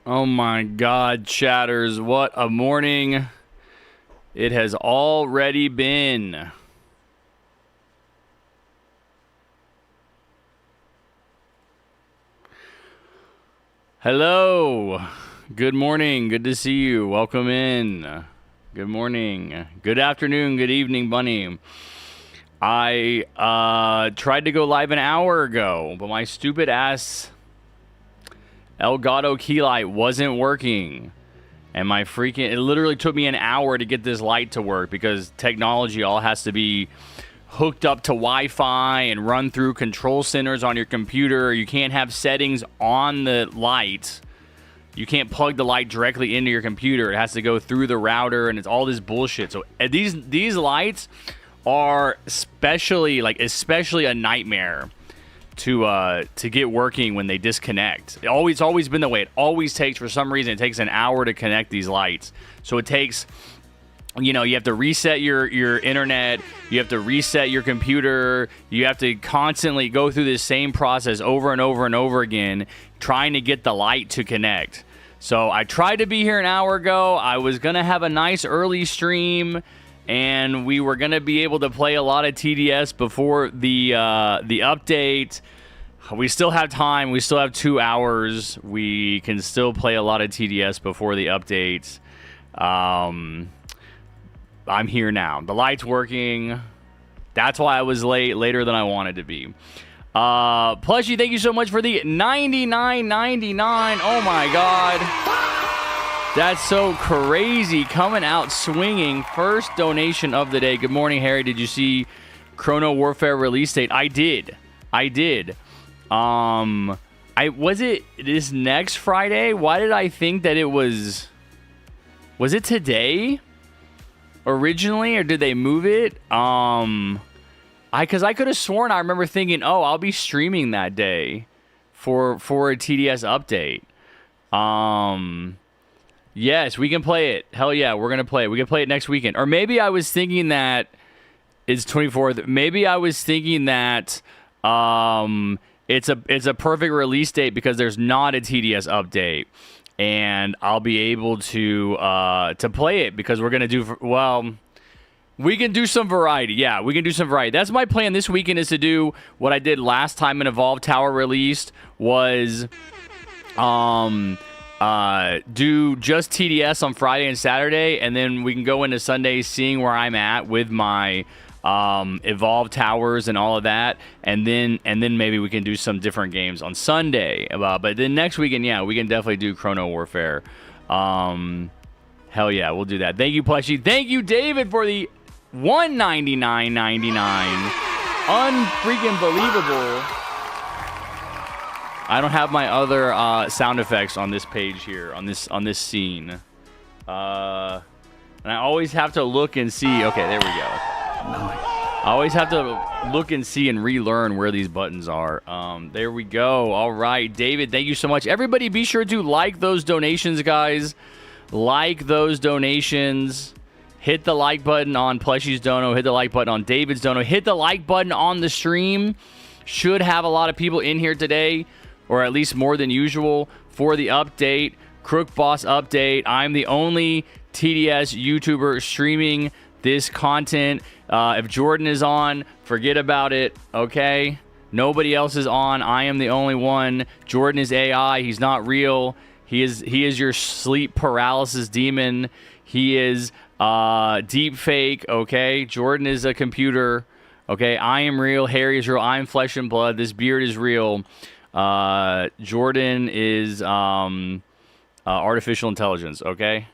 Oh my God, chatters, what a morning it has already been. Hello, good morning, good to see you, welcome in. Good morning, good afternoon, good evening, Bunny. I tried to go live an hour ago, but my stupid ass Elgato key light wasn't working. And my freaking, it literally took me an hour to get this light to work because technology all has to be hooked up to Wi-Fi and run through control centers on your computer. You can't have settings on the light. You can't plug the light directly into your computer. It has to go through the router, and it's all this bullshit. So these lights are especially a nightmare to get working when they disconnect. It's always been the way. It always takes, for some reason, it takes an hour to connect these lights. So it takes, you have to reset your internet, you have to reset your computer, you have to constantly go through this same process over and over and over again, trying to get the light to connect. So I tried to be here an hour ago. I was going to have a nice early stream, and we were going to be able to play a lot of TDS before the update. We still have time. We still have 2 hours. We can still play a lot of TDS before the update. I'm here now. The light's working. That's why I was later than I wanted to be. Plushy, thank you so much for the $99.99. Oh my God. That's so crazy. Coming out swinging. First donation of the day. Good morning, Harry. Did you see Chrono Warfare release date? I did. Was it this next Friday? Why did I think that it was it today originally, or did they move it? Because I could have sworn I remember thinking, oh, I'll be streaming that day for a TDS update. Yes, we can play it. Hell yeah, we're gonna play it. We can play it next weekend. Or maybe I was thinking that it's 24th. Maybe I was thinking that it's a perfect release date because there's not a TDS update, and I'll be able to play it because we're gonna do we can do some variety. Yeah, we can do some variety. That's my plan this weekend, is to do what I did last time an Evolve Tower released, was do just TDS on Friday and Saturday, and then we can go into Sunday seeing where I'm at with my Evolve Towers and all of that, and then maybe we can do some different games on Sunday. But then next weekend, yeah, we can definitely do Chrono Warfare. Hell yeah, we'll do that. Thank you, Plushy. Thank you, David, for the $199.99. Unfreaking believable. I don't have my other sound effects on this page here, on this scene. And I always have to look and see. Okay, there we go. I always have to look and see and relearn where these buttons are. There we go. All right, David, thank you so much. Everybody be sure to like those donations, guys. Like those donations. Hit the like button on Plushy's dono. Hit the like button on David's dono. Hit the like button on the stream. Should have a lot of people in here today, or at least more than usual, for the update. Crook Boss update. I'm the only TDS YouTuber streaming this content. If Jordan is on, forget about it, okay? Nobody else is on. I am the only one. Jordan is AI. He's not real. He is your sleep paralysis demon. He is deep fake, okay? Jordan is a computer, okay? I am real. Harry is real. I'm flesh and blood. This beard is real. Jordan is artificial intelligence, okay?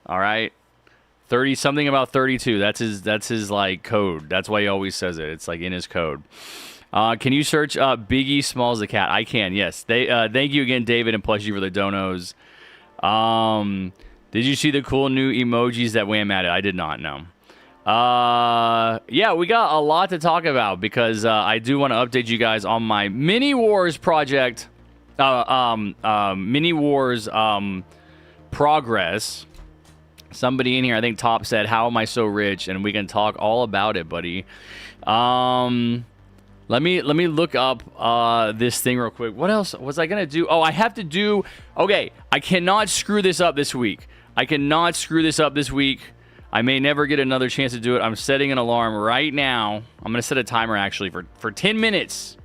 All right? 30 something about 32. That's his like code. That's why he always says it. It's like in his code. Can you search Biggie Smalls the cat? I can. Yes. Thank you again, David and Plushy, for the donos. Did you see the cool new emojis that Wham added? I did not know. Yeah, we got a lot to talk about because I do want to update you guys on my Mini Wars project. Mini Wars progress. Somebody in here, I think Top said, "How am I so rich?" And we can talk all about it, buddy. Let me look up this thing real quick. What else was I gonna do? Oh, I have to do. Okay, I cannot screw this up this week. I cannot screw this up this week. I may never get another chance to do it. I'm setting an alarm right now. I'm gonna set a timer actually for 10 minutes.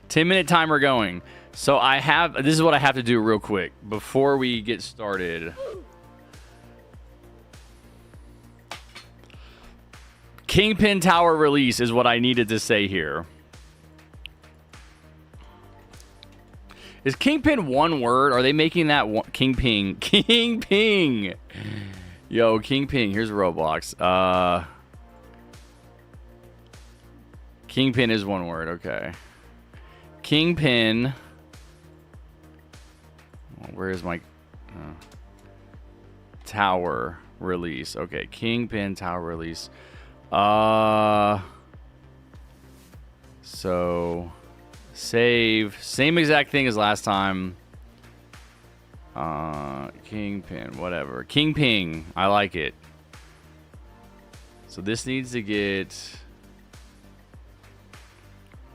10-minute timer going. So I have. This is what I have to do real quick before we get started. Kingpin Tower release is what I needed to say here. Is Kingpin one word? Are they making that one? Kingpin. Kingpin. Yo, Kingpin. Here's Roblox. Kingpin is one word. Okay. Kingpin. Where is my tower release? Okay. Kingpin Tower release. So save, same exact thing as last time. Kingpin, whatever. Kingpin, I like it. So this needs to get.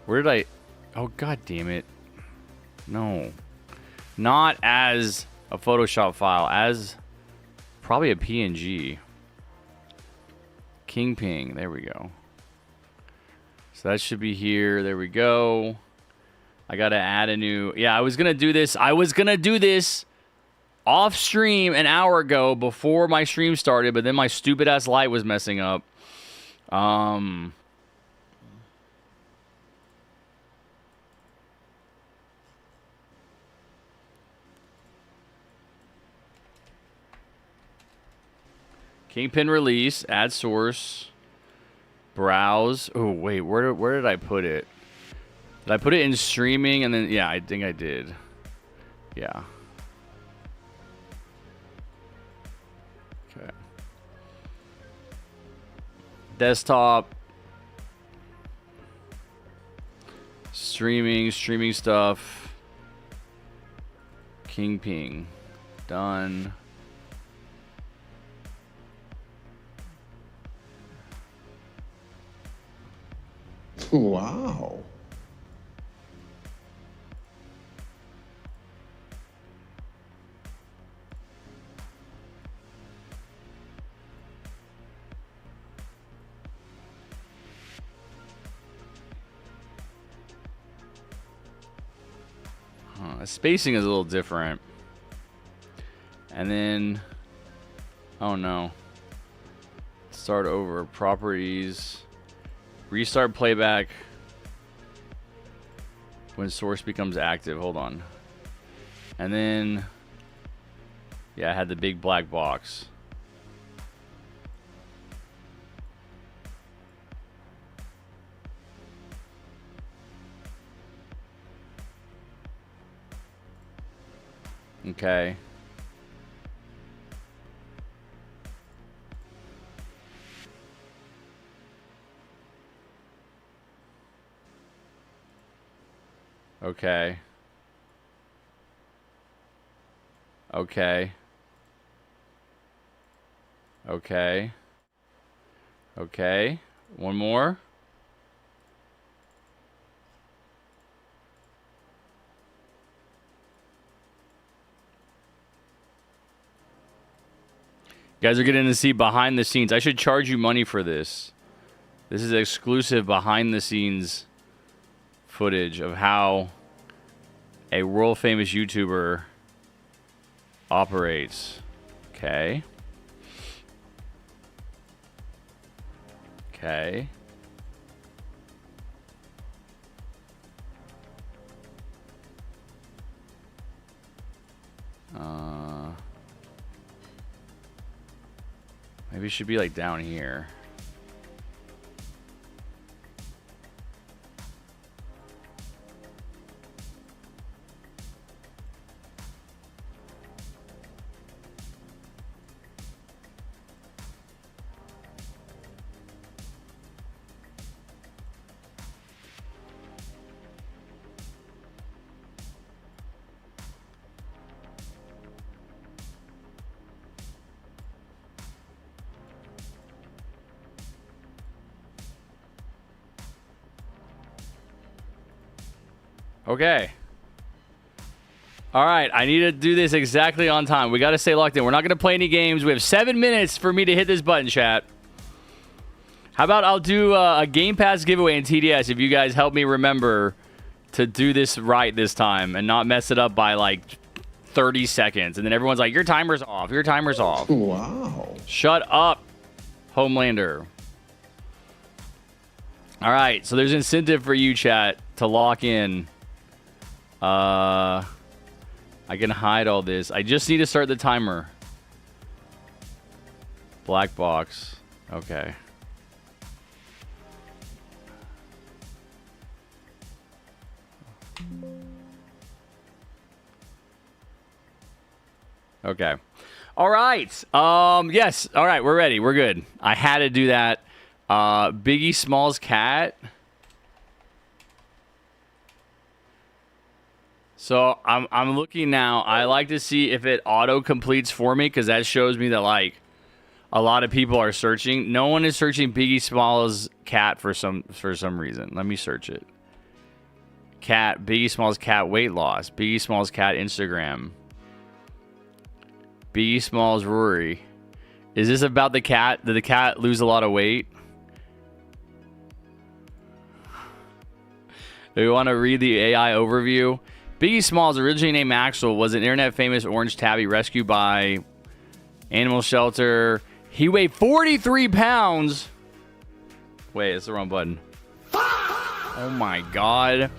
Where did I? Oh, god damn it! No, not as a Photoshop file, as probably a PNG. Kingpin, there we go. So that should be here. There we go. I gotta add a new. Yeah, I was gonna do this. I was gonna do this off stream an hour ago before my stream started, but then my stupid ass light was messing up. Kingpin release, add source, browse. Oh wait, where did I put it? Did I put it in streaming and then yeah, I think I did. Yeah. Okay. Desktop. Streaming stuff. Kingpin. Done. Wow. The spacing is a little different. And then, oh no. Start over, properties. Restart playback when source becomes active. Hold on. And then, yeah, I had the big black box. Okay. Okay. Okay. Okay. Okay. One more. You guys are getting to see behind the scenes. I should charge you money for this. This is exclusive behind the scenes footage of how a world famous YouTuber operates. Okay. Okay. Maybe it should be like down here. Okay. All right, I need to do this exactly on time. We got to stay locked in. We're not going to play any games. We have 7 minutes for me to hit this button, chat. How about I'll do a Game Pass giveaway in TDS if you guys help me remember to do this right this time and not mess it up by like 30 seconds. And then everyone's like, your timer's off. Your timer's off. Wow. Shut up, Homelander. All right, so there's incentive for you, chat, to lock in. I can hide all this. I just need to start the timer. Black box. Okay. Okay. All right. Yes. All right. We're ready. We're good. I had to do that. Biggie Smalls cat. So I'm looking now. I like to see if it auto completes for me because that shows me that like a lot of people are searching. No one is searching Biggie Smalls cat for some reason. Let me search it. Cat, Biggie Smalls cat weight loss. Biggie Smalls cat Instagram. Biggie Smalls Rory. Is this about the cat? Did the cat lose a lot of weight? Do we want to read the AI overview? Biggie Smalls, originally named Maxwell, was an internet-famous orange tabby rescued by animal shelter. He weighed 43 pounds. Wait, it's the wrong button. Oh, my God.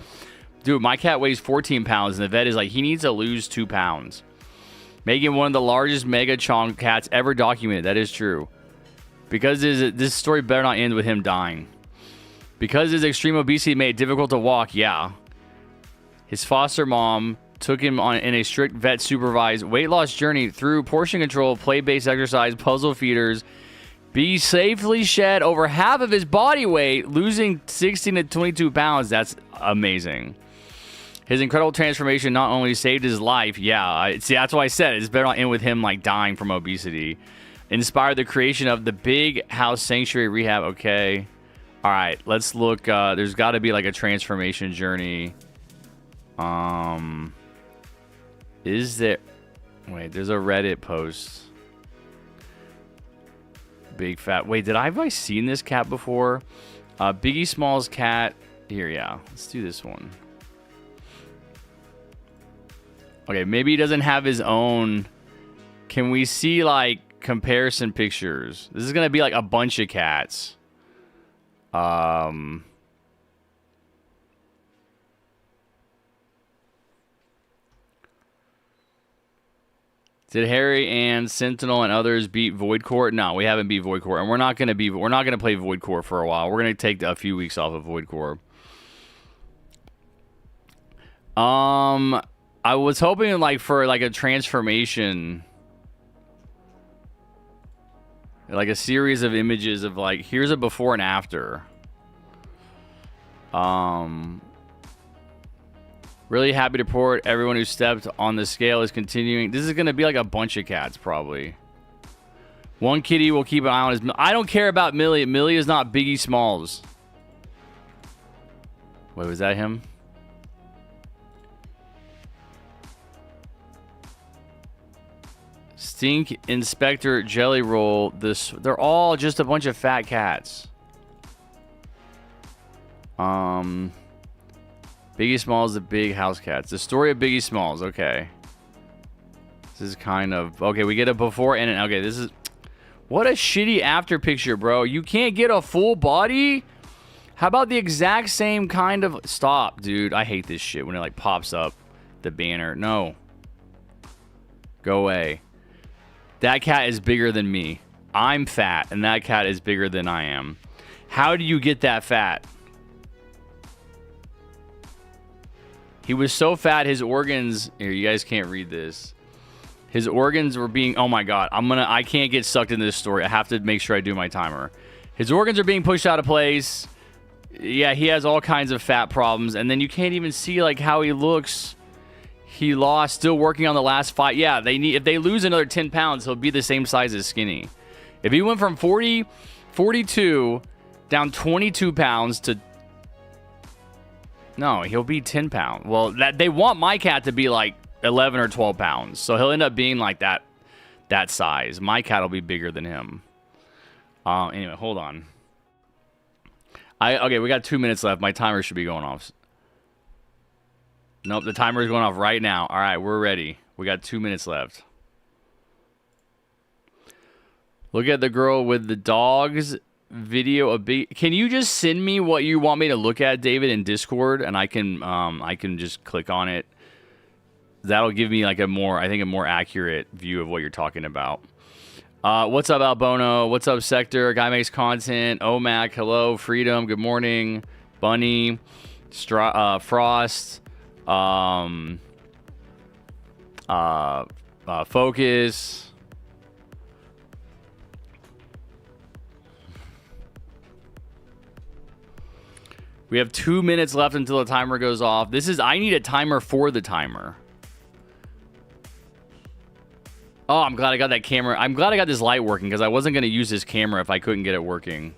Dude, my cat weighs 14 pounds, and the vet is like, he needs to lose 2 pounds. Making one of the largest mega chonk cats ever documented. That is true. Because this story better not end with him dying. Because his extreme obesity made it difficult to walk, yeah. His foster mom took him on in a strict vet-supervised weight loss journey through portion control, play-based exercise, puzzle feeders. Bee safely shed over half of his body weight, losing 16 to 22 pounds. That's amazing. His incredible transformation not only saved his life, see, that's why I said it's better not end with him like dying from obesity. Inspired the creation of the Big House Sanctuary Rehab. Okay. All right, let's look. There's got to be like a transformation journey. Is there... Wait, there's a Reddit post. Big fat... Wait, have I seen this cat before? Biggie Smalls cat... Here, yeah. Let's do this one. Okay, maybe he doesn't have his own... Can we see, like, comparison pictures? This is going to be, like, a bunch of cats. Did Harry and Sentinel and others beat Void Core? No, we haven't beat Void Core, and we're not gonna play Void Core for a while. We're gonna take a few weeks off of Void Core. I was hoping like for like a transformation, like a series of images of like here's a before and after. Really happy to report everyone who stepped on the scale is continuing. This is going to be like a bunch of cats, probably. One kitty will keep an eye on his... I don't care about Millie. Millie is not Biggie Smalls. Wait, was that him? Stink Inspector Jelly Roll. They're all just a bunch of fat cats. Biggie Smalls, the big house cats. The story of Biggie Smalls. Okay. This is kind of... Okay, we get a before and an... Okay, this is... What a shitty after picture, bro. You can't get a full body? How about the exact same kind of... Stop, dude. I hate this shit when it, like, pops up. The banner. No. Go away. That cat is bigger than me. I'm fat, and that cat is bigger than I am. How do you get that fat? He was so fat, his organs... Here, you guys can't read this. His organs were being... Oh my god. I can't get sucked into this story. I have to make sure I do my timer. His organs are being pushed out of place. Yeah, he has all kinds of fat problems. And then you can't even see like how he looks. He lost, still working on the last fight. Yeah, if they lose another 10 pounds, he'll be the same size as Skinny. If he went from 42 down 22 pounds to No, he'll be 10 pounds. Well, they want my cat to be like 11 or 12 pounds. So he'll end up being like that size. My cat will be bigger than him. Anyway, hold on. Okay, we got 2 minutes left. My timer should be going off. Nope, the timer is going off right now. All right, we're ready. We got 2 minutes left. Look at the girl with the dogs video. Can you just send me what you want me to look at, David, in Discord, and I can just click on it. That'll give me like a more accurate view of what you're talking about. What's up, Albono? What's up, Sector? Guy makes content. OMAC, hello. Freedom, good morning. Bunny, Frost, Focus. We have 2 minutes left until the timer goes off. I need a timer for the timer. Oh, I'm glad I got that camera. I'm glad I got this light working because I wasn't going to use this camera if I couldn't get it working.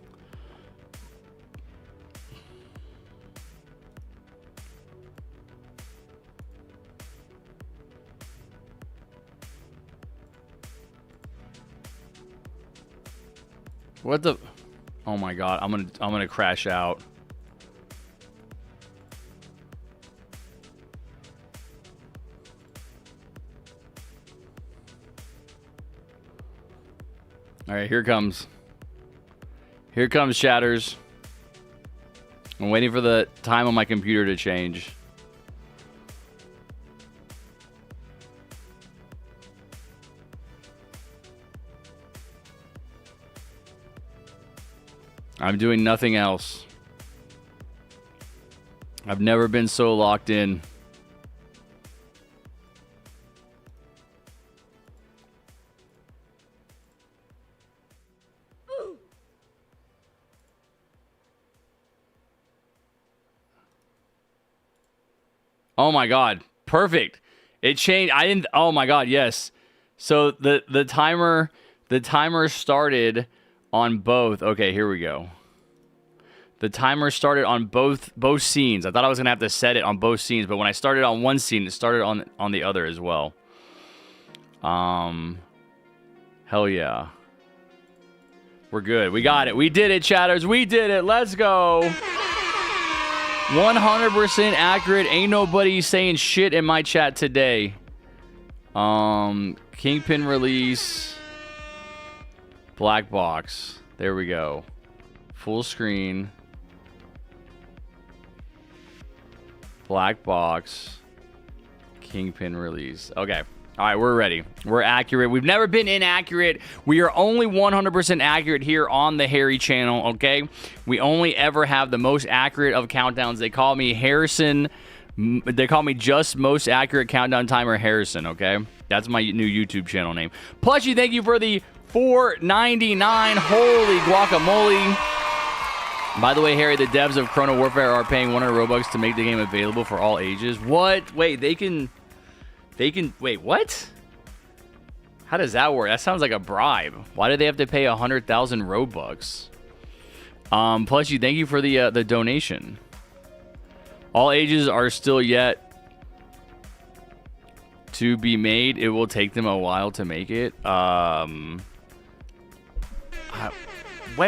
What the? Oh my god, I'm gonna crash out. All right, here comes. Here comes Shatters. I'm waiting for the time on my computer to change. I'm doing nothing else. I've never been so locked in. Oh my god, perfect. It changed. I didn't. Oh my god, yes. So the timer started on both. Okay, here we go. The timer started on both scenes. I thought I was gonna have to set it on both scenes, but when I started on one scene, it started on the other as well. Hell yeah. We're good. We got it. We did it, chatters. We did it. Let's go. 100% accurate. Ain't nobody saying shit in my chat today. Kingpin release. Black box. There we go. Full screen. Black box. Kingpin release. Okay. All right, we're ready. We're accurate. We've never been inaccurate. We are only 100% accurate here on the Harry channel, okay? We only ever have the most accurate of countdowns. They call me Harrison. They call me just most accurate countdown timer Harrison, okay? That's my new YouTube channel name. Plushy, thank you for the $4.99. Holy guacamole. By the way, Harry, the devs of Chrono Warfare are paying 100 Robux to make the game available for all ages. What? Wait, they can... Wait, what? How does that work? That sounds like a bribe. Why do they have to pay 100,000 Robux? Plus, thank you for the donation. All ages are still yet to be made. It will take them a while to make it. Wait,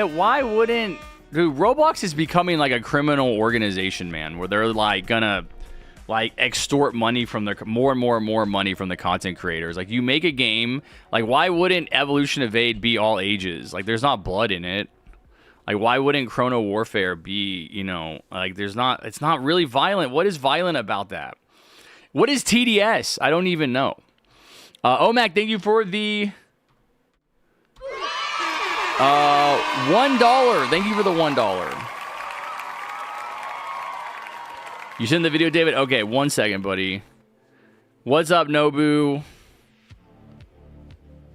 why wouldn't... Dude, Roblox is becoming like a criminal organization, man, where they're like gonna... like extort money from the more money from the content creators. Like, you make a game, like, why wouldn't Evolution Evade be all ages? Like, there's not blood in it. Like, why wouldn't Chrono Warfare be, you know, like, it's not really violent. What is violent about that? What is TDS? I don't even know. Omac, thank you for the $1. Thank you for the $1. You sent the video, David? Okay, 1 second, buddy. What's up, Nobu?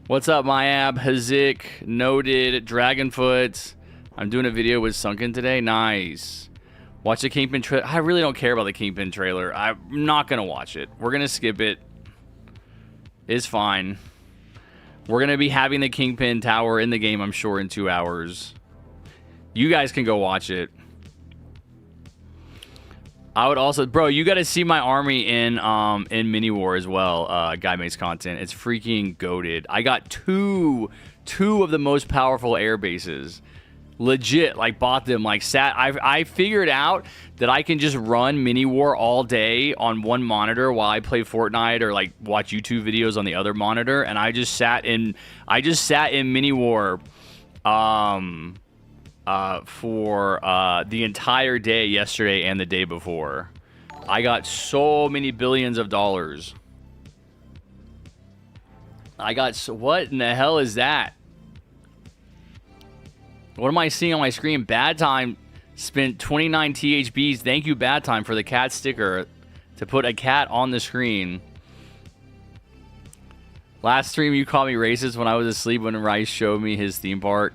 What's up, Myab? Hazik, Noted, Dragonfoot. I'm doing a video with Sunken today. Nice. Watch the Kingpin trailer. I really don't care about the Kingpin trailer. I'm not going to watch it. We're going to skip it. It's fine. We're going to be having the Kingpin tower in the game, I'm sure, in 2 hours. You guys can go watch it. I would also, bro, you got to see my army in Mini War as well. Guy makes content. It's freaking goated. I got two of the most powerful air bases. Legit, like bought them. Like I figured out that I can just run Mini War all day on one monitor while I play Fortnite or like watch YouTube videos on the other monitor. And I just sat in Mini War, for the entire day yesterday and the day before. I got so many billions of dollars. What in the hell is that? What am I seeing on my screen? Bad Time spent 29 THBs. Thank you, Bad Time, for the cat sticker to put a cat on the screen. Last stream, you called me racist when I was asleep when Rice showed me his theme park.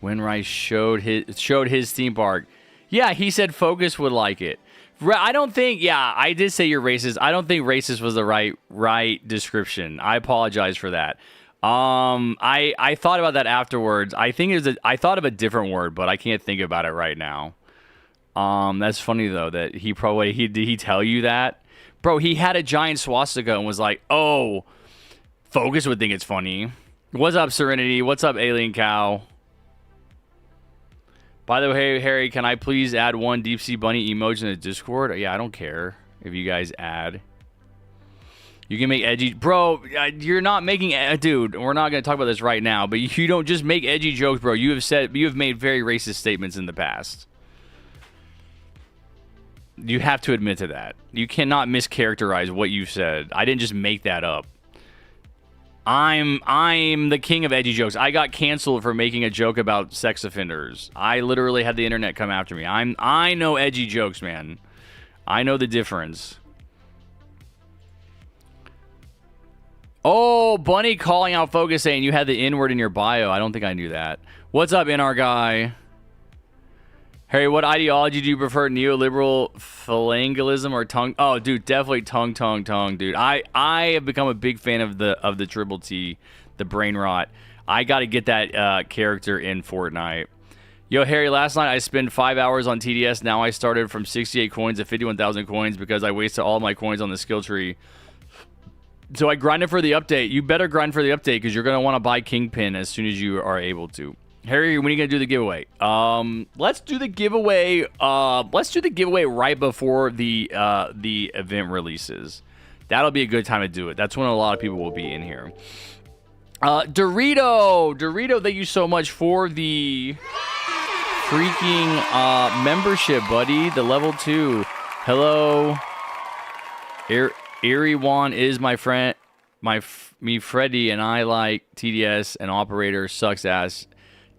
When Rice showed his theme park. Yeah, he said Focus would like it. I don't think, yeah, I did say you're racist. I don't think racist was the right description. I apologize for that. I thought about that afterwards. I thought of a different word, but I can't think about it right now. That's funny though that did he tell you that? Bro, he had a giant swastika and was like, "Oh, Focus would think it's funny." What's up, Serenity? What's up, Alien Cow? By the way, Harry, can I please add one Deep Sea Bunny emoji in the Discord? Yeah, I don't care if you guys add. You can make edgy... Bro, you're not making... Dude, we're not going to talk about this right now, but you don't just make edgy jokes, bro. You have made very racist statements in the past. You have to admit to that. You cannot mischaracterize what you said. I didn't just make that up. I'm the king of edgy jokes. I got canceled for making a joke about sex offenders. I literally had the internet come after me. I know edgy jokes, man. I know the difference. Oh, Bunny calling out Focus saying you had the N-word in your bio. I don't think I knew that. What's up, NR guy? Harry, what ideology do you prefer? Neoliberal phalangelism or tongue? Oh, dude, definitely tongue, dude. I have become a big fan of the Triple T, the brain rot. I got to get that character in Fortnite. Yo, Harry, last night I spent 5 hours on TDS. Now I started from 68 coins to 51,000 coins because I wasted all my coins on the skill tree. So I grinded for the update. You better grind for the update because you're going to want to buy Kingpin as soon as you are able to. Harry, when are you gonna do the giveaway? Let's do the giveaway. Let's do the giveaway right before the event releases. That'll be a good time to do it. That's when a lot of people will be in here. Dorito, thank you so much for the freaking membership, buddy. The level 2. Hello, Erie Wan is my friend. Me Freddy and I like TDS and operator sucks ass.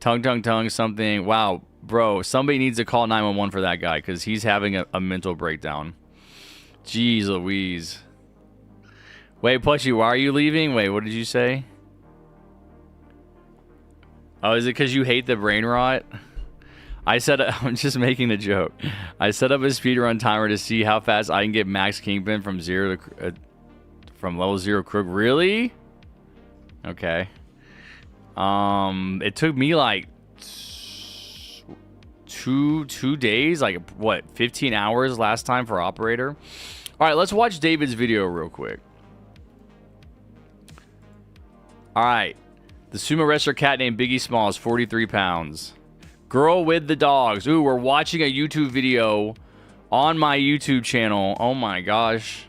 Tongue, something. Wow, bro, somebody needs to call 911 for that guy because he's having a mental breakdown. Jeez Louise. Wait, Plushy, why are you leaving? Wait, what did you say? Oh, is it because you hate the brain rot? I'm just making a joke. I set up a speedrun timer to see how fast I can get max Kingpin from level 0 Crook. Really? Okay. It took me like two days, like what, 15 hours last time for operator. All right, let's watch David's video real quick. All right, the sumo wrestler cat named Biggie Smalls, 43 pounds. Girl with the dogs. Ooh, we're watching a YouTube video on my YouTube channel. Oh my gosh,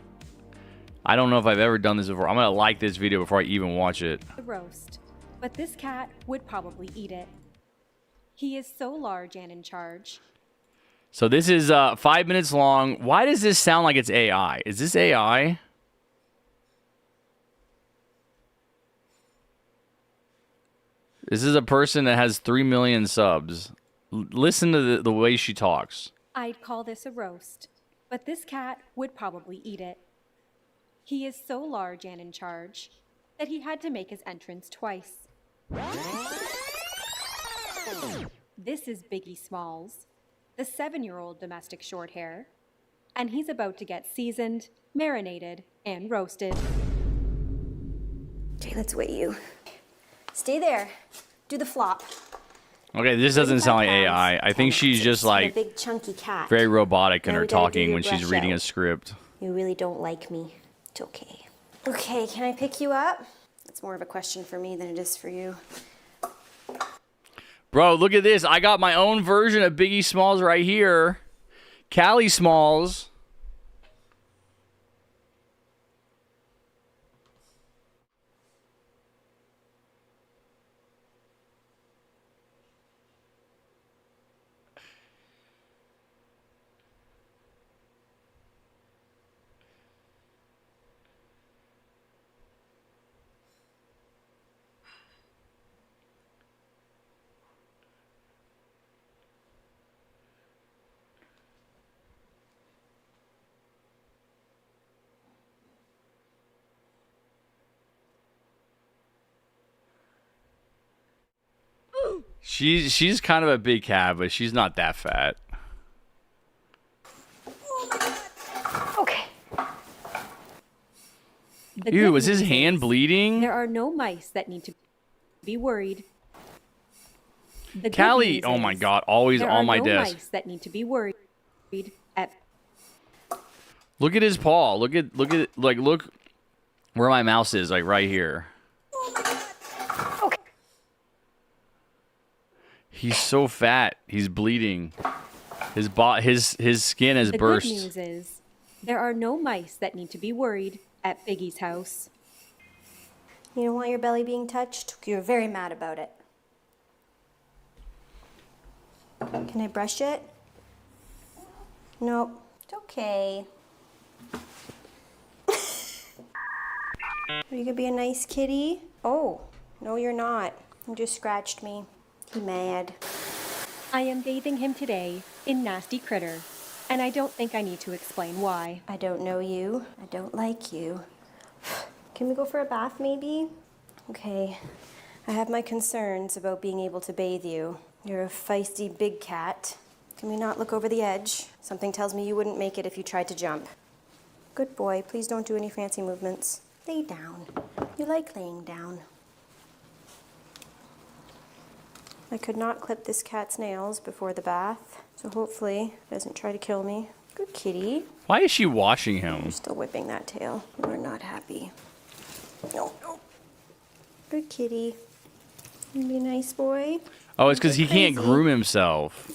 I don't know if I've ever done this before. I'm gonna like this video before I even watch it. The roast. But this cat would probably eat it. He is so large and in charge. So this is 5 minutes long. Why does this sound like it's AI? Is this AI? This is a person that has 3 million subs. Listen to the way she talks. I'd call this a roast, but this cat would probably eat it. He is so large and in charge that he had to make his entrance twice. This is Biggie Smalls, the 7-year-old domestic short hair, and he's about to get seasoned, marinated, and roasted. Okay, let's weigh you. Stay there. Do the flop. Okay, this doesn't sound like 35 AI. I pounds, think 10 she's just ounces, and a like big chunky cat. very robotic in Now her we gotta do talking your when she's brush reading a out. script. You really don't like me. It's okay. Okay, can I pick you up? It's more of a question for me than it is for you. Bro, look at this. I got my own version of Biggie Smalls right here. Callie Smalls. She's kind of a big cat, but she's not that fat. Okay. The Ew, good was his news hand is bleeding? There are no mice that need to be worried. The good Callie, news oh my is god, always there on are my no desk. mice that need to be worried at Look at his paw. Look where my mouse is, like right here. Okay. He's so fat. He's bleeding. His skin has The burst. good news is there are no mice that need to be worried at Biggie's house. You don't want your belly being touched? You're very mad about it. Can I brush it? Nope. It's okay. Are you gonna be a nice kitty? Oh, no you're not. You just scratched me. You mad. I am bathing him today in Nasty Critter, and I don't think I need to explain why. I don't know you. I don't like you. Can we go for a bath maybe? Okay. I have my concerns about being able to bathe you. You're a feisty big cat. Can we not look over the edge? Something tells me you wouldn't make it if you tried to jump. Good boy. Please don't do any fancy movements. Lay down. You like laying down. I could not clip this cat's nails before the bath, so hopefully it doesn't try to kill me. Good kitty. Why is she washing him? You're still whipping that tail. You're not happy. No, no. Good kitty. You be a nice boy. Oh, it's because he can't Crazy. groom himself.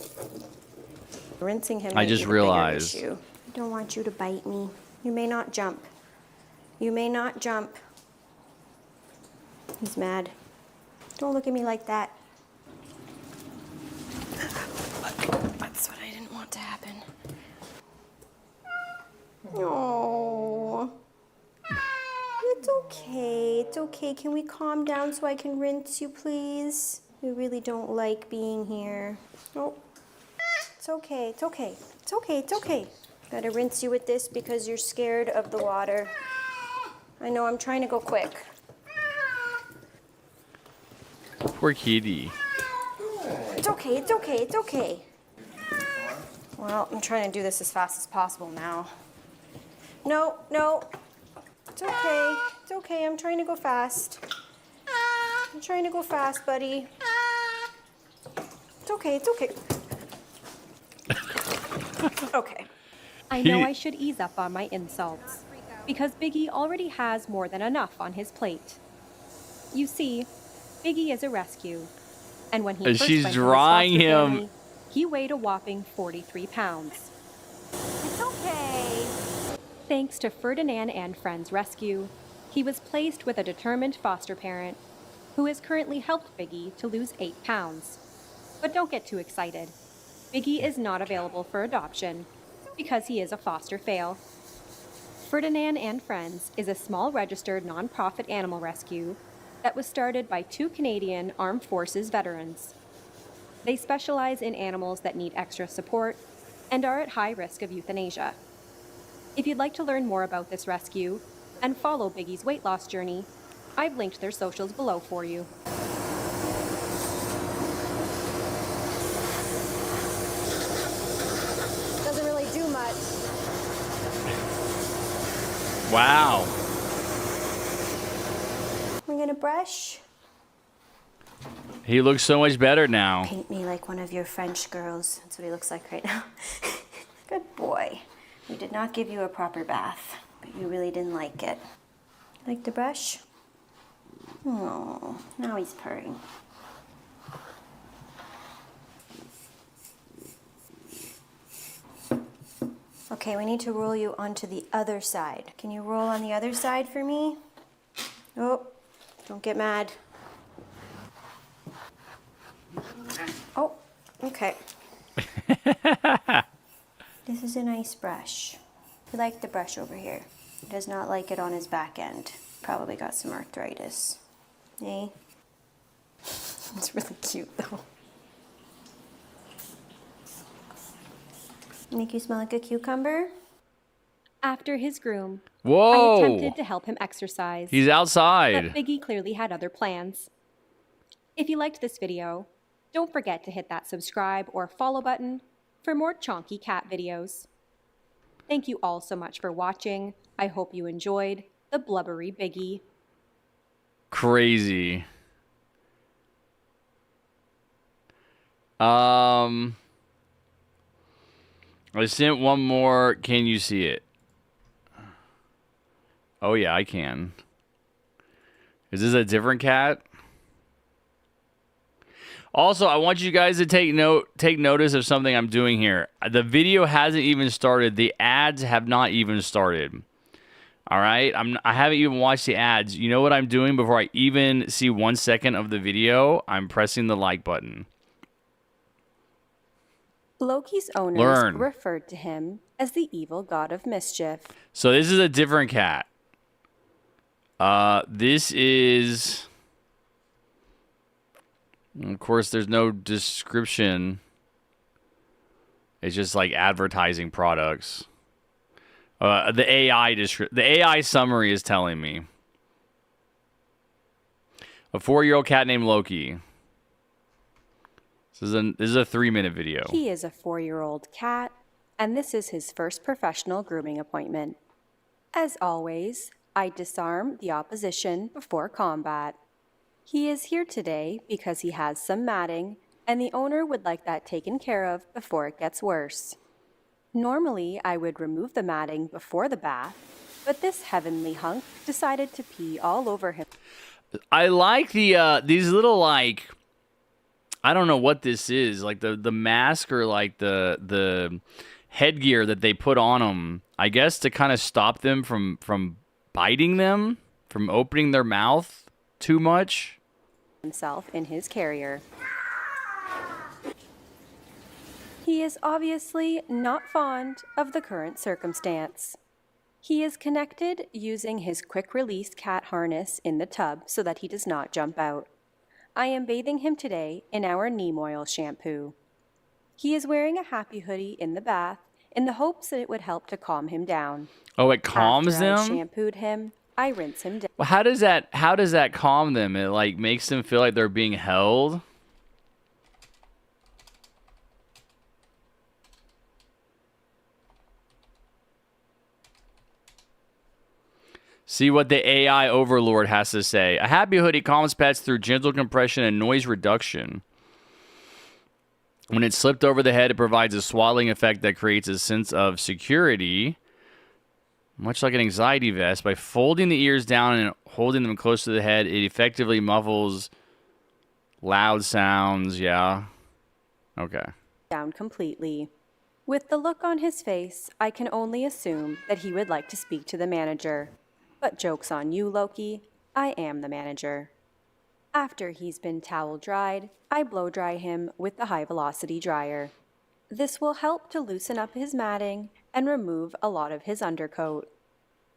Rinsing him. I might just be the bigger realized. issue. I don't want you to bite me. You may not jump. You may not jump. He's mad. Don't look at me like that. That's what I didn't want to happen. No. It's okay. It's okay. Can we calm down so I can rinse you, please? We really don't like being here. Oh. It's okay. It's okay. It's okay. It's okay. Gotta rinse you with this because you're scared of the water. I know, I'm trying to go quick. Poor kitty. It's okay. It's okay. It's okay. Well, I'm trying to do this as fast as possible now. No, no. It's okay. It's okay. I'm trying to go fast. I'm trying to go fast, buddy. It's okay. It's okay. Okay. I know I should ease up on my insults, because Biggie already has more than enough on his plate. You see, Biggie is a rescue, and when he And first she's went to his drawing foster him. family, he weighed a whopping 43 pounds. It's okay. Thanks to Ferdinand and Friends Rescue, he was placed with a determined foster parent who has currently helped Biggie to lose 8 pounds. But don't get too excited. Biggie is not available for adoption because he is a foster fail. Ferdinand and Friends is a small registered nonprofit animal rescue that was started by 2 Canadian Armed Forces veterans. They specialize in animals that need extra support and are at high risk of euthanasia. If you'd like to learn more about this rescue and follow Biggie's weight loss journey, I've linked their socials below for you. Doesn't really do much. Wow. We're gonna brush. He looks so much better now. Paint me like one of your French girls. That's what he looks like right now. Good boy. We did not give you a proper bath, but you really didn't like it. Like the brush? Oh, now he's purring. Okay, we need to roll you onto the other side. Can you roll on the other side for me? Oh, don't get mad. Oh, okay. This is a nice brush. We like the brush over here. He does not like it on his back end. Probably got some arthritis. Eh? It's really cute though. Make you smell like a cucumber? After his groom, Whoa! I attempted to help him exercise. He's But outside. Biggie clearly had other plans. If you liked this video, don't forget to hit that subscribe or follow button for more chonky cat videos. Thank you all so much for watching. I hope you enjoyed the blubbery Biggie. Crazy. I sent one more. Can you see it? Oh yeah, I can. Is this a different cat? Also, I want you guys to take notice of something I'm doing here. The video hasn't even started. The ads have not even started. All right? I haven't even watched the ads. You know what I'm doing before I even see 1 second of the video? I'm pressing the like button. Loki's owners referred to him as the evil god of mischief. So this is a different cat. This is... Of course, there's no description. It's just like advertising products. The AI summary is telling me. A 4-year-old cat named Loki. This is a 3-minute video. He is a 4-year-old cat, and this is his first professional grooming appointment. As always, I disarm the opposition before combat. He is here today because he has some matting, and the owner would like that taken care of before it gets worse. Normally, I would remove the matting before the bath, but this heavenly hunk decided to pee all over him. I like these little, like, I don't know what this is, like the mask or like the headgear that they put on them, I guess to kind of stop them from biting them, from opening their mouth too much. Himself in his carrier. He is obviously not fond of the current circumstance. He is connected using his quick-release cat harness in the tub so that he does not jump out. I am bathing him today in our neem oil shampoo. He is wearing a happy hoodie in the bath in the hopes that it would help to calm him down. Oh, it calms After them? I shampooed him, I rinse him down. Well, how does that calm them? It like makes them feel like they're being held. See what the AI overlord has to say. A happy hoodie calms pets through gentle compression and noise reduction. When it's slipped over the head, it provides a swaddling effect that creates a sense of security, much like an anxiety vest. By folding the ears down and holding them close to the head, it effectively muffles loud sounds. Yeah. Okay. Down completely. With the look on his face, I can only assume that he would like to speak to the manager. But joke's on you, Loki. I am the manager. After he's been towel dried, I blow dry him with the high-velocity dryer. This will help to loosen up his matting and remove a lot of his undercoat.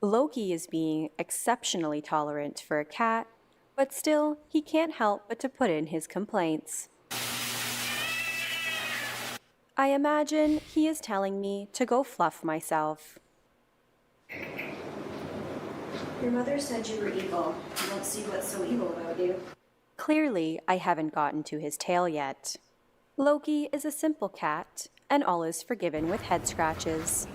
Loki is being exceptionally tolerant for a cat, but still, he can't help but to put in his complaints. I imagine he is telling me to go fluff myself. Your mother said you were evil. I don't see what's so evil about you. Clearly, I haven't gotten to his tail yet. Loki is a simple cat, and all is forgiven with head scratches.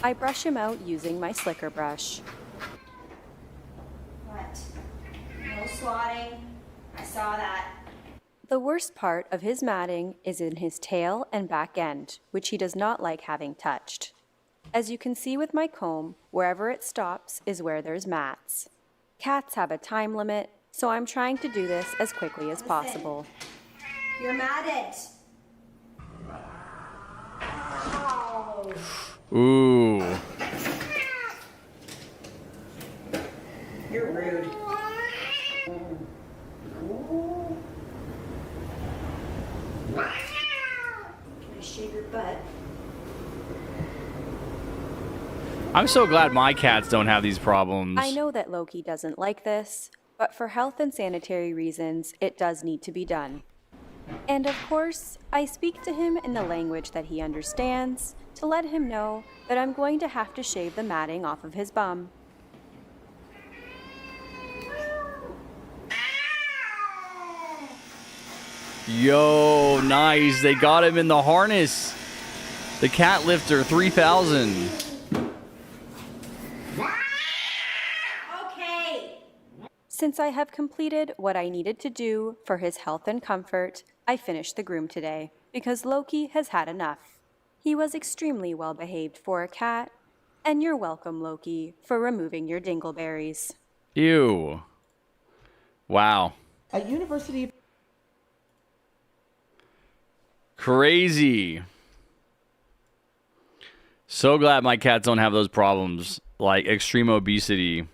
I brush him out using my slicker brush. What? No swatting. I saw that. The worst part of his matting is in his tail and back end, which he does not like having touched. As you can see with my comb, wherever it stops is where there's mats. Cats have a time limit, so I'm trying to do this as quickly as possible. You're matted. Ow. Ooh. You're rude. Can I shave your butt? I'm so glad my cats don't have these problems. I know that Loki doesn't like this, but for health and sanitary reasons, it does need to be done. And of course, I speak to him in the language that he understands to let him know that I'm going to have to shave the matting off of his bum. Yo, nice. They got him in the harness. The cat lifter 3000. Okay. Since I have completed what I needed to do for his health and comfort, I finished the groom today, because Loki has had enough. He was extremely well behaved for a cat, and you're welcome, Loki, for removing your dingleberries. Ew. Wow. At University. Crazy. So glad my cats don't have those problems, like extreme obesity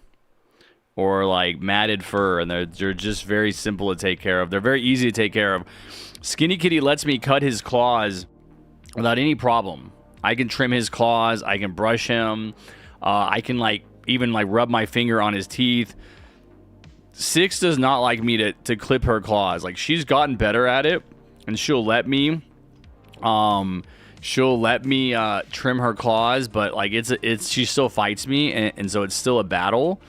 or like matted fur, and they're just very simple to take care of. They're very easy to take care of. Skinny Kitty lets me cut his claws without any problem. I can trim his claws. I can brush him. I can even rub my finger on his teeth. Six does not like me to clip her claws. Like, she's gotten better at it, and she'll let me trim her claws, but like she still fights me, and so it's still a battle.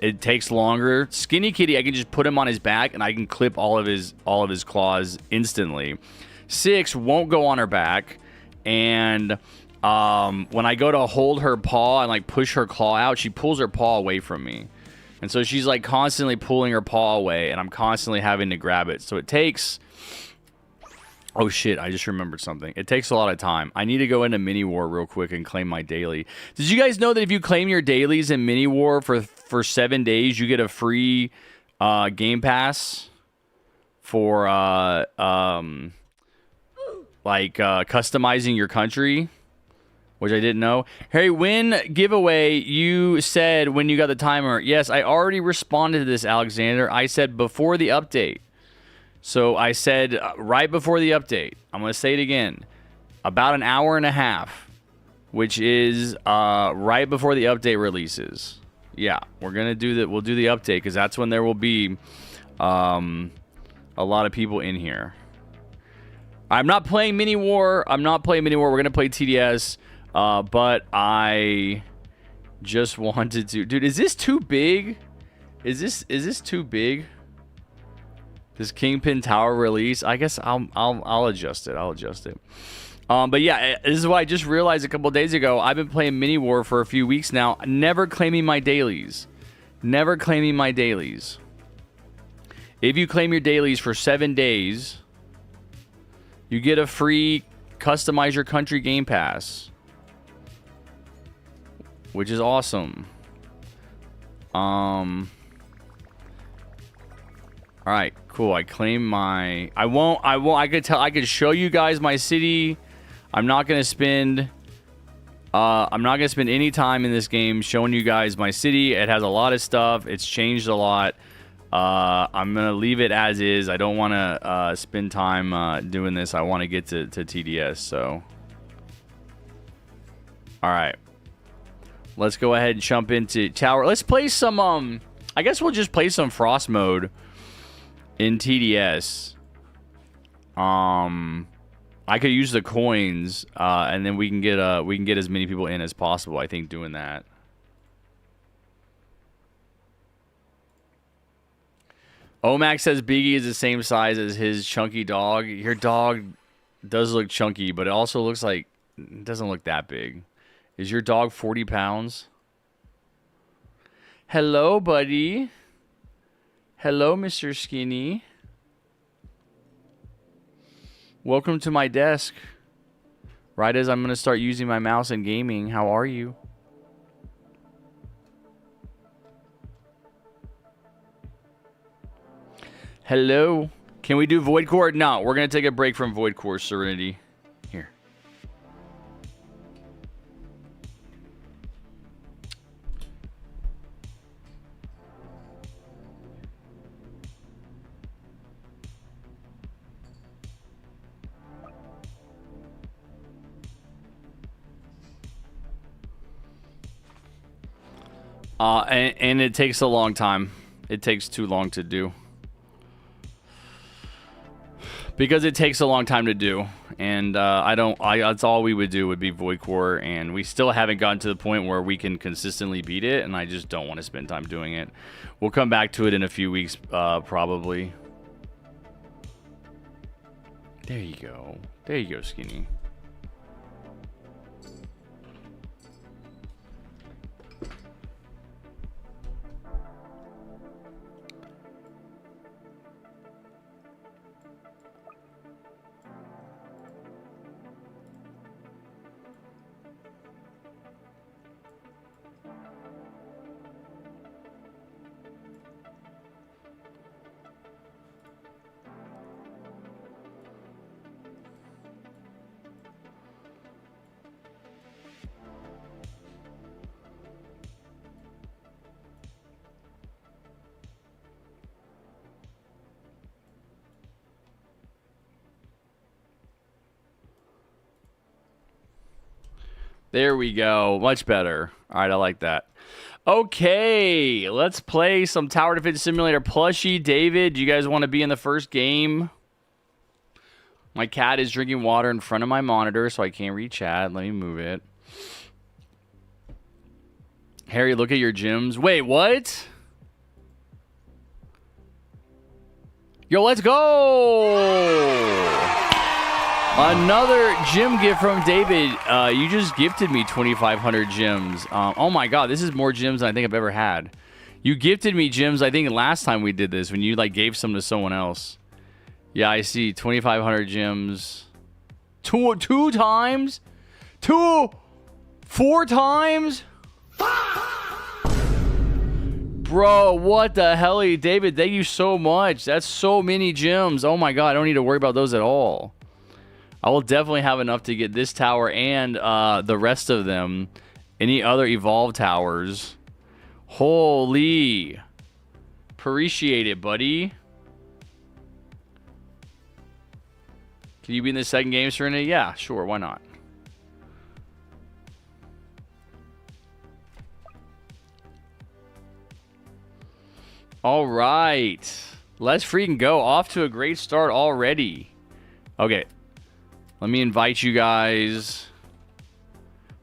It takes longer. Skinny Kitty, I can just put him on his back and I can clip all of his claws instantly. Six won't go on her back, and when I go to hold her paw and like push her claw out, she pulls her paw away from me. And so she's like constantly pulling her paw away, and I'm constantly having to grab it. So it takes... Oh shit, I just remembered something. It takes a lot of time. I need to go into Mini War real quick and claim my daily. Did you guys know that if you claim your dailies in Mini War for 7 days, you get a free Game Pass for customizing your country? Which I didn't know. Harry, win giveaway, you said when you got the timer. Yes, I already responded to this, Alexander. I said before the update. So I said right before the update. I'm going to say it again. About an hour and a half, which is right before the update releases. Yeah, we're going to do that. We'll do the update because that's when there will be a lot of people in here. I'm not playing Mini War. We're going to play TDS. But I just wanted to... Dude, is this too big? Is this too big? This Kingpin Tower release? I guess I'll adjust it. But yeah, this is what I just realized a couple days ago. I've been playing Mini War for a few weeks now, never claiming my dailies. If you claim your dailies for 7 days, you get a free Customize Your Country Game Pass, which is awesome. All right, cool. I claim my... I could show you guys my city. I'm not gonna spend any time in this game showing you guys my city. It has a lot of stuff. It's changed a lot. I'm gonna leave it as is. I don't want to spend time doing this. I want to get to TDS. So, all right. Let's go ahead and jump into Tower. Let's play some, I guess we'll just play some Frost mode in TDS. I could use the coins, and then we can get as many people in as possible, I think, doing that. Omax says Biggie is the same size as his chunky dog. Your dog does look chunky, but it also looks like it doesn't look that big. Is your dog 40 pounds? Hello, buddy. Hello, Mr. Skinny. Welcome to my desk. Right as I'm going to start using my mouse and gaming. How are you? Hello. Can we do Void Core? No, we're going to take a break from Void Core, Serenity. Here. And it takes a long time. It takes too long to do. Because it takes a long time to do. And that's all we would do would be Void Core. And we still haven't gotten to the point where we can consistently beat it. And I just don't want to spend time doing it. We'll come back to it in a few weeks, probably. There you go. There you go, Skinny. There we go. Much better. All right, I like that. Okay, let's play some Tower Defense Simulator plushie. David, do you guys want to be in the first game? My cat is drinking water in front of my monitor, so I can't read chat. Let me move it. Harry, look at your gems. Wait, what? Yo, let's go! Another gem gift from David. You just gifted me 2,500 gems. Oh my god, this is more gems than I think I've ever had. You gifted me gems, I think, last time we did this, when you, like, gave some to someone else. Yeah, I see. 2,500 gems. Two times? 4 times? Bro, what the hell? David, thank you so much. That's so many gems. Oh my god, I don't need to worry about those at all. I will definitely have enough to get this tower and the rest of them. Any other evolved towers. Holy. Appreciate it, buddy. Can you be in the second game, Serenity? Yeah, sure. Why not? All right. Let's freaking go. Off to a great start already. Okay. Let me invite you guys.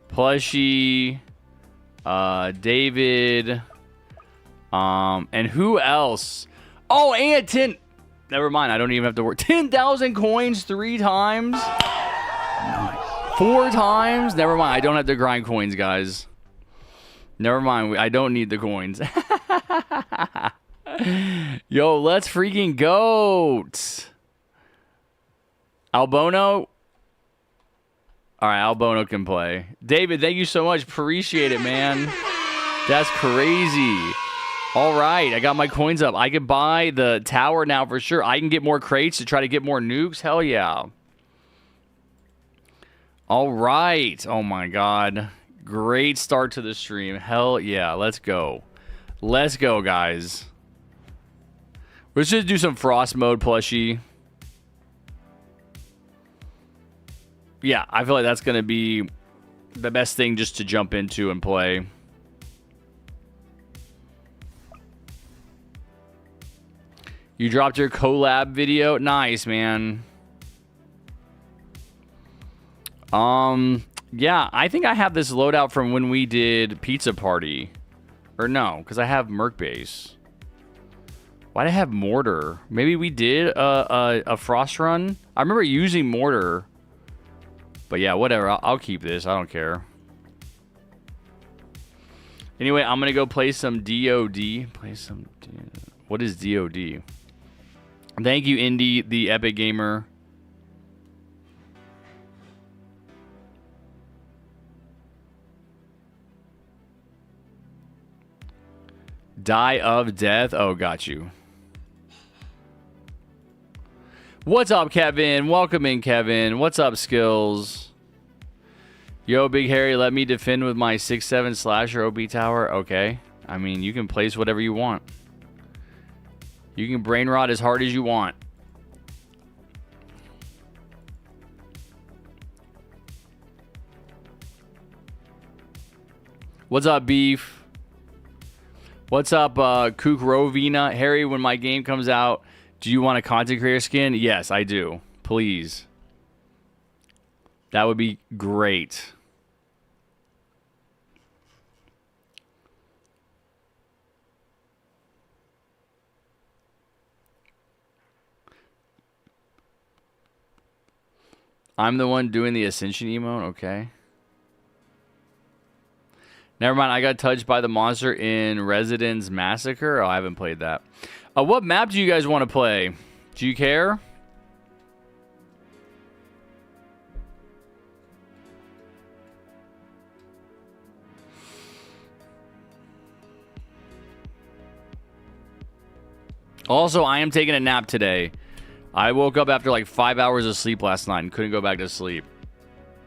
Plushie, David, and who else? Oh, and 10. Never mind. I don't even have to work. 10,000 coins 3 times. 4 times. Never mind. I don't have to grind coins, guys. Never mind. I don't need the coins. Yo, let's freaking go. Albono. All right, Albono can play. David, thank you so much. Appreciate it, man. That's crazy. All right, I got my coins up. I can buy the tower now for sure. I can get more crates to try to get more nukes. Hell yeah. All right. Oh, my God. Great start to the stream. Hell yeah. Let's go. Let's go, guys. Let's just do some Frost mode plushie. Yeah, I feel like that's going to be the best thing just to jump into and play. You dropped your collab video? Nice, man. Yeah, I think I have this loadout from when we did Pizza Party. Or no, because I have Merc Base. Why did I have Mortar? Maybe we did a Frost run? I remember using Mortar. But yeah, whatever. I'll keep this. I don't care. Anyway, I'm going to go play some DOD. What is DOD? Thank you, Indy, the Epic Gamer. Die of death. Oh, got you. What's up, Kevin? Welcome in, Kevin. What's up, Skills? Yo, Big Harry, let me defend with my 6'7 slasher OB tower. Okay. I mean, you can place whatever you want. You can brain rot as hard as you want. What's up, Beef? What's up, Kook Rovina? Harry, when my game comes out, do you want a content creator skin? Yes, I do. Please. That would be great. I'm the one doing the Ascension emote? Okay. Never mind, I got touched by the monster in Residence Massacre. Oh, I haven't played that. What map do you guys want to play? Do you care? Also, I am taking a nap today. I woke up after like 5 hours of sleep last night and couldn't go back to sleep.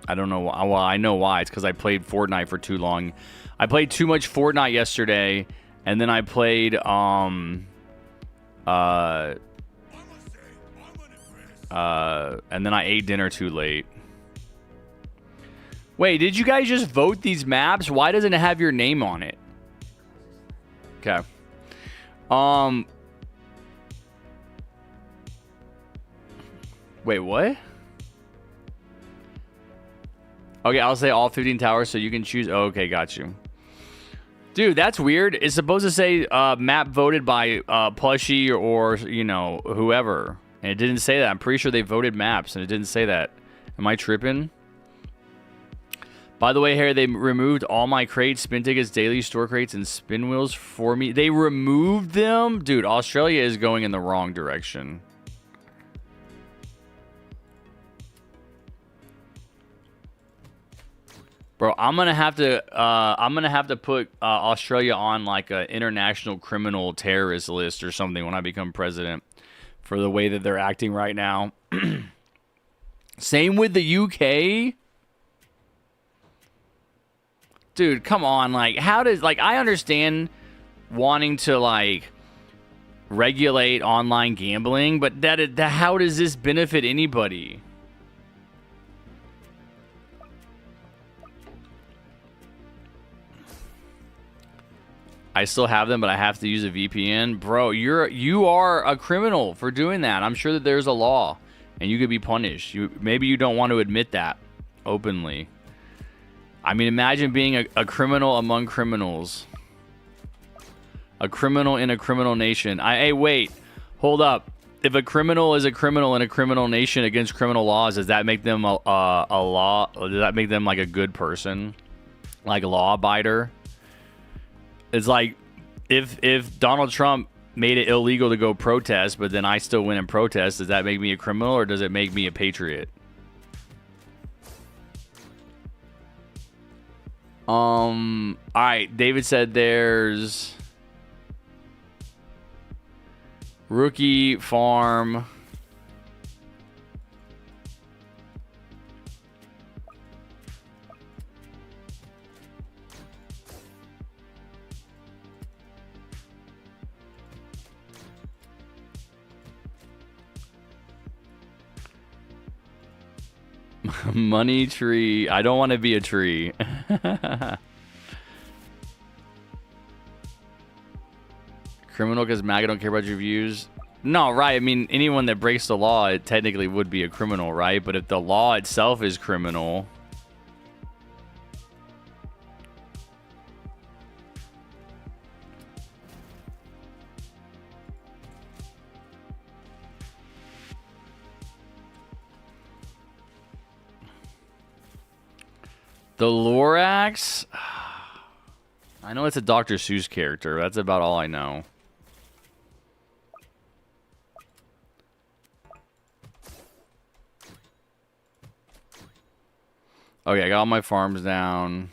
I don't know why. Well, I know why. It's because I played Fortnite for too long. I played too much Fortnite yesterday, and then I played and then I ate dinner too late. Wait, did you guys just vote these maps? Why doesn't it have your name on it? Okay. Wait, what? Okay, I'll say all 15 towers so you can choose. Oh, okay, got you. Dude, that's weird. It's supposed to say map voted by Plushie or, you know, whoever. And it didn't say that. I'm pretty sure they voted maps and it didn't say that. Am I tripping? By the way, Harry, they removed all my crates, spin tickets, daily store crates, and spin wheels for me. They removed them? Dude, Australia is going in the wrong direction. Bro, I'm gonna have to put Australia on like an international criminal terrorist list or something when I become president for the way that they're acting right now. Same with the UK. Dude, come on. Like, how does, like, I understand wanting to like regulate online gambling, but how does this benefit anybody? I still have them, but I have to use a VPN. Bro, you are a criminal for doing that. I'm sure that there's a law, and you could be punished. Maybe you don't want to admit that openly. I mean, imagine being a criminal among criminals. A criminal in a criminal nation. Hey, wait. Hold up. If a criminal is a criminal in a criminal nation against criminal laws, does that make them a law? Does that make them like a good person? Like a law abider? It's like if Donald Trump made it illegal to go protest, but then I still went and protest, does that make me a criminal or does it make me a patriot? All right, David said there's Rookie Farm. Money tree. I don't want to be a tree. Criminal because MAGA don't care about your views. No, right. I mean, anyone that breaks the law, it technically would be a criminal, right? But if the law itself is criminal... The Lorax? I know it's a Dr. Seuss character. That's about all I know. Okay, I got all my farms down.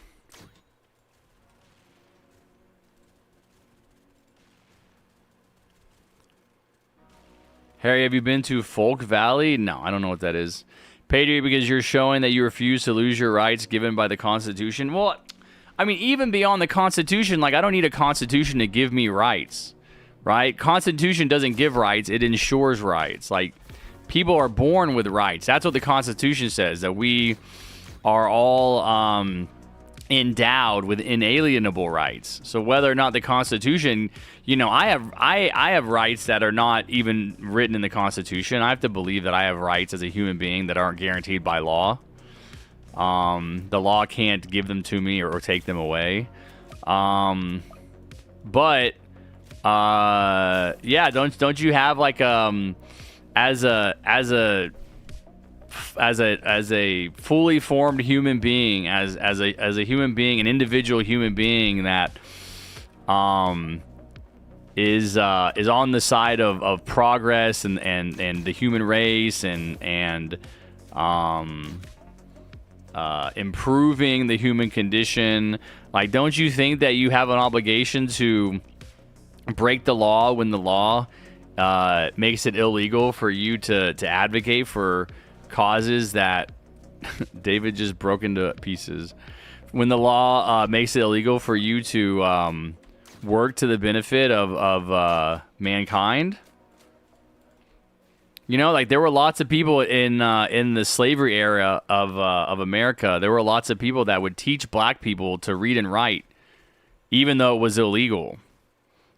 Harry, have you been to Folk Valley? No, I don't know what that is. Patriot, because you're showing that you refuse to lose your rights given by the Constitution. Well, I mean, even beyond the Constitution, like, I don't need a Constitution to give me rights, right? Constitution doesn't give rights. It ensures rights. Like, people are born with rights. That's what the Constitution says, that we are all endowed with inalienable rights. So whether or not the Constitution, you know, I have rights that are not even written in the Constitution. I have to believe that I have rights as a human being that aren't guaranteed by law. The law can't give them to me or take them away. But yeah, don't you have like as a fully formed human being, as a human being, an individual human being that is on the side of progress and the human race and improving the human condition. Like, don't you think that you have an obligation to break the law when the law makes it illegal for you to advocate for causes that David just broke into pieces? When the law makes it illegal for you to work to the benefit of mankind? You know, like, there were lots of people in the slavery era of America. There were lots of people that would teach black people to read and write, even though it was illegal.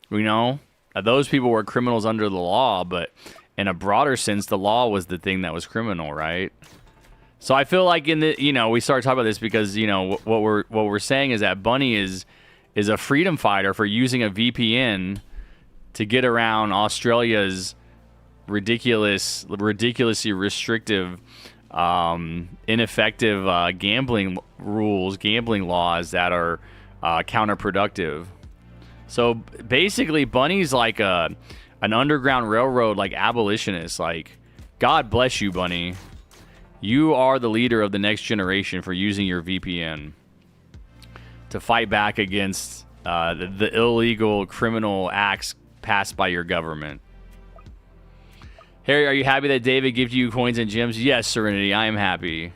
You know, those people were criminals under the law, but in a broader sense, the law was the thing that was criminal, right? So I feel like we started talking about this because, you know, what we're saying is that Bunny is a freedom fighter for using a VPN to get around Australia's ridiculously restrictive, ineffective gambling laws that are counterproductive. So basically, Bunny's like an underground railroad, like, abolitionist. Like, God bless you, Bunny. You are the leader of the next generation for using your VPN to fight back against the illegal criminal acts passed by your government. Harry, are you happy that David gives you coins and gems? Yes, Serenity, I am happy.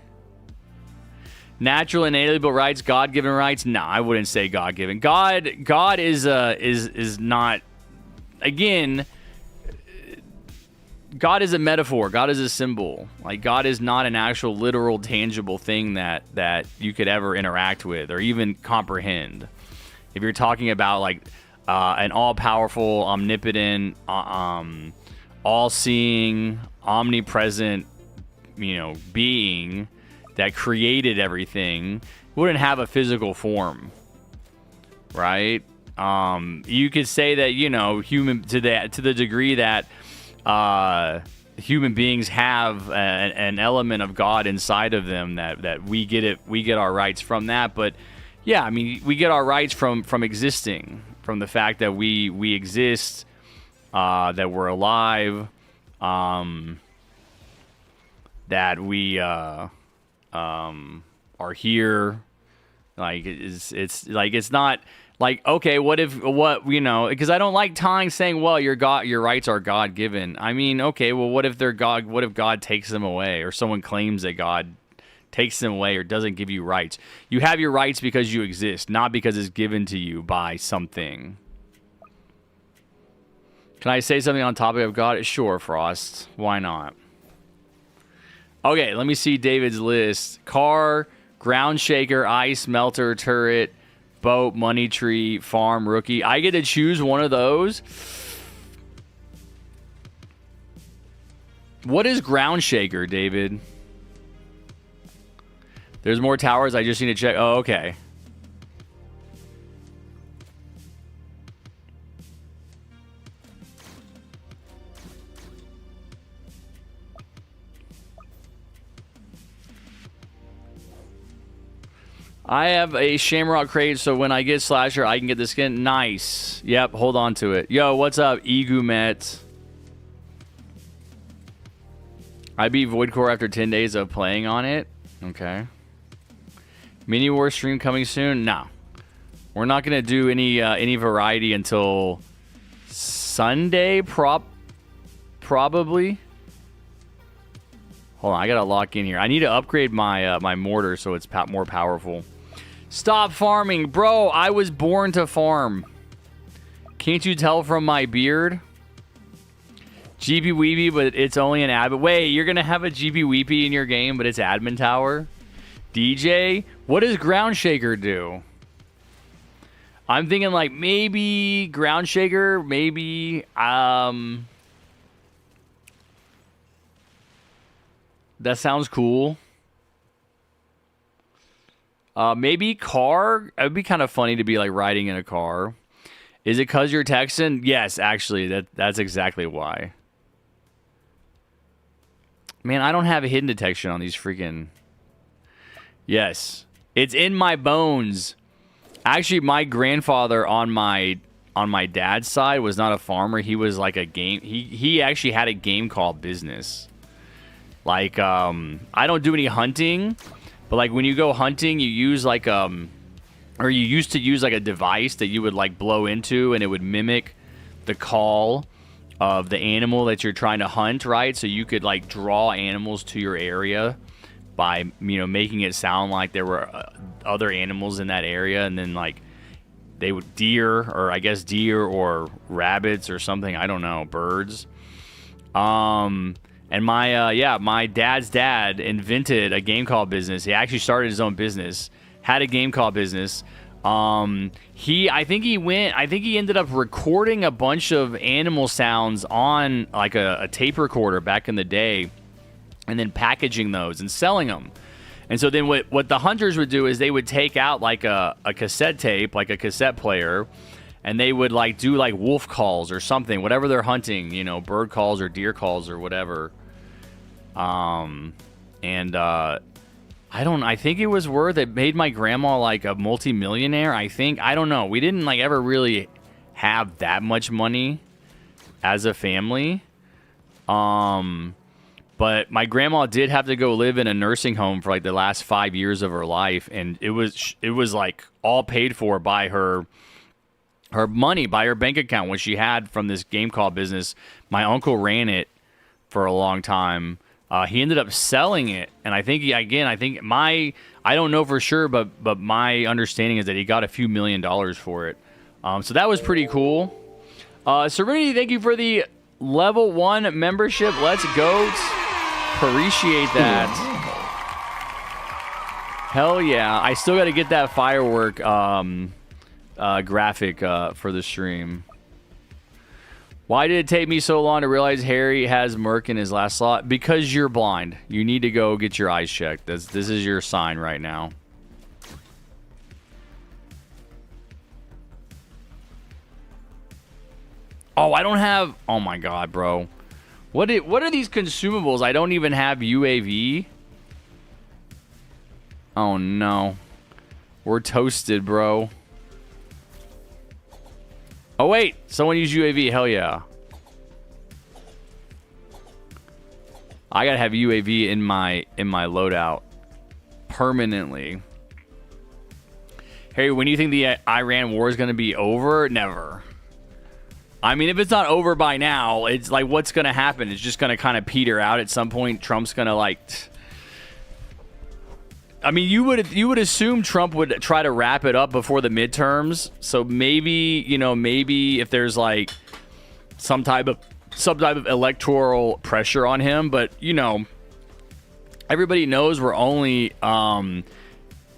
Natural and inalienable rights, God-given rights? No, I wouldn't say God-given. God is not. Again, God is a metaphor. God is a symbol. Like, God is not an actual, literal, tangible thing that you could ever interact with or even comprehend. If you're talking about, like, an all-powerful, omnipotent, all-seeing, omnipresent, being that created everything, wouldn't have a physical form, right? You could say that, human to the degree that human beings have an element of God inside of them, that we get our rights from that. But yeah, I mean, we get our rights from existing, from the fact that we exist, that we're alive, that we are here. Like, it's like, it's not like, okay, because I don't like saying, well, your rights are God given. I mean, okay, well, what if God takes them away, or someone claims that God takes them away or doesn't give you rights? You have your rights because you exist, not because it's given to you by something. Can I say something on topic of God? Sure, Frost. Why not? Okay, let me see David's list. Car, ground shaker, ice melter, turret, boat, money tree, farm, rookie. I get to choose one of those. What is ground shaker, David? There's more towers. I just need to check. Oh, okay. I have a Shamrock crate, so when I get Slasher, I can get the skin. Nice. Yep, hold on to it. Yo, what's up, Egumet? I beat Void Core after 10 days of playing on it. Okay. Mini War stream coming soon? No. We're not going to do any variety until Sunday, probably. Hold on, I gotta lock in here. I need to upgrade my my mortar so it's more powerful. Stop farming, bro. I was born to farm. Can't you tell from my beard? GB Weeby, but it's only an admin. Wait, you're gonna have a GB Weepy in your game, but it's admin tower? DJ, what does Ground Shaker do? I'm thinking like maybe Ground Shaker, maybe that sounds cool. Maybe car. It would be kind of funny to be like riding in a car. Is it because you're Texan? Yes, actually, that's exactly why. Man, I don't have a hidden detection on these freaking... Yes. It's in my bones. Actually, my grandfather on my dad's side was not a farmer. He was like a game... He actually had a game called business. Like, I don't do any hunting, but like when you go hunting, you use like, or you used to use like a device that you would like blow into and it would mimic the call of the animal that you're trying to hunt, right? So you could like draw animals to your area by, you know, making it sound like there were other animals in that area, and then like they would deer or rabbits or something, I don't know, birds. And my dad's dad invented a game called business. He actually started his own business, had a game called business. I think he ended up recording a bunch of animal sounds on like a tape recorder back in the day, and then packaging those and selling them. And so then what the hunters would do is they would take out like a cassette tape, like a cassette player, and they would like do like wolf calls or something, whatever they're hunting, you know, bird calls or deer calls or whatever. I think it was worth it. Made my grandma like a multi-millionaire, I think. I don't know. We didn't like ever really have that much money as a family. But my grandma did have to go live in a nursing home for like the last 5 years of her life, and it was like all paid for by her money, by her bank account, what she had from this game called business. My uncle ran it for a long time. He ended up selling it, and I don't know for sure, but my understanding is that he got a few $1 million for it. So that was pretty cool. Serenity, thank you for the level 1 membership. Let's go. Appreciate that. Hell yeah. I still got to get that firework graphic for the stream. Why did it take me so long to realize Harry has Merc in his last slot? Because you're blind. You need to go get your eyes checked. This is your sign right now. Oh, I don't have... Oh my god, bro. What are these consumables? I don't even have UAV. Oh no. We're toasted, bro. Oh wait, someone used UAV. Hell yeah. I gotta have UAV in my loadout permanently. Harry, when do you think the Iran war is gonna be over? Never. I mean, if it's not over by now, it's like, what's gonna happen? It's just gonna kind of peter out at some point. Trump's gonna like... I mean, you would assume Trump would try to wrap it up before the midterms. So maybe if there's like some type of electoral pressure on him, but everybody knows we're only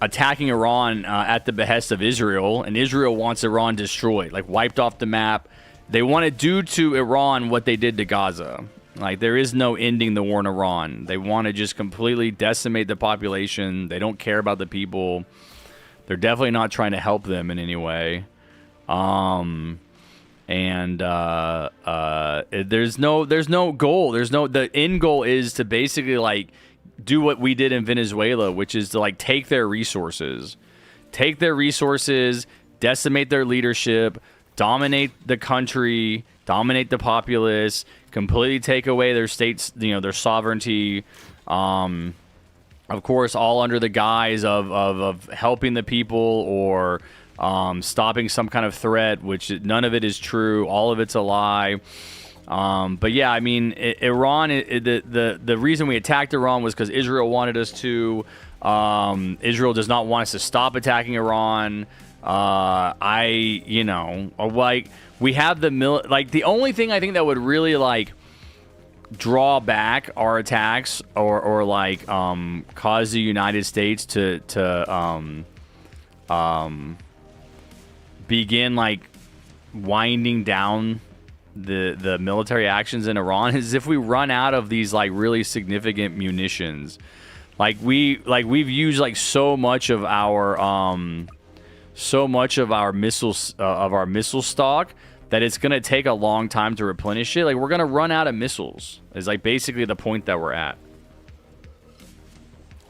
attacking Iran at the behest of Israel, and Israel wants Iran destroyed, like wiped off the map. They want to do to Iran what they did to Gaza. Like, there is no ending the war in Iran. They want to just completely decimate the population. They don't care about the people. They're definitely not trying to help them in any way. There's no goal. The end goal is to basically like do what we did in Venezuela, which is to like take their resources, decimate their leadership, dominate the country, dominate the populace, completely take away their states, their sovereignty. Of course, all under the guise of helping the people or stopping some kind of threat, which none of it is true. All of it's a lie. But yeah, I mean, Iran. The reason we attacked Iran was because Israel wanted us to. Israel does not want us to stop attacking Iran. We have the only thing I think that would really like draw back our attacks or cause the United States to begin like winding down the military actions in Iran is if we run out of these like really significant munitions. We've used like so much of our missile stock that it's gonna take a long time to replenish it. Like we're gonna run out of missiles. Is like basically the point that we're at.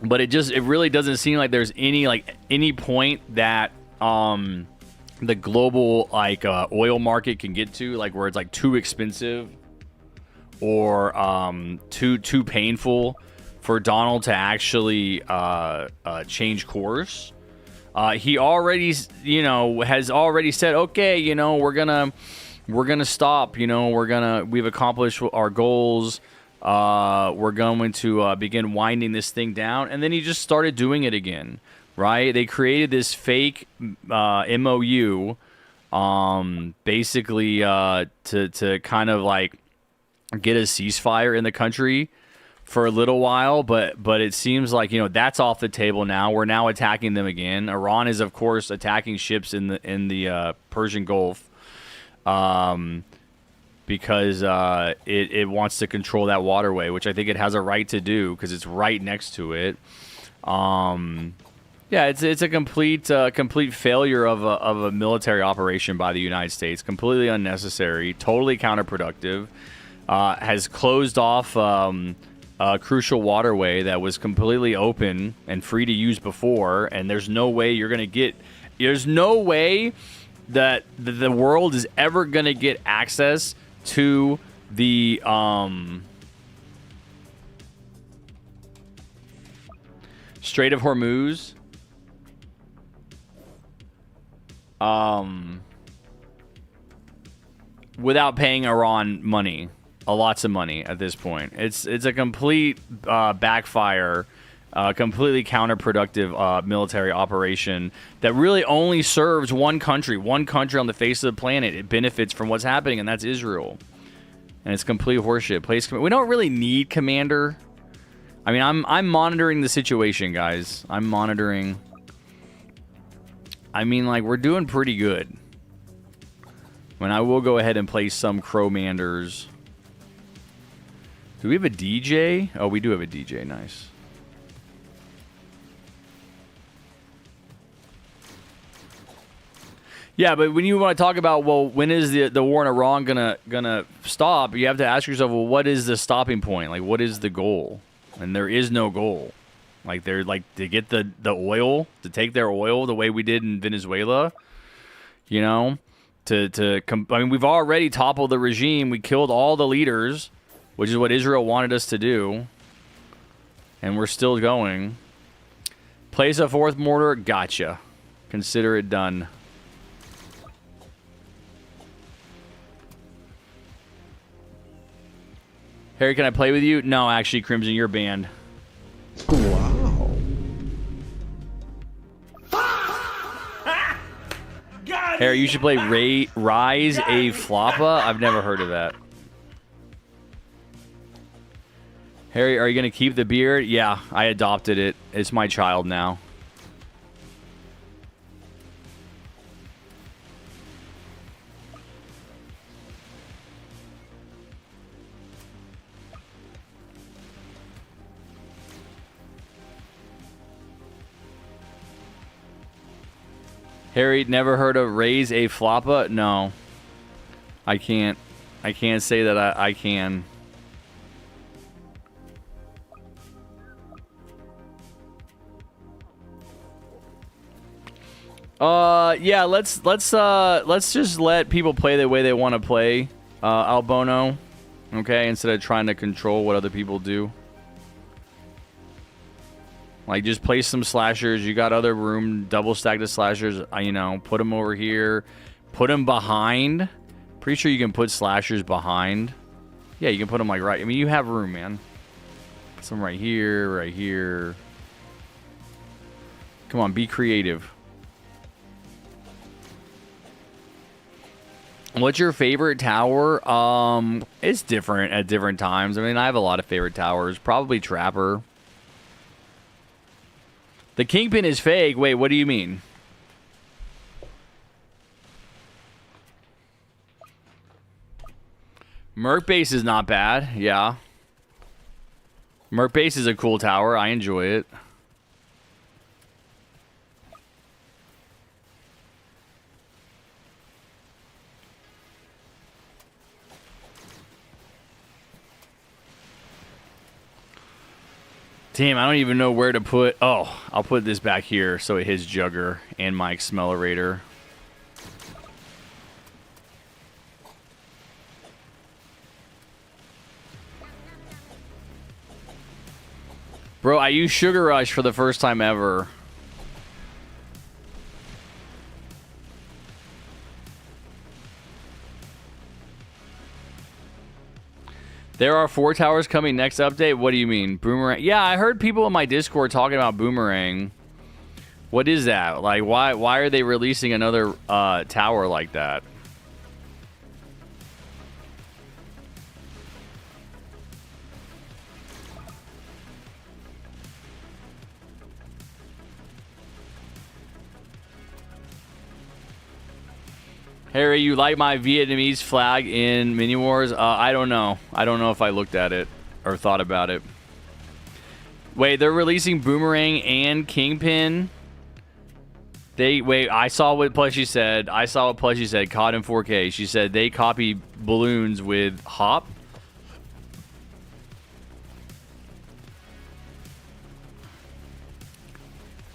But it really doesn't seem like there's any point that the global oil market can get to, like where it's like too expensive or too painful for Donald to actually change course. He already, has already said, okay, we're gonna stop. We've accomplished our goals. We're going to begin winding this thing down, and then he just started doing it again. Right? They created this fake MOU, basically to kind of like get a ceasefire in the country for a little while, but it seems like that's off the table now. We're now attacking them again. Iran is of course attacking ships in the Persian Gulf, because it wants to control that waterway, which I think it has a right to do because it's right next to it. Yeah, it's a complete failure of a military operation by the United States. Completely unnecessary, totally counterproductive. Has closed off a crucial waterway that was completely open and free to use before, and there's no way there's no way that the world is ever gonna get access to the Strait of Hormuz. Without paying Iran money, lots of money at this point. It's a complete backfire, completely counterproductive military operation that really only serves one country on the face of the planet. It benefits from what's happening, and that's Israel. And it's complete horseshit. We don't really need commander. I mean, I'm monitoring the situation, guys. I'm monitoring. I mean, like, we're doing pretty good. I mean, I will go ahead and place some Crowmanders. Do we have a DJ? Oh, we do have a DJ. Nice. Yeah, but when you want to talk about, well, when is the war in Iran gonna stop? You have to ask yourself, well, what is the stopping point? Like, what is the goal? And there is no goal. Like, they're like to get the oil, to take their oil the way we did in Venezuela. I mean, we've already toppled the regime. We killed all the leaders, which is what Israel wanted us to do. And we're still going. Place a fourth mortar. Gotcha. Consider it done. Harry, can I play with you? No, actually, Crimson, you're banned. Wow. Harry, you should play Rise a Floppa. I've never heard of that. Harry, are you going to keep the beard? Yeah, I adopted it. It's my child now. Harry, never heard of Raise a Floppa? No. I can't say that I can. Yeah, let's just let people play the way they want to play, Albono. Okay, instead of trying to control what other people do. Like, just place some slashers. You got other room, double stack the slashers. Put them over here. Put them behind. Pretty sure you can put slashers behind. Yeah, you can put them like right. I mean, you have room, man. Some right here, right here. Come on, be creative. What's your favorite tower? It's different at different times. I mean, I have a lot of favorite towers. Probably Trapper. The Kingpin is fake. Wait, what do you mean? Merc Base is not bad. Yeah. Merc Base is a cool tower. I enjoy it. Damn, I don't even know where to put... Oh, I'll put this back here so it hits Jugger and my Accelerator. Bro, I used Sugar Rush for the first time ever. There are 4 towers coming next update. What do you mean? Boomerang? Yeah, I heard people in my Discord talking about Boomerang. What is that? Like, why are they releasing another tower like that? Harry, you like my Vietnamese flag in Mini Wars? I don't know. I don't know if I looked at it or thought about it. Wait, they're releasing Boomerang and Kingpin? Wait, I saw what Plushy said. Caught in 4K. She said they copy balloons with Hop.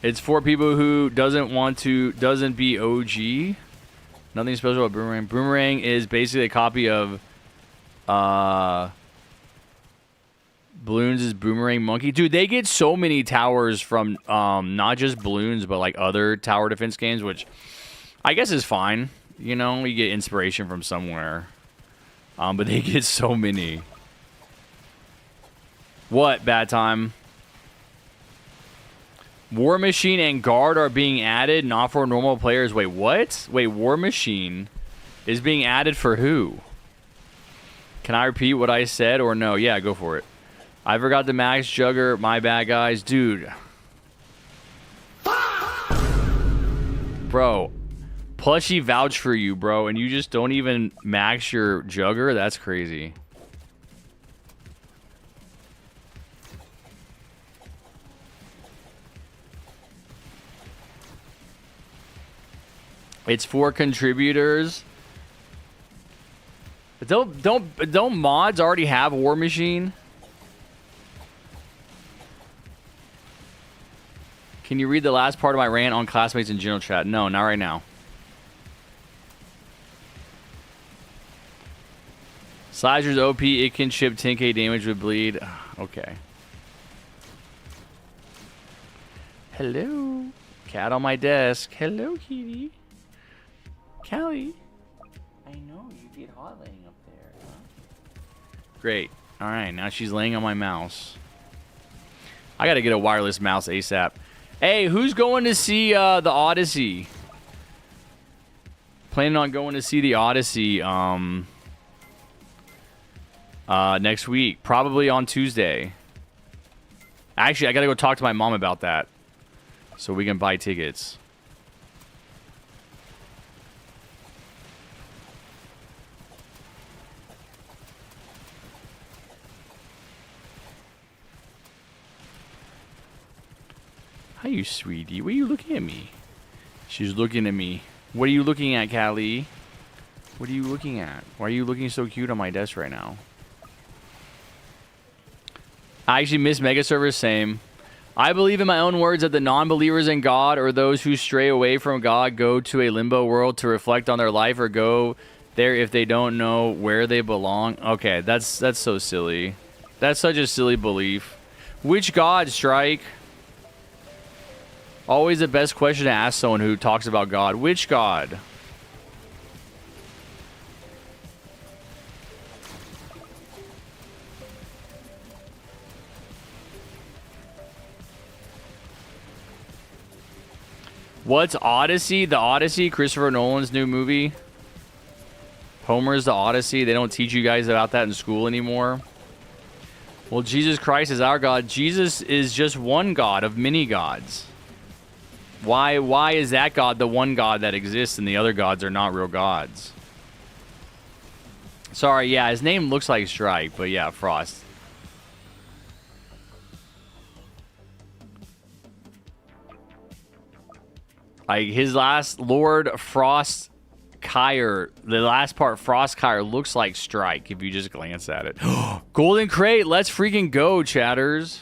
It's for people who doesn't be OG. Nothing special about Boomerang. Boomerang is basically a copy of Balloons is Boomerang Monkey. Dude, they get so many towers from not just Balloons, but like other tower defense games, which I guess is fine. You know, you get inspiration from somewhere. But they get so many. What, Bad Time? War Machine and Guard are being added, not for normal players. Wait, what? Wait, War Machine is being added for who? Can I repeat what I said or no? Yeah, go for it. I forgot the Max Jugger. My bad, guys. Dude. Bro. Plushy vouch for you, bro, and you just don't even max your Jugger? That's crazy. It's for contributors. Don't mods already have War Machine? Can you read the last part of my rant on classmates in general chat? No, not right now. Slicer's OP, it can ship 10k damage with bleed. Okay. Hello. Cat on my desk. Hello, kitty. Callie. I know, you get hot laying up there. Huh? Great. Alright, now she's laying on my mouse. I gotta get a wireless mouse ASAP. Hey, who's going to see the Odyssey? Planning on going to see the Odyssey next week. Probably on Tuesday. Actually, I gotta go talk to my mom about that. So we can buy tickets. Hi, you sweetie. What are you looking at me? She's looking at me. What are you looking at, Callie? What are you looking at? Why are you looking so cute on my desk right now? I actually miss Mega Servers. Same. I believe in my own words that the non-believers in God or those who stray away from God go to a limbo world to reflect on their life or go there if they don't know where they belong. Okay, that's so silly. That's such a silly belief. Which God, Strike? Always the best question to ask someone who talks about God. Which God? What's Odyssey? The Odyssey, Christopher Nolan's new movie. Homer's The Odyssey. They don't teach you guys about that in school anymore. Well, Jesus Christ is our God. Jesus is just one God of many gods. Why is that God the one God that exists and the other gods are not real gods? Sorry, yeah, his name looks like Strike, but yeah, Frost. Like his last Lord Frost Kyre, the last part Frost Kyre looks like Strike if you just glance at it. Golden Crate, let's freaking go, chatters.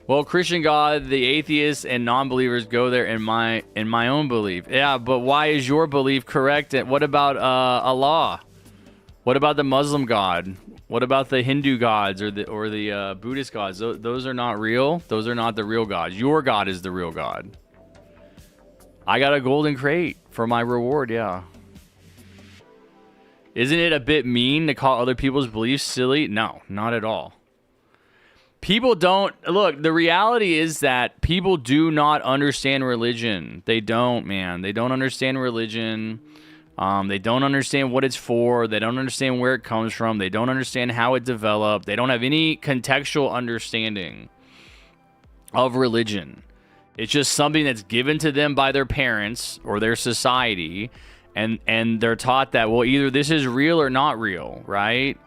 Well, Christian God, the atheists and non-believers go there in my own belief. Yeah, but why is your belief correct? And what about Allah? What about the Muslim God? What about the Hindu gods or the Buddhist gods? Those are not real. Those are not the real gods. Your God is the real God. I got a golden crate for my reward, yeah. Isn't it a bit mean to call other people's beliefs silly? No, not at all. People don't... Look, the reality is that people do not understand religion. They don't, man. They don't understand religion. They don't understand what it's for. They don't understand where it comes from. They don't understand how it developed. They don't have any contextual understanding of religion. It's just something that's given to them by their parents or their society, and they're taught that, well, either this is real or not real, right?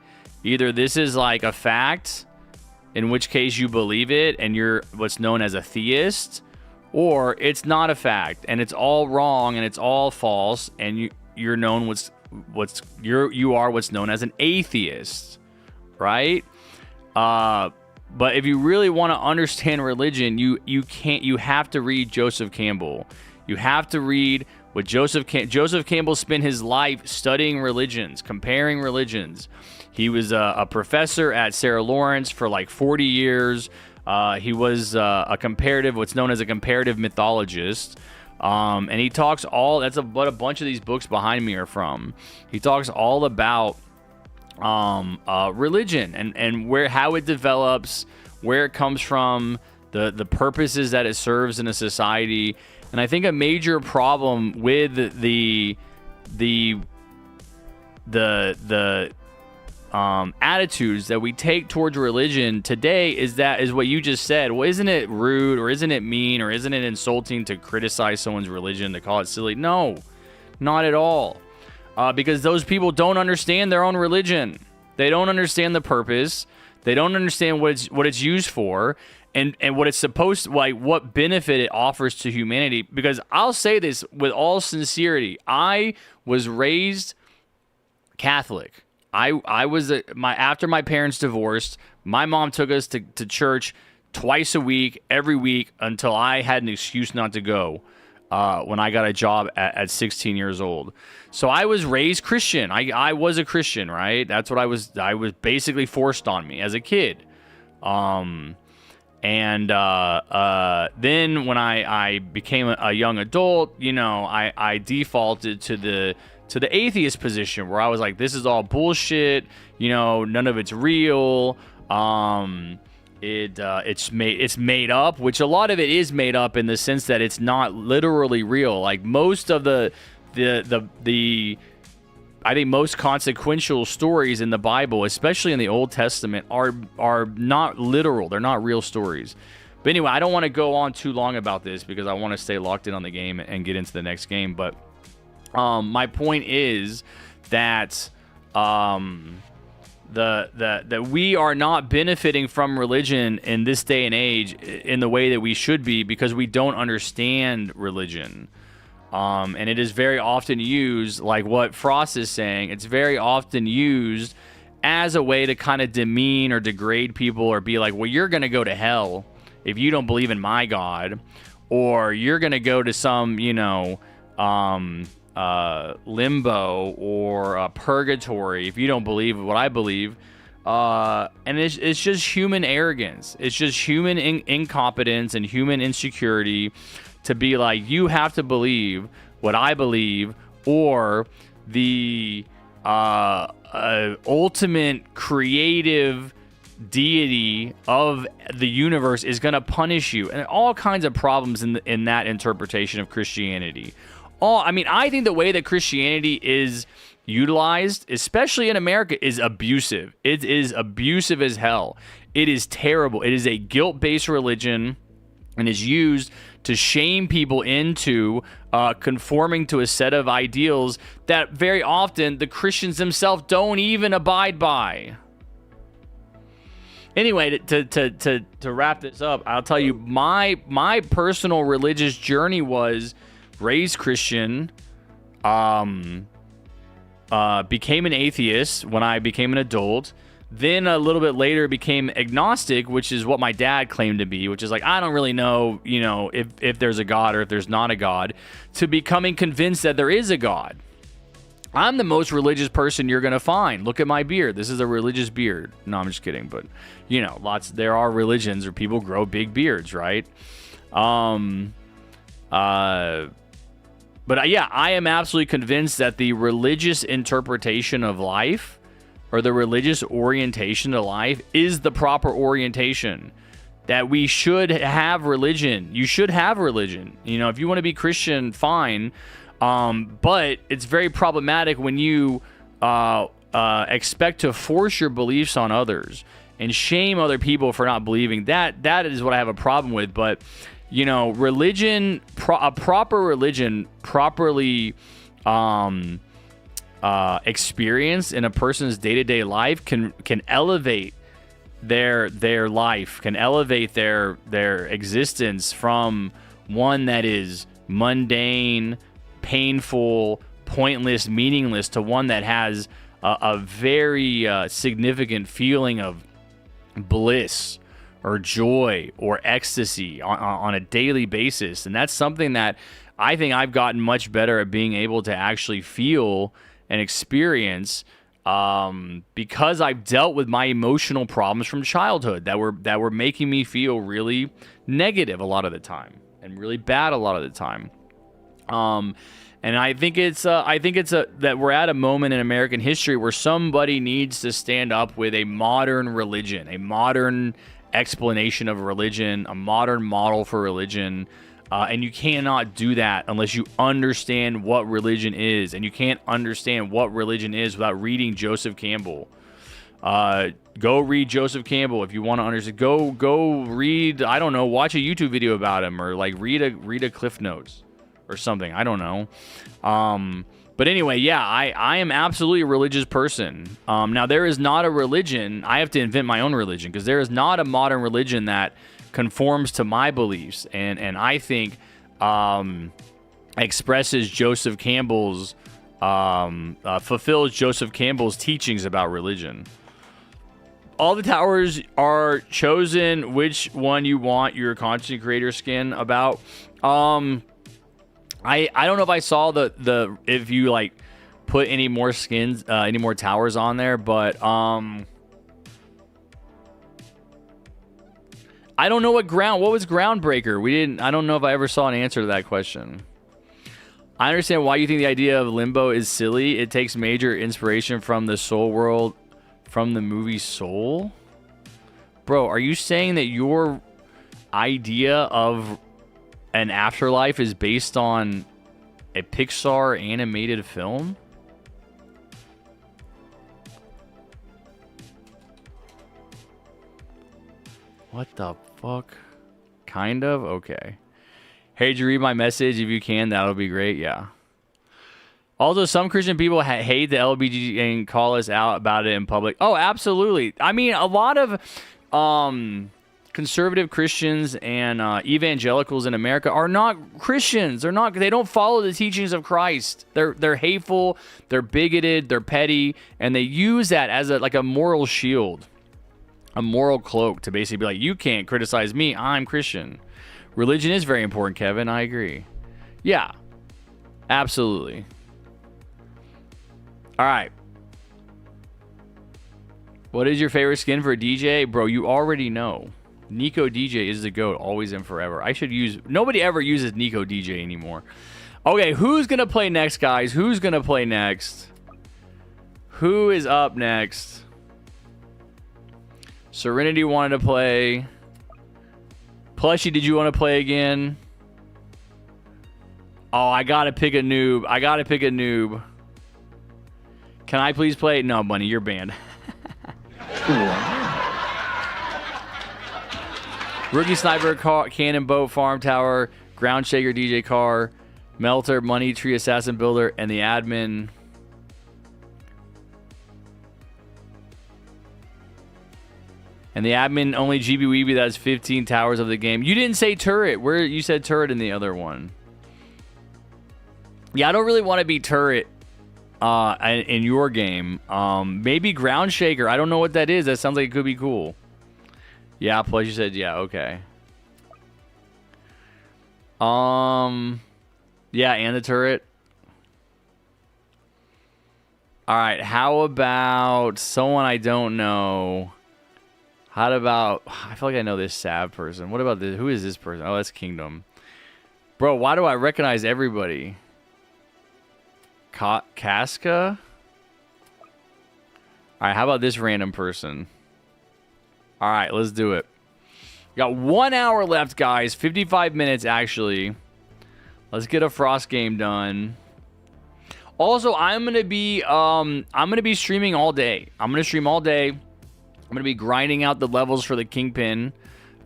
Either this is like a fact, in which case you believe it and you're what's known as a theist, or it's not a fact and it's all wrong and it's all false and you're known you are what's known as an atheist, right? But if you really want to understand religion, you have to read Joseph Campbell. You have to read what Joseph Campbell spent his life studying religions, comparing religions. He was a professor at Sarah Lawrence for like 40 years. He was what's known as a comparative mythologist. And he talks that's what a bunch of these books behind me are from. He talks all about religion and how it develops, where it comes from, the purposes that it serves in a society. And I think a major problem with the attitudes that we take towards religion today is what you just said. Well, isn't it rude or isn't it mean or isn't it insulting to criticize someone's religion, to call it silly? No, not at all. Because those people don't understand their own religion. They don't understand the purpose. They don't understand what it's used for and what it's supposed to, like, what benefit it offers to humanity. Because I'll say this with all sincerity. I was raised Catholic. I was after my parents divorced, my mom took us to church twice a week, every week, until I had an excuse not to go when I got a job at 16 years old. So I was raised Christian. I was a Christian, right? That's what I was basically forced on me as a kid. Then when I became a young adult, I defaulted to the atheist position, where I was like, this is all bullshit, none of it's real. It's made up, which a lot of it is made up in the sense that it's not literally real. Like most of the I think most consequential stories in the Bible, especially in the Old Testament, are not literal. They're not real stories. But anyway, I don't want to go on too long about this because I want to stay locked in on the game and get into the next game. But my point is that that we are not benefiting from religion in this day and age in the way that we should be, because we don't understand religion. And it is very often used, like what Frost is saying, it's very often used as a way to kind of demean or degrade people, or be like, well, you're going to go to hell if you don't believe in my God, or you're going to go to some, limbo or purgatory if you don't believe what I believe. And it's just human arrogance. It's just human incompetence and human insecurity to be like, you have to believe what I believe, or the ultimate creative deity of the universe is going to punish you, and all kinds of problems in that interpretation of Christianity. I think the way that Christianity is utilized, especially in America, is abusive. It is abusive as hell. It is terrible. It is a guilt-based religion and is used to shame people into conforming to a set of ideals that very often the Christians themselves don't even abide by. Anyway, to wrap this up, I'll tell you my personal religious journey was raised Christian, became an atheist when I became an adult. Then a little bit later became agnostic, which is what my dad claimed to be, which is like, I don't really know, if there's a God or if there's not a God, to becoming convinced that there is a God. I'm the most religious person you're going to find. Look at my beard. This is a religious beard. No, I'm just kidding. But, there are religions where people grow big beards, right? But yeah, I am absolutely convinced that the religious interpretation of life, or the religious orientation to life, is the proper orientation. That we should have religion. You should have religion. If you want to be Christian, fine. But it's very problematic when you expect to force your beliefs on others and shame other people for not believing. That is what I have a problem with. But religion, a proper religion, properly experienced in a person's day-to-day life can elevate their life, can elevate their existence from one that is mundane, painful, pointless, meaningless, to one that has a very significant feeling of bliss or joy or ecstasy on a daily basis. And that's something that I think I've gotten much better at being able to actually feel and experience, because I've dealt with my emotional problems from childhood that were making me feel really negative a lot of the time and really bad a lot of the time. And I think it's that we're at a moment in American history where somebody needs to stand up with a modern religion, a modern explanation of religion, a modern model for religion. And you cannot do that unless you understand what religion is. And you can't understand what religion is without reading Joseph Campbell. Go read Joseph Campbell if you want to understand. Go read, I don't know, watch a YouTube video about him, or like read a Cliff Notes or something. I don't know. But anyway, yeah, I am absolutely a religious person. Now, there is not a religion. I have to invent my own religion, because there is not a modern religion that conforms to my beliefs and I think expresses Joseph Campbell's fulfills Joseph Campbell's teachings about religion. All the towers are chosen. Which one you want your content creator skin about? I don't know if I saw the if you like put any more skins, any more towers on there, but I don't know what was Groundbreaker. I don't know if I ever saw an answer to that question. I understand why you think the idea of limbo is silly. It takes major inspiration from the Soul world, from the movie Soul. Bro, are you saying that your idea of an afterlife is based on a Pixar animated film? What the fuck? Kind of? Okay. Hey, did you read my message? If you can, that'll be great. Yeah. Also, some Christian people hate the LBG and call us out about it in public. Oh, absolutely. I mean, a lot of conservative Christians and evangelicals in America are not Christians. They don't follow the teachings of Christ. They're hateful, they're bigoted, they're petty, and they use that as a moral shield, a moral cloak to basically be like, you can't criticize me, I'm Christian. Religion is very important, Kevin. I agree. Yeah, absolutely. All right. What is your favorite skin for a DJ? Bro, you already know. Nico DJ is the GOAT, always and forever. Nobody ever uses Nico DJ anymore. Okay, who's going to play next, guys? Who's going to play next? Who is up next? Serenity wanted to play. Plushie, did you want to play again? Oh, I gotta pick a noob. I gotta pick a noob. Can I please play? No, Bunny, you're banned. Rookie Sniper, Cannon Boat, Farm Tower, Ground Shaker, DJ Car, Melter, Money Tree, Assassin Builder, and the admin. And the admin only GB Weeby that has 15 towers of the game. You didn't say turret. Where you said turret in the other one. Yeah, I don't really want to be turret in your game. Maybe Ground Shaker. I don't know what that is. That sounds like it could be cool. Yeah, plus you said yeah, okay. Yeah, and the turret. All right, how about someone I don't know? How about, I feel like I know this Sav person. What about this? Who is this person? Oh, that's Kingdom. Bro, why do I recognize everybody? Casca? All right, how about this random person? All right, let's do it. We got 1 hour left, guys. 55 minutes, actually. Let's get a Frost game done. Also, I'm gonna be streaming all day. I'm gonna stream all day. I'm gonna be grinding out the levels for the Kingpin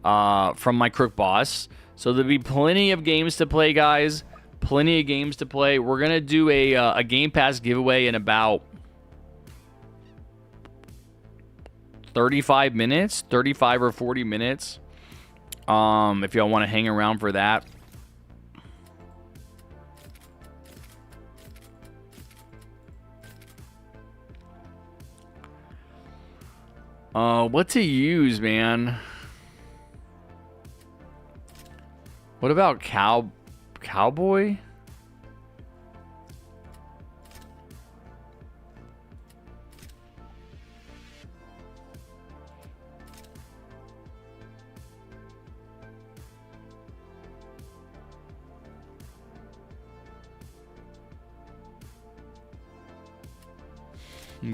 from my Crook boss. So there'll be plenty of games to play, guys. Plenty of games to play. We're gonna do a Game Pass giveaway in about 35 minutes, 35 or 40 minutes. If y'all want to hang around for that. What to use, man? What about Cowboy?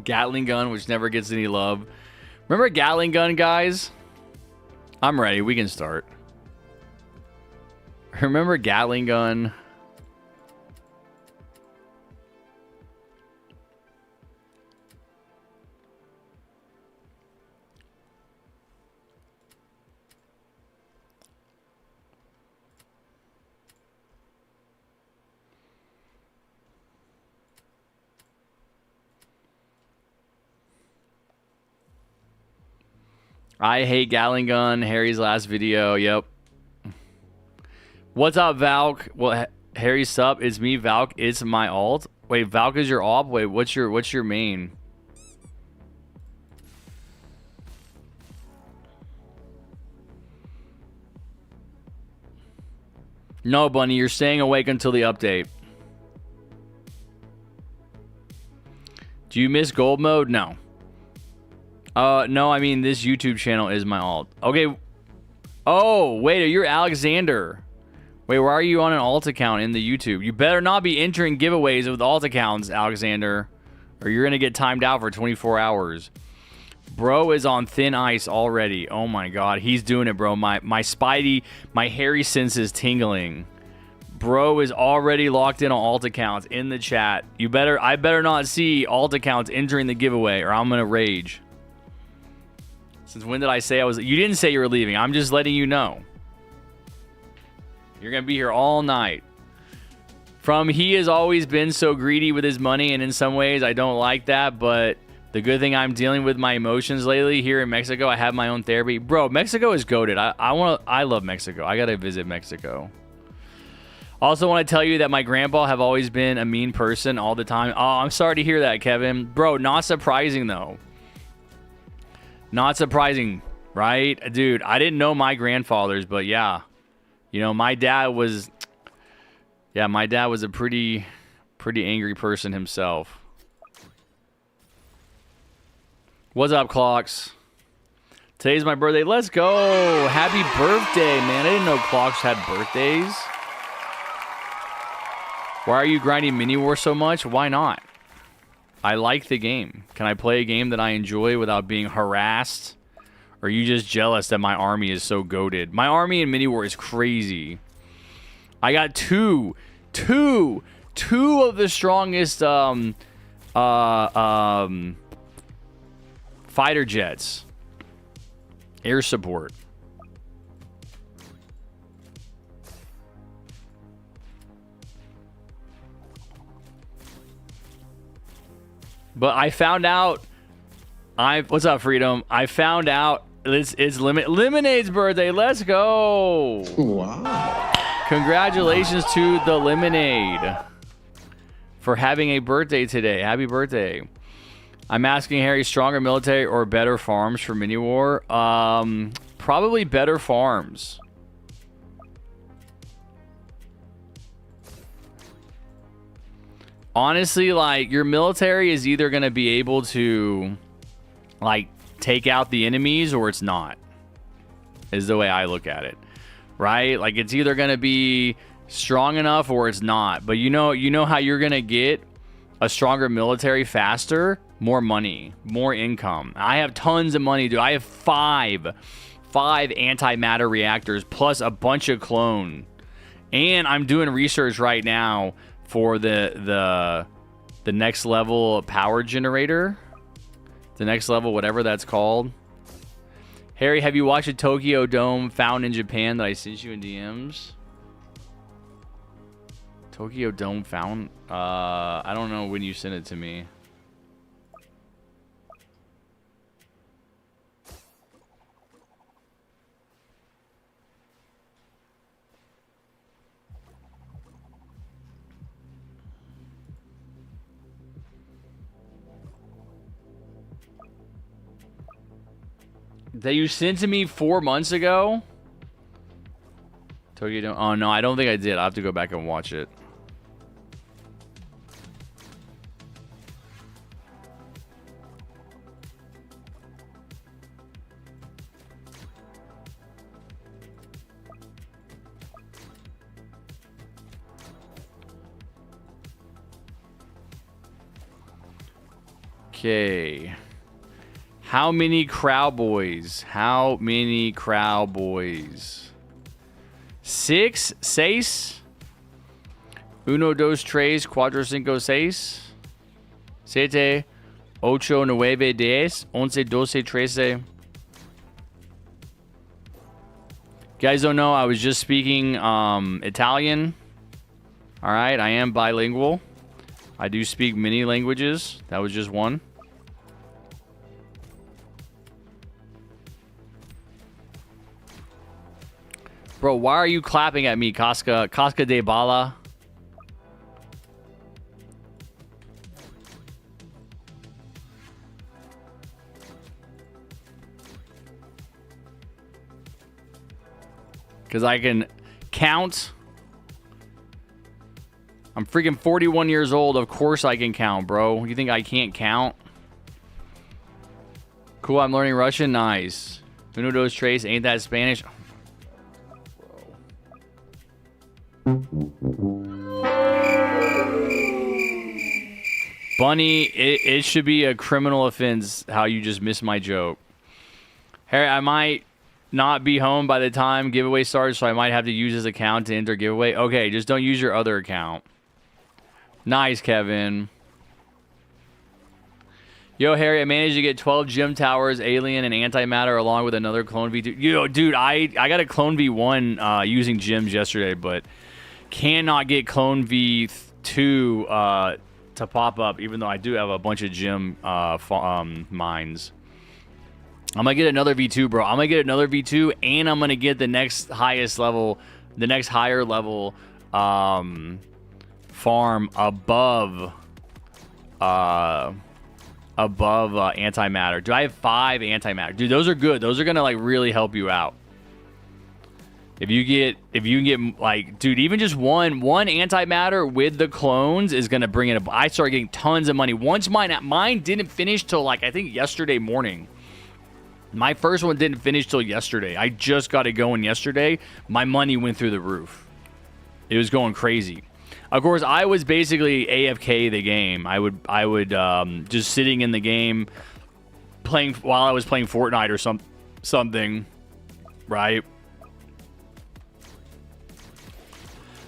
Gatling gun, which never gets any love. Remember Gatling gun, guys? I'm ready. We can start. Remember Gatling gun? I hate Gatling gun. Harry's last video. Yep. What's up, Valk? Well, Harry's sup. It's me, Valk. It's my alt. Wait, Valk is your alt? Wait, what's your main? No, Bunny, you're staying awake until the update. Do you miss gold mode? No. No, I mean, this YouTube channel is my alt. Okay. Oh, wait, you're Alexander. Wait, why are you on an alt account in the YouTube? You better not be entering giveaways with alt accounts, Alexander, or you're going to get timed out for 24 hours. Bro is on thin ice already. Oh, my God. He's doing it, bro. My Spidey, my hairy sense is tingling. Bro is already locked in on alt accounts in the chat. I better not see alt accounts entering the giveaway, or I'm going to rage. Since when did I say I was... You didn't say you were leaving. I'm just letting you know. You're going to be here all night. From he has always been so greedy with his money, and in some ways I don't like that, but the good thing I'm dealing with my emotions lately here in Mexico. I have my own therapy. Bro, Mexico is goated. I love Mexico. I got to visit Mexico. Also want to tell you that my grandpa have always been a mean person all the time. Oh, I'm sorry to hear that, Kevin. Bro, not surprising though. Not surprising, right? Dude, I didn't know my grandfathers, but yeah. You know, my dad was... Yeah, my dad was a pretty angry person himself. What's up, Clocks? Today's my birthday. Let's go! Happy birthday, man. I didn't know Clocks had birthdays. Why are you grinding Mini War so much? Why not? I like the game. Can I play a game that I enjoy without being harassed Or are you just jealous that my army is so goated? My army in Mini War is crazy. I got two of the strongest fighter jets. Air support. But I found out what's up, Freedom? I found out it's Lemonade's birthday. Let's go. Wow. Congratulations to the Lemonade for having a birthday today. Happy birthday. I'm asking Harry, stronger military or better farms for Mini War? Probably better farms. Honestly, like, your military is either going to be able to, like, take out the enemies or it's not, is the way I look at it, right? Like, it's either going to be strong enough or it's not. But you know how you're going to get a stronger military faster? More money, more income. I have tons of money, dude. I have five antimatter reactors plus a bunch of clone. And I'm doing research right now for the next level power generator. The next level, whatever that's called. Harry, have you watched a Tokyo Dome found in Japan that I sent you in DMs? Tokyo Dome found? I don't know when you sent it to me. That you sent to me 4 months ago? Tokyo Dome. Oh, no, I don't think I did. I'll have to go back and watch it. Okay. How many Crowboys? How many Crowboys? 6, 6. Uno, dos, tres, cuatro, cinco, seis. 7, 8, 9, 10, 11, 12, 13. Guys don't know, I was just speaking Italian. All right, I am bilingual. I do speak many languages. That was just one. Bro, why are you clapping at me, Casca de Bala? Because I can count. I'm freaking 41 years old. Of course I can count, bro. You think I can't count? Cool, I'm learning Russian. Nice. Uno, dos, tres. Ain't that Spanish? Bunny, it should be a criminal offense how you just missed my joke. Harry, I might not be home by the time giveaway starts, so I might have to use his account to enter giveaway. Okay, just don't use your other account. Nice, Kevin. Yo, Harry, I managed to get 12 gym towers, alien, and antimatter along with another clone V2. Yo, dude, I got a clone V1 using gyms yesterday, but cannot get clone V2 to pop up, even though I do have a bunch of gym mines. I'm going to get another V2, bro. I'm going to get another V2, and I'm going to get the next highest level, the next higher level farm above antimatter. Do I have 5 antimatter? Dude, those are good. Those are going to, like, really help you out. If you can get, like, dude, even just one antimatter with the clones is going to bring it up. I started getting tons of money. Once mine didn't finish till, like, I think yesterday morning. My first one didn't finish till yesterday. I just got it going yesterday. My money went through the roof. It was going crazy. Of course, I was basically AFK the game. I would just sitting in the game playing while I was playing Fortnite or something, right?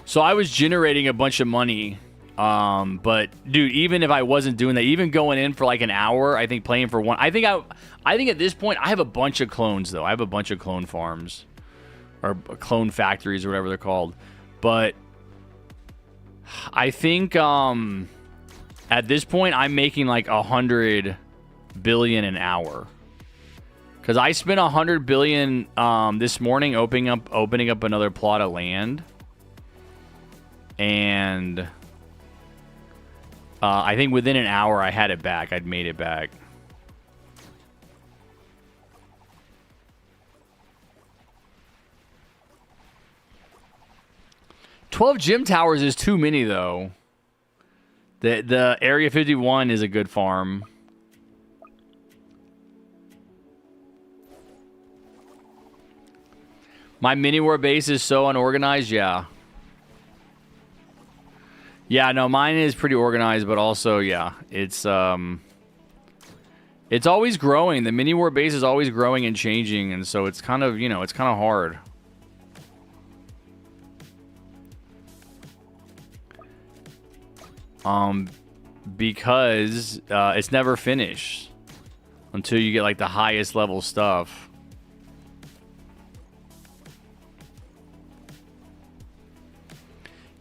So I was generating a bunch of money. But dude, even if I wasn't doing that, even going in for like an hour, I think playing for one, I think at this point I have a bunch of clones though. I have a bunch of clone farms or clone factories or whatever they're called. But I think, at this point I'm making like 100 billion an hour. Cause I spent 100 billion, this morning opening up another plot of land. And I think within an hour I had it back. I'd made it back. "12 gym towers is too many though. The Area 51 is a good farm. My mini war base is so unorganized, yeah. Yeah, no, mine is pretty organized, but also, yeah, it's always growing. The mini war base is always growing and changing, and so it's kind of, it's kind of hard. Because it's never finished until you get like the highest level stuff.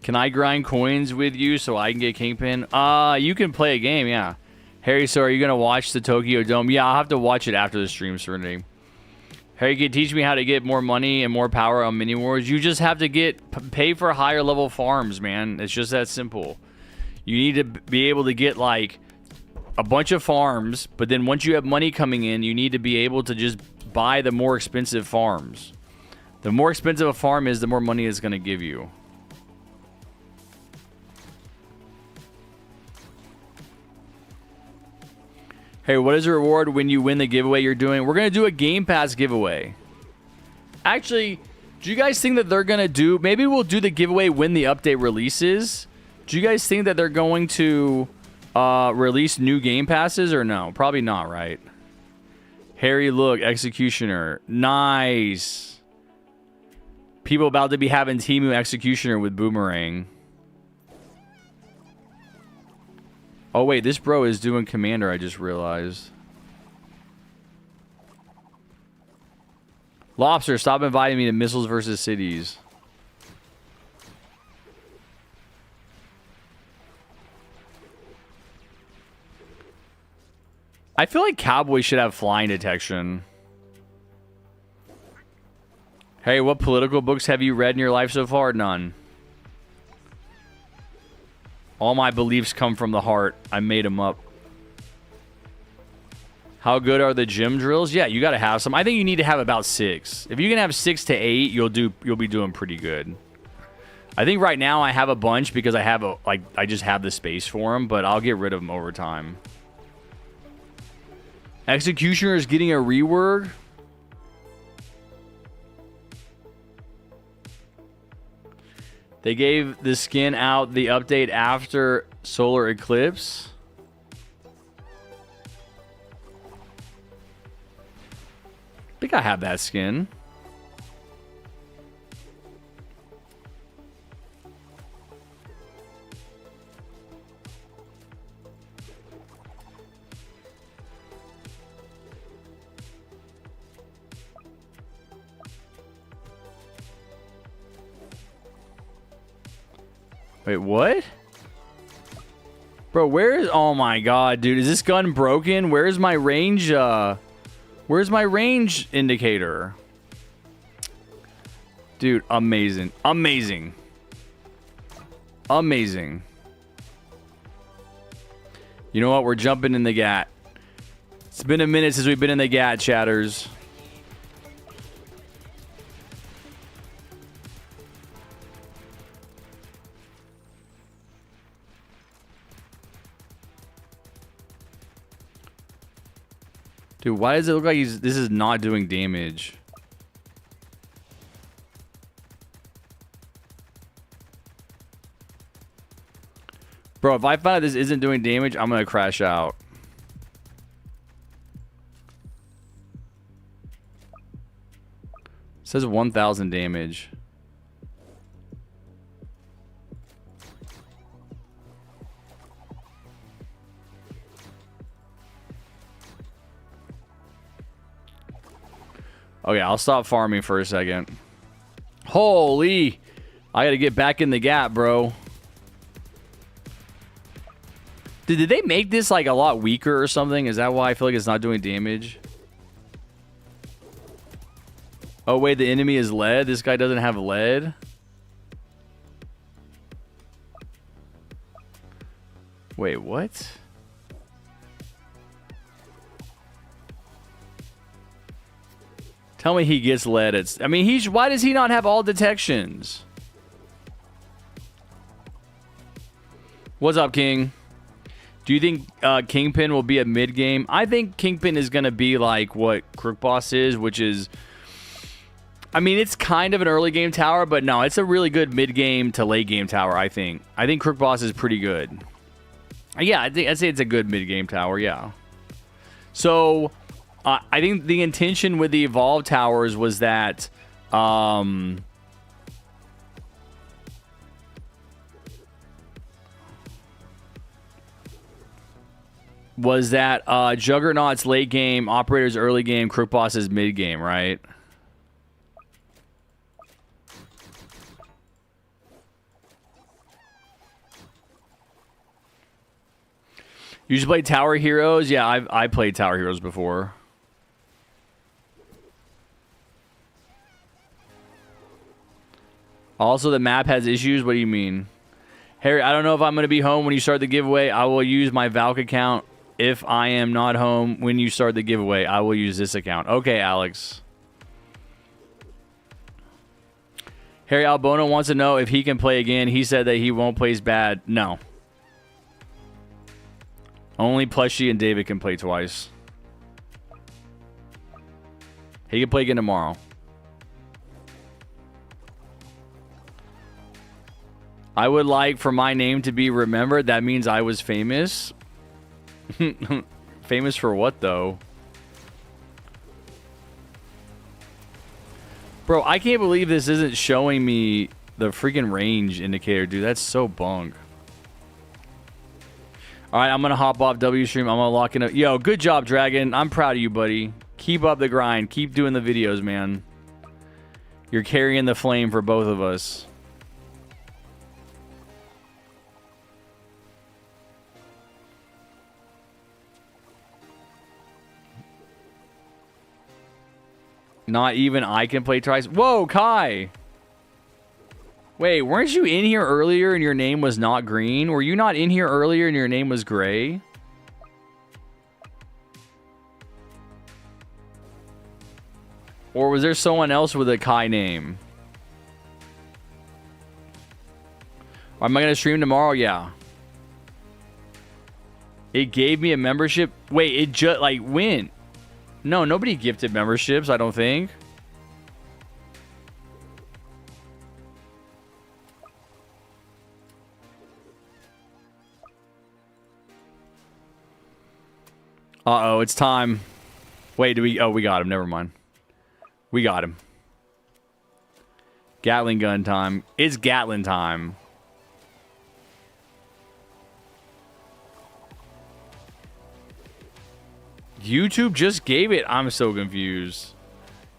Can I grind coins with you so I can get Kingpin? You can play a game, yeah. Harry, so are you going to watch the Tokyo Dome? Yeah, I'll have to watch it after the stream, Serenity. Harry, can you teach me how to get more money and more power on Mini Wars? You just have to pay for higher level farms, man. It's just that simple. You need to be able to get like a bunch of farms, but then once you have money coming in, you need to be able to just buy the more expensive farms. The more expensive a farm is, the more money it's going to give you. Hey, what is the reward when you win the giveaway you're doing? We're going to do a Game Pass giveaway. Actually, do you guys think that they're going to do... Maybe we'll do the giveaway when the update releases. Do you guys think that they're going to release new Game Passes or no? Probably not, right? Harry, look, Executioner. Nice. People about to be having Temu Executioner with Boomerang. Oh, wait, this bro is doing Commander, I just realized. Lobster, stop inviting me to Missiles versus Cities. I feel like Cowboy should have flying detection. Hey, what political books have you read in your life so far? None. All my beliefs come from the heart. I made them up. How good are the gym drills? Yeah, you got to have some. I think you need to have about 6. If you can have 6 to 8, you'll be doing pretty good. I think right now I have a bunch because I just have the space for them, but I'll get rid of them over time. Executioner is getting a rework. They gave the skin out the update after Solar Eclipse. I think I have that skin. Wait, what? Bro, where is... Oh my god, dude. Is this gun broken? Where's my range? Where's my range indicator? Dude, amazing. Amazing. Amazing. You know what? We're jumping in the GAT. It's been a minute since we've been in the GAT, chatters. Dude, why does it look like this is not doing damage? Bro, if I find out this isn't doing damage, I'm gonna crash out. says 1,000 damage. Okay, I'll stop farming for a second. Holy! I gotta get back in the gap, bro. Did they make this like a lot weaker or something? Is that why I feel like it's not doing damage? Oh wait, the enemy is lead? This guy doesn't have lead? Wait, what? Tell me he gets lead. I mean, why does he not have all detections? What's up, King? Do you think Kingpin will be a mid-game? I think Kingpin is going to be like what Crook Boss is, which is... I mean, it's kind of an early game tower, but no, it's a really good mid-game to late game tower, I think. I think Crook Boss is pretty good. Yeah, I'd say it's a good mid-game tower, yeah. So, I think the intention with the Evolve Towers was that... Juggernaut's late game, Operator's early game, Crook Boss's mid game, right? You just play Tower Heroes? Yeah, I played Tower Heroes before. Also, the map has issues? What do you mean? Harry, I don't know if I'm going to be home when you start the giveaway. I will use my Valk account. If I am not home when you start the giveaway, I will use this account. Okay, Alex. Harry Albono wants to know if he can play again. He said that he won't play as bad. No. Only Plushie and David can play twice. He can play again tomorrow. I would like for my name to be remembered. That means I was famous. Famous for what, though? Bro, I can't believe this isn't showing me the freaking range indicator, dude. That's so bunk. Alright, I'm gonna hop off W stream. I'm gonna lock in. Yo, good job, Dragon. I'm proud of you, buddy. Keep up the grind. Keep doing the videos, man. You're carrying the flame for both of us. Not even I can play twice. Whoa, Kai! Wait, weren't you in here earlier and your name was not green? Were you not in here earlier and your name was gray? Or was there someone else with a Kai name? Am I going to stream tomorrow? Yeah. It gave me a membership. Wait, it just, like, when? No, nobody gifted memberships, I don't think. Uh-oh, it's time. Wait, do we... Oh, we got him. Never mind. We got him. Gatling gun time. It's Gatlin time. YouTube just gave it. I'm so confused.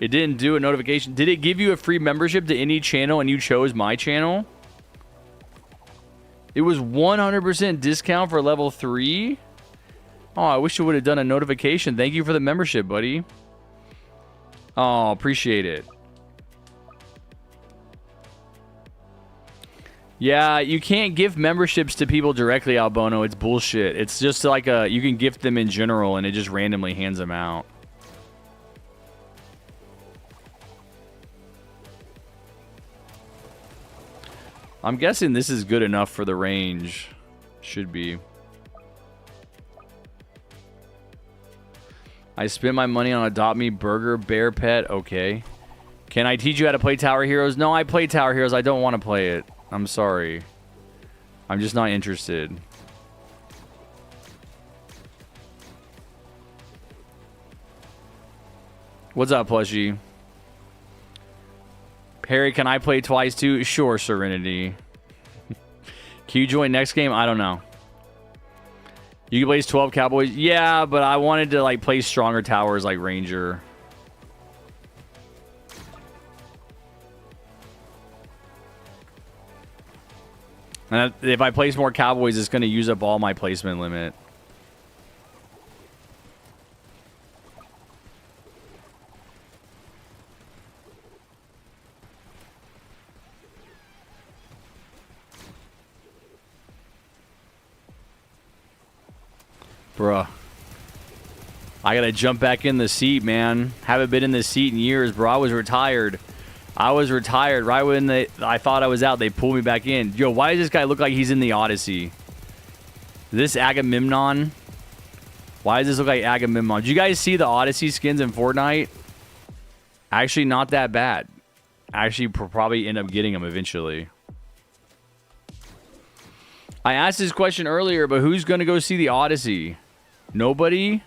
It didn't do a notification. Did it give you a free membership to any channel and you chose my channel? It was 100% discount for level 3? Oh, I wish you would have done a notification. Thank you for the membership, buddy. Oh, appreciate it. Yeah, you can't give memberships to people directly, Albono. It's bullshit. It's just like you can gift them in general and it just randomly hands them out. I'm guessing this is good enough for the range. Should be. I spent my money on Adopt Me Burger Bear Pet. Okay. Can I teach you how to play Tower Heroes? No, I play Tower Heroes. I don't want to play it. I'm sorry. I'm just not interested. What's up, Plushie? Harry, can I play twice too? Sure, Serenity. Can you join next game? I don't know. You can place 12 Cowboys. Yeah, but I wanted to like play stronger towers like Ranger. And if I place more Cowboys, it's going to use up all my placement limit. Bruh. I gotta jump back in the seat, man. Haven't been in this seat in years, bro. I was retired. Right when I thought I was out, they pulled me back in. Yo, why does this guy look like he's in the Odyssey? This Agamemnon? Why does this look like Agamemnon? Did you guys see the Odyssey skins in Fortnite? Actually, not that bad. Actually, probably end up getting them eventually. I asked this question earlier, but who's gonna go see the Odyssey? Nobody?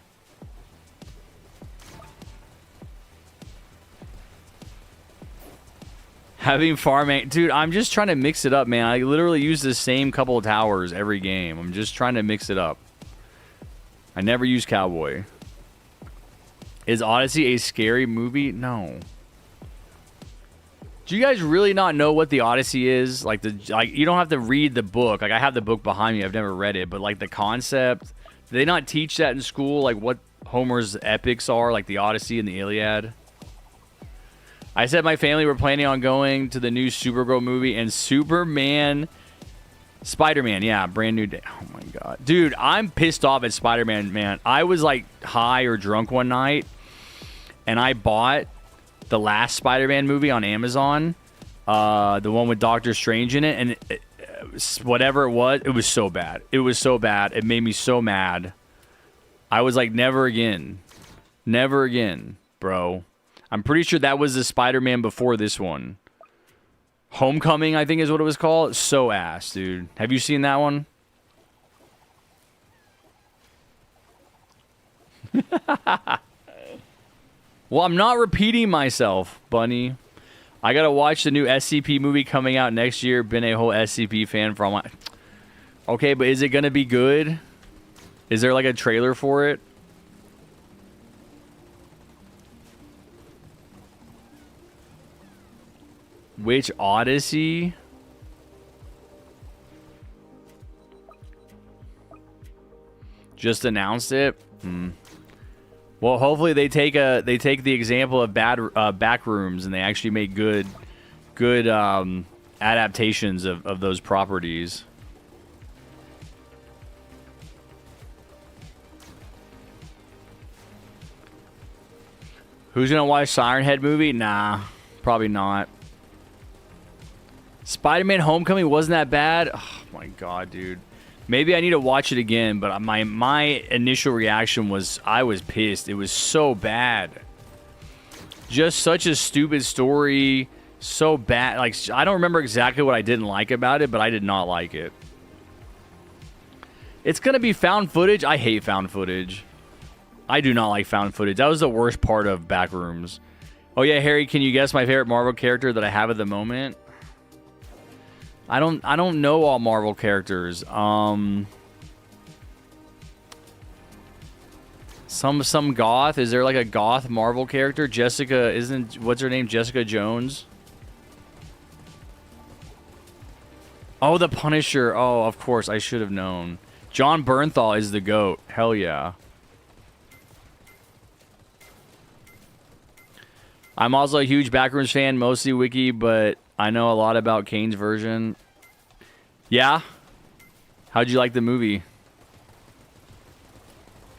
Having farming, dude, I'm just trying to mix it up, man. I literally use the same couple of towers every game. I'm just trying to mix it up. I never use Cowboy. Is Odyssey a scary movie? No. Do you guys really not know what the Odyssey is? Like you don't have to read the book. Like I have the book behind me. I've never read it, but like the concept, do they not teach that in school? Like what Homer's epics are, like the Odyssey and the Iliad? I said my family were planning on going to the new Supergirl movie and Superman, Spider-Man. Yeah, brand new day. Oh my god, dude, I'm pissed off at Spider-Man, man. I was like high or drunk one night, and I bought the last Spider-Man movie on Amazon, the one with Doctor Strange in it, and whatever it was so bad. It was so bad. It made me so mad. I was like, never again, bro. I'm pretty sure that was the Spider-Man before this one. Homecoming, I think is what it was called. So ass, dude. Have you seen that one? Well, I'm not repeating myself, Bunny. I gotta watch the new SCP movie coming out next year. Been a whole SCP fan for all my... Okay, but is it gonna be good? Is there like a trailer for it? Which Odyssey? Just announced it? Well, hopefully they take the example of bad Backrooms and they actually make good adaptations of those properties. Who's gonna watch Siren Head movie? Nah, probably not. Spider-Man Homecoming wasn't that bad. Oh my god, dude. Maybe I need to watch it again, but my initial reaction was I was pissed. It was so bad. Just such a stupid story. So bad. Like, I don't remember exactly what I didn't like about it, but I did not like it. It's going to be found footage. I hate found footage. I do not like found footage. That was the worst part of Backrooms. Oh yeah, Harry, can you guess my favorite Marvel character that I have at the moment? I don't know all Marvel characters. Some goth. Is there like a goth Marvel character? Jessica what's her name? Jessica Jones. Oh, the Punisher. Oh, of course, I should have known. John Bernthal is the GOAT. Hell yeah. I'm also a huge Backrooms fan, mostly Wiki, but I know a lot about Kane's version. Yeah? How'd you like the movie?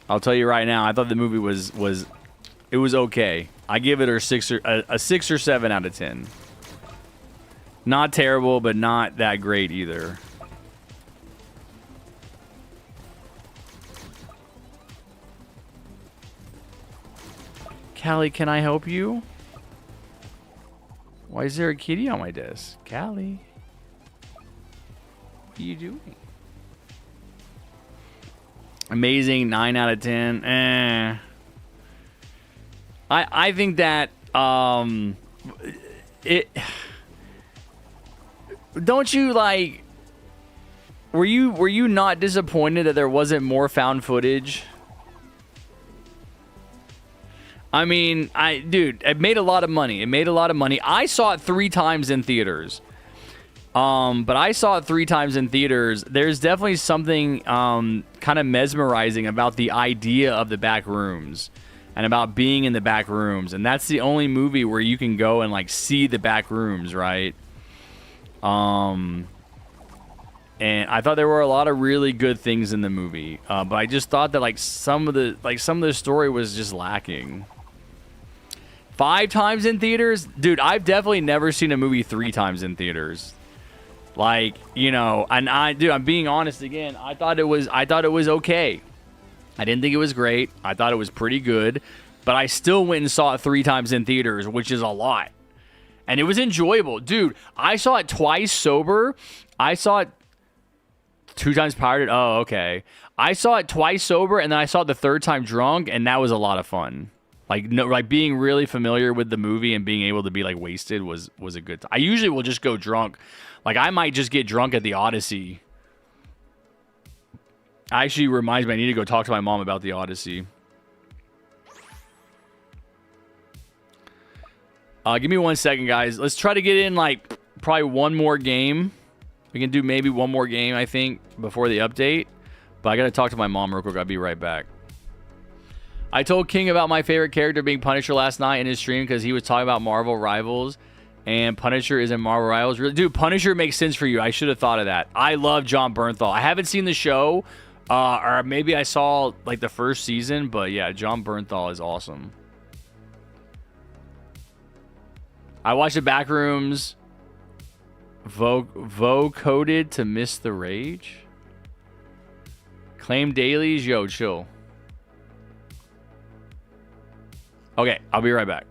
I'll tell you right now, I thought the movie was okay. I give it a 6 or 7 out of 10. Not terrible, but not that great either. Callie, can I help you? Why is there a kitty on my desk? Callie. What are you doing? Amazing, 9 out of 10. I think that don't you like? Were you not disappointed that there wasn't more found footage? I mean, dude, it made a lot of money. I saw it 3 times in theaters. But I saw it 3 times in theaters. There's definitely something kind of mesmerizing about the idea of the back rooms and about being in the back rooms. And that's the only movie where you can go and like see the back rooms, right? And I thought there were a lot of really good things in the movie. But I just thought that like some of the story was just lacking. 5 times in theaters? Dude, I've definitely never seen a movie 3 times in theaters. Like, you know, and I'm being honest again. I thought it was okay. I didn't think it was great. I thought it was pretty good, but I still went and saw it 3 times in theaters, which is a lot. And it was enjoyable. Dude, I saw it twice sober. I saw it 2 times pirated. Oh, okay. I saw it twice sober, and then I saw it the 3rd time drunk, and that was a lot of fun. Like, no, like being really familiar with the movie and being able to be like wasted was a good time. I usually will just go drunk. Like, I might just get drunk at the Odyssey. Actually reminds me, I need to go talk to my mom about the Odyssey. Give me 1 second, guys. Let's try to get in like probably one more game. We can do maybe one more game, I think, before the update. But I got to talk to my mom real quick. I'll be right back. I told King about my favorite character being Punisher last night in his stream because he was talking about Marvel Rivals. And Punisher is in Marvel Rivals. Really, dude, Punisher makes sense for you. I should have thought of that. I love John Bernthal. I haven't seen the show. Or maybe I saw like the first season. But yeah, John Bernthal is awesome. I watched the Backrooms. Vocoded to miss the rage. Claim dailies. Yo, chill. Okay, I'll be right back.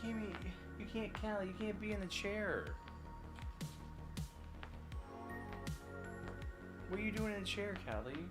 Kimmy, you can't, Callie, you can't be in the chair. What are you doing in the chair, Callie?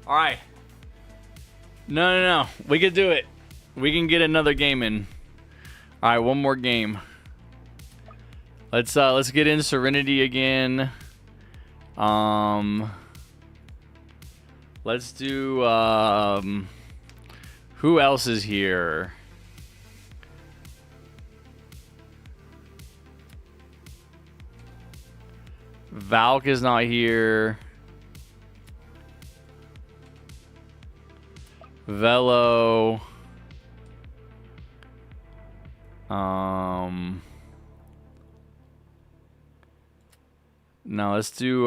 All right. No. We can do it. We can get another game in. All right, one more game. Let's get in Serenity again. Let's do who else is here? Valk is not here. Velo. No, let's do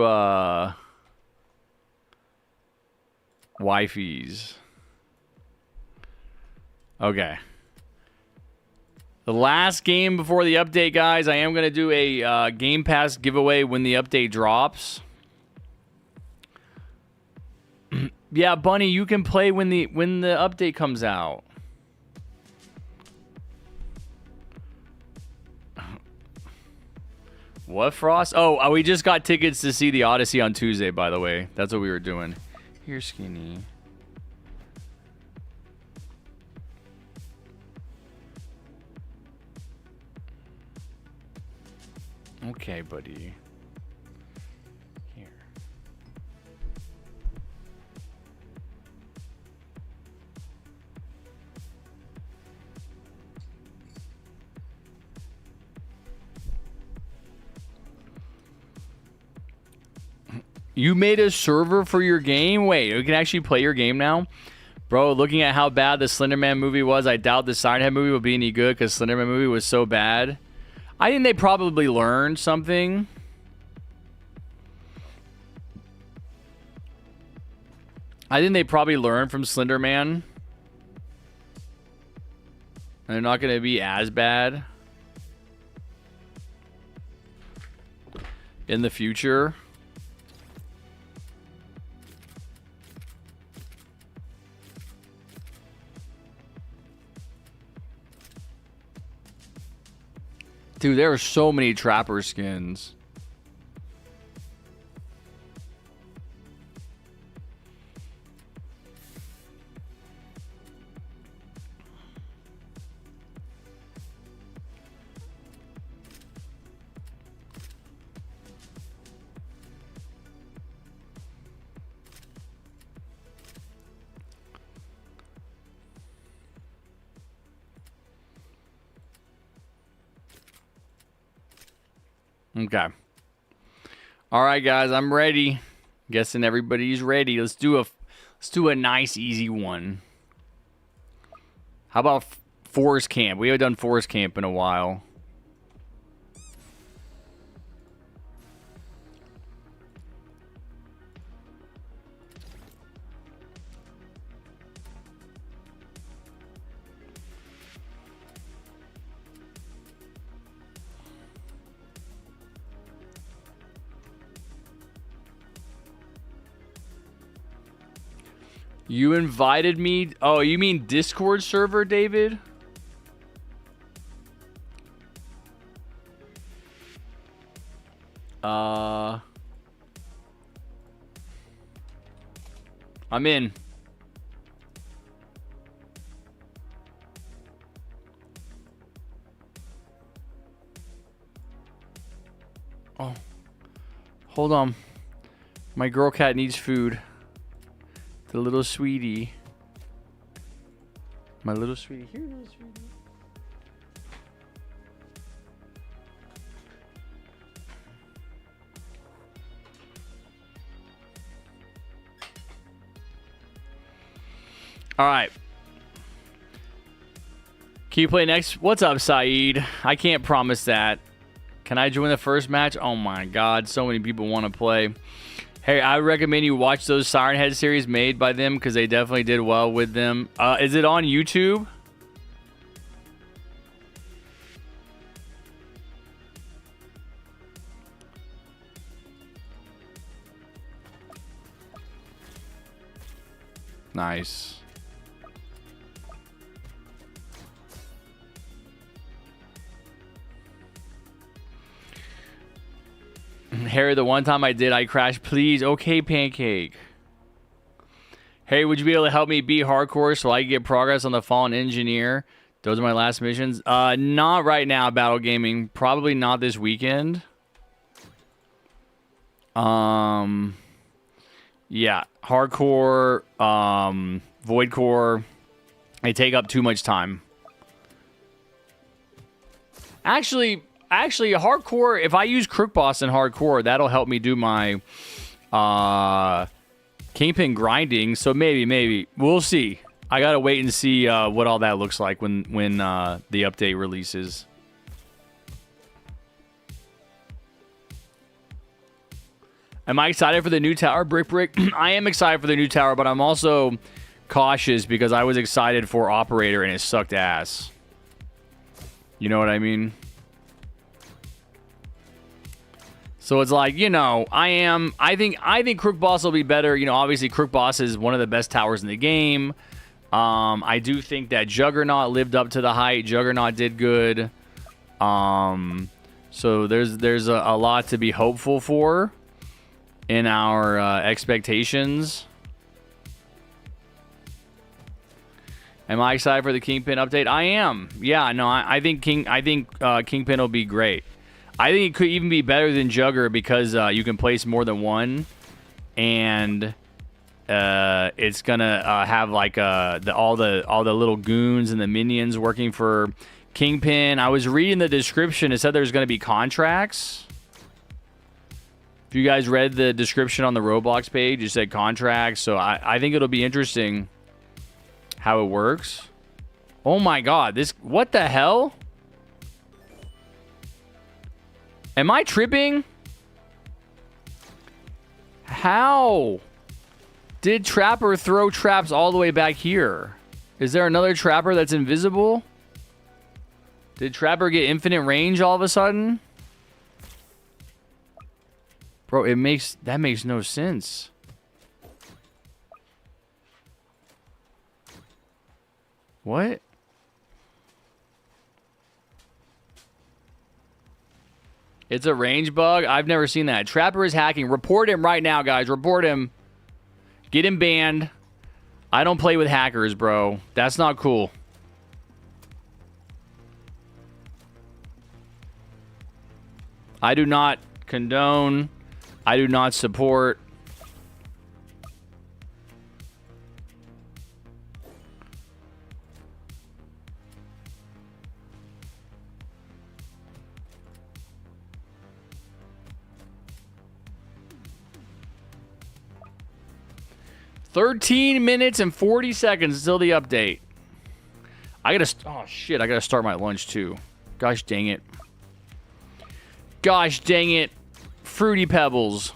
wifeys. Okay. The last game before the update, guys. I am going to do a Game Pass giveaway when the update drops. Yeah, Bunny, you can play when the update comes out. What, Frost? Oh, we just got tickets to see the Odyssey on Tuesday, by the way. That's what we were doing. Here, Skinny. Okay, buddy. Here. You made a server for your game? Wait, you can actually play your game now? Bro, looking at how bad the Slenderman movie was, I doubt the Siren Head movie will be any good because Slenderman movie was so bad. I think they probably learned something. I think they probably learned from Slenderman. They're not going to be as bad in the future. Dude, there are so many Trapper skins. Okay. All right, guys, I'm ready. Guessing everybody's ready. Let's do a nice easy one. How about Forest Camp? We haven't done Forest Camp in a while. You invited me? Oh, you mean Discord server, David? I'm in. Oh. Hold on. My girl cat needs food. The little sweetie. My little sweetie. Here, little sweetie. All right. Can you play next? What's up, Saeed? I can't promise that. Can I join the first match? Oh my God, so many people want to play. Hey, I recommend you watch those Siren Head series made by them because they definitely did well with them. Is it on YouTube? Nice. Harry, the one time I did, I crashed. Please. Okay, Pancake. Hey, would you be able to help me beat hardcore so I can get progress on the Fallen Engineer? Those are my last missions. Not right now, Battle Gaming. Probably not this weekend. Yeah, hardcore, void core, they take up too much time. Actually, hardcore, if I use Crook Boss in hardcore, that'll help me do my Kingpin grinding. So maybe we'll see. I gotta wait and see what all that looks like when the update releases. Am I excited for the new tower, Brick? I am excited for the new tower, but I'm also cautious because I was excited for Operator and it sucked ass. You know what I mean? So it's like, you know, I think Crook Boss will be better. You know, obviously Crook Boss is one of the best towers in the game. I do think that Juggernaut lived up to the hype. Juggernaut did good. So there's a lot to be hopeful for in our expectations. Am I excited for the Kingpin update? I am. Yeah, no, I think Kingpin will be great. I think it could even be better than Jugger because you can place more than one, and it's gonna have like all the little goons and the minions working for Kingpin. I was reading the description. It said there's gonna be contracts. If you guys read the description on the Roblox page, it said contracts. So I think it'll be interesting how it works. Oh my god, what the hell? Am I tripping? How did Trapper throw traps all the way back here? Is there another Trapper that's invisible? Did Trapper get infinite range all of a sudden? Bro, that makes no sense. What? It's a range bug? I've never seen that. Trapper is hacking. Report him right now, guys. Report him. Get him banned. I don't play with hackers, bro. That's not cool. I do not condone. I do not support. $13 minutes and 40 seconds until the update. Oh shit, I gotta start my lunch too. Gosh dang it. Gosh dang it. Fruity Pebbles.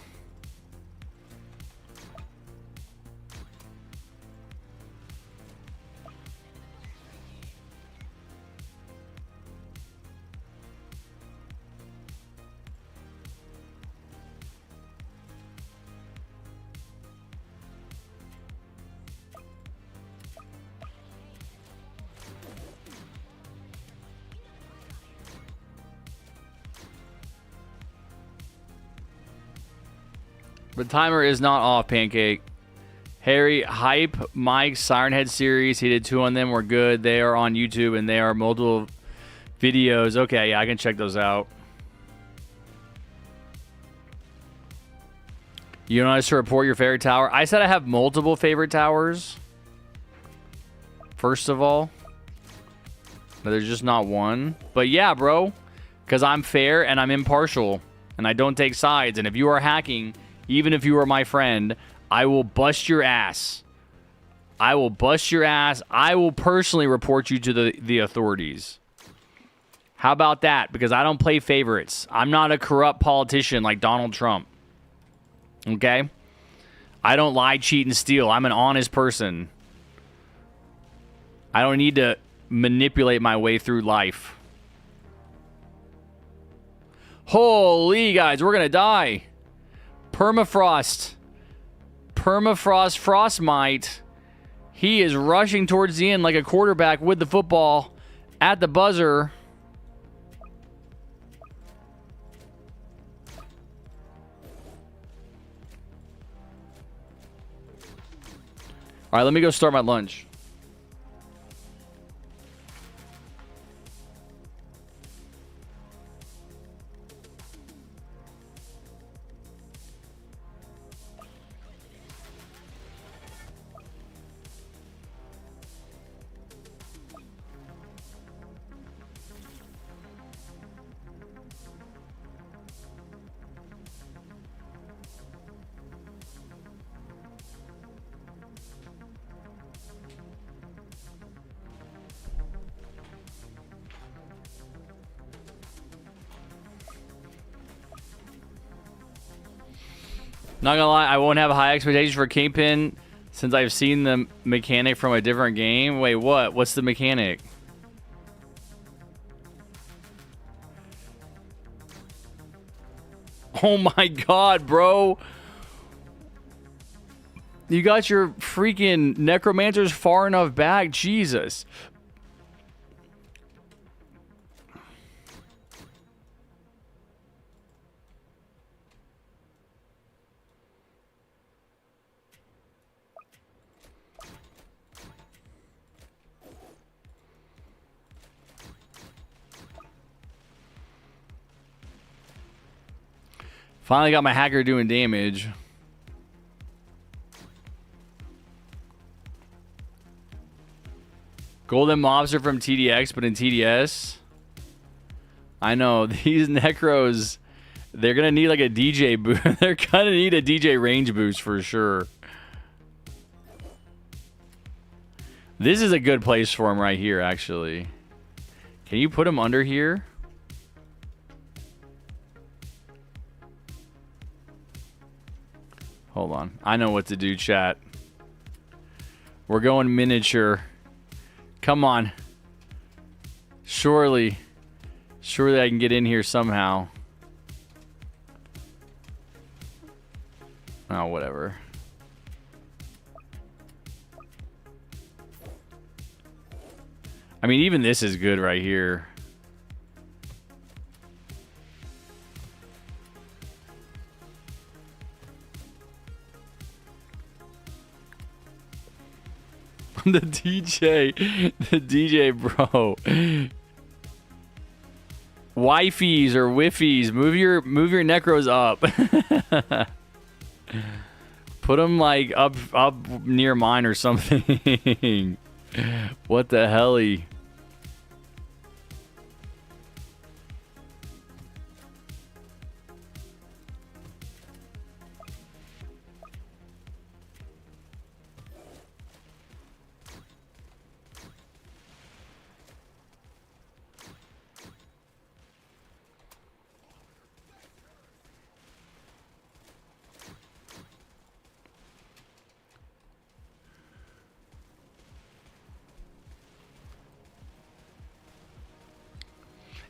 The timer is not off, Pancake. Harry, Hype, Mike's Siren Head series. He did 2 on them. Were good. They are on YouTube and they are multiple videos. Okay, yeah, I can check those out. You want us to report your favorite tower? I said I have multiple favorite towers. First of all. But there's just not one. But yeah, bro. Because I'm fair and I'm impartial. And I don't take sides. And if you are hacking... Even if you are my friend, I will bust your ass. I will bust your ass. I will personally report you to the authorities. How about that? Because I don't play favorites. I'm not a corrupt politician like Donald Trump. Okay? I don't lie, cheat, and steal. I'm an honest person. I don't need to manipulate my way through life. Holy, guys, we're going to die. Permafrost. Permafrost Frostmite. He is rushing towards the end like a quarterback with the football at the buzzer. All right, let me go start my lunch. Not gonna lie, I won't have high expectations for Kingpin since I've seen the mechanic from a different game. Wait, what? What's the mechanic? Oh my god, bro. You got your freaking necromancers far enough back. Jesus. Finally got my hacker doing damage. Golden mobs are from TDX, but in TDS, I know these necros, they're gonna need like a DJ boost. They're gonna need a DJ range boost for sure. This is a good place for him right here, actually. Can you put him under here? Hold on. I know what to do, chat. We're going miniature. Come on. Surely I can get in here somehow. Oh, whatever. I mean, even this is good right here. The DJ, bro. Wifeys or whiffies, move your necros up. Put them like up near mine or something. What the helly?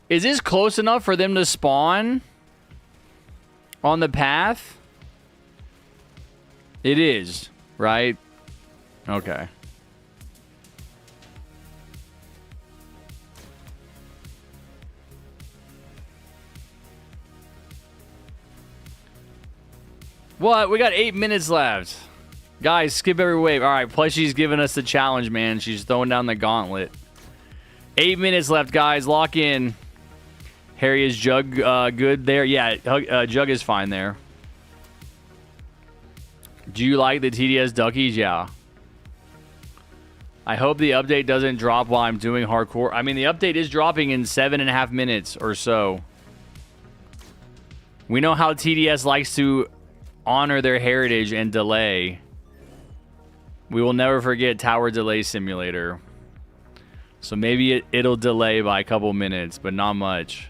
Is this close enough for them to spawn on the path? It is, right? Okay. What? We got 8 minutes left. Guys, skip every wave. All right, Plushie's giving us the challenge, man. She's throwing down the gauntlet. 8 minutes left, guys. Lock in. Harry, is Jug good there? Yeah, Jug is fine there. Do you like the TDS duckies? Yeah. I hope the update doesn't drop while I'm doing hardcore. I mean, the update is dropping in 7.5 minutes or so. We know how TDS likes to honor their heritage and delay. We will never forget Tower Delay Simulator. So maybe it'll delay by a couple minutes, but not much.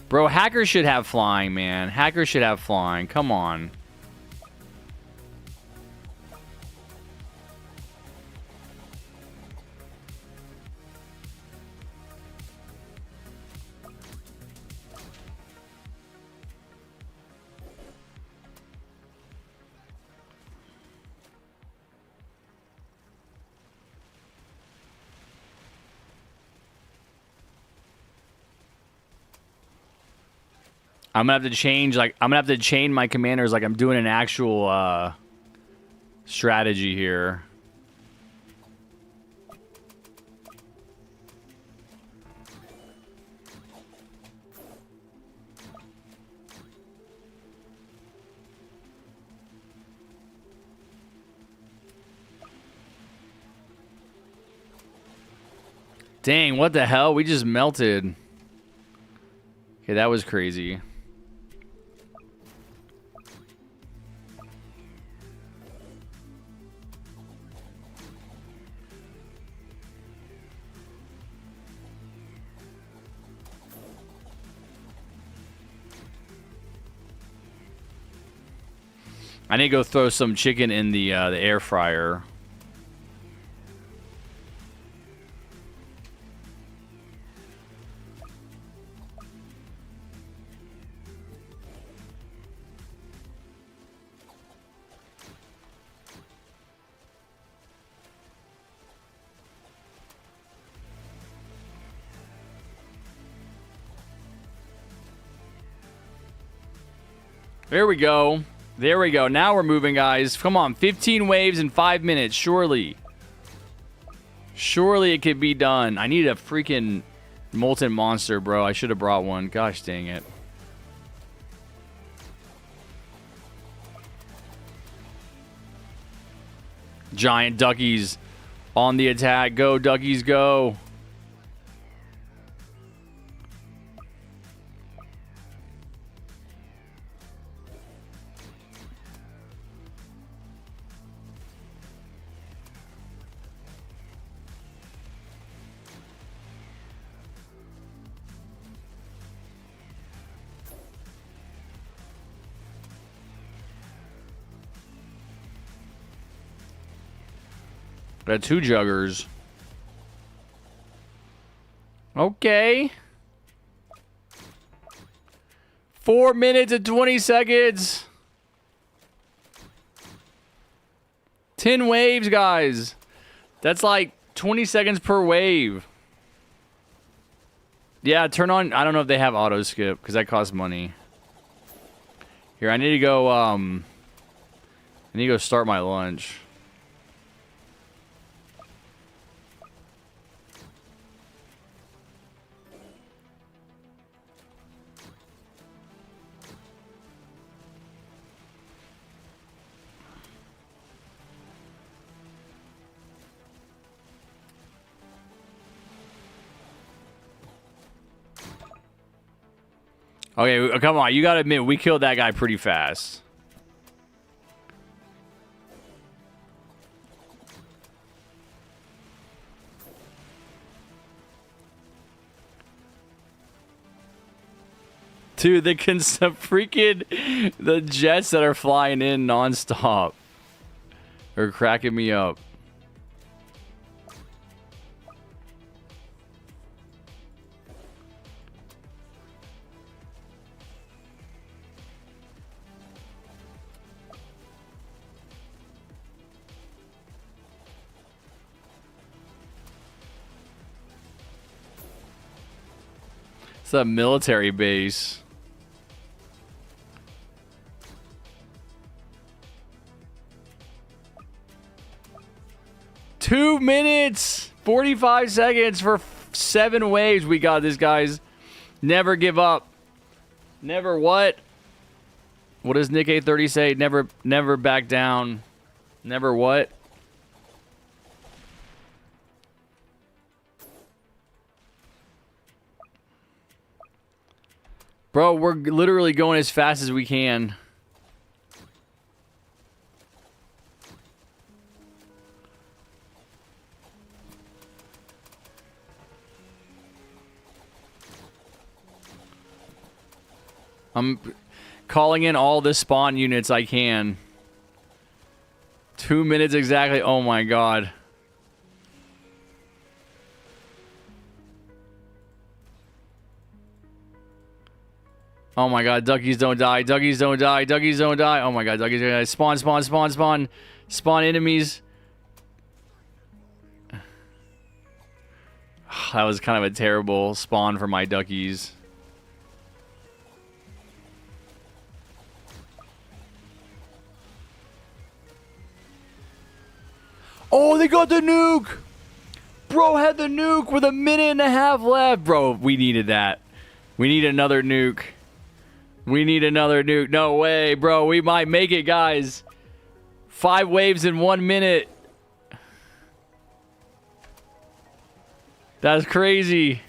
Bro, hackers should have flying, man. Hackers should have flying. Come on. I'm gonna have to change, like, I'm gonna have to chain my commanders like I'm doing an actual strategy here. Dang, what the hell? We just melted. Okay, that was crazy. I need to go throw some chicken in the air fryer. There we go. There we go. Now we're moving, guys. Come on. 15 waves in 5 minutes. Surely. Surely it could be done. I need a freaking molten monster, bro. I should have brought one. Gosh dang it. Giant duckies on the attack. Go, duckies, go. Got 2 juggers. Okay. 4 minutes and 20 seconds. 10 waves, guys. That's like 20 seconds per wave. Yeah, turn on. I don't know if they have auto skip because that costs money. Here, I need to go. I need to go start my lunch. Okay, come on. You gotta admit, we killed that guy pretty fast. Dude, the freaking the jets that are flying in nonstop are cracking me up. It's a military base. Two minutes, 45 seconds for 7 waves. We got this, guys. Never give up. Never what? What does Nick 830 say? Never back down. Never what? Bro, we're literally going as fast as we can. I'm calling in all the spawn units I can. 2 minutes exactly. Oh my god. Oh my god, duckies don't die, duckies don't die, duckies don't die. Oh my god, duckies don't die. Spawn, spawn, spawn, spawn. Spawn enemies. That was kind of a terrible spawn for my duckies. got the nuke! Bro had the nuke with 1.5 minutes left. Bro, we needed that. We need another nuke. We need another nuke. No way, bro. We might make it, guys. 5 waves in 1 minute. That's crazy.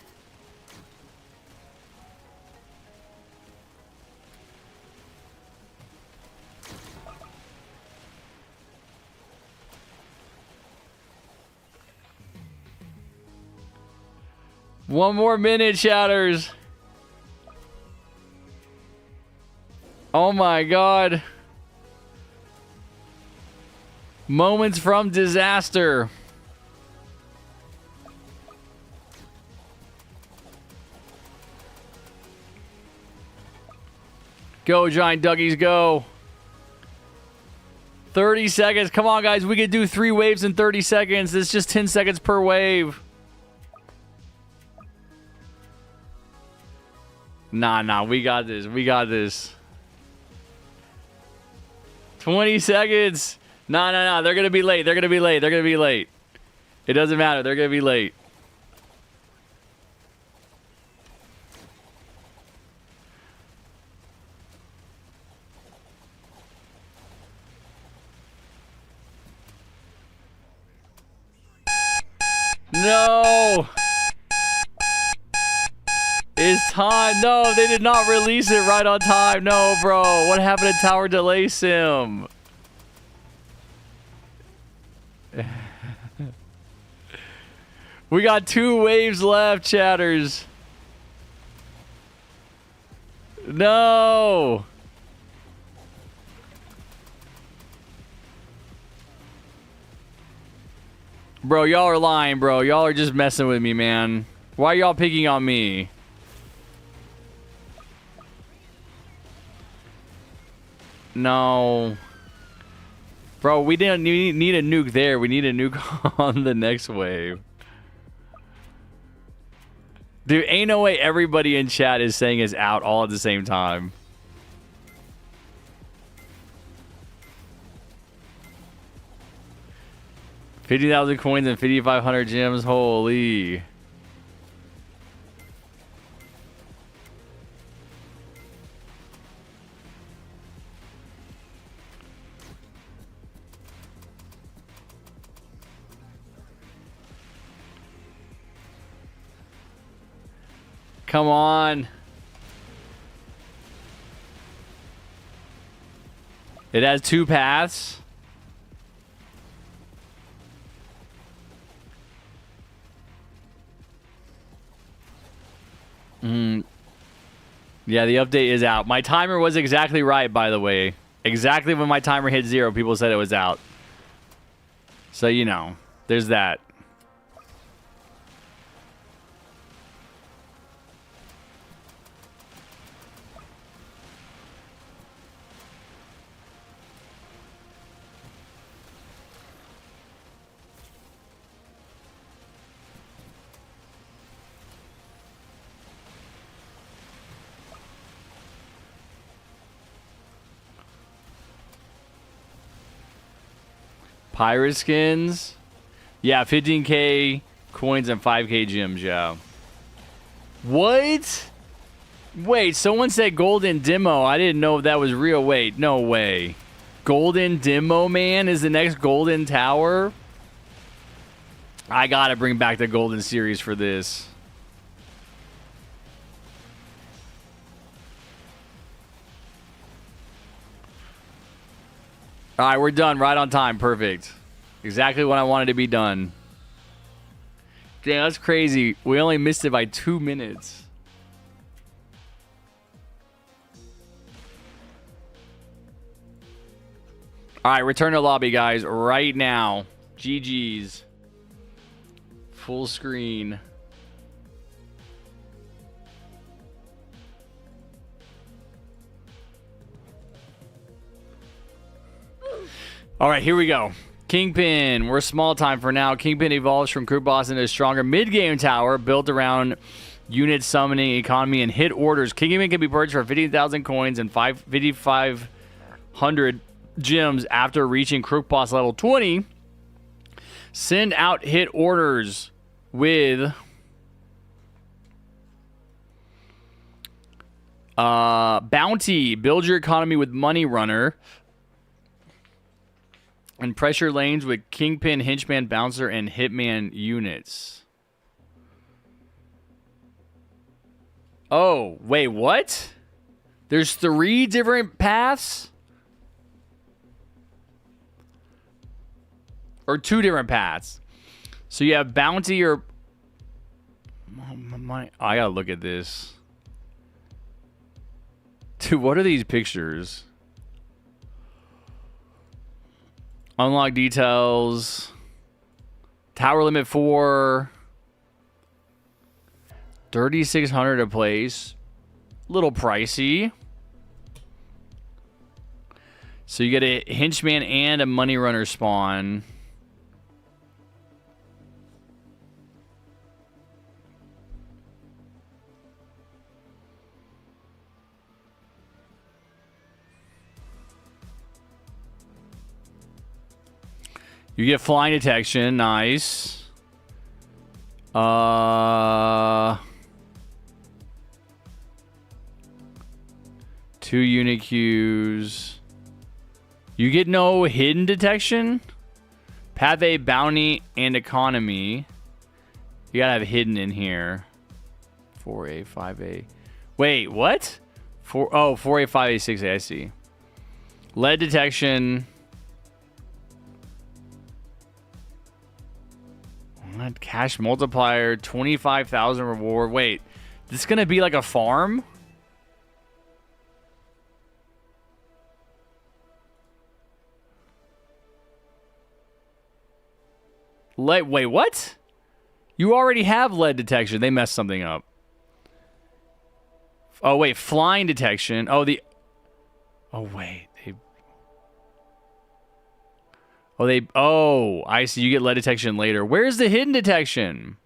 One more minute, chatters. Oh my god. Moments from disaster. Go, giant duggies, go. 30 seconds. Come on, guys. We could do 3 waves in 30 seconds. It's just 10 seconds per wave. Nah. We got this. We got this. 20 seconds. No. They're going to be late. They're going to be late. They're going to be late. It doesn't matter. They're going to be late. No. It's time. No, they did not release it right on time. No, bro. What happened to Tower Delay Sim? We got 2 waves left, chatters. No. Bro, y'all are lying, bro. Y'all are just messing with me, man. Why are y'all picking on me? No. Bro, we didn't need a nuke there. We need a nuke on the next wave. Dude, ain't no way everybody in chat is saying is out all at the same time. $50,000 coins and 5,500 gems. Holy. Come on. It has 2 paths. Yeah, the update is out. My timer was exactly right, by the way. Exactly when my timer hit 0, people said it was out. So, you know, there's that. Pirate skins? Yeah, 15k coins and 5k gems, yeah. What? Wait, someone said golden demo. I didn't know if that was real. Wait, no way. Golden demo, man, is the next golden tower? I gotta bring back the golden series for this. All right, we're done right on time. Perfect. Exactly when I wanted to be done. Damn, that's crazy. We only missed it by 2 minutes. All right, return to lobby, guys, right now. GG's. Full screen. All right, here we go. Kingpin. We're small time for now. Kingpin evolves from Crook boss into a stronger mid-game tower built around unit summoning, economy, and hit orders. Kingpin can be purchased for 15,000 coins and 5,500 gems after reaching Crook boss level 20. Send out hit orders with Bounty. Build your economy with Money Runner. And pressure lanes with Kingpin, Henchman, Bouncer, and Hitman units. Oh, wait, what? There's 3 different paths? Or 2 different paths. So you have Bounty or... I gotta look at this. Dude, what are these pictures? Unlock details. Tower limit 4. 3,600 a place. Little pricey. So you get a henchman and a money runner spawn. You get flying detection, nice. 2 unit queues. You get no hidden detection? Path A, bounty, and economy. You gotta have hidden in here. 4A, 5A. Wait, what? 4A, 5A, 6A, I see. Lead detection. What? Cash multiplier, 25,000 reward. Wait, this is gonna be like a farm? Wait, what? You already have lead detection. They messed something up. Oh, wait. Flying detection. Oh, wait. Oh, I see. You get lead detection later. Where's the hidden detection?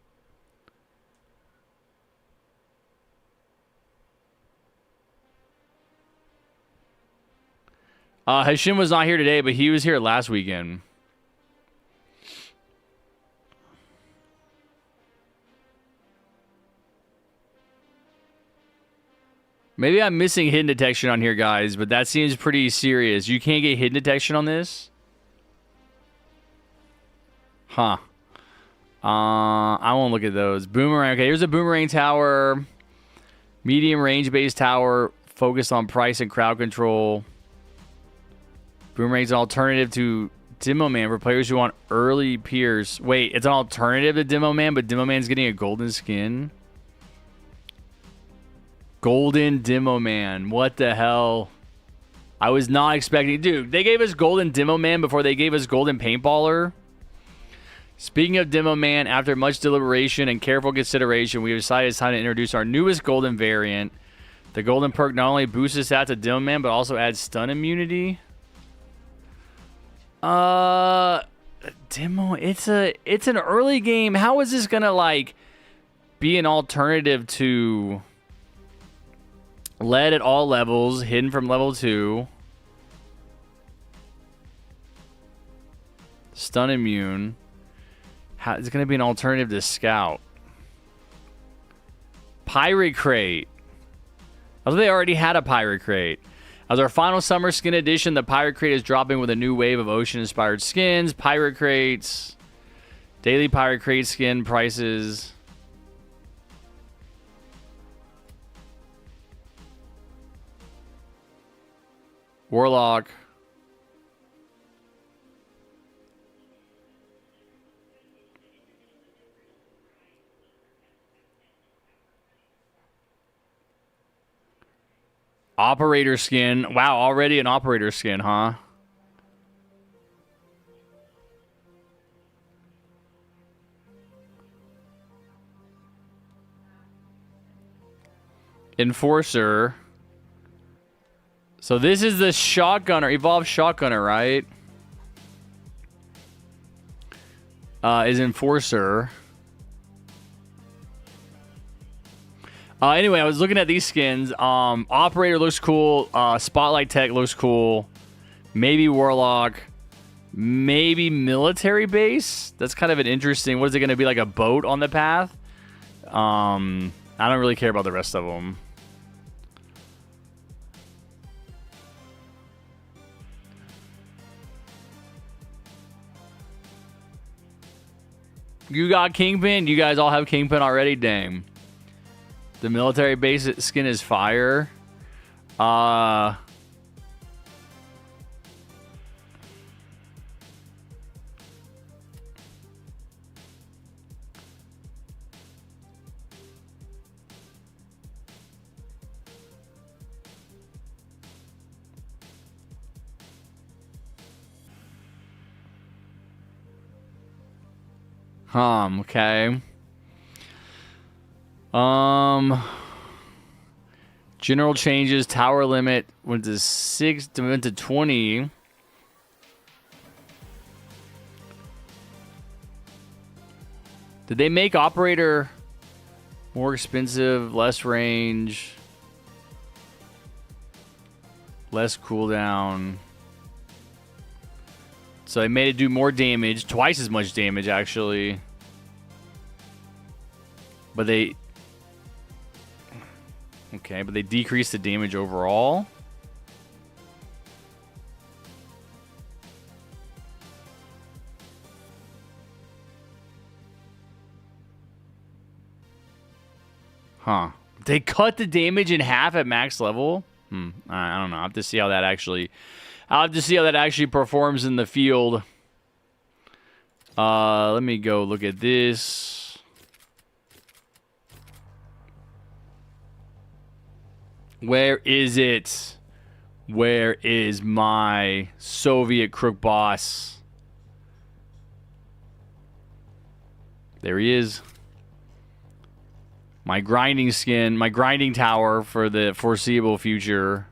Hashim was not here today, but he was here last weekend. Maybe I'm missing hidden detection on here, guys, but that seems pretty serious. You can't get hidden detection on this? Huh. I won't look at those. Boomerang. Okay, here's a boomerang tower. Medium range-based tower. Focused on price and crowd control. Boomerang's an alternative to Demo Man for players who want early peers. Wait, it's an alternative to Demo Man, but Demo Man's getting a golden skin? Golden Demo Man. What the hell? I was not expecting... Dude, they gave us Golden Demo Man before they gave us Golden Paintballer. Speaking of Demo Man, after much deliberation and careful consideration, we have decided it's time to introduce our newest Golden variant. The Golden perk not only boosts the stats of Demo Man, but also adds stun immunity. Demo... It's an early game. How is this gonna, like, be an alternative to... Lead at all levels, hidden from level 2. Stun immune. It's going to be an alternative to Scout. Pirate Crate. I thought they already had a Pirate Crate. As our final summer skin edition, the Pirate Crate is dropping with a new wave of ocean-inspired skins. Pirate Crates. Daily Pirate Crate skin prices. Warlock. Operator skin. Wow, already an operator skin, huh? Enforcer. So this is the shotgunner, evolved shotgunner, right? Is Enforcer. Anyway, I was looking at these skins. Operator looks cool. Spotlight Tech looks cool. Maybe Warlock. Maybe military base. That's kind of an interesting. What is it going to be, like a boat on the path? I don't really care about the rest of them. You got Kingpin? You guys all have Kingpin already? Dang. The military base skin is fire. Okay. General changes, tower limit went to 6, went to 20. Did they make operator more expensive, less range, less cooldown? So they made it do more damage, twice as much damage actually. But they... Okay, but they decreased the damage overall. Huh. They cut the damage in half at max level? I don't know. I'll have to see how that actually... I'll have to see how that actually performs in the field. Let me go look at this. Where is it? Where is my Soviet Crook boss? There he is. My grinding skin, my grinding tower for the foreseeable future.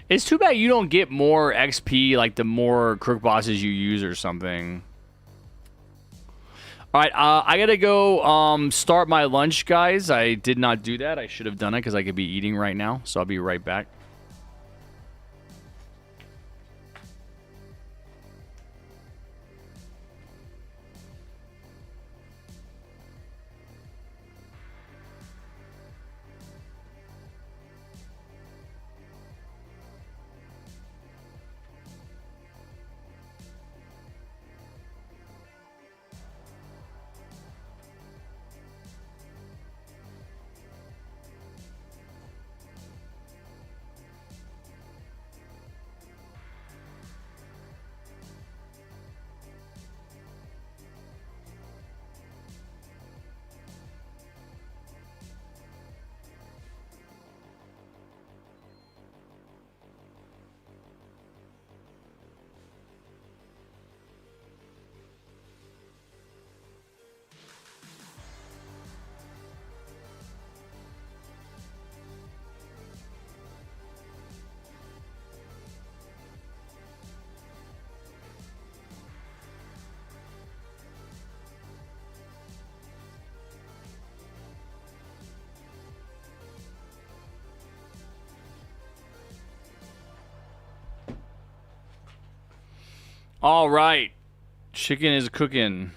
It's too bad you don't get more XP like the more Crook bosses you use or something. Alright, I gotta go start my lunch, guys. I did not do that. I should have done it because I could be eating right now. So I'll be right back. All right. Chicken is cooking.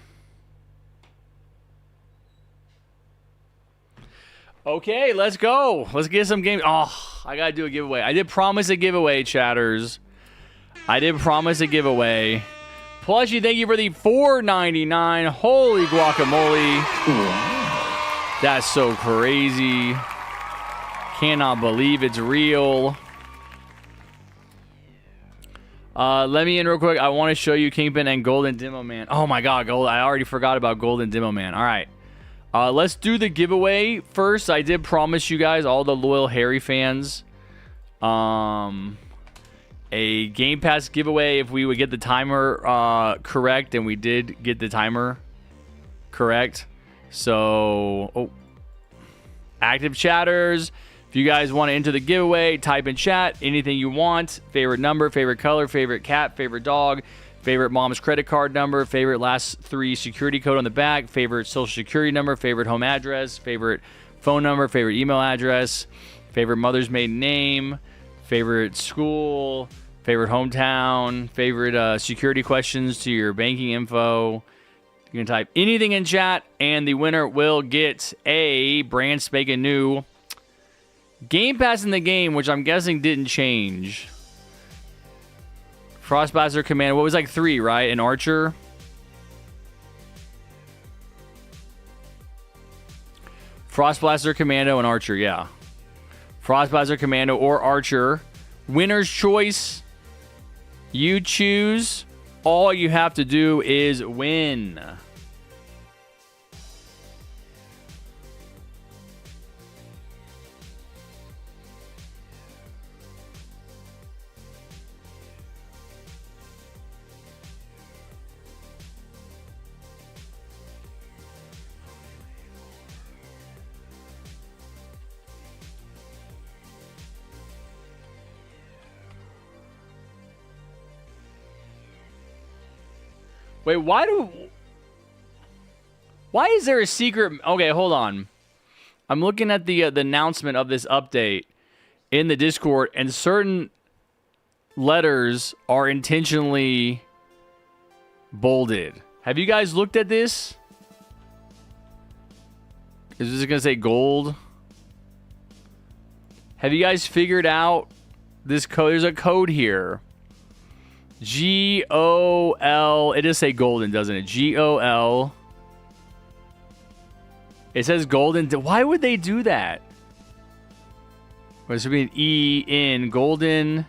Okay, let's go. Let's get some games. Oh, I got to do a giveaway. I did promise a giveaway, chatters. I did promise a giveaway. Plushy, thank you for the $4.99. Holy guacamole. That's so crazy. Cannot believe it's real. Let me in real quick. I want to show you Kingpin and Golden Demo Man. Oh my god, Gold. I already forgot about Golden Demo Man. All right. Let's do the giveaway first. I did promise you guys, all the loyal Harry fans, a Game Pass giveaway if we would get the timer correct, and we did get the timer correct. So, active chatters. If you guys want to enter the giveaway, type in chat anything you want. Favorite number, favorite color, favorite cat, favorite dog, favorite mom's credit card number, favorite last 3 security code on the back, favorite social security number, favorite home address, favorite phone number, favorite email address, favorite mother's maiden name, favorite school, favorite hometown, favorite security questions to your banking info. You can type anything in chat, and the winner will get a brand spanking new Game Pass in the game, which I'm guessing didn't change. Frostblaster Commando. What was like 3, right? An Archer. Frostblaster Commando and Archer, yeah. Frostblaster Commando or Archer. Winner's choice. You choose. All you have to do is win. Wait, why is there a secret? Okay, hold on. I'm looking at the announcement of this update in the Discord, and certain letters are intentionally bolded. Have you guys looked at this? Is this going to say gold? Have you guys figured out this code? There's a code here. G-O-L. It does say golden, doesn't it? G-O-L. It says golden. Why would they do that? Well, this would be an E in golden.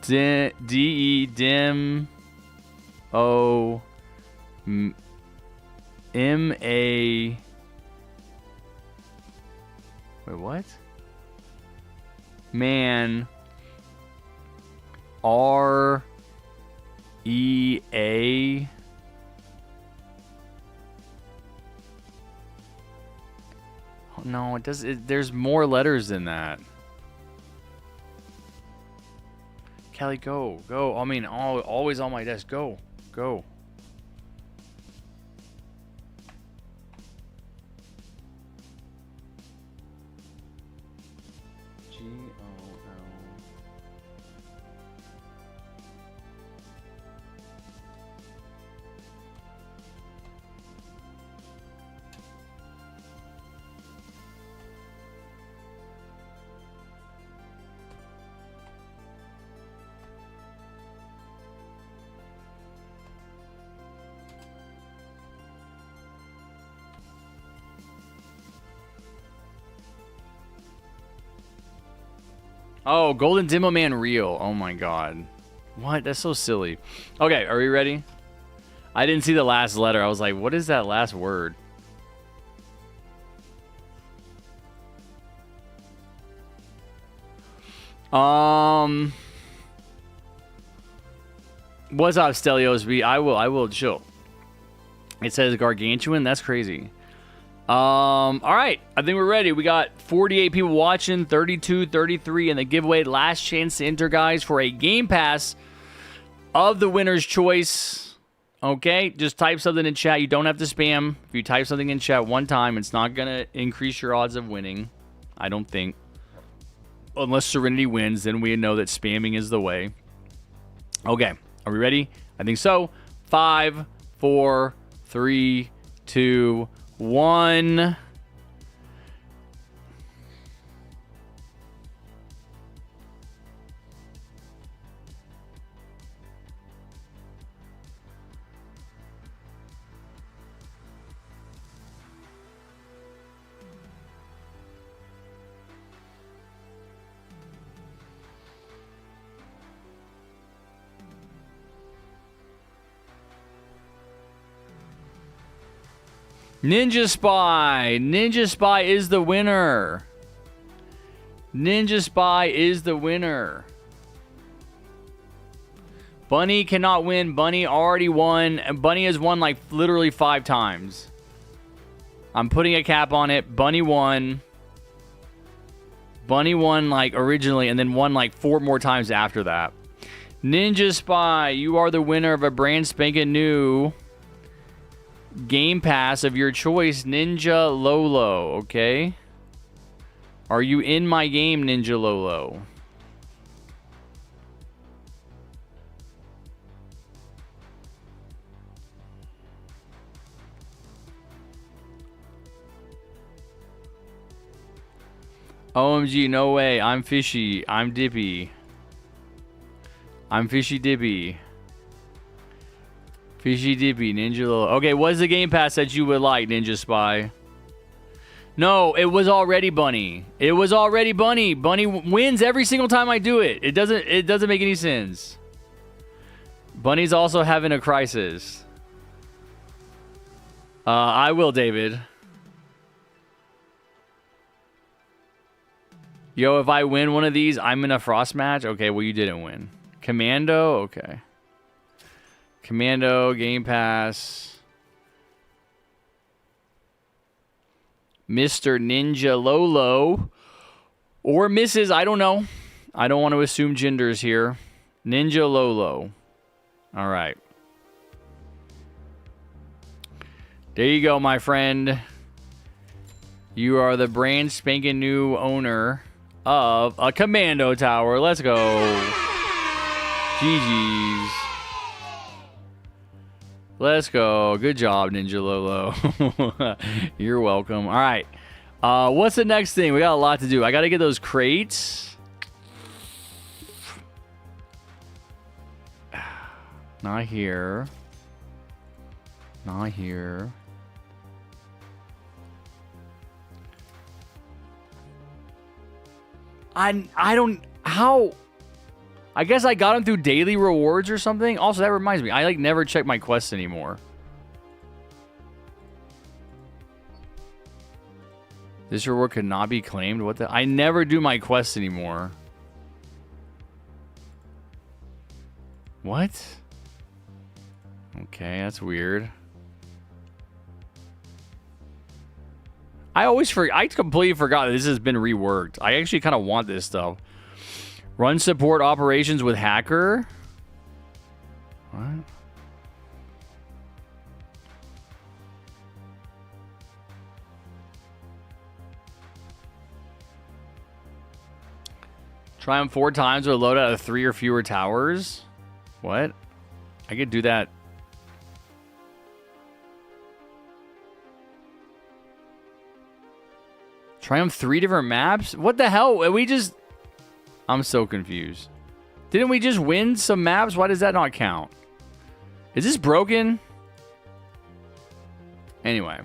D-E. Dim. O. M-A. Wait, what? Man. R-E-A. Oh, no, it does. There's more letters than that. Kelly, go. I mean, always on my desk. Go. Oh, Golden Demo Man Real. Oh my god. What? That's so silly. Okay, are we ready? I didn't see the last letter. I was like, what is that last word? What's up, Stelios B? I will chill. It says gargantuan. That's crazy. All right. I think we're ready. We got 48 people watching, 32, 33, and the giveaway. Last chance to enter, guys, for a Game Pass of the winner's choice. Okay, just type something in chat. You don't have to spam. If you type something in chat one time, it's not going to increase your odds of winning. I don't think. Unless Serenity wins, then we know that spamming is the way. Okay, are we ready? I think so. 5, 4, 3, 2, 1. Ninja Spy. Ninja Spy is the winner. Ninja Spy is the winner. Bunny cannot win. Bunny already won. Bunny has won like literally 5 times. I'm putting a cap on it. Bunny won. Bunny won like originally and then won like 4 more times after that. Ninja Spy, you are the winner of a brand spanking new Game Pass of your choice, Ninja Lolo. Okay. Are you in my game, Ninja Lolo? OMG, no way. I'm fishy. I'm dippy. I'm fishy dippy. Fishy dippy, Ninja Lolo. Okay, what's the Game Pass that you would like, Ninja Spy? No, it was already Bunny. It was already Bunny. Bunny wins every single time I do it. It doesn't make any sense. Bunny's also having a crisis. I will, David. Yo, if I win one of these, I'm in a frost match. Okay, well, you didn't win. Commando? Okay. Commando, Game Pass. Mr. Ninja Lolo. Or Mrs. I don't know. I don't want to assume genders here. Ninja Lolo. All right. There you go, my friend. You are the brand spanking new owner of a commando tower. Let's go. GG's. Let's go. Good job, Ninja Lolo. You're welcome. All right. What's the next thing? We got a lot to do. I got to get those crates. Not here. Not here. I don't... How... I guess I got them through daily rewards or something. Also, that reminds me. I, like, never check my quests anymore. This reward could not be claimed. What the... I never do my quests anymore. What? Okay, that's weird. I completely forgot that this has been reworked. I actually kind of want this stuff. Run support operations with hacker. What? Try them 4 times with a loadout of 3 or fewer towers. What? I could do that. Try them 3 different maps? What the hell? We just... I'm so confused. Didn't we just win some maps? Why does that not count? Is this broken? Anyway.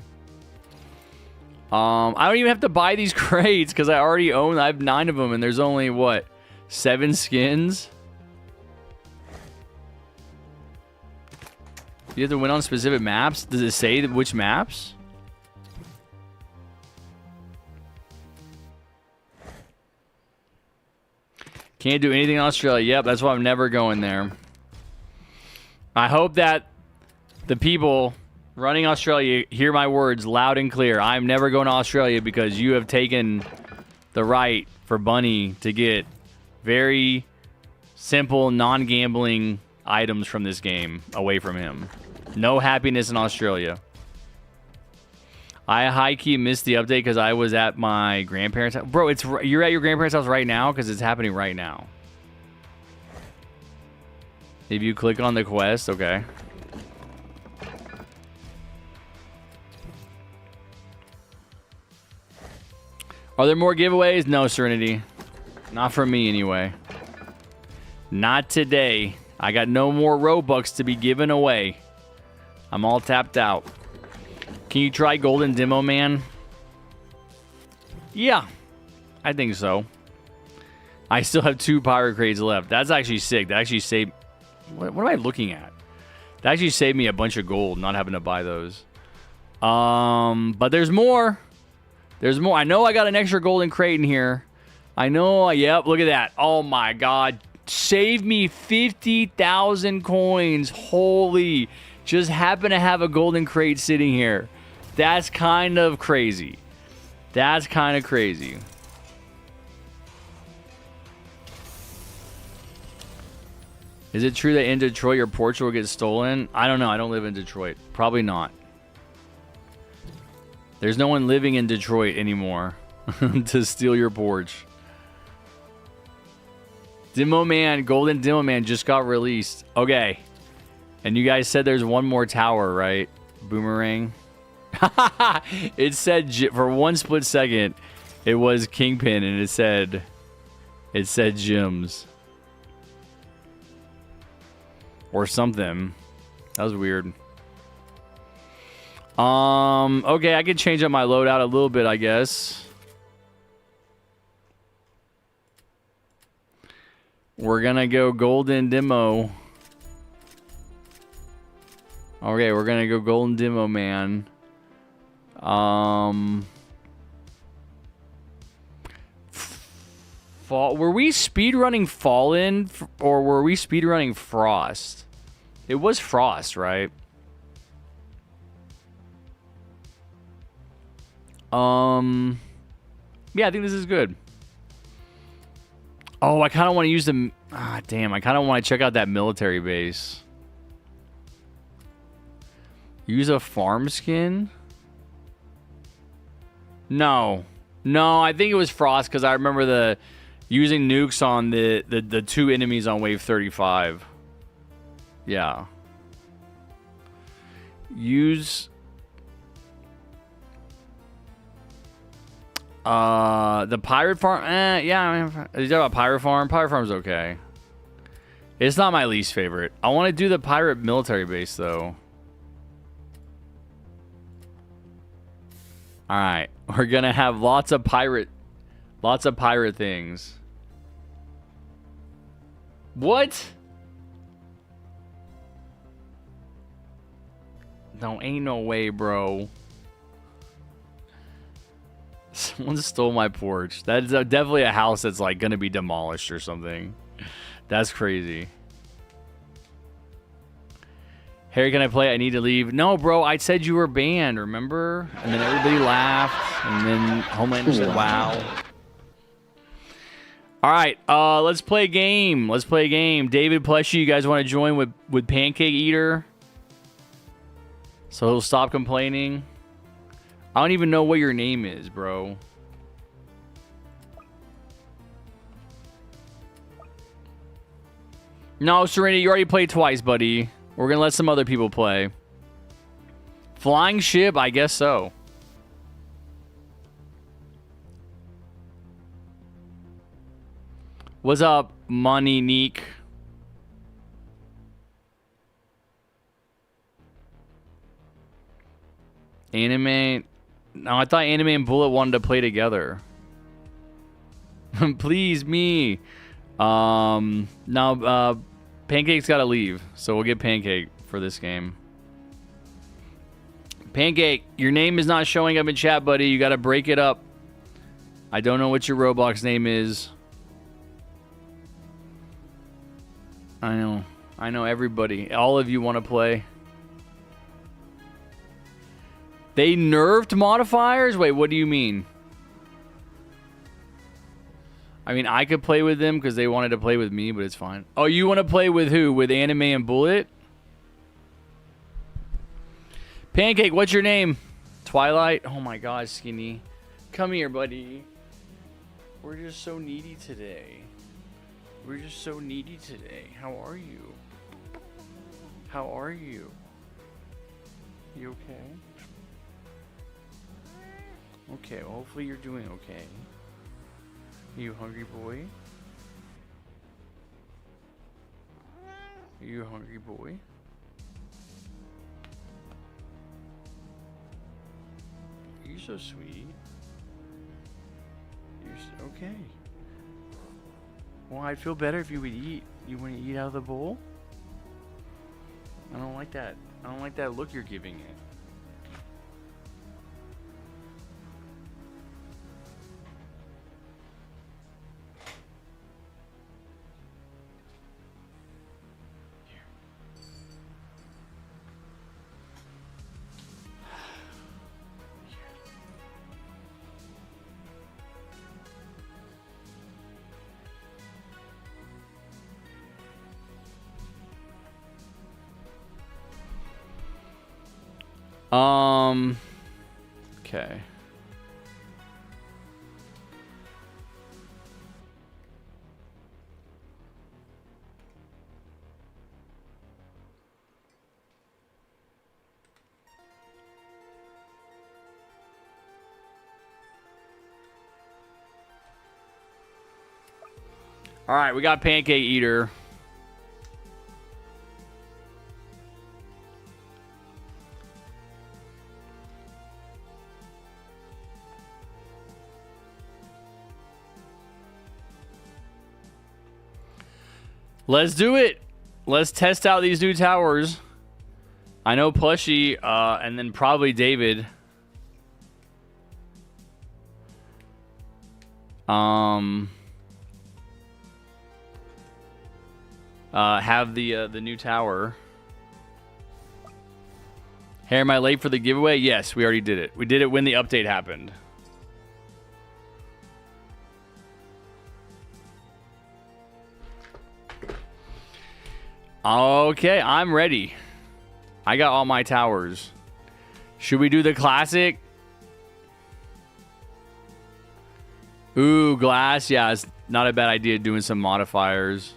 I don't even have to buy these crates because I already own... I have 9 of them and there's only, what? 7 skins? You have to win on specific maps? Does it say which maps? Can't do anything in Australia. Yep, that's why I'm never going there. I hope that the people running Australia hear my words loud and clear. I'm never going to Australia because you have taken the right for Bunny to get very simple, non-gambling items from this game away from him. No happiness in Australia. I high-key missed the update because I was at my grandparents' house. Bro, you're at your grandparents' house right now? Because it's happening right now. If you click on the quest, okay. Are there more giveaways? No, Serenity. Not for me, anyway. Not today. I got no more Robux to be given away. I'm all tapped out. Can you try Golden Demo Man? Yeah, I think so. I still have 2 pirate crates left. That's actually sick. That actually saved... What am I looking at? That actually saved me a bunch of gold, not having to buy those. But there's more. There's more. I know I got an extra golden crate in here. I know. Yep, look at that. Oh, my God. Saved me 50,000 coins. Holy. Just happen to have a golden crate sitting here. That's kind of crazy. That's kind of crazy. Is it true that in Detroit your porch will get stolen? I don't know. I don't live in Detroit. Probably not. There's no one living in Detroit anymore to steal your porch. Demo Man, Golden Demo Man just got released. Okay. And you guys said there's one more tower, right? Boomerang. It said, for one split second, it was Kingpin, and it said Gems. Or something. That was weird. Okay, I can change up my loadout a little bit, I guess. We're gonna go Golden Demo. Okay, we're gonna go Golden Demo Man. Were we speedrunning Fallen or were we speedrunning Frost? It was Frost, right? Yeah, I think this is good. Oh, I kind of want to use the... Ah, damn. I kind of want to check out that military base. Use a farm skin? No. No, I think it was Frost because I remember using nukes on the two enemies on wave 35. Yeah. Use... the pirate farm, yeah, I mean, is that about pirate farm? Pirate farm's okay. It's not my least favorite. I want to do the pirate military base though. All right, we're gonna have lots of pirate things. What? No, ain't no way, bro. Someone stole my porch. That's definitely a house that's like gonna be demolished or something. That's crazy. Harry, can I play? I need to leave. No, bro. I said you were banned. Remember? And then everybody laughed. And then Homelander said, "Wow." All right. Let's play a game. Let's play a game. David Pleshy, you guys want to join with Pancake Eater? So he'll stop complaining. I don't even know what your name is, bro. No, Serenity, you already played twice, buddy. We're going to let some other people play. Flying ship? I guess so. What's up, Money Neek? Anime... No, I thought Anime and Bullet wanted to play together. Please, me. No, Pancake's got to leave. So we'll get Pancake for this game. Pancake, your name is not showing up in chat, buddy. You got to break it up. I don't know what your Roblox name is. I know. I know everybody. All of you want to play. They nerfed modifiers? Wait, what do you mean? I mean, I could play with them because they wanted to play with me, but it's fine. Oh, you want to play with who? With Anime and Bullet? Pancake, what's your name? Twilight? Oh my god, Skinny. Come here, buddy. We're just so needy today. We're just so needy today. How are you? How are you? You okay? Okay, well, hopefully you're doing okay. You hungry boy? You hungry boy? You're so sweet. Okay. Well, I'd feel better if you would eat. You want to eat out of the bowl? I don't like that. I don't like that look you're giving it. Okay. All right, we got Pancake Eater. Let's do it. Let's test out these new towers. I know Plushie, and then probably David. Have the new tower. Hey, am I late for the giveaway? Yes, we already did it. We did it when the update happened. Okay, I'm ready. I got all my towers. Should we do the classic? Ooh, glass. Yeah, it's not a bad idea doing some modifiers.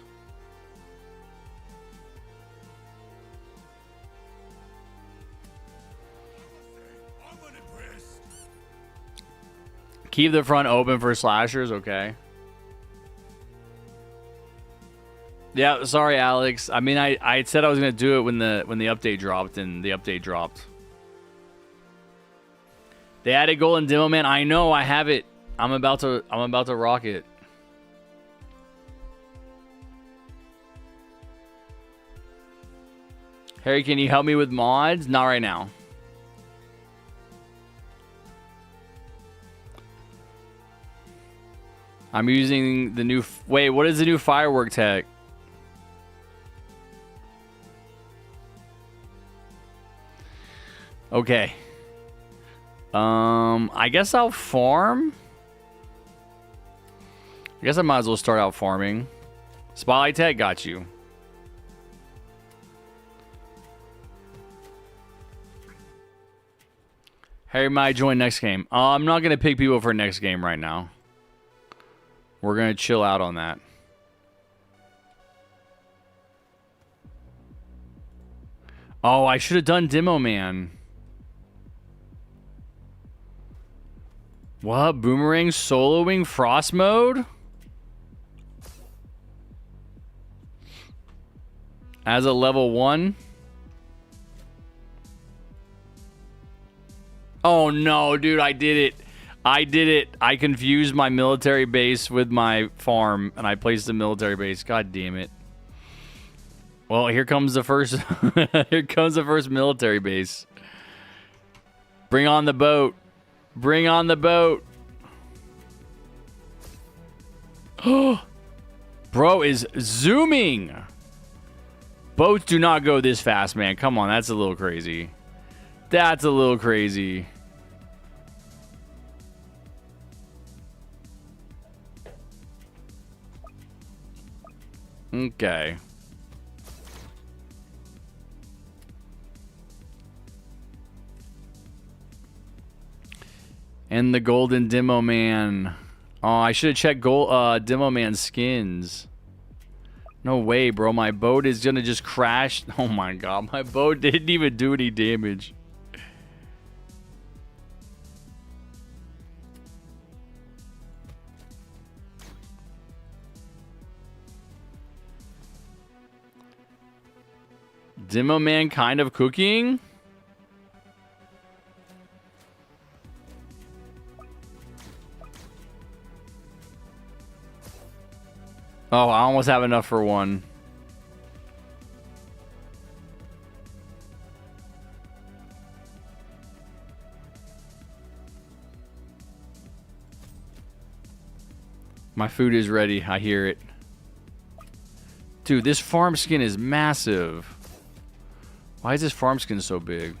Keep the front open for slashers, okay. Yeah, sorry, Alex. I mean, I said I was gonna do it when the update dropped, and the update dropped. They added Golden Demo Man. I know, I have it. I'm about to rock it. Harry, can you help me with mods? Not right now. I'm using the new... Wait, what is the new firework tech? Okay. I guess I'll farm. I guess I might as well start out farming. Spotlight tech, got you. Harry might join next game. I'm not going to pick people for next game right now. We're going to chill out on that. Oh, I should have done Demo Man. What? Boomerang soloing Frost mode? As a level 1? Oh no, dude, I did it. I did it. I confused my military base with my farm, and I placed the military base. God damn it. Well, here comes the first here comes the first military base. Bring on the boat. Bring on the boat. Bro is zooming. Boats do not go this fast, man. Come on, that's a little crazy. That's a little crazy. Okay. And the Golden Demo Man. Oh, I should have checked Demo Man skins. No way, bro. My boat is gonna just crash. Oh my god, my boat didn't even do any damage. Demo Man kind of cooking? Oh, I almost have enough for one. My food is ready. I hear it. Dude, this farm skin is massive. Why is this farm skin so big?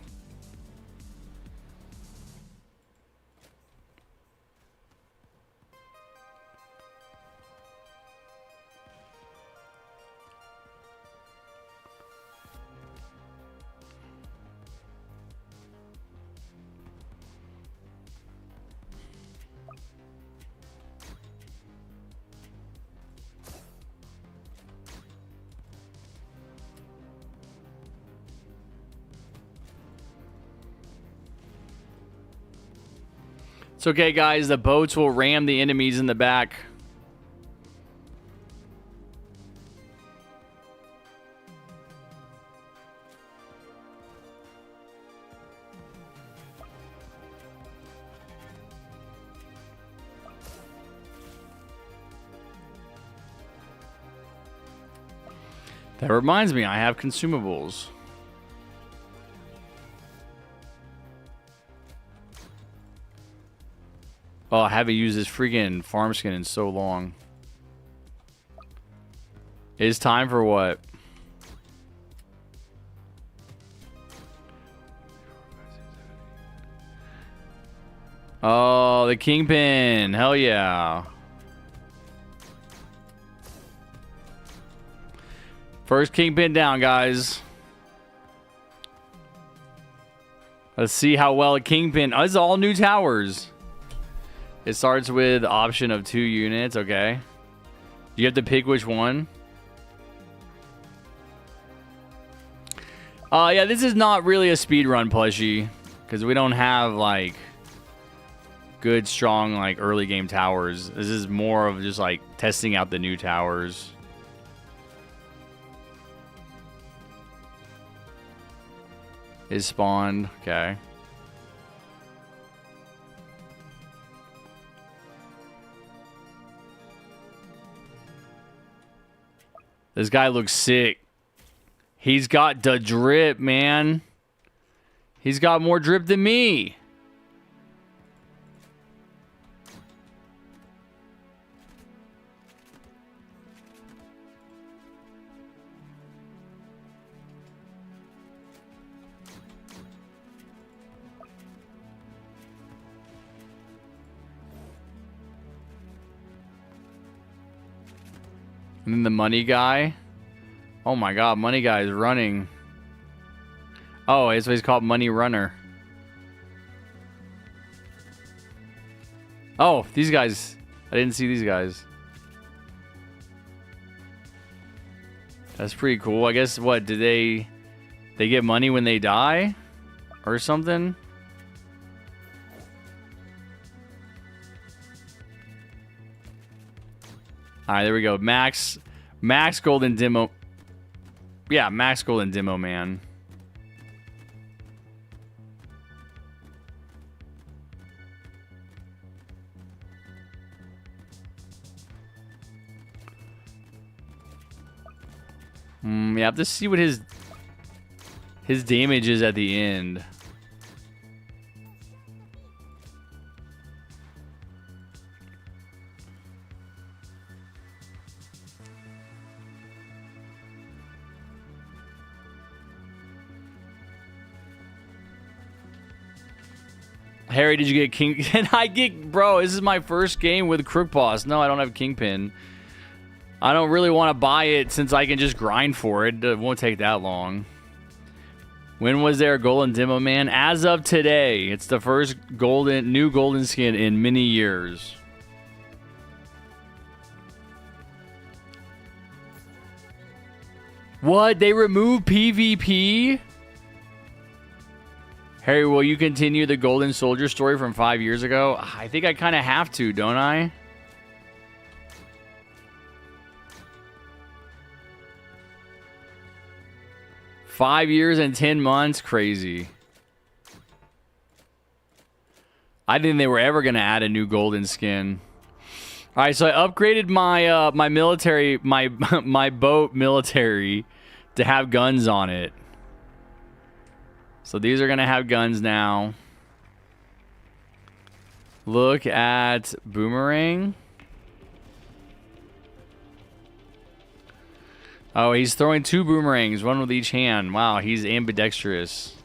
It's okay, guys. The boats will ram the enemies in the back. That reminds me, I have consumables. Oh, I haven't used this freaking farm skin in so long. It's time for what? Oh, the Kingpin. Hell yeah. First Kingpin down, guys. Let's see how well a Kingpin... Oh, this is all new towers. It starts with option of 2 units. Okay. You have to pick which one. Yeah, this is not really a speedrun plushie. Because we don't have, like... good, strong, like, early game towers. This is more of just, like, testing out the new towers. Is spawned. Okay. This guy looks sick. He's got the drip, man. He's got more drip than me. And then the money guy. Oh my god, money guy is running. Oh, that's what he's called, Money Runner. Oh, these guys. I didn't see these guys. That's pretty cool. I guess, what, did they get money when they die? Or something? Alright, there we go. Max Golden Demo. Yeah, Max Golden Demo, man. Yeah, I have to see what his damage is at the end. Harry, did you get King? Can I get, bro? This is my first game with Crook Boss. No, I don't have Kingpin. I don't really want to buy it since I can just grind for it. It won't take that long. When was there a golden demo, man? As of today, it's the first new golden skin in many years. What? They removed PvP? Harry, will you continue the Golden Soldier story from 5 years ago? I think I kind of have to, don't I? Five years and 10 months? Crazy. I didn't think they were ever going to add a new golden skin. All right, so I upgraded my my military, my boat military to have guns on it. So these are going to have guns now. Look at Boomerang. Oh, he's throwing 2 boomerangs, one with each hand. Wow, he's ambidextrous.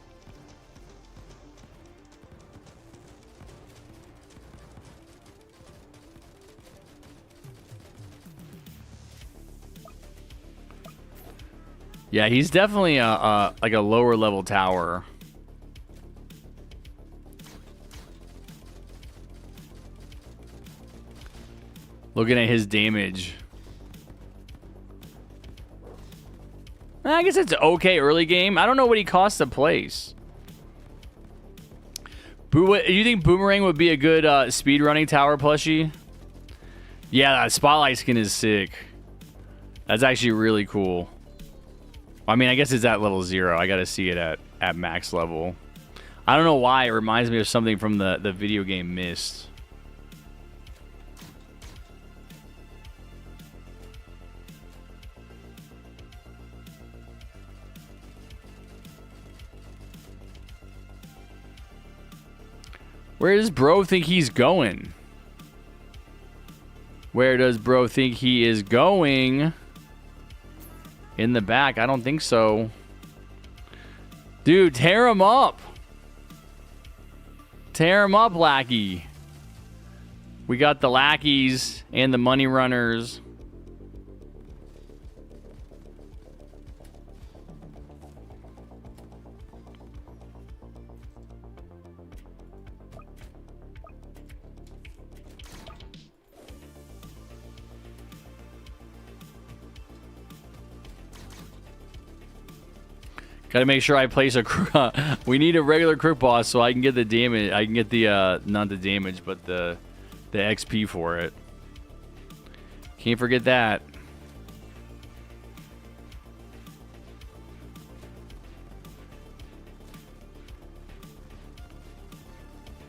Yeah, he's definitely like a lower level tower. Looking at his damage. I guess it's okay early game. I don't know what he costs to place. You think Boomerang would be a good speedrunning tower plushie? Yeah, that Spotlight skin is sick. That's actually really cool. I mean, I guess it's at level 0. I gotta see it at max level. I don't know why. It reminds me of something from the video game Myst. Where does bro think he's going? Where does bro think he is going? In the back? I don't think so. Dude, tear him up. Tear him up, lackey. We got the lackeys and the money runners. Gotta make sure I place a... we need a regular Crook boss so I can get the damage. I can get the, not the damage, but the XP for it. Can't forget that.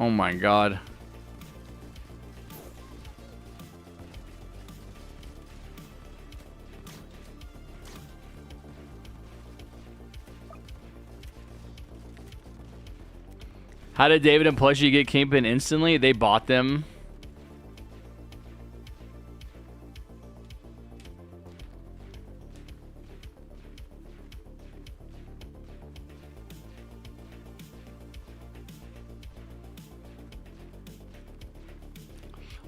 Oh my god. How did David and Plushie get Kingpin instantly? They bought them.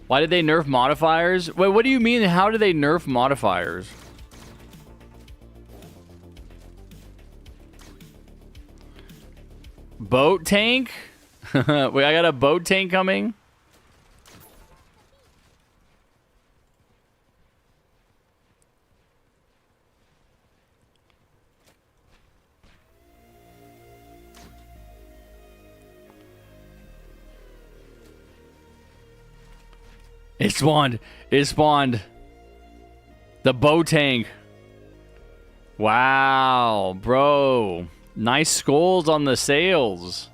Why did they nerf modifiers? Wait, what do you mean? How did they nerf modifiers? Boat tank? Wait, I got a boat tank coming? It spawned. It spawned. The boat tank. Wow, bro. Nice skulls on the sails.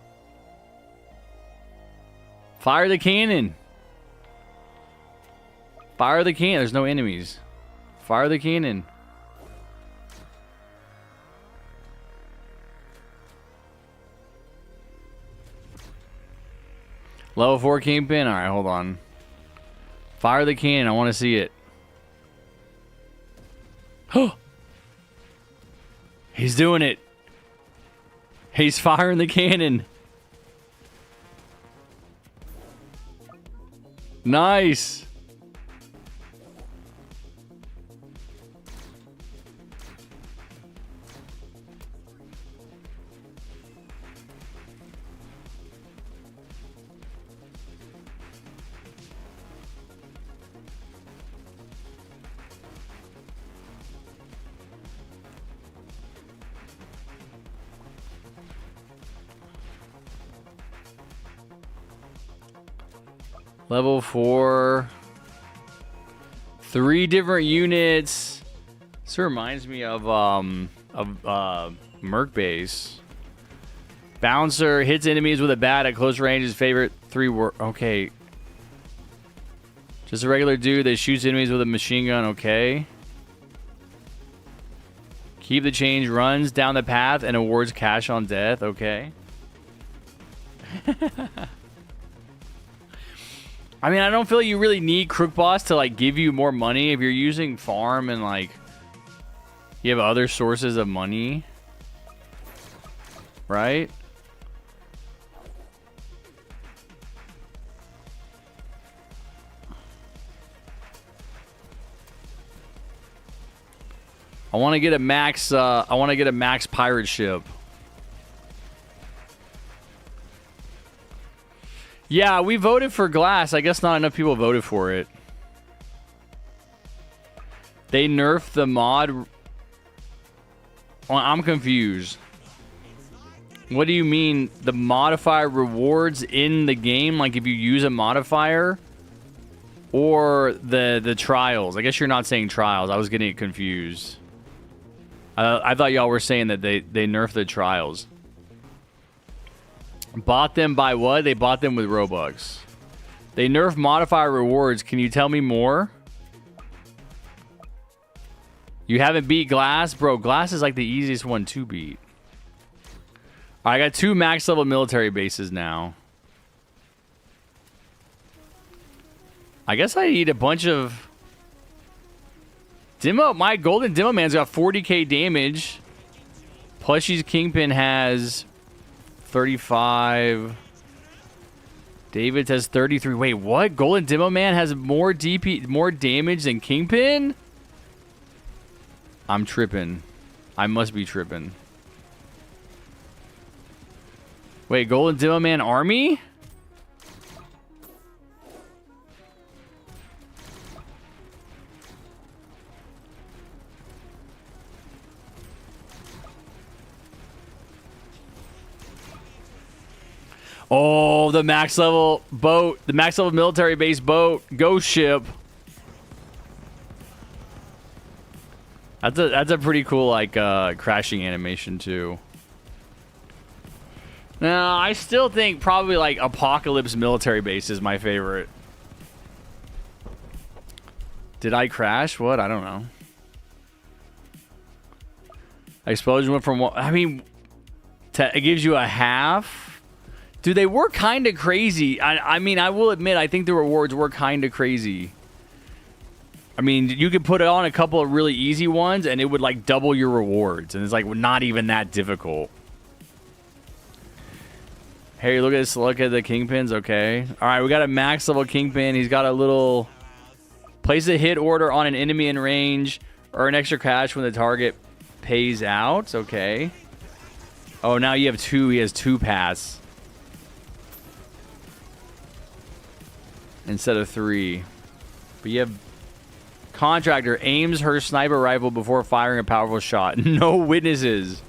Fire the cannon. Fire the cannon. There's no enemies. Fire the cannon. Level 4 Kingpin. Alright, hold on. Fire the cannon. I want to see it. He's doing it. He's firing the cannon. Nice. Level 4. 3 different units. This reminds me of Merc Base. Bouncer hits enemies with a bat at close range. His favorite 3 were okay. Just a regular dude that shoots enemies with a machine gun. Okay. Keep the change. Runs down the path and awards cash on death. Okay. I mean, I don't feel like you really need Crook Boss to, like, give you more money if you're using farm and, like, you have other sources of money. Right? I want to get a max, pirate ship. Yeah, we voted for Glass. I guess not enough people voted for it. They nerfed the mod. Well, I'm confused. What do you mean? The modifier rewards in the game? Like if you use a modifier? Or the trials? I guess you're not saying trials. I was getting it confused. I thought y'all were saying that they nerfed the trials. Bought them by what? They bought them with Robux. They nerfed modifier rewards. Can you tell me more? You haven't beat Glass? Bro, Glass is like the easiest one to beat. I got 2 max level military bases now. I guess I need a bunch of... My golden demo man's got 40k damage. Plushie's Kingpin has 35. David's has 33. Wait, what? Golden demo man has more damage than Kingpin? I'm tripping. I must be tripping. Wait, golden demo man army? Oh, the max level boat. The max level military base boat. Ghost ship. That's a pretty cool, like, crashing animation, too. Now, I still think probably, like, Apocalypse military base is my favorite. Did I crash? What? I don't know. Explosion went from... I mean, it gives you a half... Dude, they were kind of crazy. I mean, I will admit, I think the rewards were kind of crazy. I mean, you could put on a couple of really easy ones, and it would, like, double your rewards. And it's, like, not even that difficult. Hey, look at this. Look at the Kingpins. Okay. All right, we got a max level Kingpin. He's got a little... Place a hit order on an enemy in range. Earn extra cash when the target pays out. Okay. Oh, now you have 2. He has 2 pass. Instead of 3. But you have Contractor aims her sniper rifle before firing a powerful shot. No witnesses.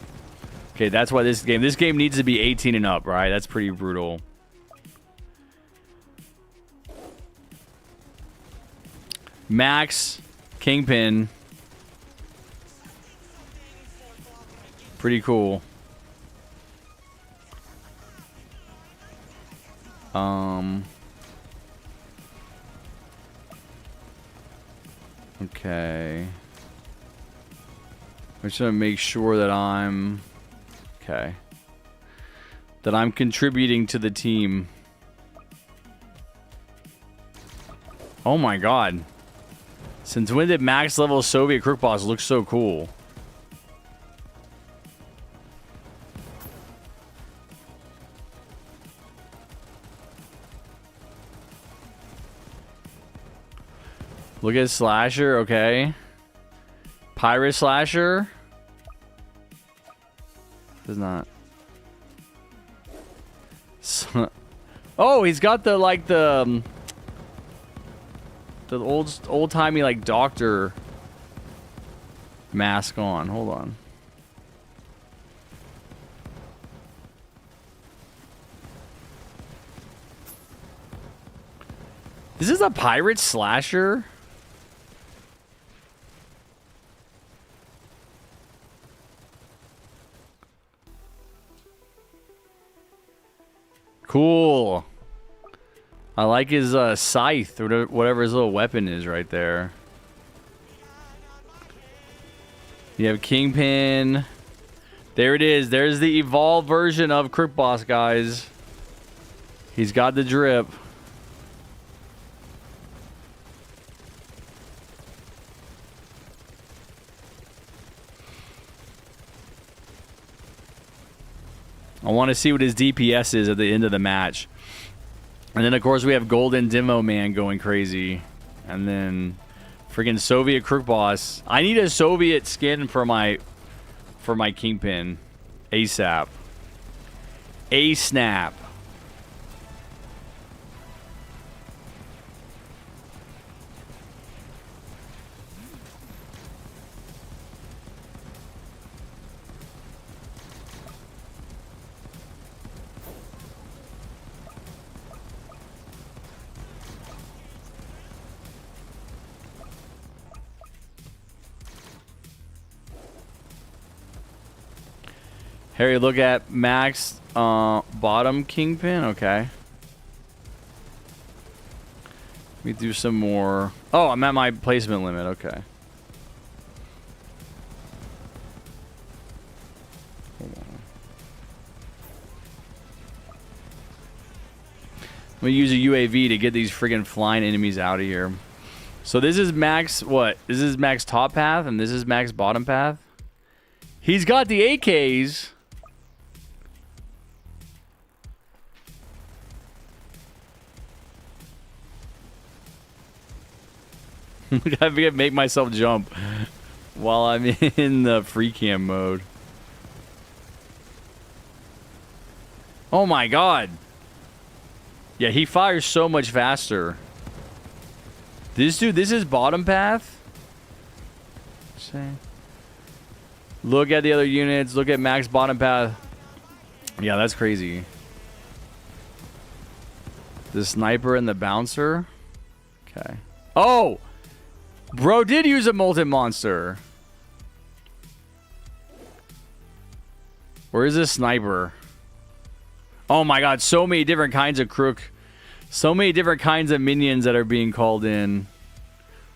Okay, that's why this game needs to be 18 and up, right? That's pretty brutal. Max Kingpin. Pretty cool. Okay. I'm just gonna make sure that I'm that I'm contributing to the team. Oh my god. Since when did max level Soviet Crook boss look so cool? Look at Slasher, okay. Pirate Slasher. Does not. Oh, he's got the like the old-timey like doctor mask on. Hold on. This is a pirate slasher? Cool. I like his scythe, or whatever his little weapon is right there. You have Kingpin. There it is. There's the evolved version of Crook Boss, guys. He's got the drip. I want to see what his DPS is at the end of the match. And then, of course, we have Golden Demo Man going crazy. And then freaking Soviet Crook Boss. I need a Soviet skin for my Kingpin. ASAP. A-snap. Harry, look at max bottom Kingpin. Okay. Let me do some more. Oh, I'm at my placement limit. Okay. Hold on. I'm going to use a UAV to get these friggin' flying enemies out of here. So this is max, what? This is max top path, and this is max bottom path. He's got the AKs. I forget to make myself jump while I'm in the free cam mode. Oh my god. Yeah, he fires so much faster. This dude, this is bottom path. Look at the other units. Look at max bottom path. Yeah, that's crazy. The sniper and the bouncer. Okay. Oh! Bro did use a molten monster. Where is this sniper? Oh my god, so many different kinds of Crook. So many different kinds of minions that are being called in.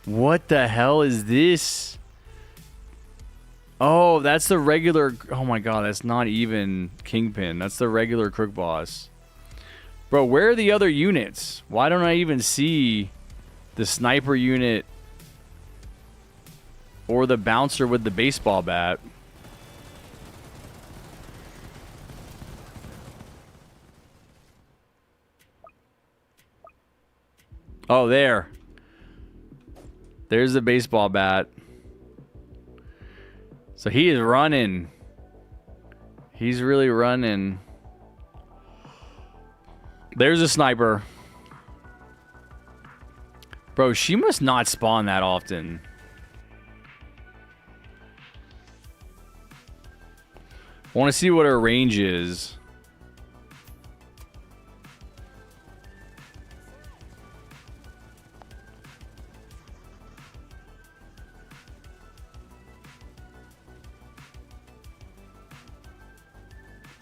What the hell is this? Oh, that's the regular... Oh my god, that's not even Kingpin. That's the regular Crook boss. Bro, where are the other units? Why don't I even see the sniper unit or the bouncer with the baseball bat? Oh, there. There's the baseball bat. So he is running. He's really running. There's a sniper. Bro, she must not spawn that often. I want to see what her range is.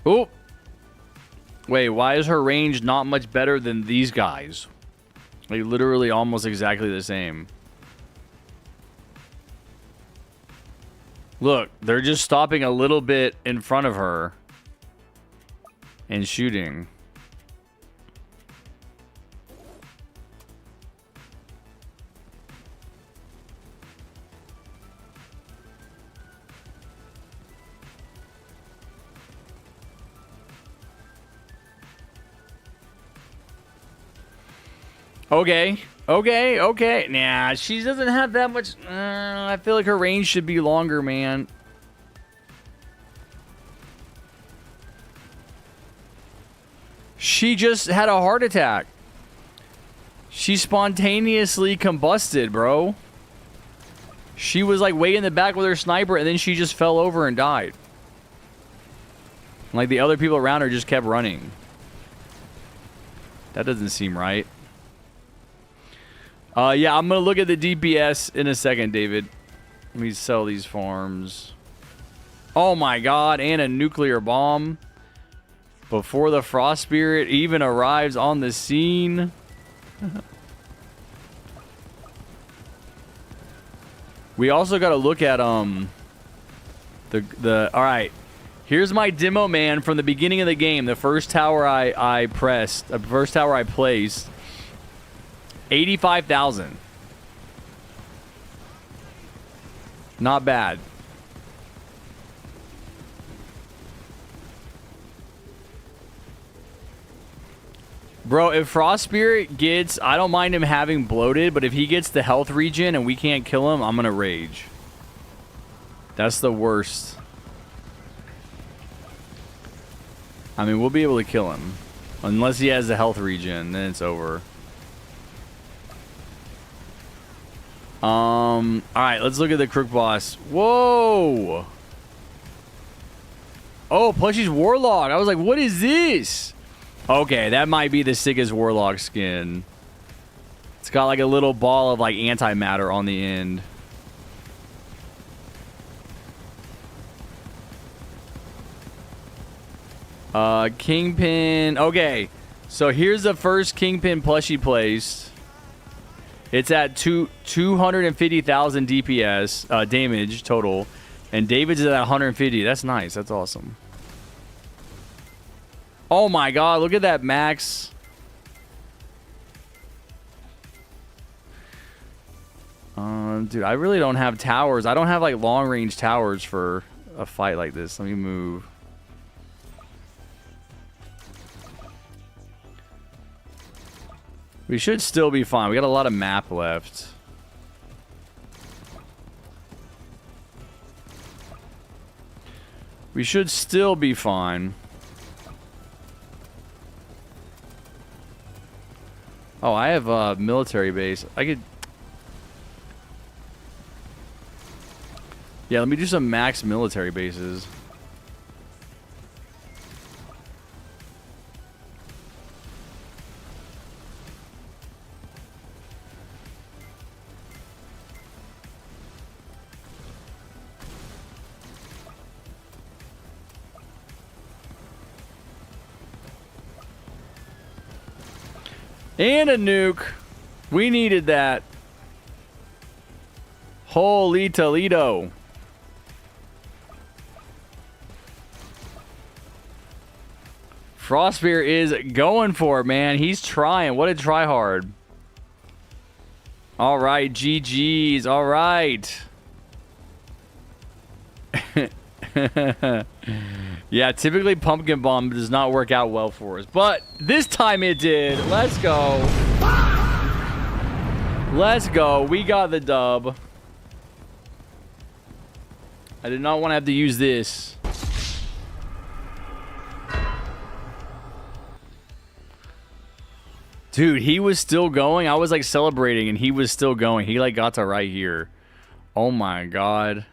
Oh. Wait, why is her range not much better than these guys? Like, literally almost exactly the same. Look, they're just stopping a little bit in front of her and shooting. Okay. Nah, she doesn't have that much. I feel like her range should be longer, man. She just had a heart attack. She spontaneously combusted, bro. She was like way in the back with her sniper, and then she just fell over and died. Like the other people around her just kept running. That doesn't seem right. Yeah, I'm going to look at the DPS in a second, David. Let me sell these farms. Oh my god, and a nuclear bomb. Before the Frost Spirit even arrives on the scene. We also got to look at, alright. Here's my demo man from the beginning of the game. The first tower I pressed, the first tower I placed. 85,000. Not bad. Bro, if Frost Spirit gets... I don't mind him having bloated, but if he gets the health regen and we can't kill him, I'm gonna rage. That's the worst. I mean, we'll be able to kill him. Unless he has the health regen, then it's over. Alright, let's look at the Crook boss. Whoa! Oh, Plushy's Warlock. I was like, what is this? Okay, that might be the sickest Warlock skin. It's got like a little ball of like antimatter on the end. Kingpin. Okay, so here's the first Kingpin plushie placed. It's at 250,000 DPS damage total, and David's is at 150. That's nice. That's awesome. Oh my god, look at that max. Dude, I really don't have towers. I don't have like long range towers for a fight like this. Let me move. We should still be fine. We got a lot of map left. We should still be fine. Oh, I have a military base. I could... Yeah, let me do some max military bases. And a nuke. We needed that. Holy Toledo. Frostbeard is going for it, man. He's trying. What a tryhard. All right, GG's. All right. Yeah, typically Pumpkin Bomb does not work out well for us, but this time it did. Let's go. Let's go. We got the dub. I did not want to have to use this. Dude, he was still going. I was like celebrating and he was still going. He like got to right here. Oh my god.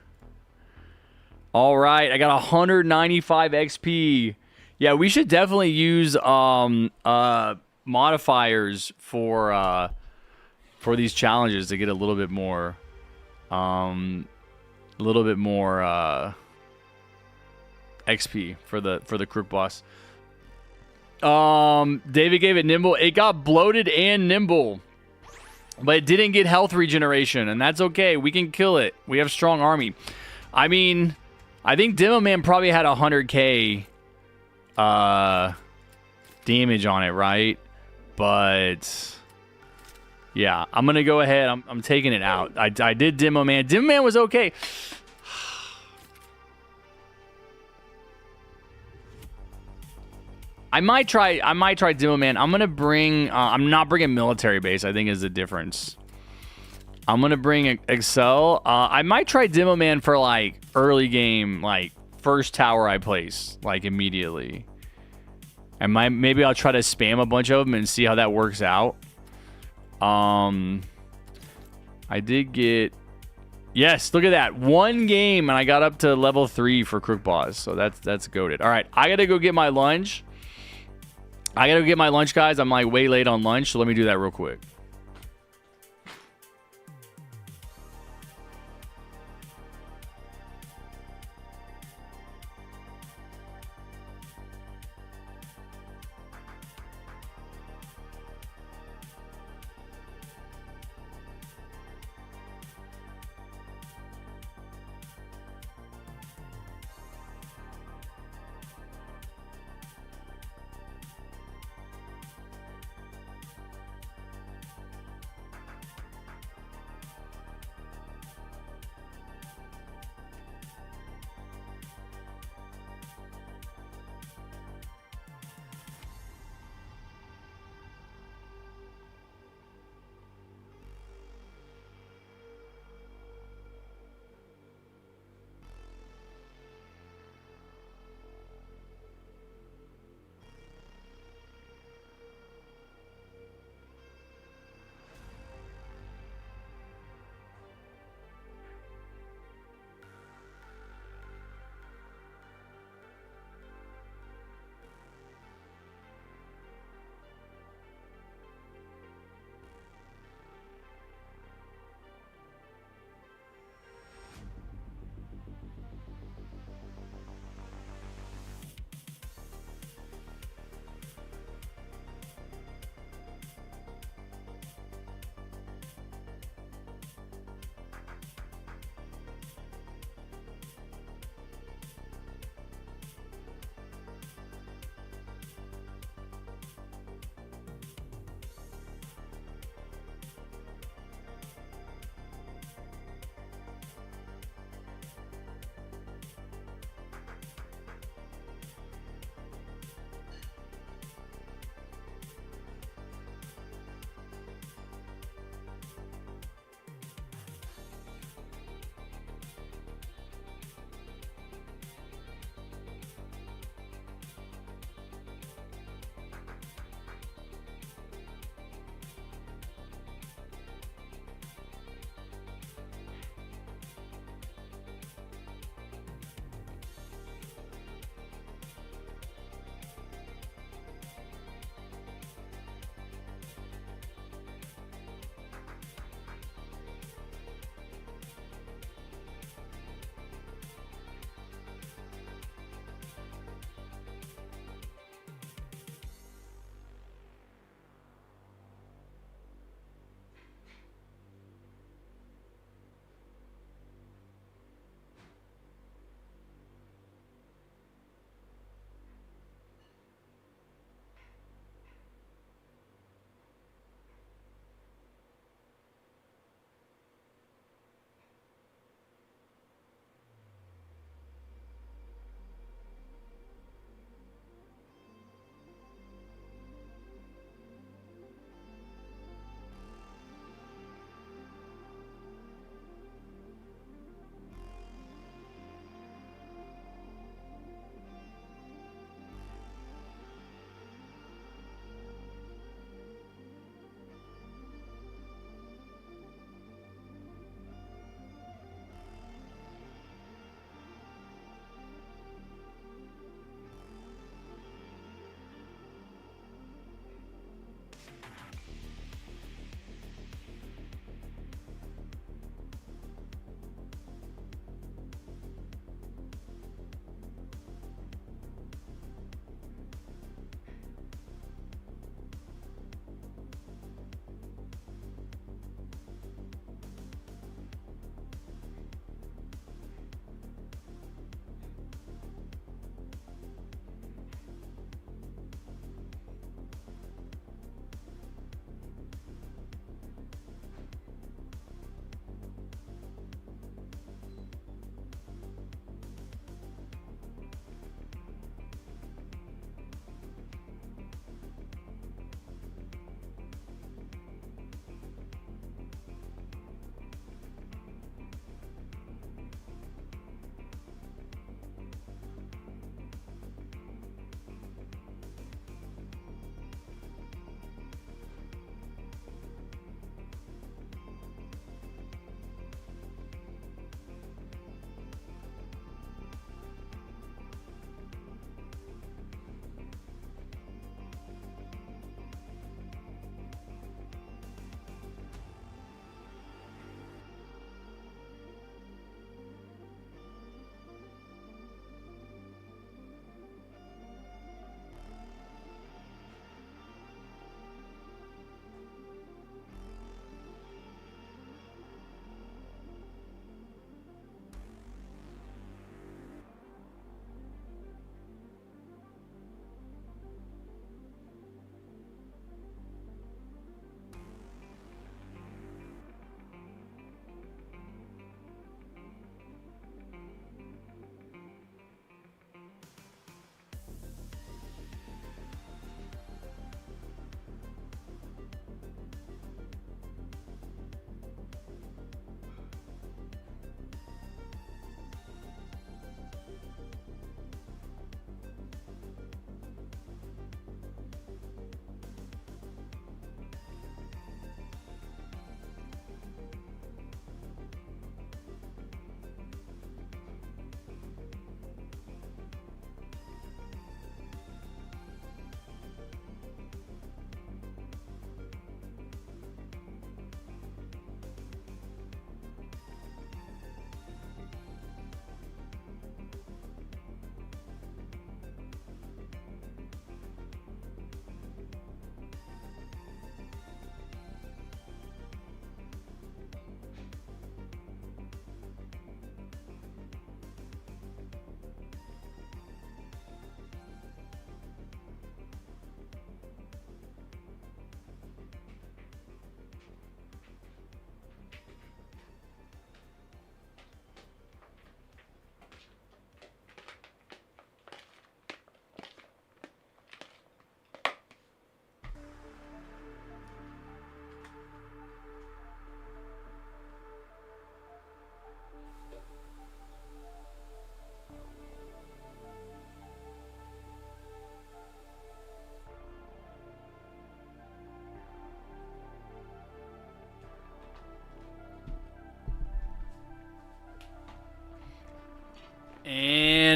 All right, I got 195 XP. Yeah, we should definitely use modifiers for these challenges to get a little bit more XP for the Crook boss. David gave it nimble. It got bloated and nimble, but it didn't get health regeneration, and that's okay. We can kill it. We have strong army. I mean, I think Demo Man probably had 100k damage on it, right? But yeah, I'm gonna go ahead. I'm taking it out. I did Demo Man. Demo Man was okay. I might try Demo Man. I'm gonna bring. I'm not bringing military base. I think is the difference. I'm gonna bring Excel. I might try Demo Man for like early game, like first tower I place, like immediately. And maybe I'll try to spam a bunch of them and see how that works out. I did get. Yes, look at that. One game and I got up to level 3 for Crook boss. So that's goated. All right, I gotta go get my lunch. Guys. I'm like way late on lunch, so let me do that real quick.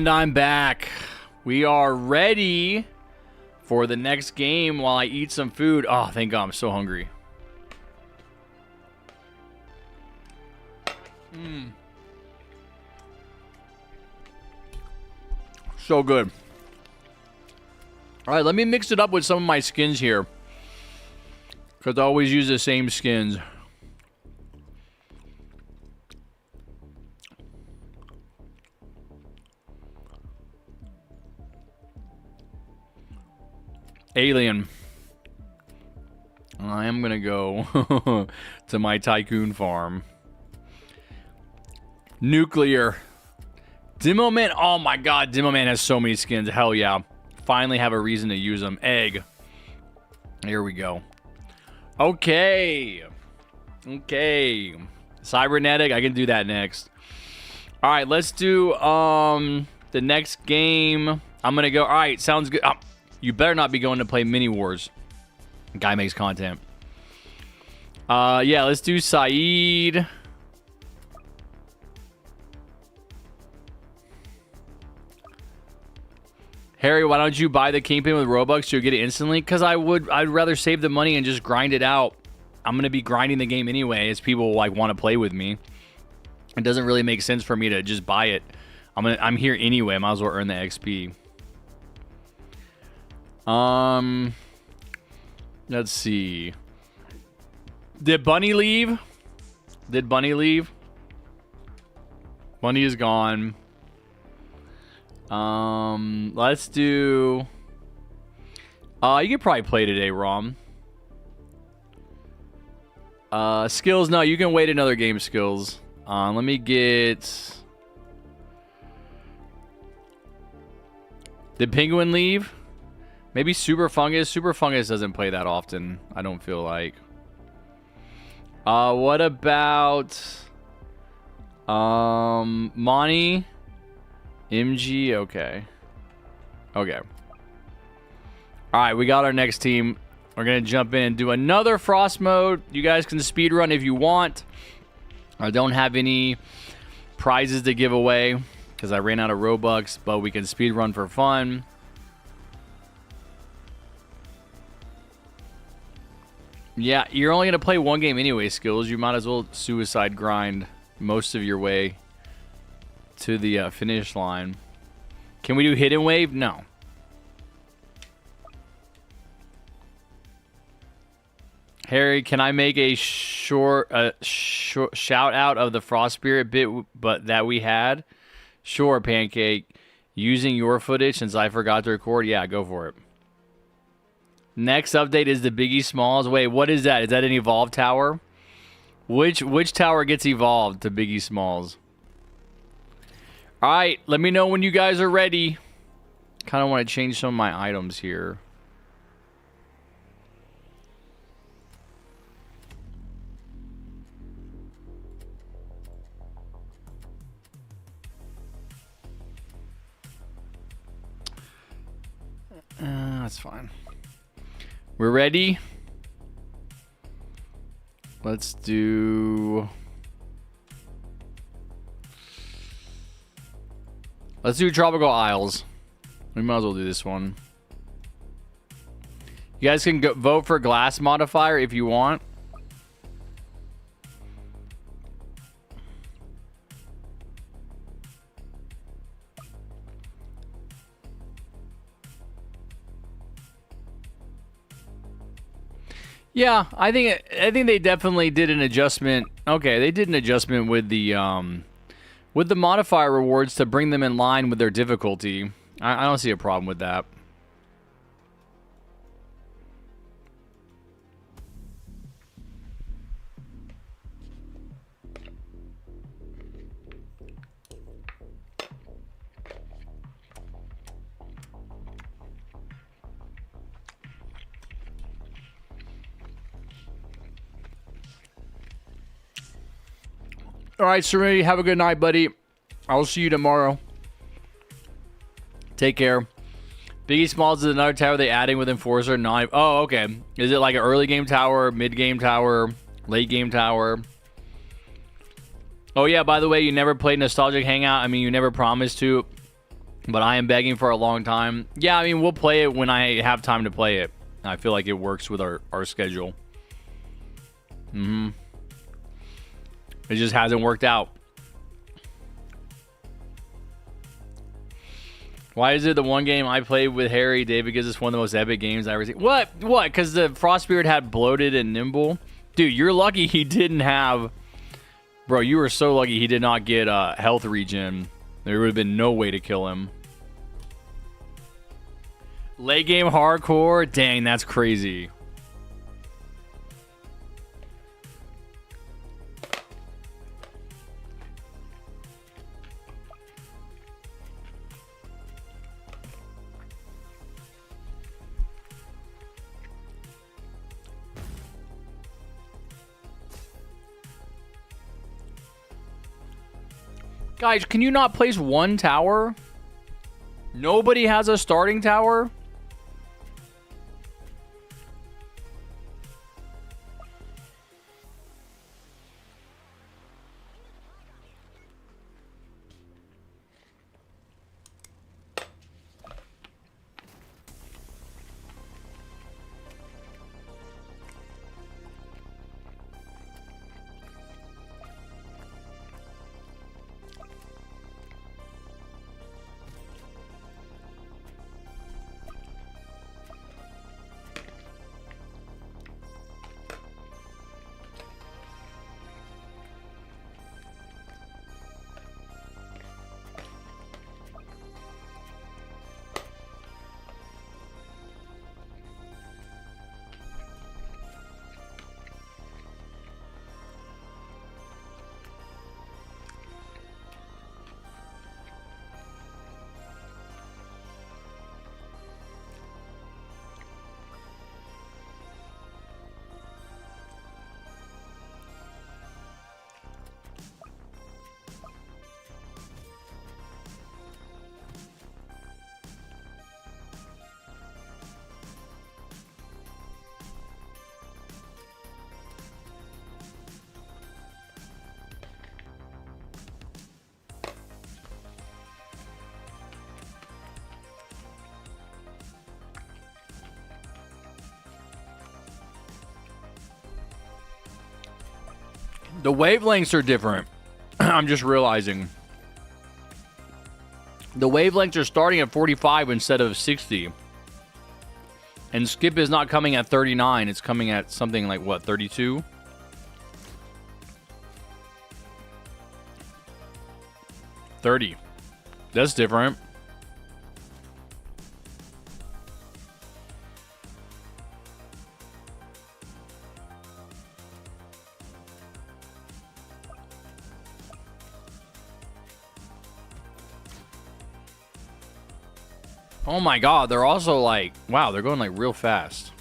And I'm back. We are ready for the next game while I eat some food. Oh, thank God. I'm so hungry. So good. All right, let me mix it up with some of my skins here, because I always use the same skins. Alien. I am going to go to my tycoon farm. Nuclear. Demo Man. Oh my God. Demo Man has so many skins. Hell yeah. Finally have a reason to use them. Egg. Here we go. Okay. Okay. Cybernetic. I can do that next. All right. Let's do the next game. I'm going to go. All right. Sounds good. You better not be going to play Mini Wars. Guy makes content. Yeah, let's do Saeed. Harry, why don't you buy the Kingpin with Robux? You'll get it instantly. Because I'd rather save the money and just grind it out. I'm gonna be grinding the game anyway, as people like want to play with me. It doesn't really make sense for me to just buy it. I'm here anyway. Might as well earn the XP. Let's see. Did Bunny leave? Did Bunny leave? Bunny is gone. Let's do... you could probably play today, Rom. Skills, no, you can wait another game, Skills. Let me get... Did Penguin leave? Maybe Super Fungus. Super Fungus doesn't play that often, I don't feel like. What about... Monty? MG? Okay. Okay. Alright, we got our next team. We're going to jump in and do another Frost mode. You guys can speedrun if you want. I don't have any prizes to give away because I ran out of Robux, but we can speedrun for fun. Yeah, you're only going to play one game anyway, Skills. You might as well suicide grind most of your way to the finish line. Can we do Hidden Wave? No. Harry, can I make a short shout out of the Frost Spirit bit but that we had? Sure, Pancake. Using your footage since I forgot to record? Yeah, go for it. Next update is the Biggie Smalls. Wait, what is that? Is that an evolved tower? Which tower gets evolved to Biggie Smalls? Alright, let me know when you guys are ready. Kind of want to change some of my items here. That's fine. We're ready. Let's do Tropical Isles. We might as well do this one. You guys can vote for glass modifier if you want. Yeah, I think they definitely did an adjustment. Okay, they did an adjustment with the modifier rewards to bring them in line with their difficulty. I don't see a problem with that. All right, Serenity, have a good night, buddy. I'll see you tomorrow. Take care. Biggie Smalls is another tower they adding with Enforcer 9. Oh, okay. Is it like an early game tower, mid game tower, late game tower? Oh, yeah, by the way, you never played Nostalgic Hangout. I mean, you never promised to. But I am begging for a long time. Yeah, I mean, we'll play it when I have time to play it. I feel like it works with our schedule. It just hasn't worked out. Why is it the one game I played with Harry, David gives us one of the most epic games I ever seen? What? Because the Frostbeard had bloated and nimble? Dude, you're lucky he didn't have... Bro, you were so lucky he did not get health regen. There would have been no way to kill him. Late game hardcore? Dang, that's crazy. Guys, can you not place one tower? Nobody has a starting tower? The wavelengths are different. I'm just realizing. The wavelengths are starting at 45 instead of 60. And skip is not coming at 39. It's coming at something like, what, 32? $30. That's different. Oh my god, they're also like, wow, they're going like real fast.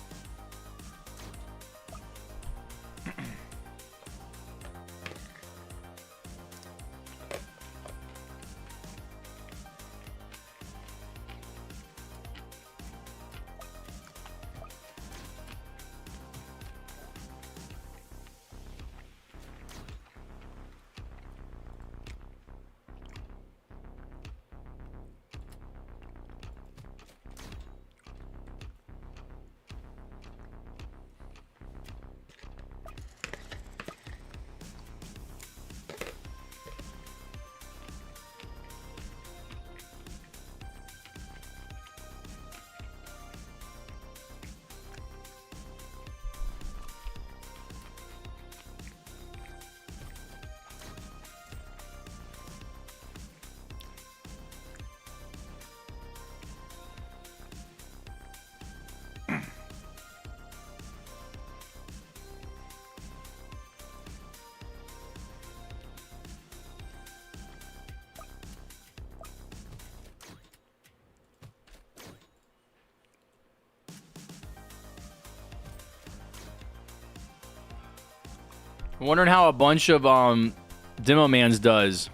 I'm wondering how a bunch of Demo Mans does.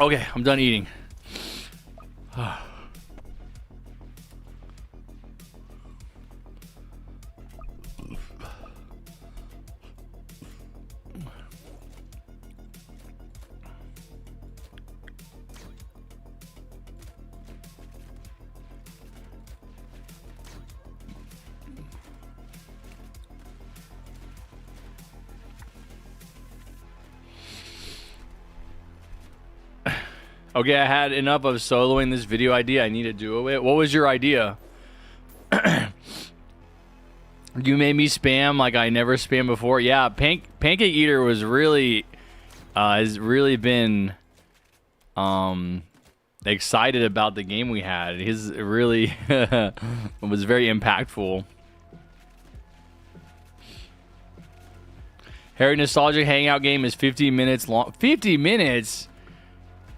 Okay, I'm done eating. Okay, I had enough of soloing this video idea. I need to do it. What was your idea? You made me spam like I never spammed before. Yeah, Pancake Eater was really has really been excited about the game we had. His really was very impactful. Harry Nostalgic Hangout game is 50 minutes long. 50 minutes?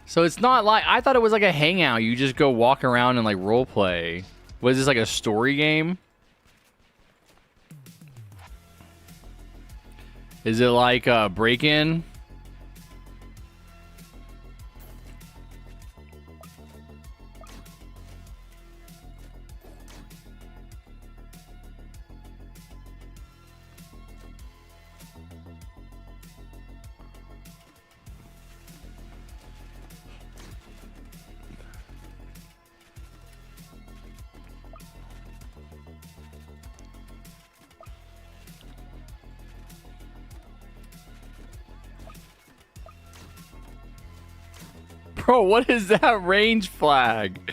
So it's not like, I thought it was like a hangout. You just go walk around and like role play. Was this like a story game? Is it like a break-in? Bro, what is that range flag?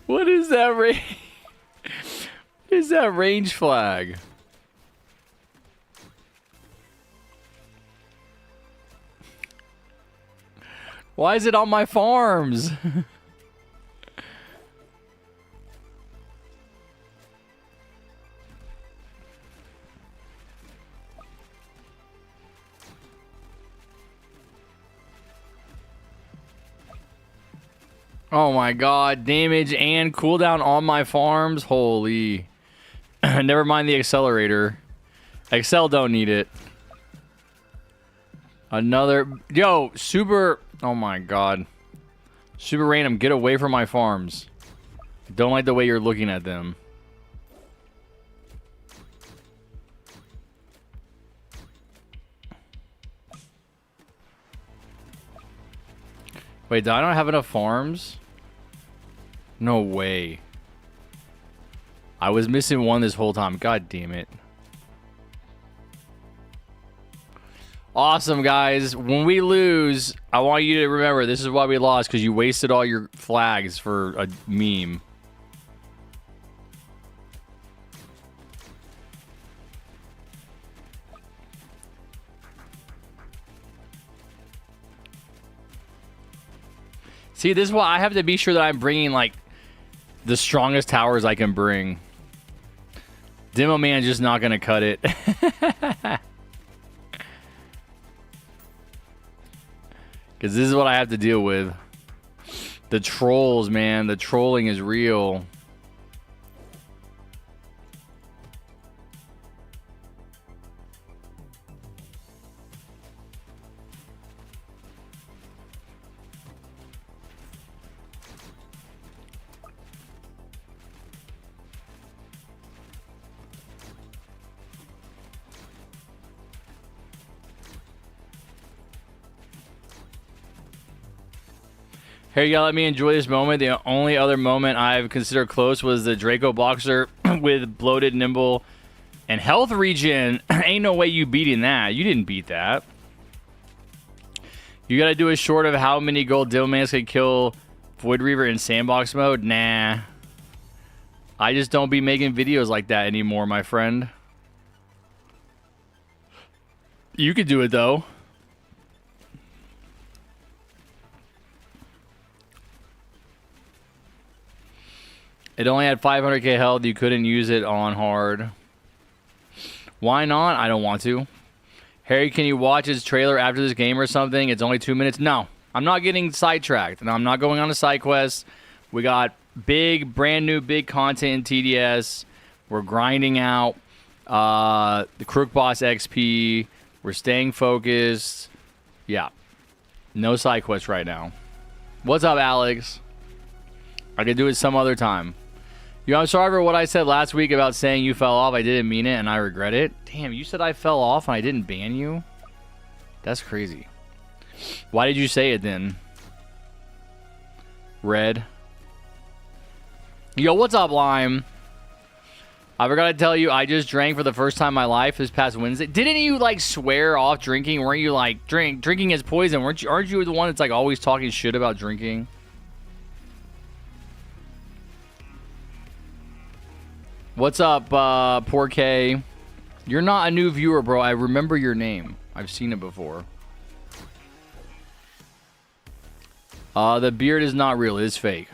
What is that range? What is that range flag? Why is it on my farms? Oh my god, damage and cooldown on my farms? Holy. Never mind the accelerator. Excel don't need it. Another... Yo, super... Oh my god. Super random, get away from my farms. Don't like the way you're looking at them. Wait, do I not have enough farms? No way. I was missing one this whole time. God damn it. Awesome, guys. When we lose, I want you to remember this is why we lost, because you wasted all your flags for a meme. See, this is why I have to be sure that I'm bringing, like, the strongest towers I can bring. Demo Man's just not going to cut it. Because this is what I have to deal with. The trolls, man. The trolling is real. Here, you gotta let me enjoy this moment. The only other moment I've considered close was the Draco Boxer with bloated, nimble, and health regen. Ain't no way you beating that. You didn't beat that. You gotta do a short of how many gold Dillmans can kill Void Reaver in sandbox mode? Nah. I just don't be making videos like that anymore, my friend. You could do it, though. It only had 500k health. You couldn't use it on hard. Why not? I don't want to. Harry, can you watch his trailer after this game or something? It's only 2 minutes. No, I'm not getting sidetracked. And I'm not going on a side quest. We got brand new big content in TDS. We're grinding out the Crook Boss XP. We're staying focused. Yeah. No side quest right now. What's up, Alex? I could do it some other time. Yo, I'm sorry for what I said last week about saying you fell off. I didn't mean it, and I regret it. Damn, you said I fell off and I didn't ban you? That's crazy. Why did you say it then? Red. Yo, what's up, Lime? I forgot to tell you, I just drank for the first time in my life this past Wednesday. Didn't you, like, swear off drinking? Weren't you, like, drinking is poison? Aren't you the one that's, like, always talking shit about drinking? What's up, Poor K? You're not a new viewer, bro. I remember your name. I've seen it before. The beard is not real. It is fake.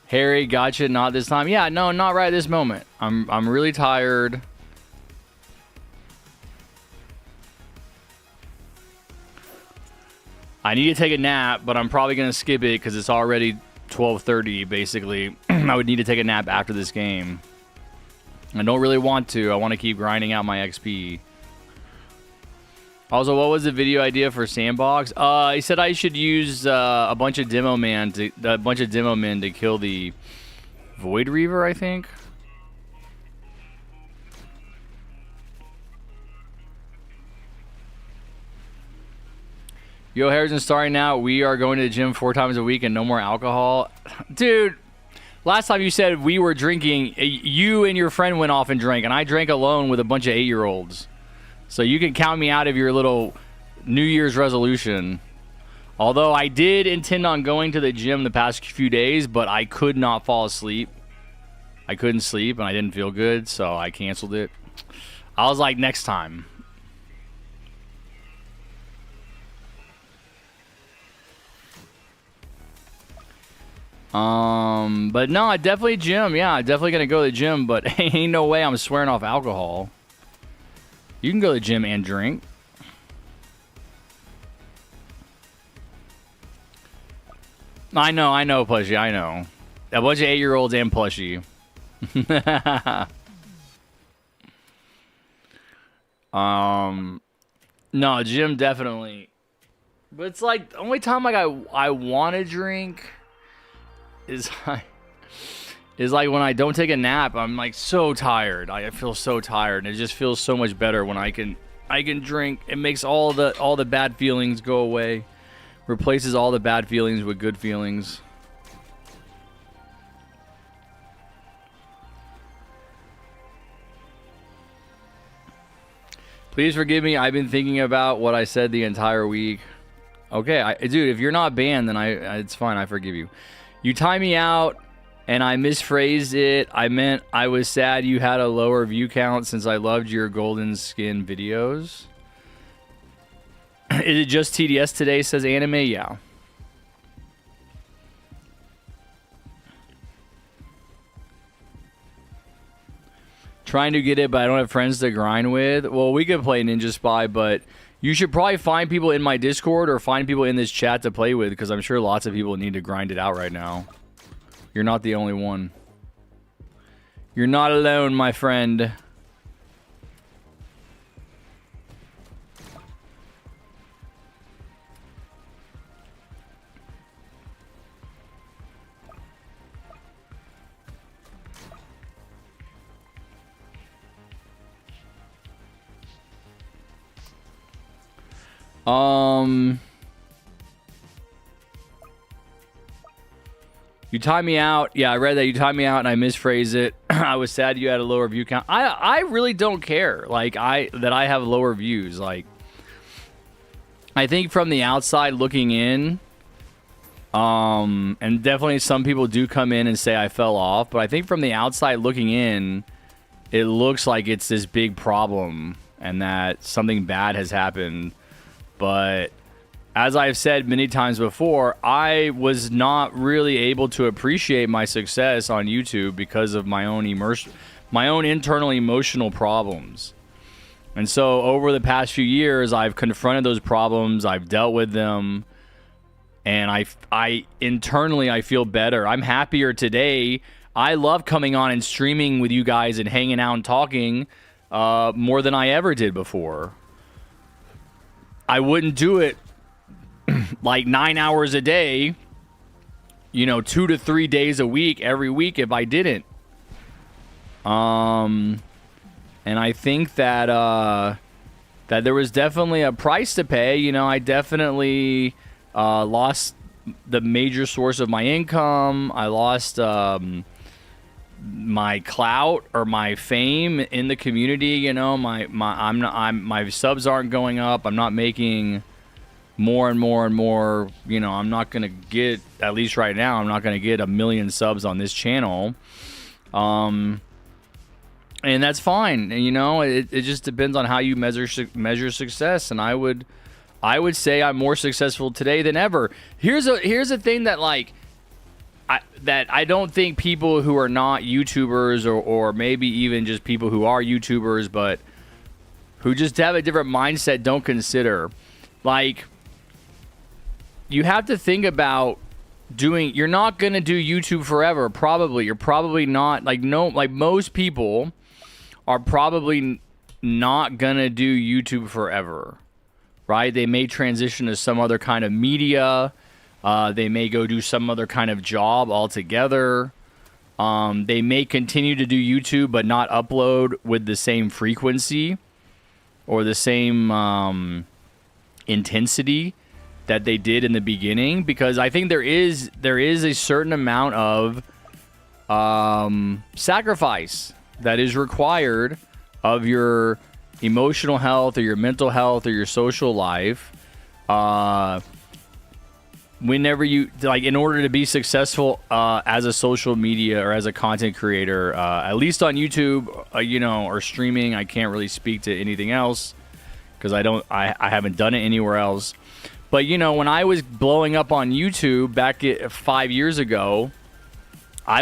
Harry, gotcha. Not this time. Yeah, no, not right this moment. I'm really tired. I need to take a nap, but I'm probably gonna skip it because it's already 12:30. Basically, I would need to take a nap after this game. I don't really want to. I want to keep grinding out my XP. Also, what was the video idea for Sandbox? He said I should use a bunch of demo men to kill the Void Reaver, I think. Yo, Harrison, starting out, we are going to the gym 4 times a week and no more alcohol. Dude, last time you said we were drinking, you and your friend went off and drank, and I drank alone with a bunch of 8-year-olds. So you can count me out of your little New Year's resolution. Although I did intend on going to the gym the past few days, but I could not fall asleep. I couldn't sleep, and I didn't feel good, so I canceled it. I was like, next time. But no, I definitely gym. Yeah, I'm definitely gonna go to the gym, but ain't no way I'm swearing off alcohol. You can go to the gym and drink. I know, Plushie, I know. A bunch of 8-year-olds and Plushie. No, gym definitely. But it's like, the only time like I want to drink is like when I don't take a nap. I'm like so tired. I feel so tired, and it just feels so much better when I can drink. It makes all the bad feelings go away. Replaces all the bad feelings with good feelings. Please forgive me. I've been thinking about what I said the entire week. Okay, dude, if you're not banned, then it's fine. I forgive you. You tie me out, and I misphrased it. I meant I was sad you had a lower view count since I loved your golden skin videos. Is it just TDS today, says Anime? Yeah. Trying to get it, but I don't have friends to grind with. Well, we could play Ninja Spy, but you should probably find people in my Discord or find people in this chat to play with, because I'm sure lots of people need to grind it out right now. You're not the only one. You're not alone, my friend. You tie me out. Yeah, I read that. You tie me out and I misphrased it. I was sad you had a lower view count. I really don't care. Like, that I have lower views. Like, I think from the outside looking in, and definitely some people do come in and say I fell off, but I think from the outside looking in, it looks like it's this big problem and that something bad has happened. But as I've said many times before, I was not really able to appreciate my success on YouTube because of my own internal emotional problems. And so over the past few years, I've confronted those problems, I've dealt with them, and I internally I feel better. I'm happier today. I love coming on and streaming with you guys and hanging out and talking more than I ever did before. I wouldn't do it like 9 hours a day, 2 to 3 days a week, every week if I didn't. And I think that that there was definitely a price to pay. I definitely lost the major source of my income. I lost my clout or my fame in the community. My subs aren't going up. I'm not making more and more and more. I'm not gonna get, at least right now, I'm not gonna get 1 million subs on this channel. And that's fine. And it just depends on how you measure success. And I would say I'm more successful today than ever. Here's a thing that I don't think people who are not YouTubers or maybe even just people who are YouTubers but who just have a different mindset don't consider. You have to think about you're not going to do YouTube forever, probably. You're probably not, most people are probably not going to do YouTube forever, right? They may transition to some other kind of media. They may go do some other kind of job altogether. They may continue to do YouTube but not upload with the same frequency or the same intensity that they did in the beginning, because I think there is a certain amount of sacrifice that is required of your emotional health or your mental health or your social life whenever you in order to be successful as a social media or as a content creator, at least on YouTube, or streaming. I can't really speak to anything else because I haven't done it anywhere else. But when I was blowing up on YouTube back 5 years ago, I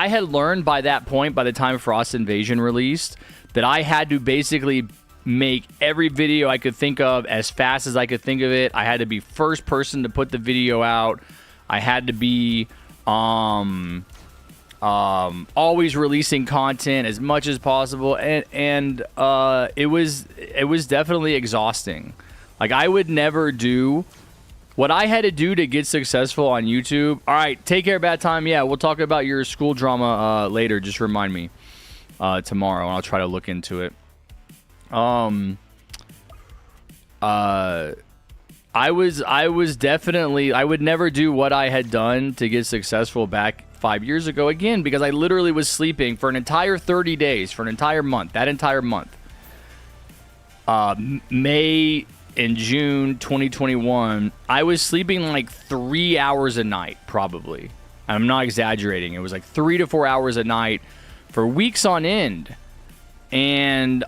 had learned by that point, by the time Frost Invasion released, that I had to basically make every video I could think of as fast as I could think of it. I had to be first person to put the video out. I had to be always releasing content as much as possible, and it was definitely exhausting. I would never do what I had to do to get successful on YouTube. All right, take care, Bad Time. Yeah, we'll talk about your school drama later. Just remind me tomorrow, and I'll try to look into it. I was definitely, I would never do what I had done to get successful back 5 years ago again, because I literally was sleeping for an entire 30 days, for an entire month, that entire month. May and June 2021, I was sleeping 3 hours a night, probably. I'm not exaggerating. It was 3 to 4 hours a night for weeks on end. And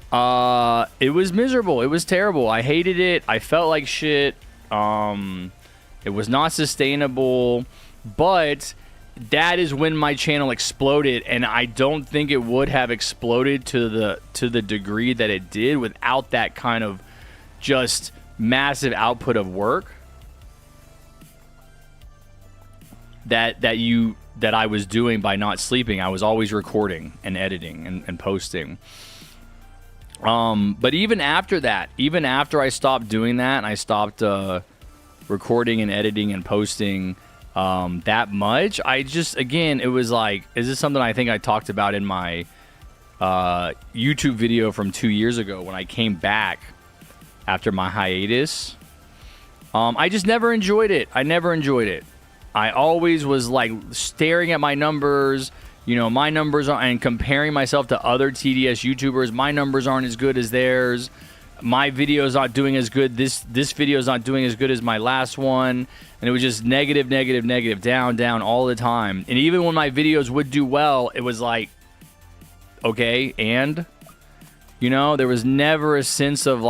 it was miserable. It was terrible. I hated it. I felt like shit. It was not sustainable. But that is when my channel exploded, and I don't think it would have exploded to the degree that it did without that kind of just massive output of work that I was doing by not sleeping. I was always recording and editing and posting. But even after that, even after I stopped doing that and I stopped recording and editing and posting that much, I just, again, it was is this something I think I talked about in my YouTube video from 2 years ago when I came back after my hiatus? I just never enjoyed it. I never enjoyed it. I always was staring at my numbers. My numbers are, and comparing myself to other TDS YouTubers. My numbers aren't as good as theirs. My video's not doing as good. This video's not doing as good as my last one. And it was just negative, negative, negative, down, down all the time. And even when my videos would do well, it was okay, and there was never a sense of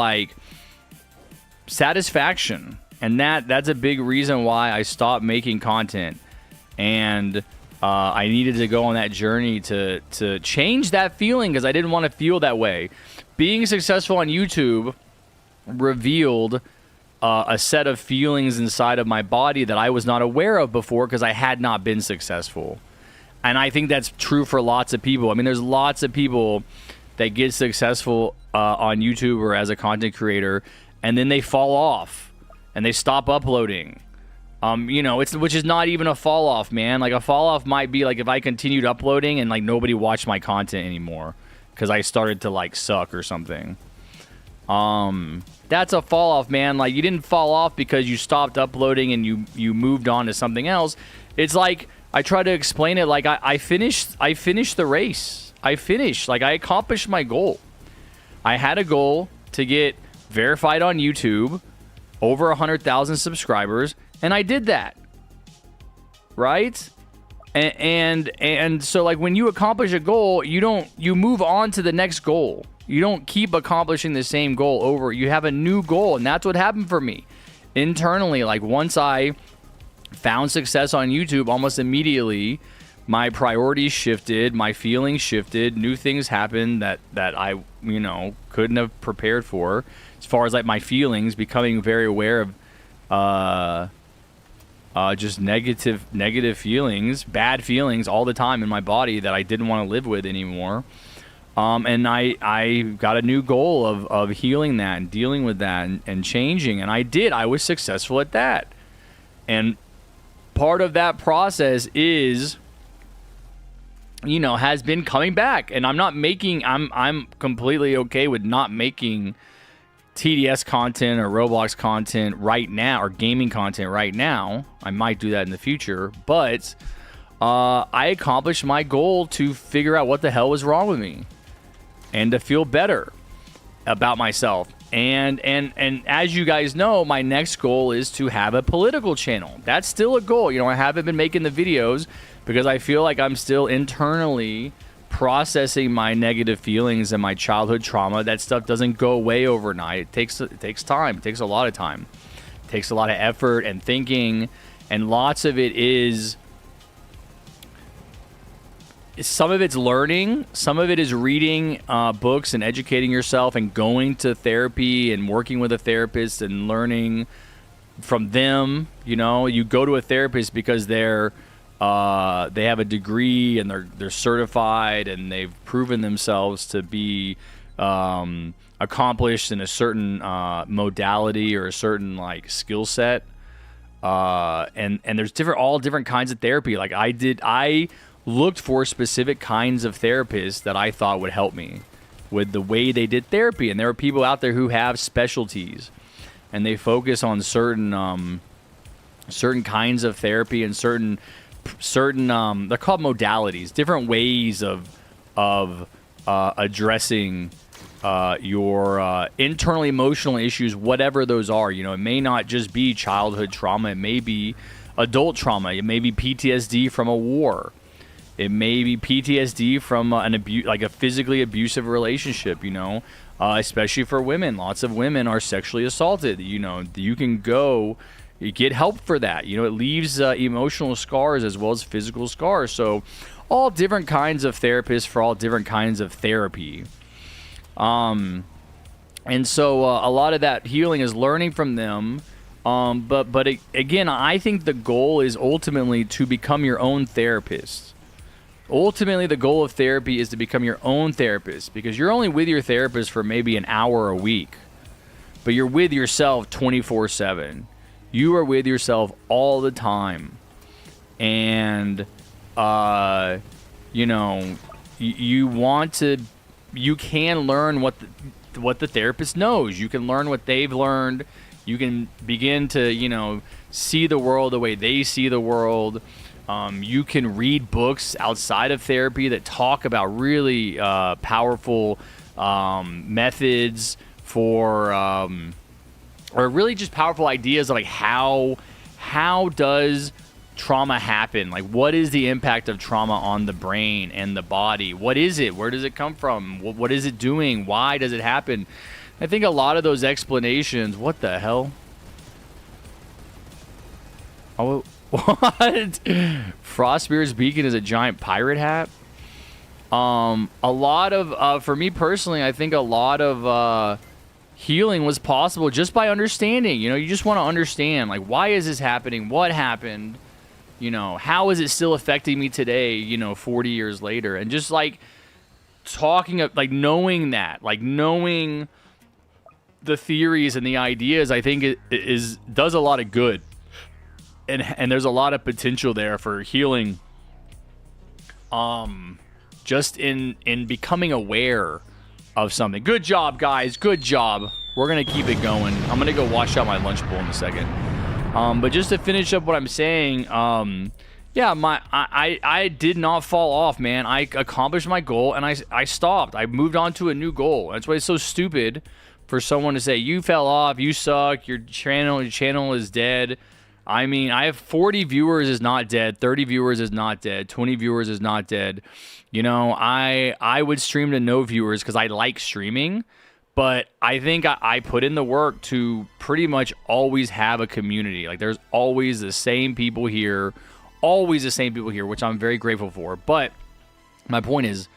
satisfaction. And that's a big reason why I stopped making content. And I needed to go on that journey to change that feeling, because I didn't want to feel that way. Being successful on YouTube revealed a set of feelings inside of my body that I was not aware of before, because I had not been successful. And I think that's true for lots of people. I mean, there's lots of people that get successful on YouTube or as a content creator, and then they fall off and they stop uploading. You know, which is not even a fall off, man. Like, a fall off might be like if I continued uploading and like nobody watched my content anymore because I started to like suck or something. That's a fall off, man. Like, you didn't fall off because you stopped uploading and you moved on to something else. It's like, I try to explain it like I finished the race. I accomplished my goal. I had a goal to get verified on YouTube, over 100,000 subscribers, and I did that. Right? And so, like, when you accomplish a goal, you move on to the next goal. You don't keep accomplishing the same goal over. You have a new goal, and that's what happened for me. Internally, like, once I found success on YouTube, almost immediately my priorities shifted, my feelings shifted, new things happened that I, you know, couldn't have prepared for. As far as like my feelings, becoming very aware of just negative feelings, bad feelings all the time in my body that I didn't want to live with anymore. And I got a new goal of healing that and dealing with that and changing, and I did. I was successful at that. And part of that process is, you know, has been coming back. And I'm completely okay with not making TDS content or Roblox content right now, or gaming content right now. I might do that in the future, but I accomplished my goal to figure out what the hell was wrong with me and to feel better about myself. And as you guys know, my next goal is to have a political channel. That's still a goal. You know, I haven't been making the videos because I feel like I'm still internally processing my negative feelings and my childhood trauma. That stuff doesn't go away overnight. It takes time. It takes a lot of time. It takes a lot of effort and thinking, and lots of it is, some of it's learning, some of it is reading books and educating yourself and going to therapy and working with a therapist and learning from them. You know, you go to a therapist because they have a degree and they're certified and they've proven themselves to be accomplished in a certain modality or a certain like skill set. And there's all different kinds of therapy. Like I looked for specific kinds of therapists that I thought would help me with the way they did therapy. And there are people out there who have specialties and they focus on certain kinds of therapy and certain they're called modalities, different ways of addressing your internal emotional issues, whatever those are. You know, it may not just be childhood trauma. It may be adult trauma. It may be PTSD from a war. It may be PTSD from like a physically abusive relationship, you know, especially for women. Lots of women are sexually assaulted. You know, you can go get help for that. You know, it leaves emotional scars as well as physical scars. So all different kinds of therapists for all different kinds of therapy. And so a lot of that healing is learning from them. But again, I think the goal is ultimately to become your own therapist. Ultimately, the goal of therapy is to become your own therapist, because you're only with your therapist for maybe an hour a week, but you're with yourself 24/7. You are with yourself all the time. And, you know, you can learn what the therapist knows. You can learn what they've learned. You can begin to, you know, see the world the way they see the world. You can read books outside of therapy that talk about really powerful methods for, or really just powerful ideas of like how does trauma happen? Like, what is the impact of trauma on the brain and the body? What is it? Where does it come from? What is it doing? Why does it happen? I think a lot of those explanations. What the hell? Oh. What? Frostbeard's Beacon is a giant pirate hat. A lot of, for me personally, I think a lot of healing was possible just by understanding. You know, you just want to understand, like, why is this happening? What happened? You know, how is it still affecting me today, you know, 40 years later? And just like talking of, like, knowing that, like knowing the theories and the ideas, I think it does a lot of good. And there's a lot of potential there for healing. Just in becoming aware of something. Good job, guys. Good job. We're gonna keep it going. I'm gonna go wash out my lunch bowl in a second. But just to finish up what I'm saying, yeah, I did not fall off, man. I accomplished my goal and I stopped. I moved on to a new goal. That's why it's so stupid for someone to say you fell off, you suck, your channel is dead. I mean, I have 40 viewers is not dead, 30 viewers is not dead, 20 viewers is not dead. You know, I would stream to no viewers because I like streaming, but I think I put in the work to pretty much always have a community. Like, there's always the same people here, which I'm very grateful for. But my point is,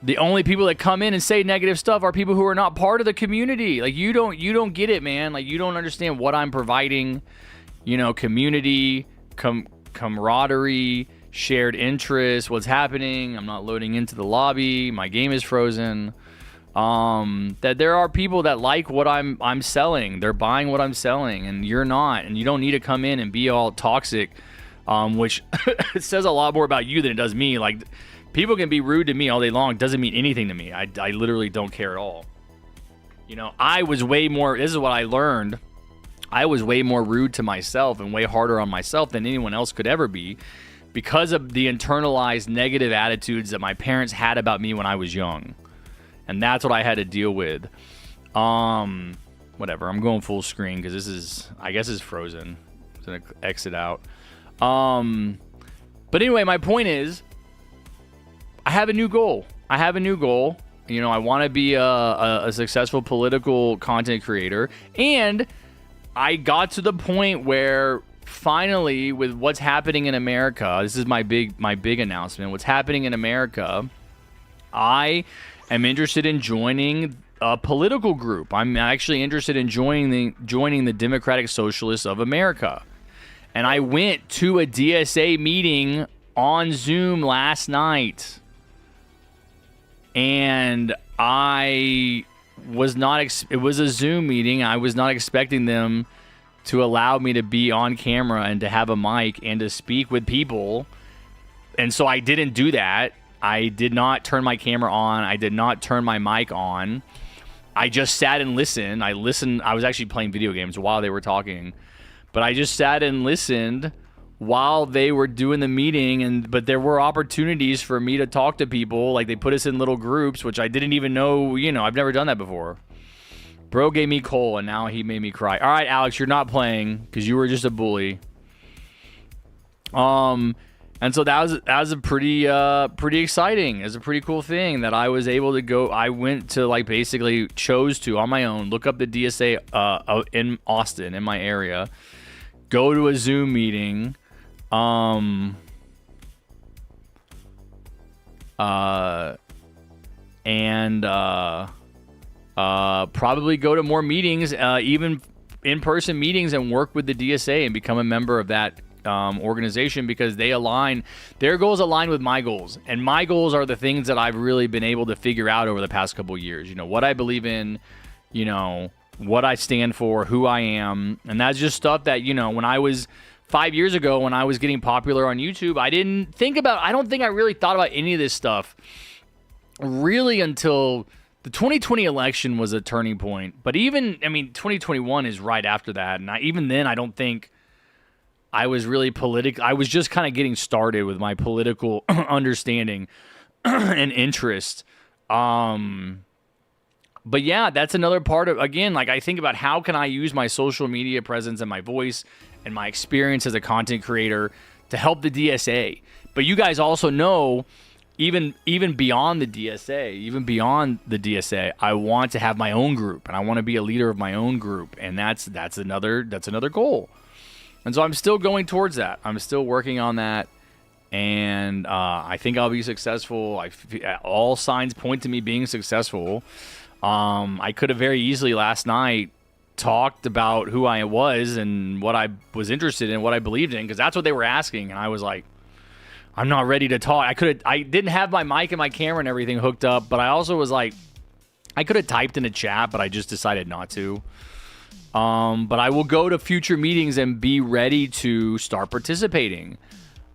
the only people that come in and say negative stuff are people who are not part of the community. Like, you don't get it, man. Like, you don't understand what I'm providing. You know, community, camaraderie, shared interest, what's happening. I'm not loading into the lobby. My game is frozen. That there are people that like what I'm selling. They're buying what I'm selling, and you're not. And you don't need to come in and be all toxic, which it says a lot more about you than it does me. Like, people can be rude to me all day long. It doesn't mean anything to me. I literally don't care at all. You know, I was way more, this is what I learned. I was way more rude to myself and way harder on myself than anyone else could ever be because of the internalized negative attitudes that my parents had about me when I was young. And that's what I had to deal with. Whatever, I'm going full screen because this is, I guess it's frozen. I'm going to exit out. But anyway, my point is, I have a new goal. You know, I want to be a successful political content creator. And I got to the point where finally, with what's happening in America, this is my big announcement. What's happening in America, I am interested in joining a political group. I'm actually interested in joining the Democratic Socialists of America. And I went to a DSA meeting on Zoom last night. And I was not, it was a Zoom meeting. I was not expecting them to allow me to be on camera and to have a mic and to speak with people. And so I didn't do that. I did not turn my camera on. I did not turn my mic on. I just sat and listened. I was actually playing video games while they were talking. But I just sat and listened while they were doing the meeting, but there were opportunities for me to talk to people. Like, they put us in little groups, which I didn't even know, you know, I've never done that before. Bro gave me coal, and now he made me cry. All right, Alex, you're not playing because you were just a bully. And so that was a pretty exciting. It was a pretty cool thing that I was able to go. I went to, like, basically chose to on my own look up the DSA in Austin, in my area, go to a Zoom meeting. Probably go to more meetings, even in-person meetings, and work with the DSA and become a member of that organization, because their goals align with my goals, and my goals are the things that I've really been able to figure out over the past couple of years. You know, what I believe in, you know, what I stand for, who I am, and that's just stuff that, you know, when I was 5 years ago, when I was getting popular on YouTube, I don't think I really thought about any of this stuff really until the 2020 election was a turning point. But 2021 is right after that. And even then, I don't think I was really political. I was just kind of getting started with my political understanding and interest. But yeah, that's another part of, again, like, I think about how can I use my social media presence and my voice and my experience as a content creator to help the DSA. But you guys also know, even beyond the DSA, I want to have my own group, and I want to be a leader of my own group, and that's another goal. And so I'm still going towards that. I'm still working on that, and I think I'll be successful. All signs point to me being successful. I could have very easily last night talked about who I was and what I was interested in, what I believed in, because that's what they were asking. And I was like, I'm not ready to talk. I didn't have my mic and my camera and everything hooked up, but I also was like, I could have typed in a chat, but I just decided not to. But I will go to future meetings and be ready to start participating.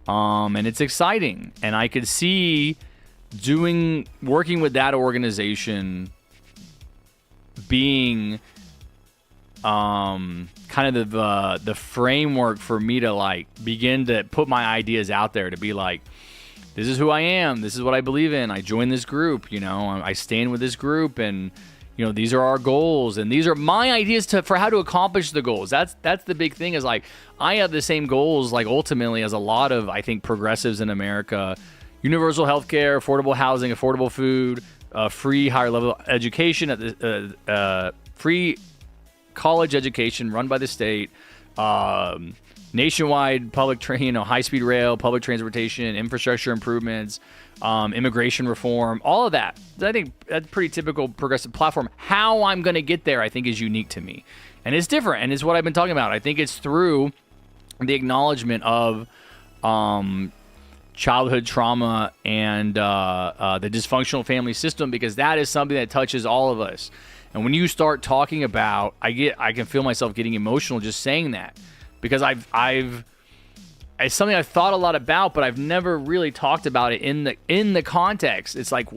And it's exciting. And I could see working with that organization being kind of the framework for me to like begin to put my ideas out there, to be like, this is who I am, this is what I believe in, I joined this group, you know, I stand with this group, and you know, these are our goals, and these are my ideas for how to accomplish the goals. That's the big thing, is like, I have the same goals, like ultimately, as a lot of, I think, progressives in America: universal healthcare, affordable housing, affordable food, free higher level education at the free college education run by the state, nationwide public high-speed rail, public transportation, infrastructure improvements, immigration reform, all of that. I think that's a pretty typical progressive platform. How I'm going to get there, I think, is unique to me. And it's different, and it's what I've been talking about. I think it's through the acknowledgement of childhood trauma and the dysfunctional family system, because that is something that touches all of us. And when you start talking about, I can feel myself getting emotional just saying that, because it's something I've thought a lot about, but I've never really talked about it in the context. It's like,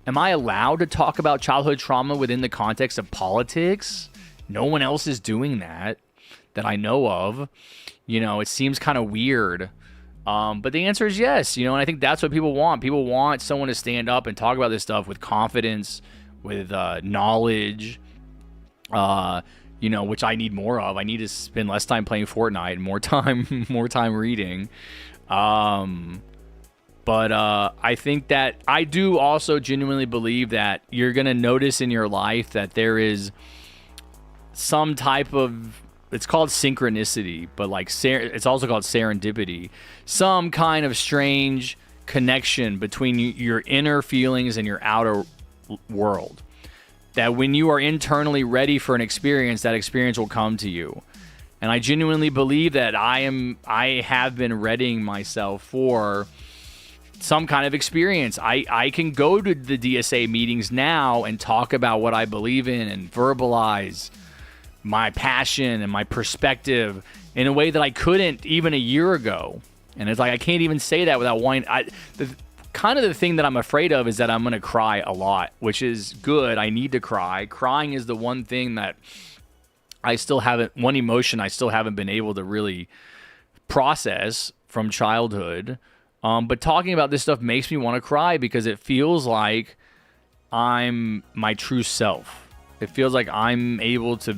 am I allowed to talk about childhood trauma within the context of politics? No one else is doing that I know of. You know, it seems kind of weird. But the answer is yes, you know, and I think that's what people want. People want someone to stand up and talk about this stuff with confidence, with knowledge, you know, which I need more of. I need to spend less time playing Fortnite and more time reading. But I think that I do also genuinely believe that you're going to notice in your life that there is some type of, it's called synchronicity, but like it's also called serendipity. Some kind of strange connection between your inner feelings and your outer world. That when you are internally ready for an experience, that experience will come to you. And I genuinely believe that I have been readying myself for some kind of experience. I can go to the DSA meetings now and talk about what I believe in and verbalize my passion and my perspective in a way that I couldn't even a year ago. And it's like, I can't even say that without wanting. The thing that I'm afraid of is that I'm going to cry a lot, which is good. I need to cry. Crying is the one thing that one emotion I still haven't been able to really process from childhood. But talking about this stuff makes me want to cry, because it feels like I'm my true self. It feels like I'm able to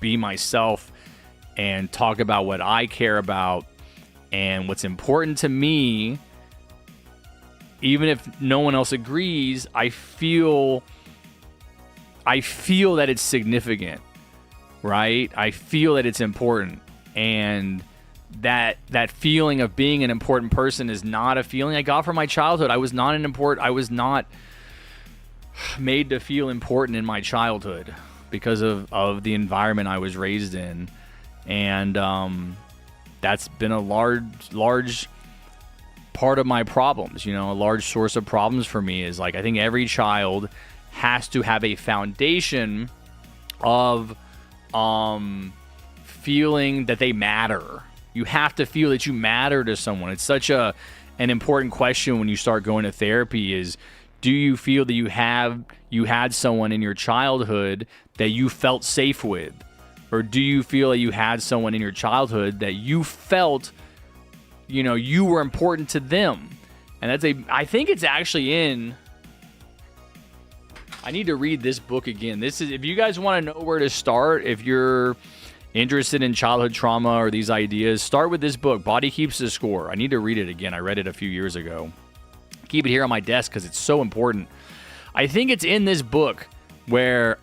be myself and talk about what I care about and what's important to me. Even if no one else agrees, I feel that it's significant, right? I feel that it's important, and that feeling of being an important person is not a feeling I got from my childhood. I was not made to feel important in my childhood because of the environment I was raised in, and that's been a large part of my problems. You know, a large source of problems for me is, like, I think every child has to have a foundation of feeling that they matter. You have to feel that you matter to someone. It's such an important question when you start going to therapy is, do you feel that you had someone in your childhood that you felt safe with? Or do you feel that you had someone in your childhood that you felt, you know, you were important to them? And I think it's actually I need to read this book again. This is, if you guys want to know where to start, if you're interested in childhood trauma or these ideas, start with this book, Body Keeps the Score. I need to read it again. I read it a few years ago. Keep it here on my desk because it's so important. I think it's in this book where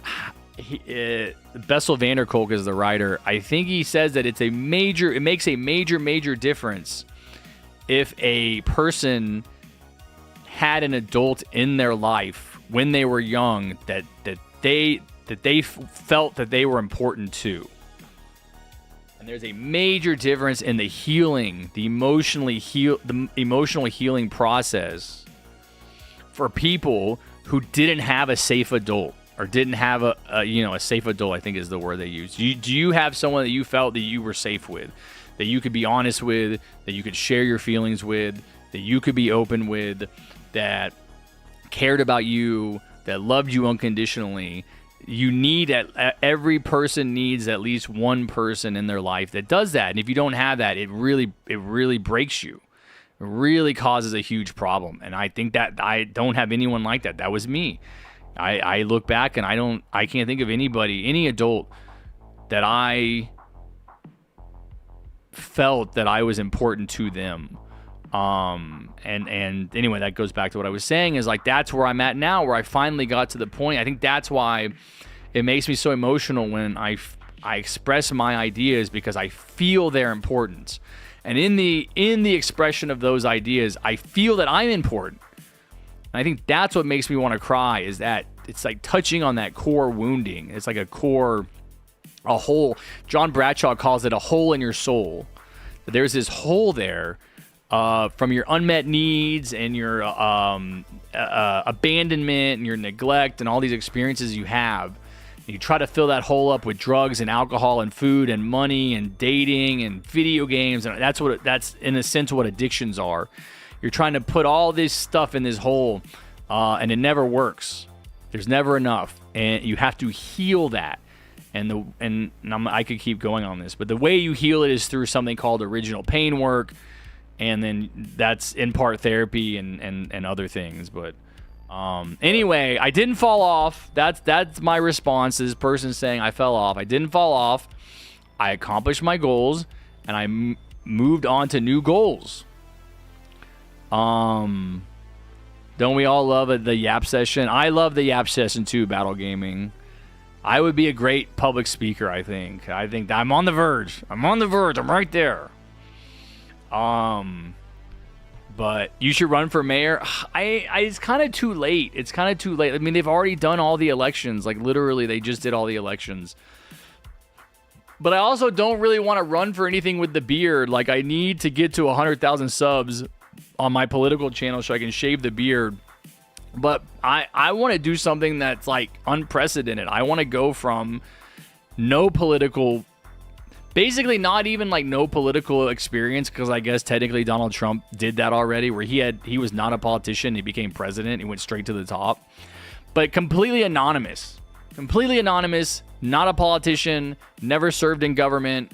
Bessel van der Kolk is the writer. I think he says that it makes a major difference if a person had an adult in their life when they were young that that they felt that they were important to. And there's a major difference in the healing, the emotional healing process for people who didn't have a safe adult or didn't have a safe adult, I think is the word they use. Do you have someone that you felt that you were safe with, that you could be honest with, that you could share your feelings with, that you could be open with, that cared about you, that loved you unconditionally? You need every person needs at least one person in their life that does that. And if you don't have that, it really breaks you. It really causes a huge problem. And I think that I don't have anyone like that. That was me. I look back and I can't think of anybody, any adult that I felt that I was important to them. And anyway, that goes back to what I was saying, is like, that's where I'm at now, where I finally got to the point. I think that's why it makes me so emotional when I express my ideas, because I feel their importance. And in the expression of those ideas, I feel that I'm important. And I think that's what makes me want to cry, is that it's like touching on that core wounding. It's like a hole. John Bradshaw calls it a hole in your soul. There's this hole there from your unmet needs and your abandonment and your neglect and all these experiences you have. You try to fill that hole up with drugs and alcohol and food and money and dating and video games, and that's in a sense what addictions are. You're trying to put all this stuff in this hole, and it never works. There's never enough, and you have to heal that. I could keep going on this, but the way you heal it is through something called original pain work, and then that's in part therapy and other things. But anyway, I didn't fall off. That's my response to this person saying I fell off. I didn't fall off. I accomplished my goals, and I moved on to new goals. Don't we all love the Yap session? I love the Yap session too, Battle Gaming. I would be a great public speaker, I think. I think I'm on the verge. I'm right there. But you should run for mayor. It's kind of too late. I mean, they've already done all the elections. Like, literally, they just did all the elections. But I also don't really want to run for anything with the beard. Like, I need to get to 100,000 subs on my political channel so I can shave the beard. But I want to do something that's, like, unprecedented. I want to go from no political... Basically, not even like no political experience, because I guess technically Donald Trump did that already, where he was not a politician, he became president, he went straight to the top. But completely anonymous, not a politician, never served in government,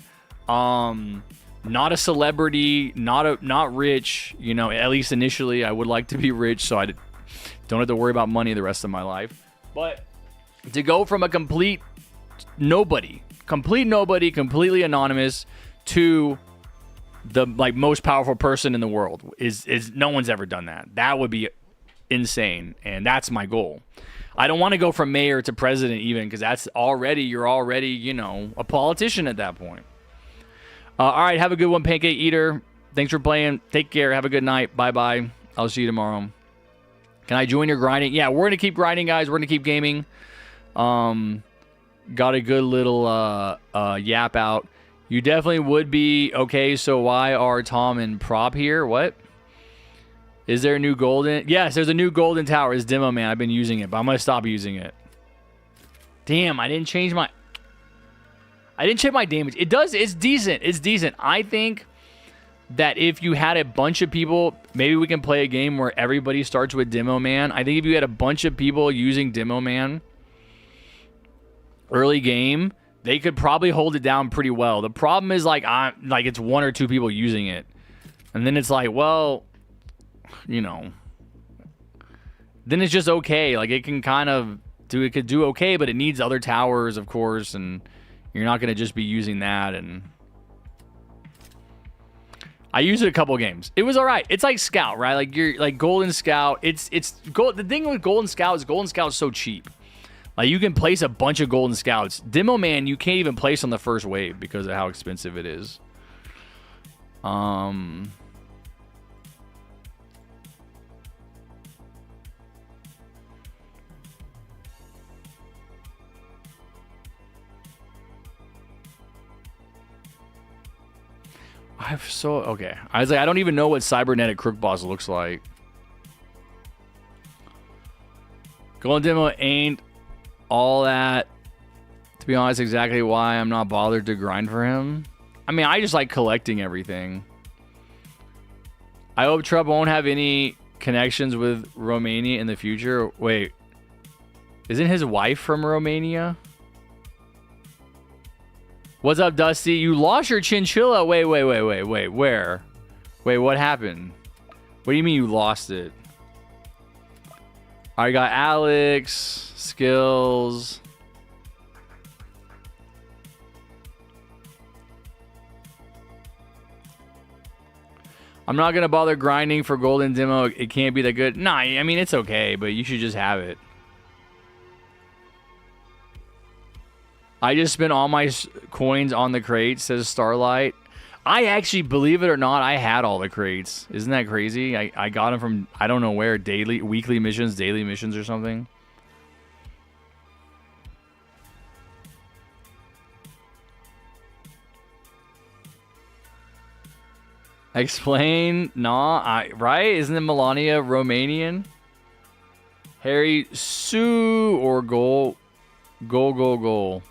not a celebrity, not rich. You know, at least initially, I would like to be rich, so I don't have to worry about money the rest of my life. But to go from a complete nobody, completely anonymous, to the most powerful person in the world is no one's ever done that. That would be insane, and that's my goal. I don't want to go from mayor to president even, because you're already a politician at that point. All right, have a good one, Pancake Eater. Thanks for playing. Take care. Have a good night. Bye. I'll see you tomorrow. Can I join your grinding? Yeah, we're gonna keep grinding, guys. We're gonna keep gaming. Got a good little yap out. You definitely would be. Okay, so why are Tom and Prop here? What? Is there a new golden? Yes, there's a new golden tower. It's Demo Man. I've been using it, but I'm going to stop using it. Damn, I didn't check my damage. It does. It's decent. I think that if you had a bunch of people, maybe we can play a game where everybody starts with Demo Man. I think if you had a bunch of people using Demo Man early game, they could probably hold it down pretty well. The problem is it's one or two people using it, and then it's like, well, then it's just okay. Like, it can could do okay, but it needs other towers, of course, and you're not gonna just be using that. And I used it a couple games. It was all right. It's like Scout, right? Like, you're like Golden Scout. It's gold. The thing with Golden Scout is so cheap. Like, you can place a bunch of Golden Scouts. Demo Man, you can't even place on the first wave because of how expensive it is. Okay. I was like, I don't even know what cybernetic Crook boss looks like. Golden Demo ain't all that. To be honest, exactly why I'm not bothered to grind for him. I mean, I just like collecting everything. I hope Trump won't have any connections with Romania in the future. Wait. Isn't his wife from Romania? What's up, Dusty? You lost your chinchilla. Wait. Where? Wait, what happened? What do you mean you lost it? I got Alex, skills. I'm not going to bother grinding for golden demo. It can't be that good. Nah, I mean, it's okay, but you should just have it. I just spent all my coins on the crates, says Starlight. I actually, believe it or not, I had all the crates. Isn't that crazy? I got them from, I don't know where, weekly missions, daily missions or something. Explain? Nah, right? Isn't it Melania Romanian? Harry, Sue, or Goal. Goal.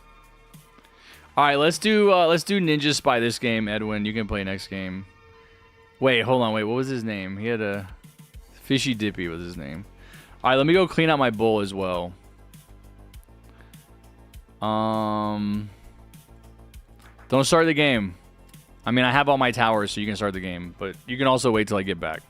All right, let's do Ninja Spy this game, Edwin. You can play next game. Wait, hold on. Wait, what was his name? He had a Fishy Dippy was his name. All right, let me go clean out my bowl as well. Don't start the game. I mean, I have all my towers, so you can start the game, but you can also wait till I get back.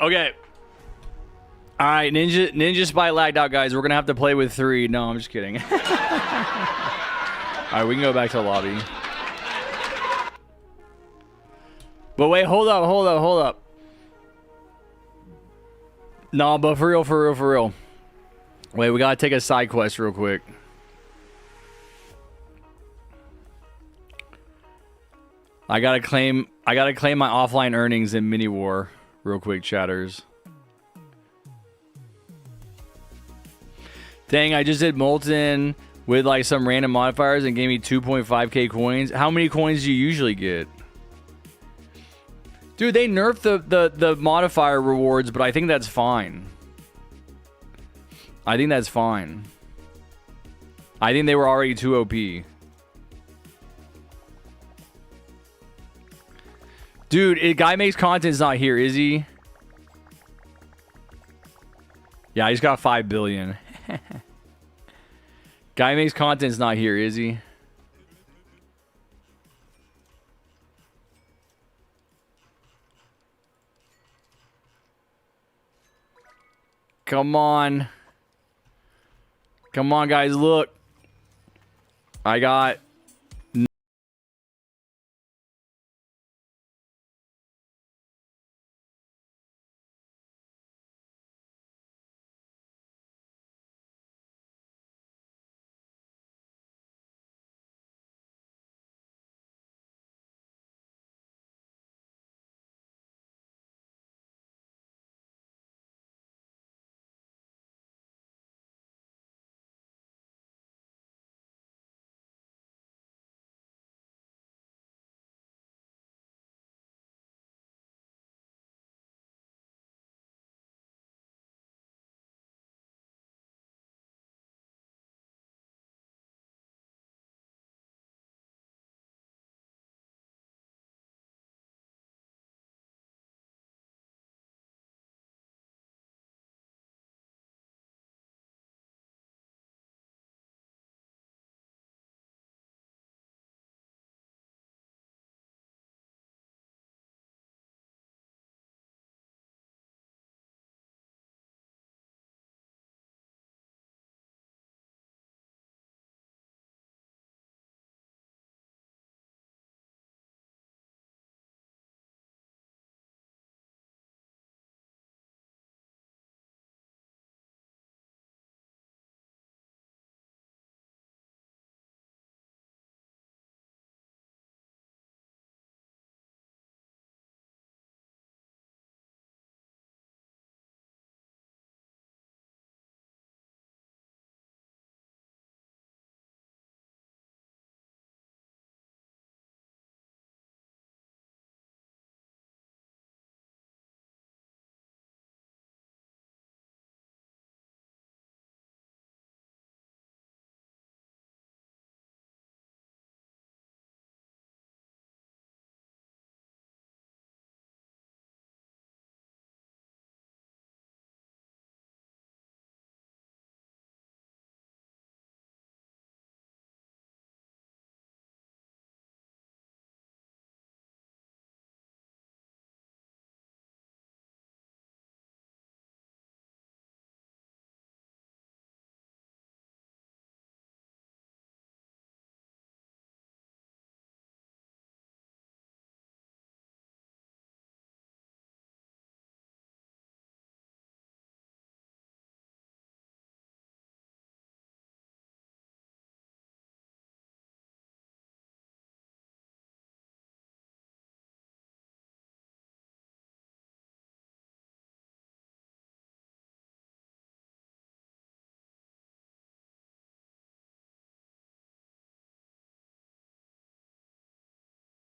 Okay. All right, Ninja Spy lagged out, guys. We're gonna have to play with 3. No, I'm just kidding. All right, we can go back to the lobby. But wait, hold up. No, but for real. Wait, we gotta take a side quest real quick. I gotta claim my offline earnings in Mini War real quick, chatters. Dang, I just did Molten with like some random modifiers and gave me 2.5k coins. How many coins do you usually get? Dude, they nerfed the modifier rewards, but I think that's fine. I think that's fine. I think they were already too OP. Dude, guy makes content's not here, is he? Yeah, he's got 5 billion. Guy makes content's not here, is he? Come on. Come on, guys, look. I got...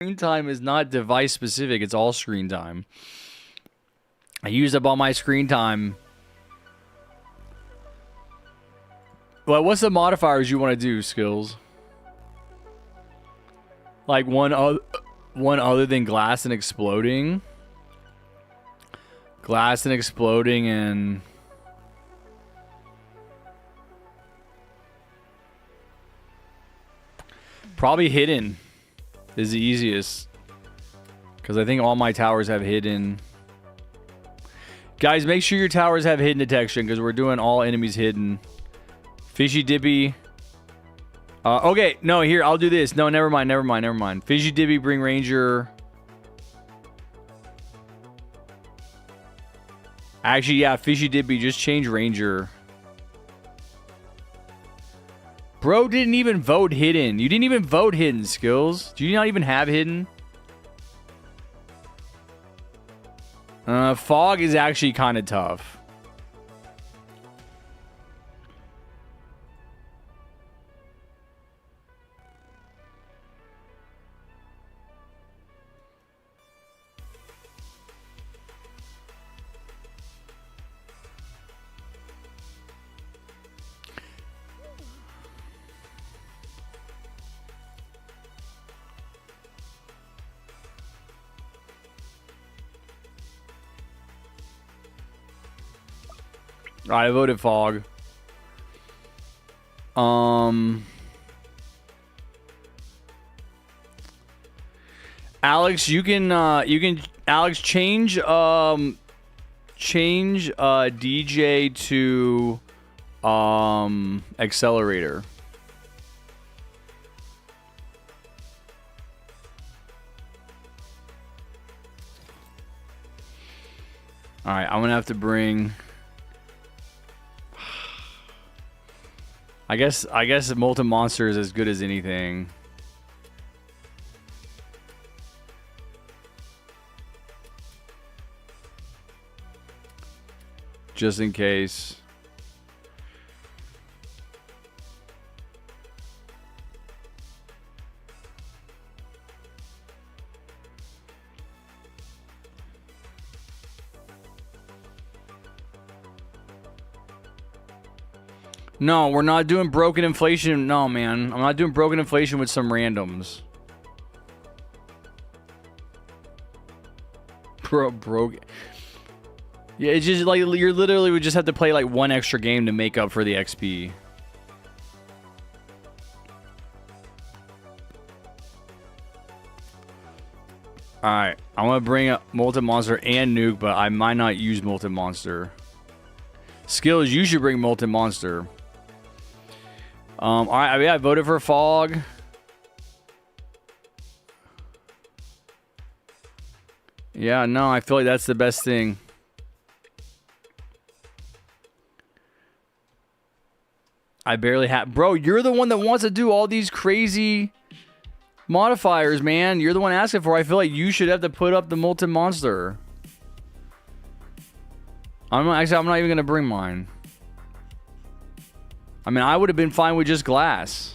Screen time is not device specific. It's all screen time. I used up all my screen time. Well, what's the modifiers you want to do, Skills? Like one other than glass and exploding? Glass and exploding and... Probably hidden is the easiest. Because I think all my towers have hidden. Guys, make sure your towers have hidden detection because we're doing all enemies hidden. Fishy Dippy. Okay, no, here, I'll do this. No, never mind. Fishy Dippy, bring Ranger. Actually, yeah, Fishy Dippy, just change Ranger. Bro didn't even vote hidden. You didn't even vote hidden, Skills. Do you not even have hidden? Fog is actually kind of tough. All right, I voted Fog. Alex, you can Alex change DJ to accelerator. All right, I'm gonna have to bring. I guess Molten Monster is as good as anything. Just in case. No, we're not doing broken inflation. No, man. I'm not doing broken inflation with some randoms. Broke. Yeah, it's just like you're literally would just have to play like one extra game to make up for the XP. Alright, I'm gonna bring up Molten Monster and Nuke, but I might not use Molten Monster. Skills, you should bring Molten Monster. Alright, yeah, I voted for Fog. Yeah, no, I feel like that's the best thing. I barely have... Bro, you're the one that wants to do all these crazy modifiers, man. You're the one asking for it. I feel like you should have to put up the Molten Monster. I'm not even going to bring mine. I mean, I would have been fine with just glass.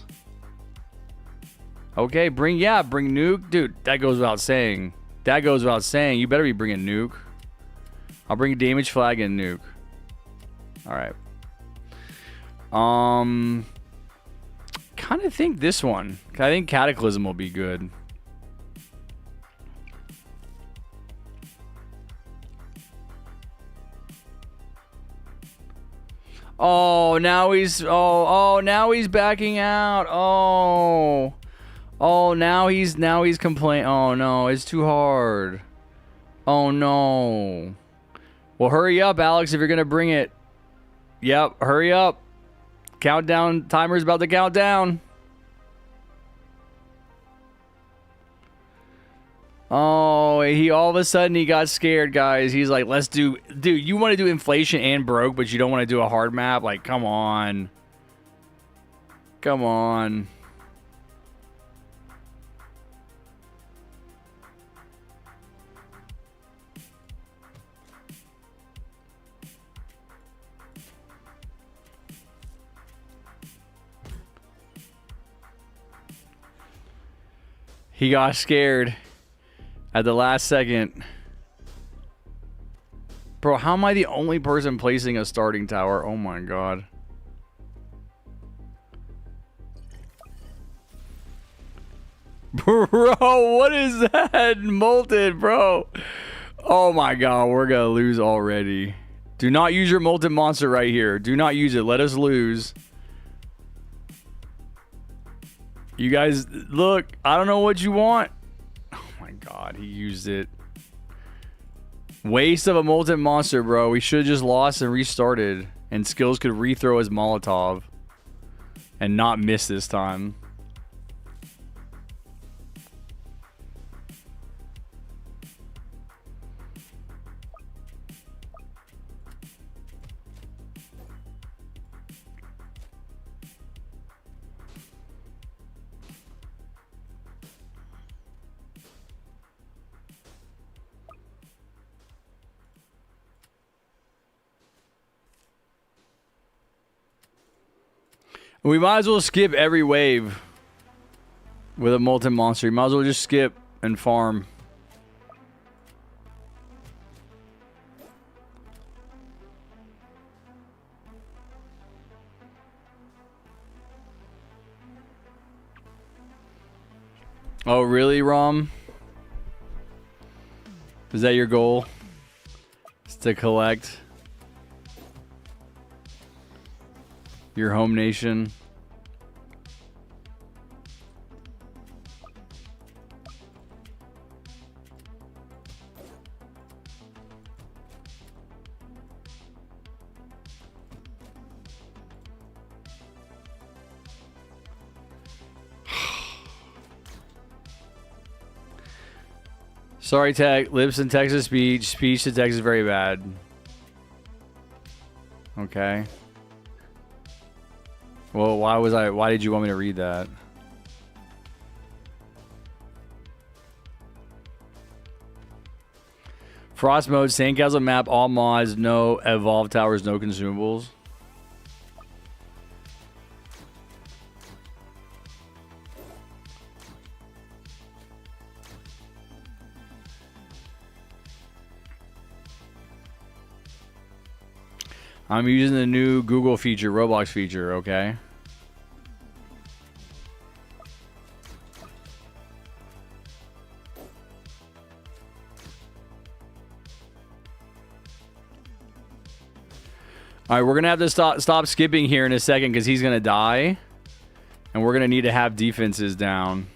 Okay, bring Nuke. Dude, that goes without saying. That goes without saying. You better be bringing Nuke. I'll bring Damage Flag and Nuke. Alright. Kind of think this one. I think Cataclysm will be good. Oh, now he's now he's backing out. Now he's complaining. Oh no, it's too hard. Oh no. Well, hurry up, Alex, if you're gonna bring it. Yep, hurry up. Countdown timer's about to count down. Oh, he all of a sudden he got scared, guys. He's like, let's do... Dude, you want to do inflation and broke, but you don't want to do a hard map? Like, come on. Come on. He got scared at the last second. Bro, how am I the only person placing a starting tower? Oh my god. Bro, what is that? Molten, bro. Oh my god, we're gonna lose already. Do not use your Molten Monster right here. Do not use it. Let us lose. You guys, look, I don't know what you want. Oh my god, he used it. Waste of a Molten Monster, bro. We should have just lost and restarted. And Skills could rethrow his Molotov. And not miss this time. We might as well skip every wave with a molten monster. You might as well just skip and farm. Oh, really, Rom? Is that your goal? Is to collect your home nation? Sorry, Tech. Lips in Texas speech. Speech to Texas very bad. Okay. Well, why did you want me to read that? Frost mode, Sandcastle map, all mods, no evolve towers, no consumables. I'm using the new Google feature, Roblox feature, okay? All right, we're going to have to stop skipping here in a second because he's going to die. And we're going to need to have defenses down.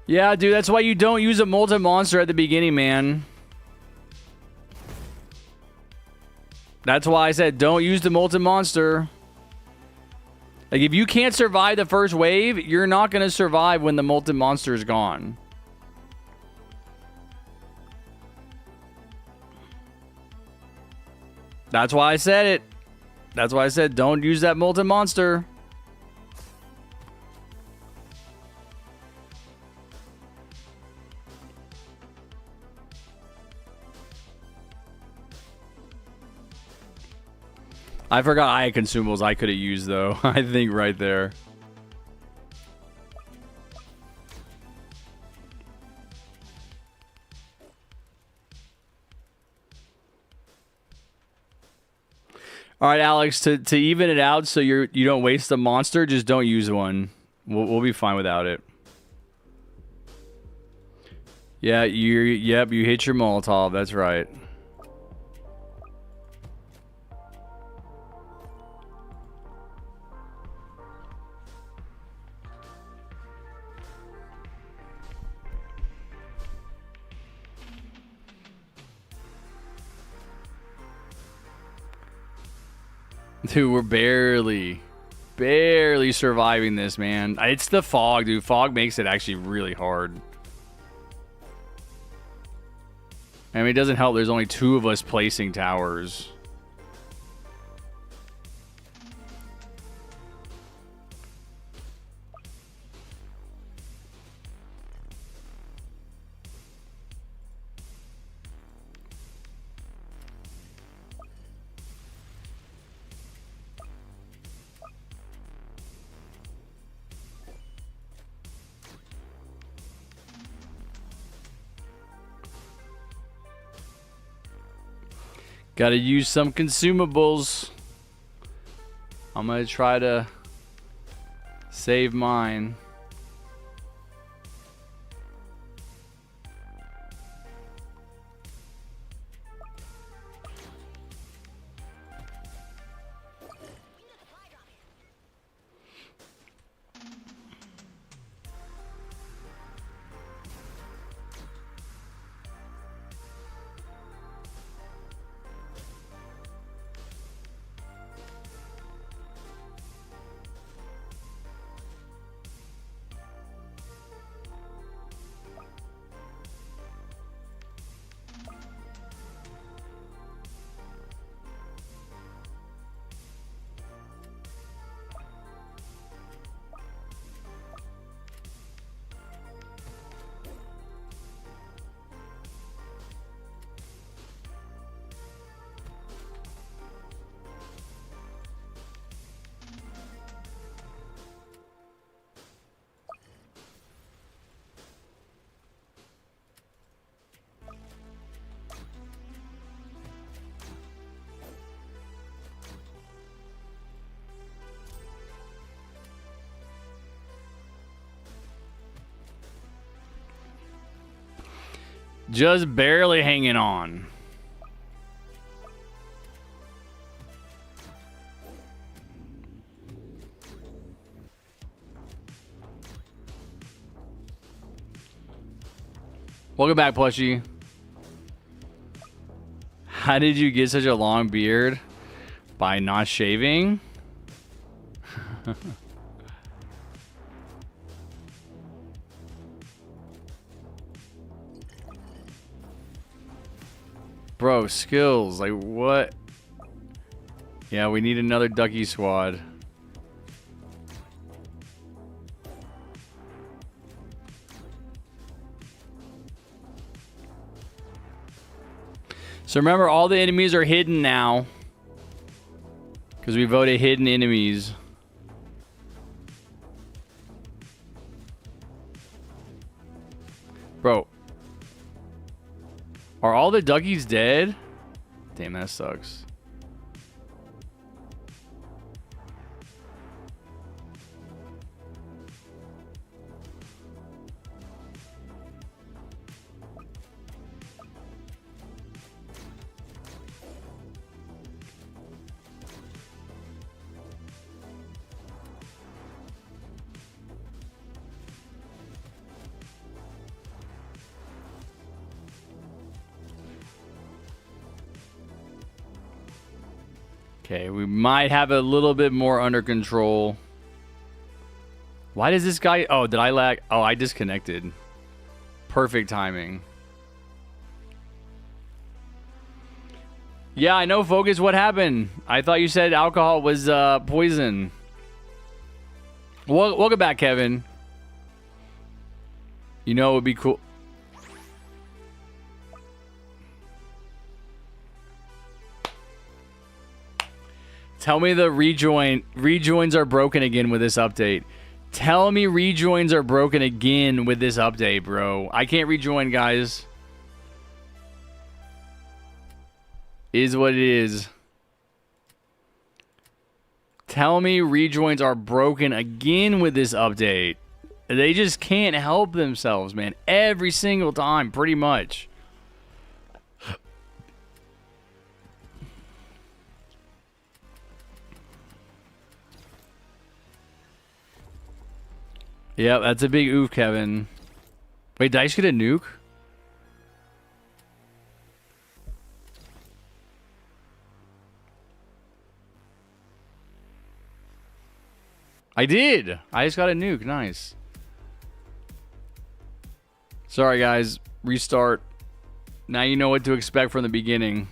Yeah, dude, that's why you don't use a molten monster at the beginning, man. That's why I said don't use the molten monster. Like, if you can't survive the first wave, you're not going to survive when the molten monster is gone. That's why I said it. That's why I said don't use that molten monster. I forgot I had consumables I could have used, though. I think right there. All right, Alex, to even it out so you don't waste the monster, just don't use one. We'll be fine without it. Yeah, you hit your Molotov. That's right. Dude, we're barely surviving this, man. It's the fog, dude. Fog makes it actually really hard. I mean, it doesn't help. There's only 2 of us placing towers. Gotta use some consumables. I'm gonna try to save mine. Just barely hanging on. Welcome back, plushie. How did you get such a long beard? By not shaving? Bro, skills. Like, what? Yeah, we need another ducky squad. So remember, all the enemies are hidden now. Because we voted hidden enemies. Bro. Are all the duckies dead? Damn, that sucks. Okay, we might have a little bit more under control. Why does this guy... Oh, did I lag? Oh, I disconnected. Perfect timing. Yeah, I know, Focus. What happened? I thought you said alcohol was poison. Welcome back, Kevin. You know it would be cool... Tell me the rejoins are broken again with this update. Tell me rejoins are broken again with this update, bro. I can't rejoin, guys. Is what it is. Tell me rejoins are broken again with this update. They just can't help themselves, man. Every single time, pretty much. Yeah, that's a big oof, Kevin. Wait, did I just get a nuke? I did! I just got a nuke. Nice. Sorry, guys. Restart. Now you know what to expect from the beginning.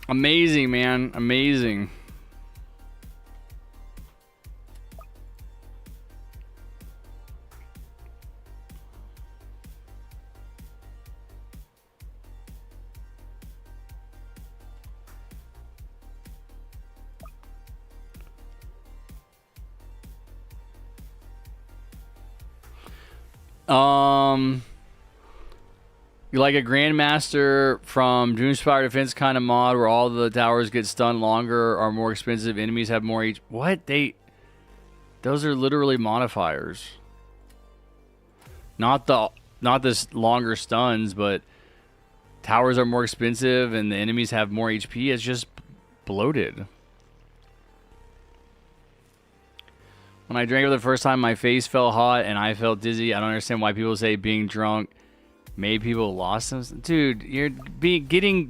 Amazing, man. Amazing. Like a Grandmaster from Doomspire Defense kind of mod where all the towers get stunned longer, are more expensive, enemies have more each. What? Those are literally modifiers. Not this longer stuns, but towers are more expensive and the enemies have more HP. It's just bloated. When I drank it for the first time, my face felt hot and I felt dizzy. I don't understand why people say being drunk made people lost them. Dude,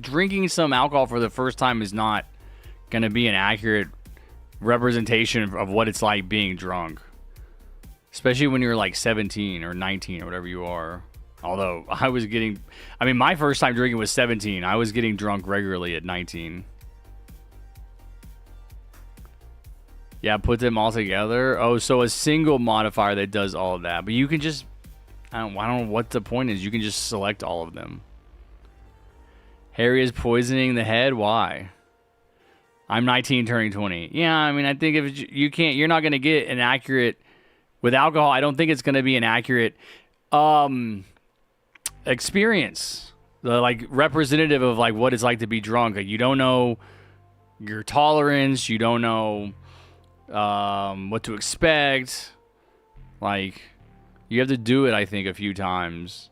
drinking some alcohol for the first time is not gonna be an accurate representation of what it's like being drunk. Especially when you're like 17 or 19 or whatever you are. Although my first time drinking was 17. I was getting drunk regularly at 19. Yeah, put them all together. Oh, so a single modifier that does all of that. But you can just... I don't know what the point is. You can just select all of them. Harry is poisoning the head. Why? I'm 19, turning 20. Yeah, I mean, I think if you're not going to get an accurate with alcohol. I don't think it's going to be an accurate experience, like representative of like what it's like to be drunk. Like, you don't know your tolerance. You don't know what to expect. Like, you have to do it, I think, a few times.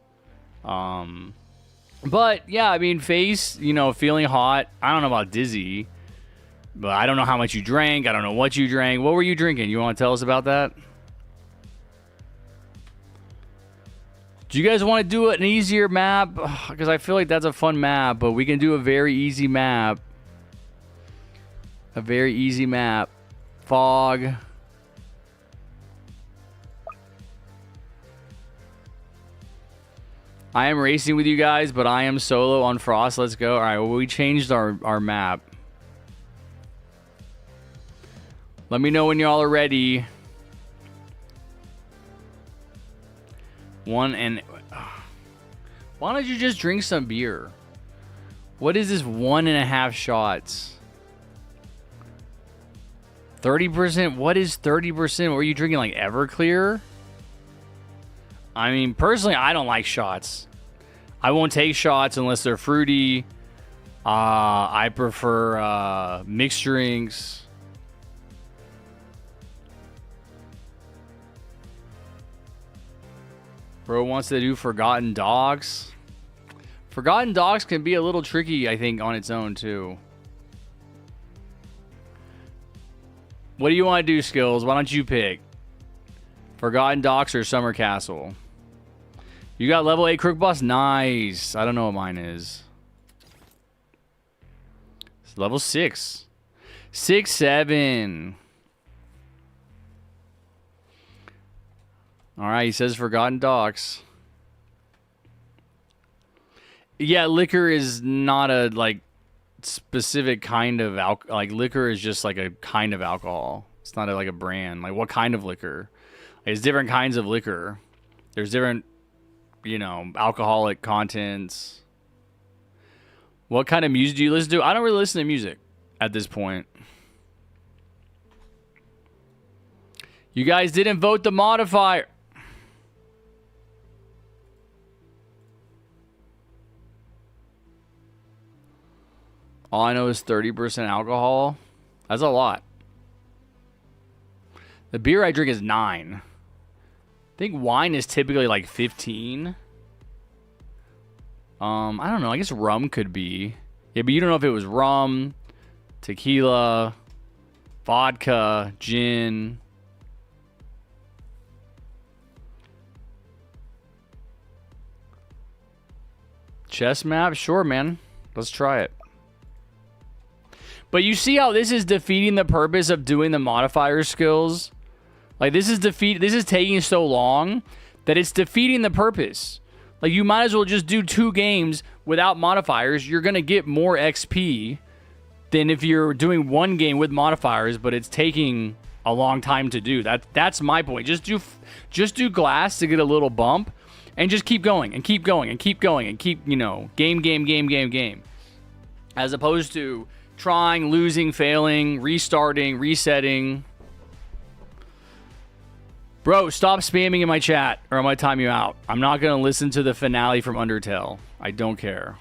But yeah, I mean, face, feeling hot. I don't know about dizzy, but I don't know how much you drank. I don't know what you drank. What were you drinking? You want to tell us about that? Do you guys want to do an easier map? Because I feel like that's a fun map, but we can do a very easy map. A very easy map. Fog. I am racing with you guys, but I am solo on Frost. Let's go. All right, well, we changed our map. Let me know when y'all are ready. Why don't you just drink some beer? What is this 1.5 shots? 30%? What is 30%? Were you drinking like Everclear? I mean, personally, I don't like shots. I won't take shots unless they're fruity. I prefer mixed drinks. Bro wants to do Forgotten Dogs. Forgotten Dogs can be a little tricky, I think, on its own, too. What do you want to do, Skills? Why don't you pick? Forgotten Docks or Summer Castle? You got level 8 Crook boss? Nice. I don't know what mine is. It's level 6. 6, 7. Alright, he says Forgotten Docks. Yeah, liquor is not a, like, specific kind of alcohol. Like, liquor is just, like, a kind of alcohol. It's not like a brand. Like, what kind of liquor? There's different kinds of liquor. There's different, alcoholic contents. What kind of music do you listen to? I don't really listen to music at this point. You guys didn't vote the modifier. All I know is 30% alcohol. That's a lot. The beer I drink is 9. I think wine is typically like 15. I don't know. I guess rum could be. Yeah, but you don't know if it was rum, tequila, vodka, gin. Chess map? Sure, man. Let's try it. But you see how this is defeating the purpose of doing the modifier skills? Like, this is taking so long that it's defeating the purpose. Like, you might as well just do 2 games without modifiers. You're going to get more XP than if you're doing 1 game with modifiers, but it's taking a long time to do. That's my point. Just do glass to get a little bump, and just keep going and keep going and keep going and keep, game. As opposed to trying, losing, failing, restarting, resetting. Bro, stop spamming in my chat or I'm going to time you out. I'm not going to listen to the finale from Undertale. I don't care.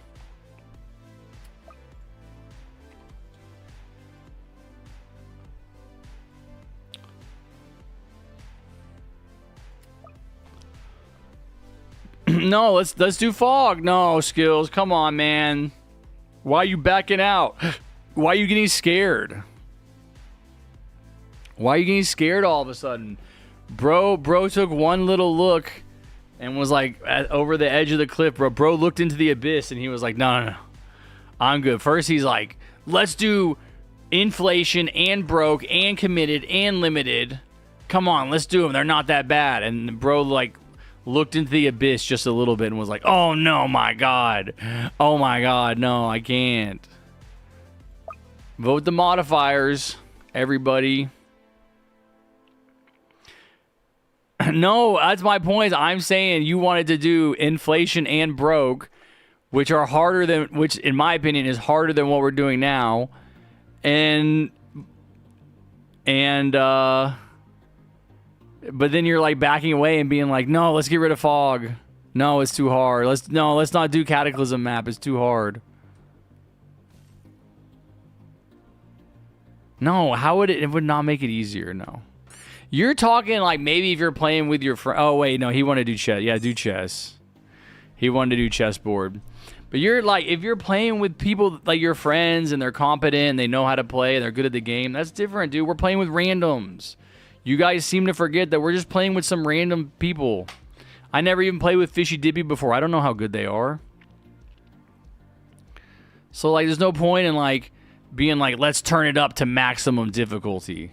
No, let's do fog. No, Skills. Come on, man. Why are you backing out? Why are you getting scared? Why are you getting scared all of a sudden? Bro took one little look and was like over the edge of the cliff. Bro looked into the abyss and he was like, no. I'm good. First, he's like, let's do inflation and broke and committed and limited. Come on, let's do them. They're not that bad. And bro, like, looked into the abyss just a little bit and was like, oh, no, my God. Oh, my God. No, I can't. Vote the modifiers, everybody. No, that's my point. I'm saying you wanted to do inflation and broke which are harder than, which in my opinion is harder than what we're doing now. And but then you're like backing away and being like, no, let's get rid of fog. No, it's too hard. Let's not do Cataclysm map. It's too hard. No, how would it would not make it easier? No. You're talking like maybe if you're playing with your friend. Oh, wait, no, he wanted to do chess. Yeah, do chess. He wanted to do chessboard. But you're like, if you're playing with people like your friends and they're competent and they know how to play and they're good at the game, that's different, dude. We're playing with randoms. You guys seem to forget that we're just playing with some random people. I never even played with Fishy Dippy before. I don't know how good they are. So, like, there's no point in, like, being like, let's turn it up to maximum difficulty.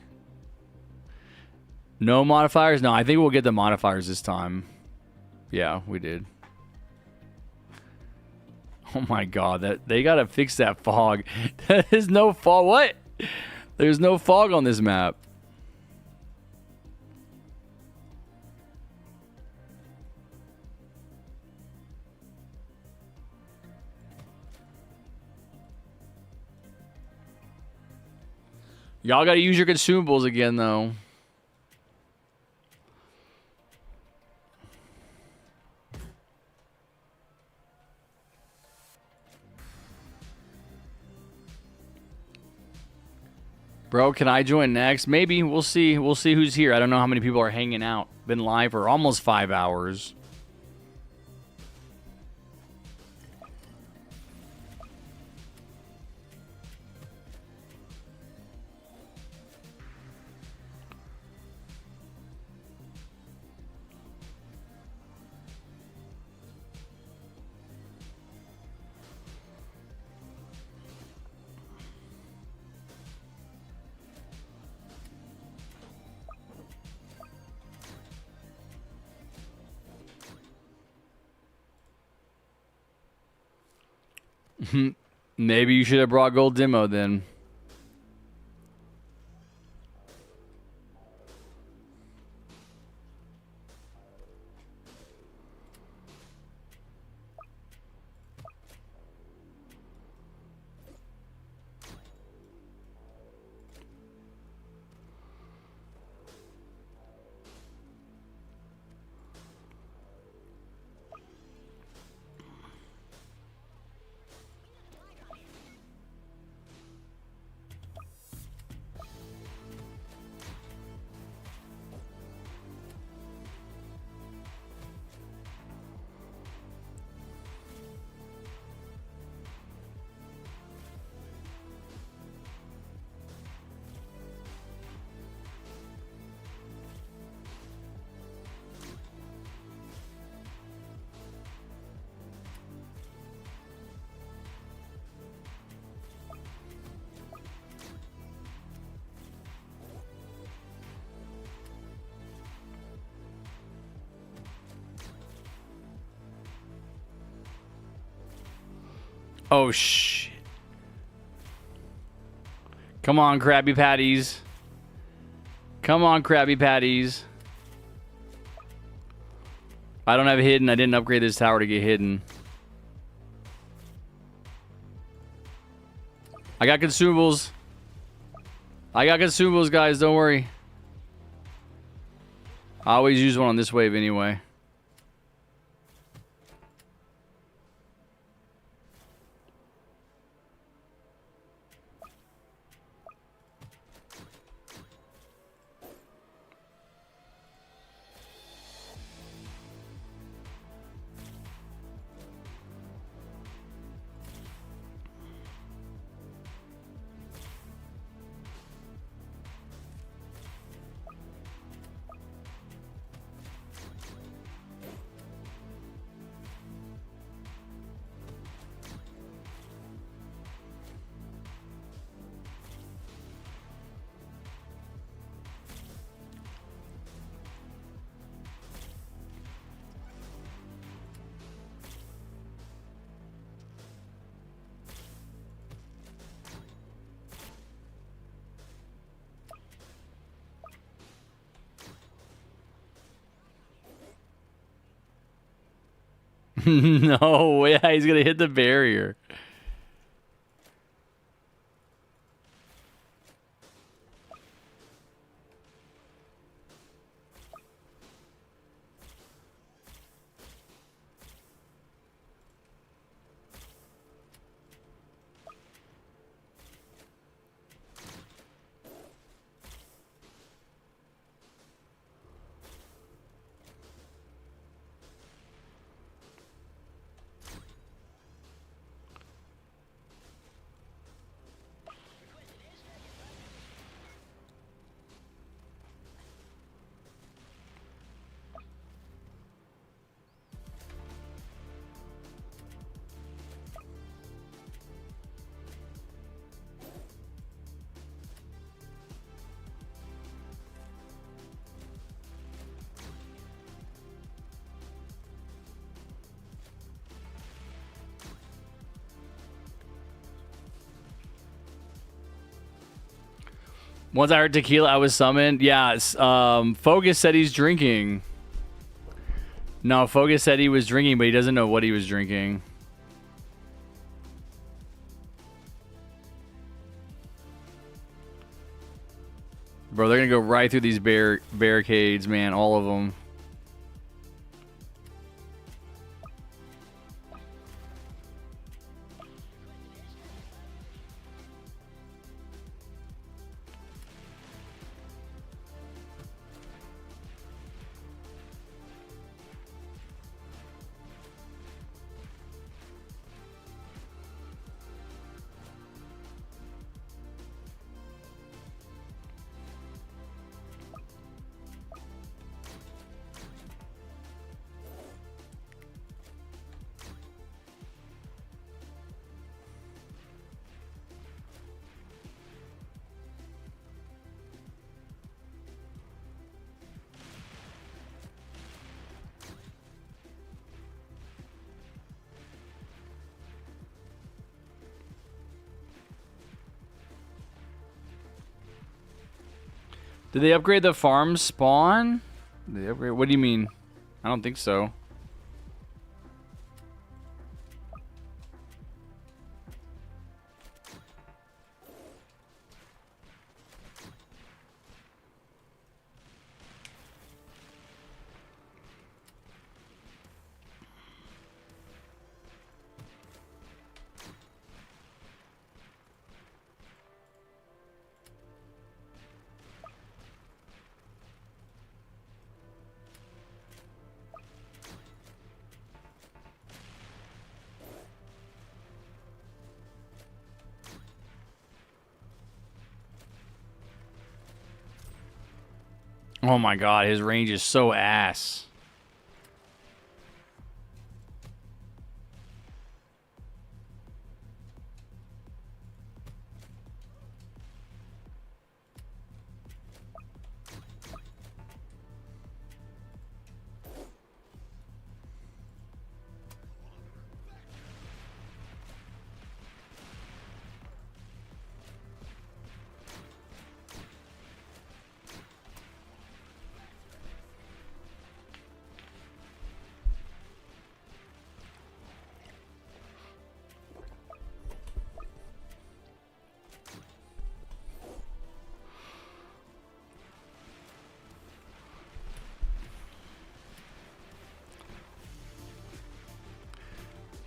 No modifiers? No, I think we'll get the modifiers this time. Yeah, we did. Oh my god, that they gotta fix that fog. There's no fog. What? There's no fog on this map. Y'all gotta use your consumables again, though. Bro, can I join next? Maybe. We'll see. We'll see who's here. I don't know how many people are hanging out. Been live for almost 5 hours. Maybe you should have brought gold demo then. Oh, shit. Come on, Krabby Patties. Come on, Krabby Patties. I don't have hidden. I didn't upgrade this tower to get hidden. I got consumables. I got consumables, guys. Don't worry. I always use one on this wave anyway. No, yeah, he's gonna hit the barrier. Once I heard tequila, I was summoned. Yeah, Focus said he's drinking. No, Focus said he was drinking, but he doesn't know what he was drinking. Bro, they're gonna go right through these barricades, man. All of them. Did they upgrade the farm spawn? Did they upgrade? What do you mean? I don't think so. Oh my god, his range is so ass.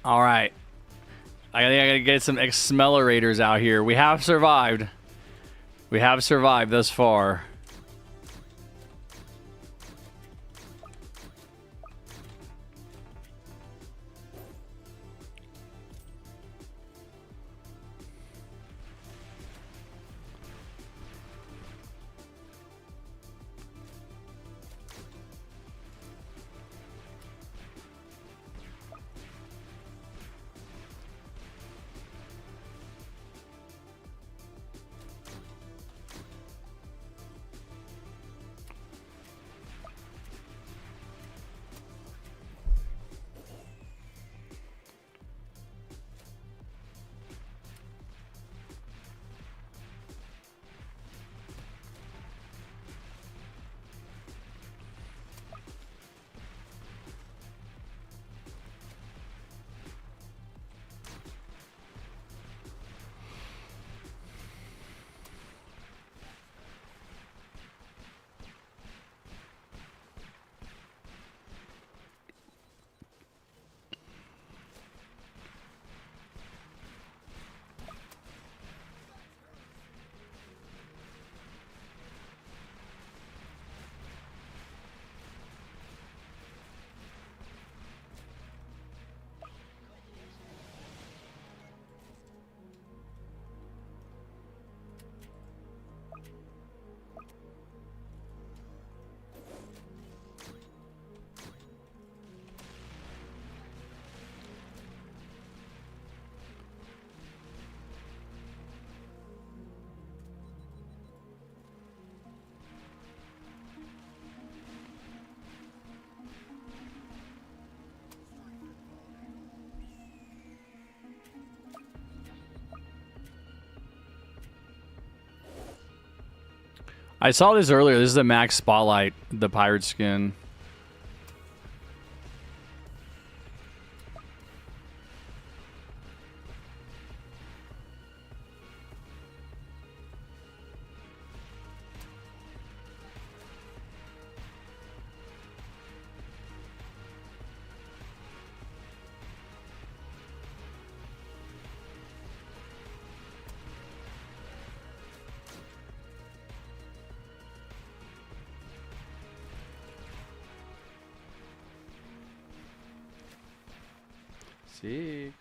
All right. I think I gotta get some accelerators out here. We have survived. We have survived thus far. I saw this earlier. This is the max spotlight, the pirate skin. Six.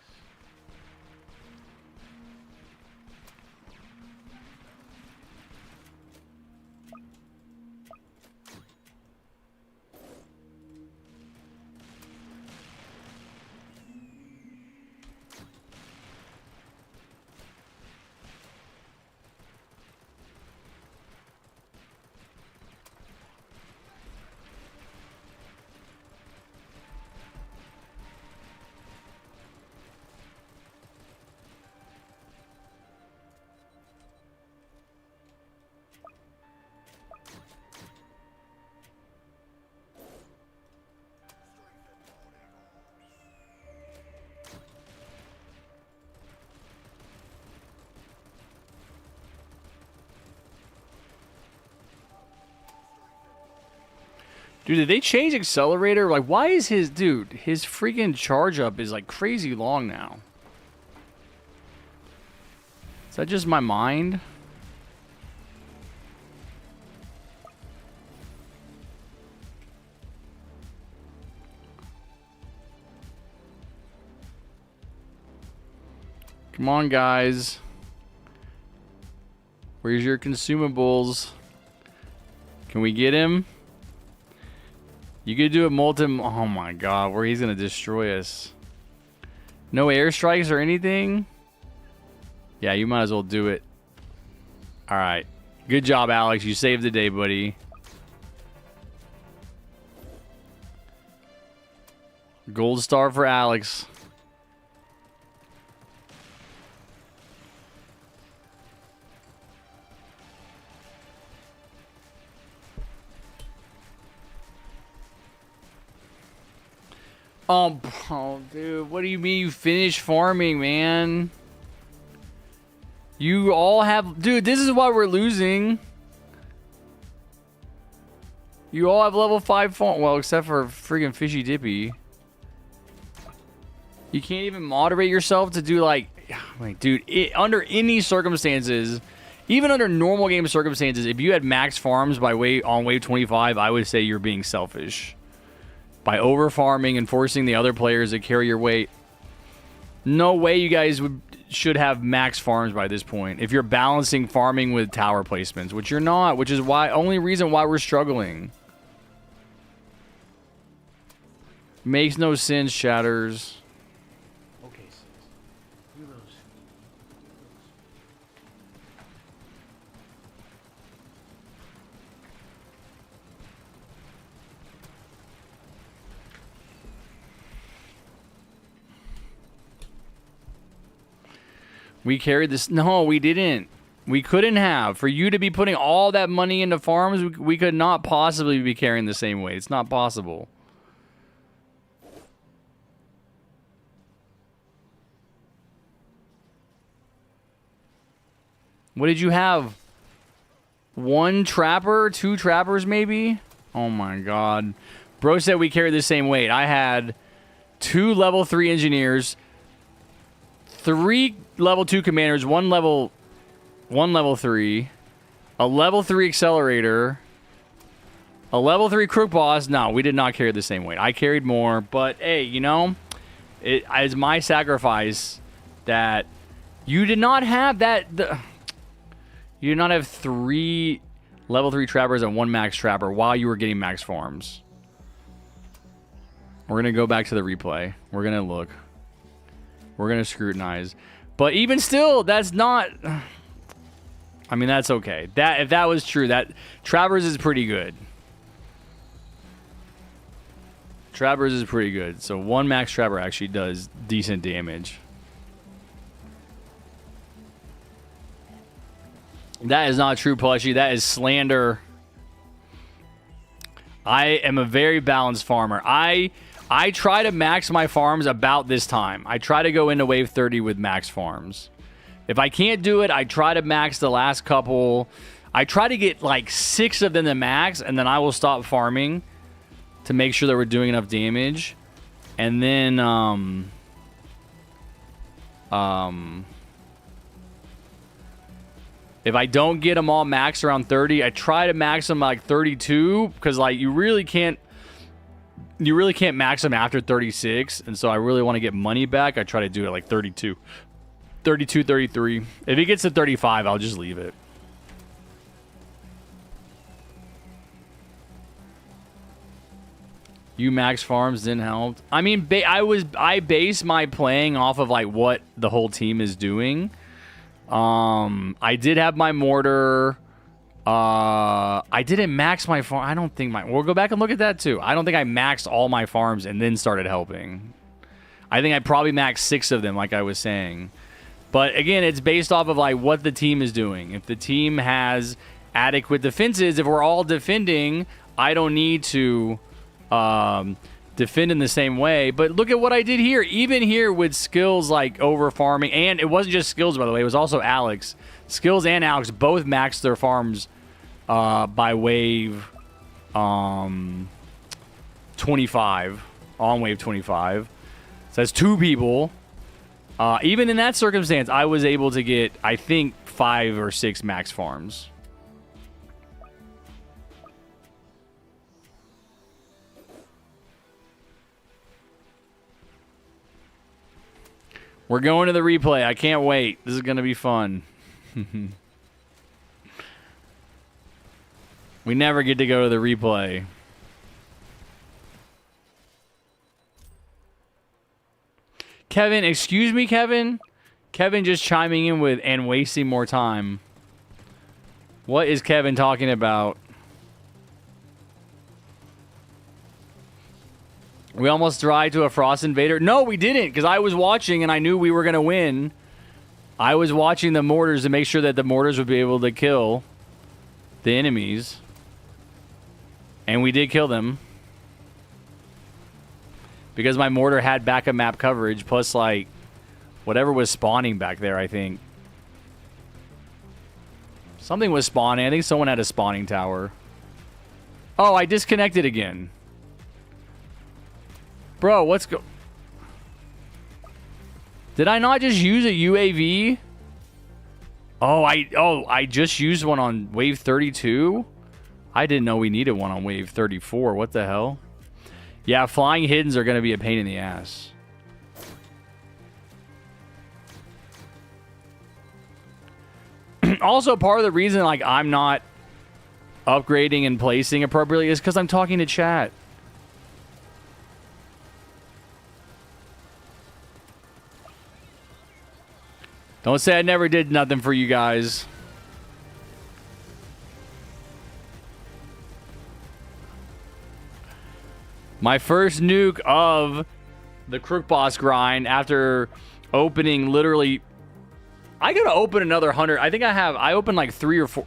Dude, did they change accelerator? Like, why is his freaking charge up is like crazy long now? Is that just my mind? Come on, guys. Where's your consumables? Can we get him? You could do a molten... Oh my god, where he's gonna destroy us. No airstrikes or anything? Yeah, you might as well do it. Alright. Good job, Alex. You saved the day, buddy. Gold star for Alex. Oh, dude, what do you mean you finished farming, man? You all have... Dude, this is why we're losing. You all have level 5 farm... Well, except for freaking Fishy Dippy. You can't even moderate yourself to do, like... dude, under any circumstances... Even under normal game circumstances, if you had max farms on wave 25, I would say you're being selfish. By over farming and forcing the other players to carry your weight. No way you guys should have max farms by this point. If you're balancing farming with tower placements, which you're not, which is only reason why we're struggling. Makes no sense, chatters. Okay, sis. You lose. We carried this. No, we didn't. We couldn't have. For you to be putting all that money into farms, we could not possibly be carrying the same weight. It's not possible. What did you have? 1 trapper? 2 trappers, maybe? Oh my god. Bro said we carried the same weight. I had 2 level 3 engineers, 3 level 2 commanders, 1 level 3, a level 3 accelerator, a level 3 crook boss. No, we did not carry the same weight. I carried more, but hey, you know, it is my sacrifice that you did not have that. You did not have 3 level 3 trappers and 1 max trapper while you were getting max farms. We're going to go back to the replay. We're going to look. We're going to scrutinize. But even still, that's not... I mean, that's okay. If that was true, that Trappers is pretty good. Trappers is pretty good. So 1 max Trapper actually does decent damage. That is not true, Plushy. That is slander. I am a very balanced farmer. I try to max my farms about this time. I try to go into wave 30 with max farms. If I can't do it, I try to max the last couple. I try to get like 6 of them to max, and then I will stop farming to make sure that we're doing enough damage. And then, if I don't get them all maxed around 30, I try to max them like 32, because like you really can't max them after 36, and so I really want to get money back. I try to do it like 32, 33. If it gets to 35, I'll just leave it. You max farms didn't help. I mean, I base my playing off of like what the whole team is doing. I did have my mortar. I didn't max my farm. I don't think we'll go back and look at that too. I don't think I maxed all my farms and then started helping. I think I probably maxed 6 of them, like I was saying. But again, it's based off of like what the team is doing. If the team has adequate defenses, if we're all defending, I don't need to defend in the same way. But look at what I did here. Even here with skills like over farming, and it wasn't just skills, by the way, it was also Alex. Skills and Alex both maxed their farms by wave 25, on wave 25. So that's 2 people. Even in that circumstance, I was able to get, I think, 5 or 6 max farms. We're going to the replay. I can't wait. This is going to be fun. We never get to go to the replay. Kevin, excuse me, Kevin? Kevin just chiming in with and wasting more time. What is Kevin talking about? We almost died to a Frost Invader. No, we didn't, because I was watching and I knew we were going to win. I was watching the mortars to make sure that the mortars would be able to kill the enemies. And we did kill them. Because my mortar had backup map coverage, plus like whatever was spawning back there, I think. Something was spawning. I think someone had a spawning tower. Oh, I disconnected again. Bro, what's go... Did I not just use a UAV? Oh, I just used one on wave 32? I didn't know we needed one on wave 34. What the hell? Yeah, flying hiddens are going to be a pain in the ass. Also, part of the reason like I'm not upgrading and placing appropriately is because I'm talking to chat. Don't say I never did nothing for you guys. My first nuke of the Crook boss grind after opening literally... I gotta open another 100. I think I opened like 3 or 4...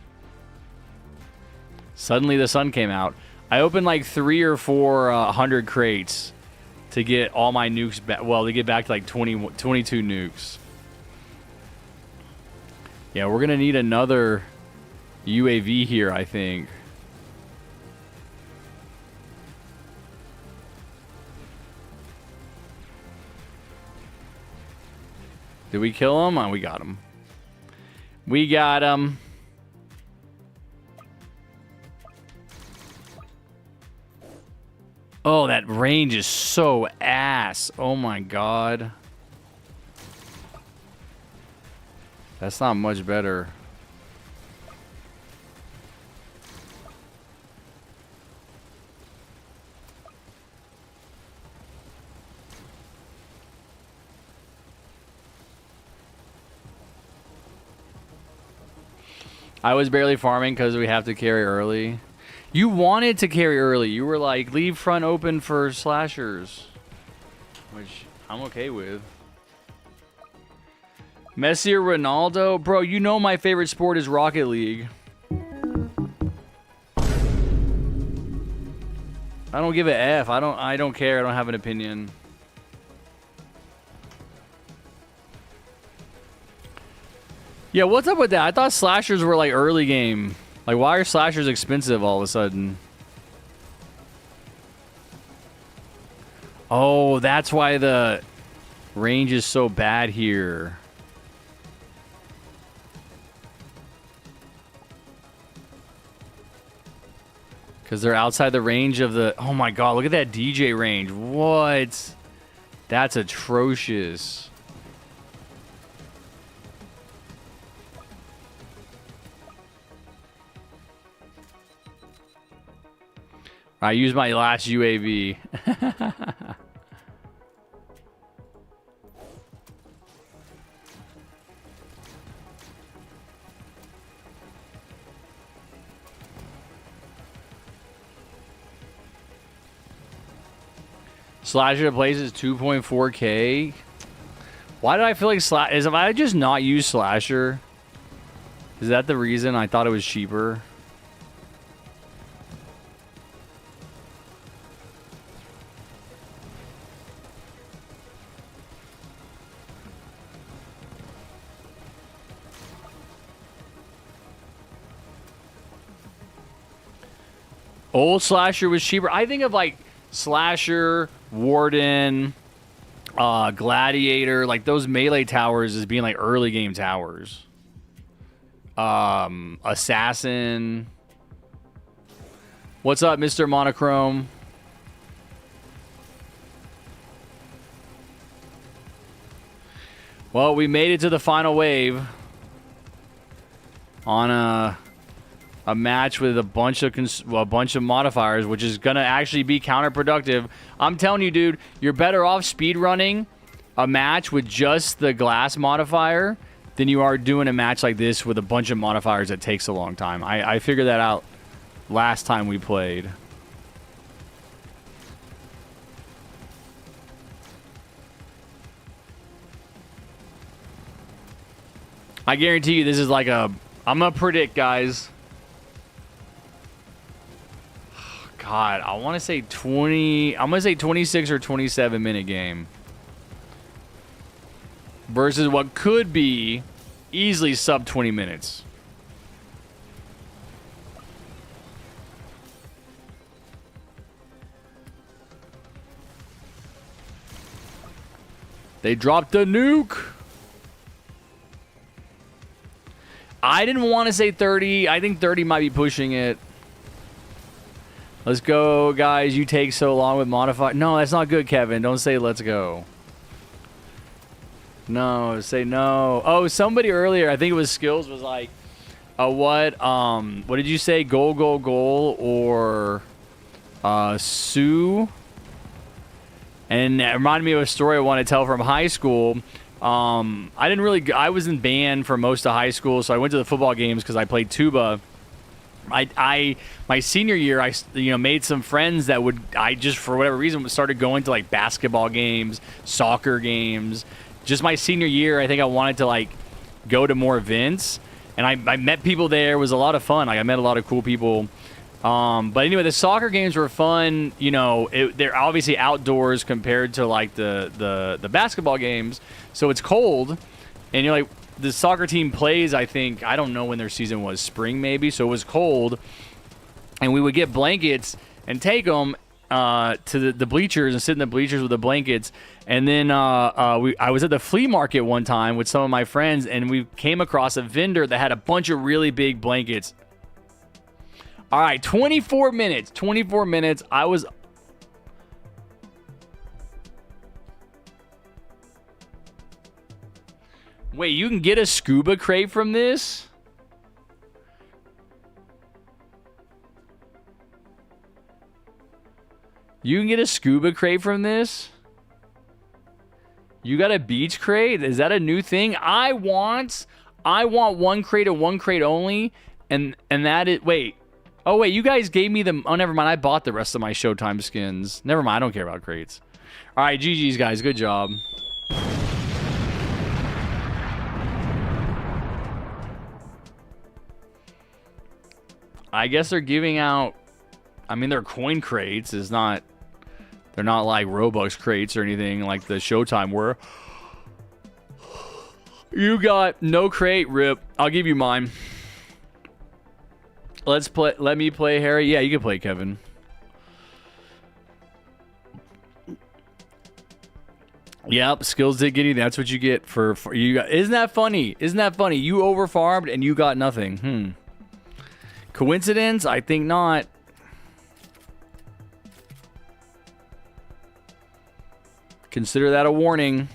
Suddenly the sun came out. I opened like 3 or 4 100 crates to get all my nukes back. Well, to get back to like 22 nukes. Yeah, we're going to need another UAV here, I think. Did we kill him? Oh, we got him. We got him. Oh, that range is so ass. Oh, my God. That's not much better. I was barely farming because we have to carry early. You wanted to carry early. You were like, leave front open for slashers. Which I'm okay with. Messi or Ronaldo? Bro, you know my favorite sport is Rocket League. I don't give a F. I don't care. I don't have an opinion. Yeah, what's up with that? I thought slashers were like early game. Like, why are slashers expensive all of a sudden? Oh, that's why the range is so bad here. Because they're outside the range of the... Oh my god, look at that DJ range. What? That's atrocious. I used my last UAV. Slasher plays is 2.4K. Why did I feel like if I just not use Slasher? Is that the reason I thought it was cheaper? Old Slasher was cheaper. I think of like Slasher, Warden, Gladiator, like those melee towers as being like early game towers. Assassin. What's up, Mr. Monochrome? Well, we made it to the final wave on a match with a bunch of modifiers, which is gonna actually be counterproductive. I'm telling you, dude, you're better off speedrunning a match with just the glass modifier than you are doing a match like this with a bunch of modifiers that takes a long time. I figured that out last time we played. I guarantee you this is like I'm gonna predict, guys. God, I want to say 20. I'm going to say 26 or 27 minute game. Versus what could be easily sub 20 minutes. They dropped the nuke. I didn't want to say 30. I think 30 might be pushing it. Let's go, guys. You take so long with modify. No, that's not good, Kevin. Don't say let's go. No, say no. Oh, somebody earlier, I think it was Skills, was like, what did you say? Goal, goal, goal, or Sue? And it reminded me of a story I want to tell from high school. I was in band for most of high school, so I went to the football games because I played tuba. My senior year, I made some friends that just for whatever reason started going to like basketball games, soccer games. Just my senior year, I think I wanted to like go to more events, and I met people there. It was a lot of fun. Like I met a lot of cool people. But anyway, the soccer games were fun. You know, they're obviously outdoors compared to like the basketball games, so it's cold, and you're like. The soccer team plays, I think, I don't know when their season was, spring maybe, so it was cold. And we would get blankets and take them to the bleachers and sit in the bleachers with the blankets. And then I was at the flea market one time with some of my friends, and we came across a vendor that had a bunch of really big blankets. All right, 24 minutes. 24 minutes. I was... Wait, you can get a scuba crate from this? You can get a scuba crate from this? You got a beach crate? Is that a new thing? I want one crate and one crate only. And that is... Wait. Oh, wait. You guys gave me the... Oh, never mind. I bought the rest of my Showtime skins. Never mind. I don't care about crates. All right. GG's, guys. Good job. I guess they're giving out. I mean, they're coin crates. It's not. They're not like Robux crates or anything like the Showtime were. You got no crate, Rip. I'll give you mine. Let's play. Let me play Harry. Yeah, you can play Kevin. Yep, skills did get you. That's what you get for you. Isn't that funny? Isn't that funny? You overfarmed and you got nothing. Coincidence? I think not. Consider that a warning.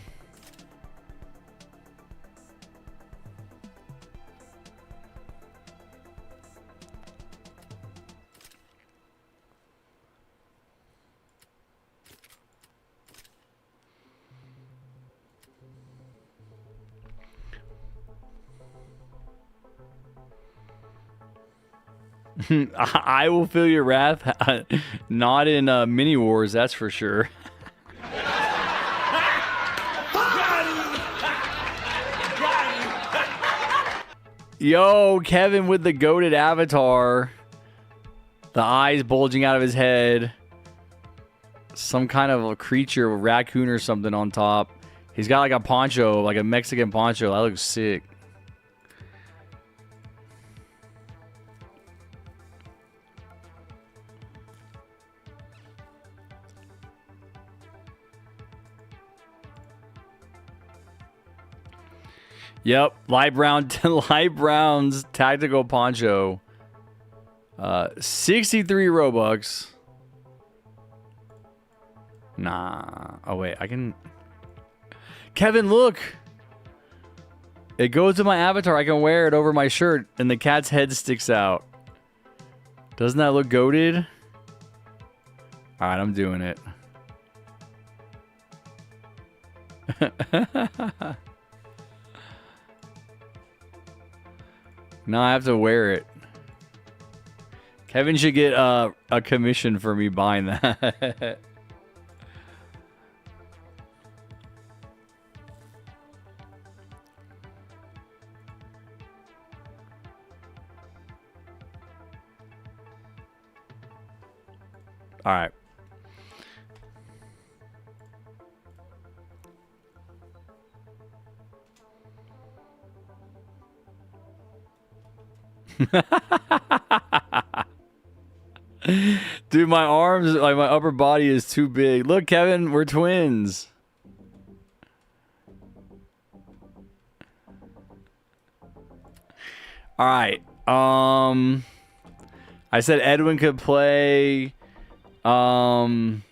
I will feel your wrath. Not in mini wars, that's for sure. Yo, Kevin with the goated avatar. The eyes bulging out of his head. Some kind of a creature, a raccoon or something on top. He's got like a poncho, like a Mexican poncho. That looks sick. Yep, light brown's tactical poncho. 63 Robux. Nah. Oh wait, I can. Kevin, look. It goes to my avatar. I can wear it over my shirt, and the cat's head sticks out. Doesn't that look goated? All right, I'm doing it. No, I have to wear it. Kevin should get a commission for me buying that. All right. Dude, my arms, like my upper body is too big. Look, Kevin, we're twins. All right. I said Edwin could play games,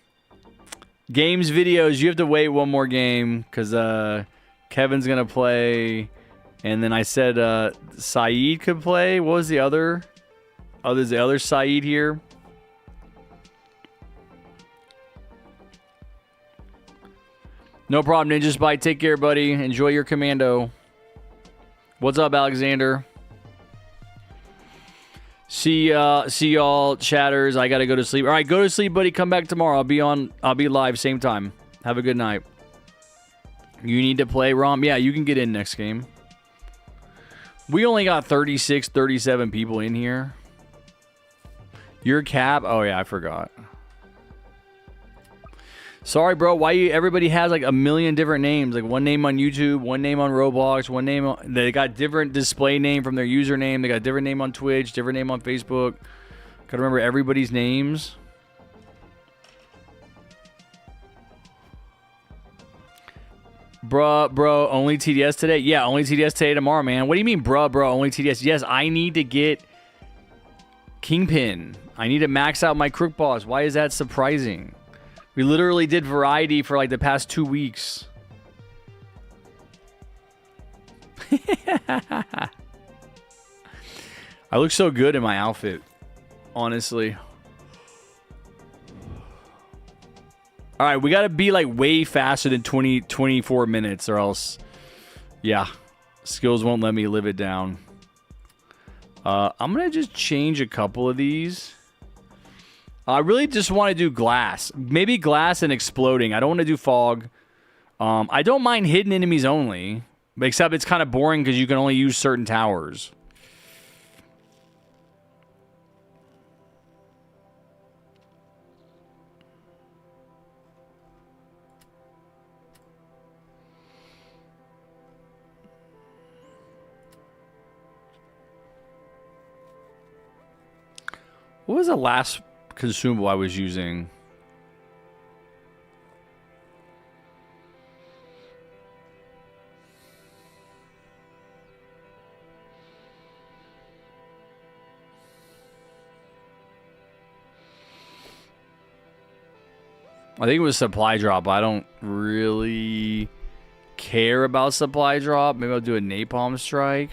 videos. You have to wait one more game because Kevin's gonna play. And then I said Saeed could play. What was the other? Oh, there's the other Saeed here. No problem, Ninja Spy. Take care, buddy. Enjoy your commando. What's up, Alexander? See y'all, chatters. I gotta go to sleep. All right, go to sleep, buddy. Come back tomorrow. I'll be live same time. Have a good night. You need to play ROM. Yeah, you can get in next game. We only got 36, 37 people in here. Your cap? Oh, yeah, I forgot. Sorry, bro. Why everybody has like a million different names? Like one name on YouTube, one name on Roblox, one name on... They got different display name from their username. They got different name on Twitch, different name on Facebook. Gotta remember everybody's names. Bro, only TDS today? Yeah, only TDS today, tomorrow, man. What do you mean, bro, only TDS? Yes, I need to get Kingpin. I need to max out my Crook boss. Why is that surprising? We literally did variety for like the past 2 weeks. I look so good in my outfit, honestly. All right, we got to be like way faster than 24 minutes or else, yeah, skills won't let me live it down. I'm going to just change a couple of these. I really just want to do glass. Maybe glass and exploding. I don't want to do fog. I don't mind hidden enemies only, except it's kind of boring because you can only use certain towers. What was the last consumable I was using? I think it was supply drop. I don't really care about supply drop. Maybe I'll do a napalm strike.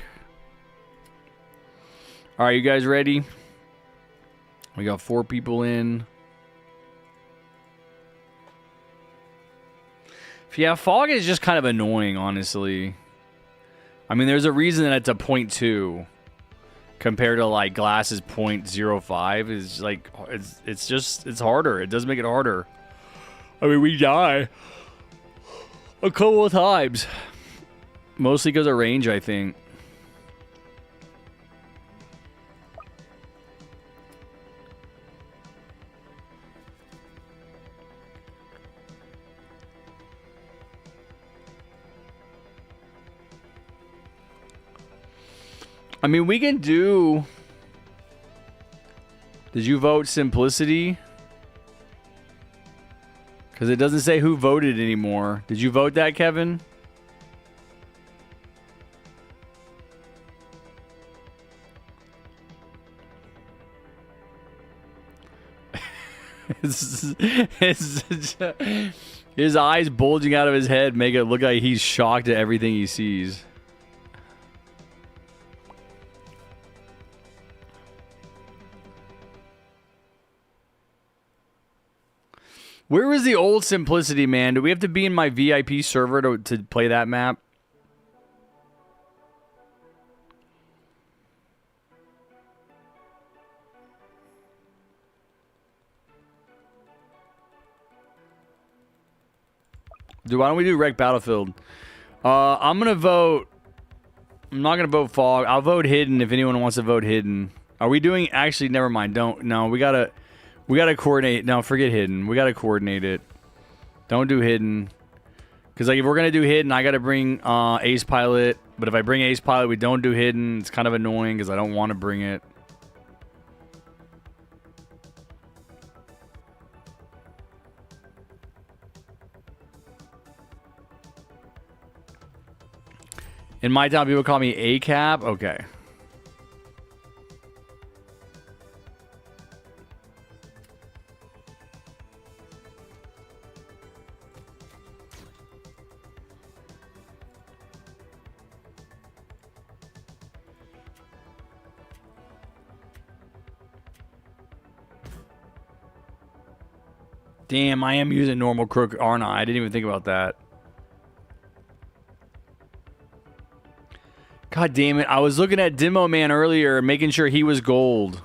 All right, you guys ready? We got 4 people in. Yeah, fog is just kind of annoying, honestly. I mean, there's a reason that it's a 0.2 compared to like glass is 0.05. Is like it's harder. It does make it harder. I mean, we die a couple of times. Mostly because of range, I think. I mean, we can do... Did you vote simplicity? Because it doesn't say who voted anymore. Did you vote that, Kevin? His eyes bulging out of his head make it look like he's shocked at everything he sees. Where was the old simplicity, man? Do we have to be in my VIP server to play that map? Dude, why don't we do Wreck Battlefield? I'm gonna vote. I'm not gonna vote Fog. I'll vote Hidden if anyone wants to vote Hidden. Are we doing? Actually, never mind. Don't. No, we gotta coordinate. No, forget Hidden. We gotta coordinate it. Don't do Hidden. Because like if we're gonna do Hidden, I gotta bring Ace Pilot. But if I bring Ace Pilot, we don't do Hidden. It's kind of annoying because I don't want to bring it. In my town, people call me A-Cap. Okay. Damn, I am using normal Crook, aren't I? I didn't even think about that. God damn it. I was looking at Demo Man earlier, making sure he was gold.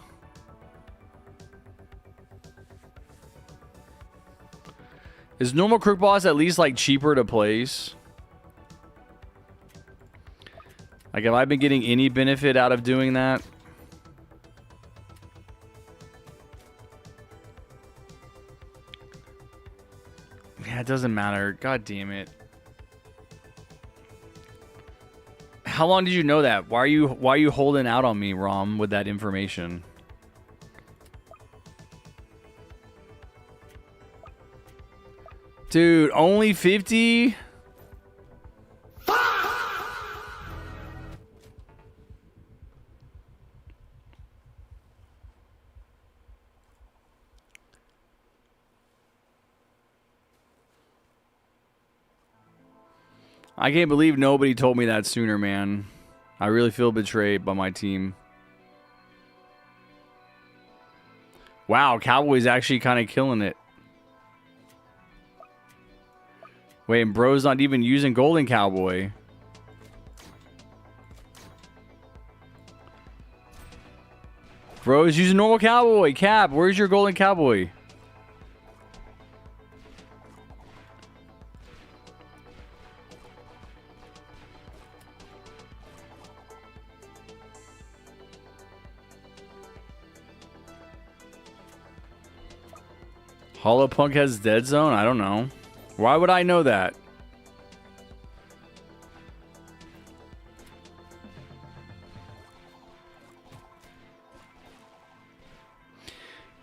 Is normal Crook Boss at least like cheaper to place? Like, have I been getting any benefit out of doing that? Yeah, it doesn't matter. God damn it. How long did you know that? Why are you holding out on me, Rom, with that information? Dude, only 50? I can't believe nobody told me that sooner, man. I really feel betrayed by my team. Wow, Cowboy's actually kind of killing it. Wait, and bro's not even using Golden Cowboy. Bro's using normal Cowboy. Cap, where's your Golden Cowboy? Hollow Punk has Dead Zone? I don't know. Why would I know that?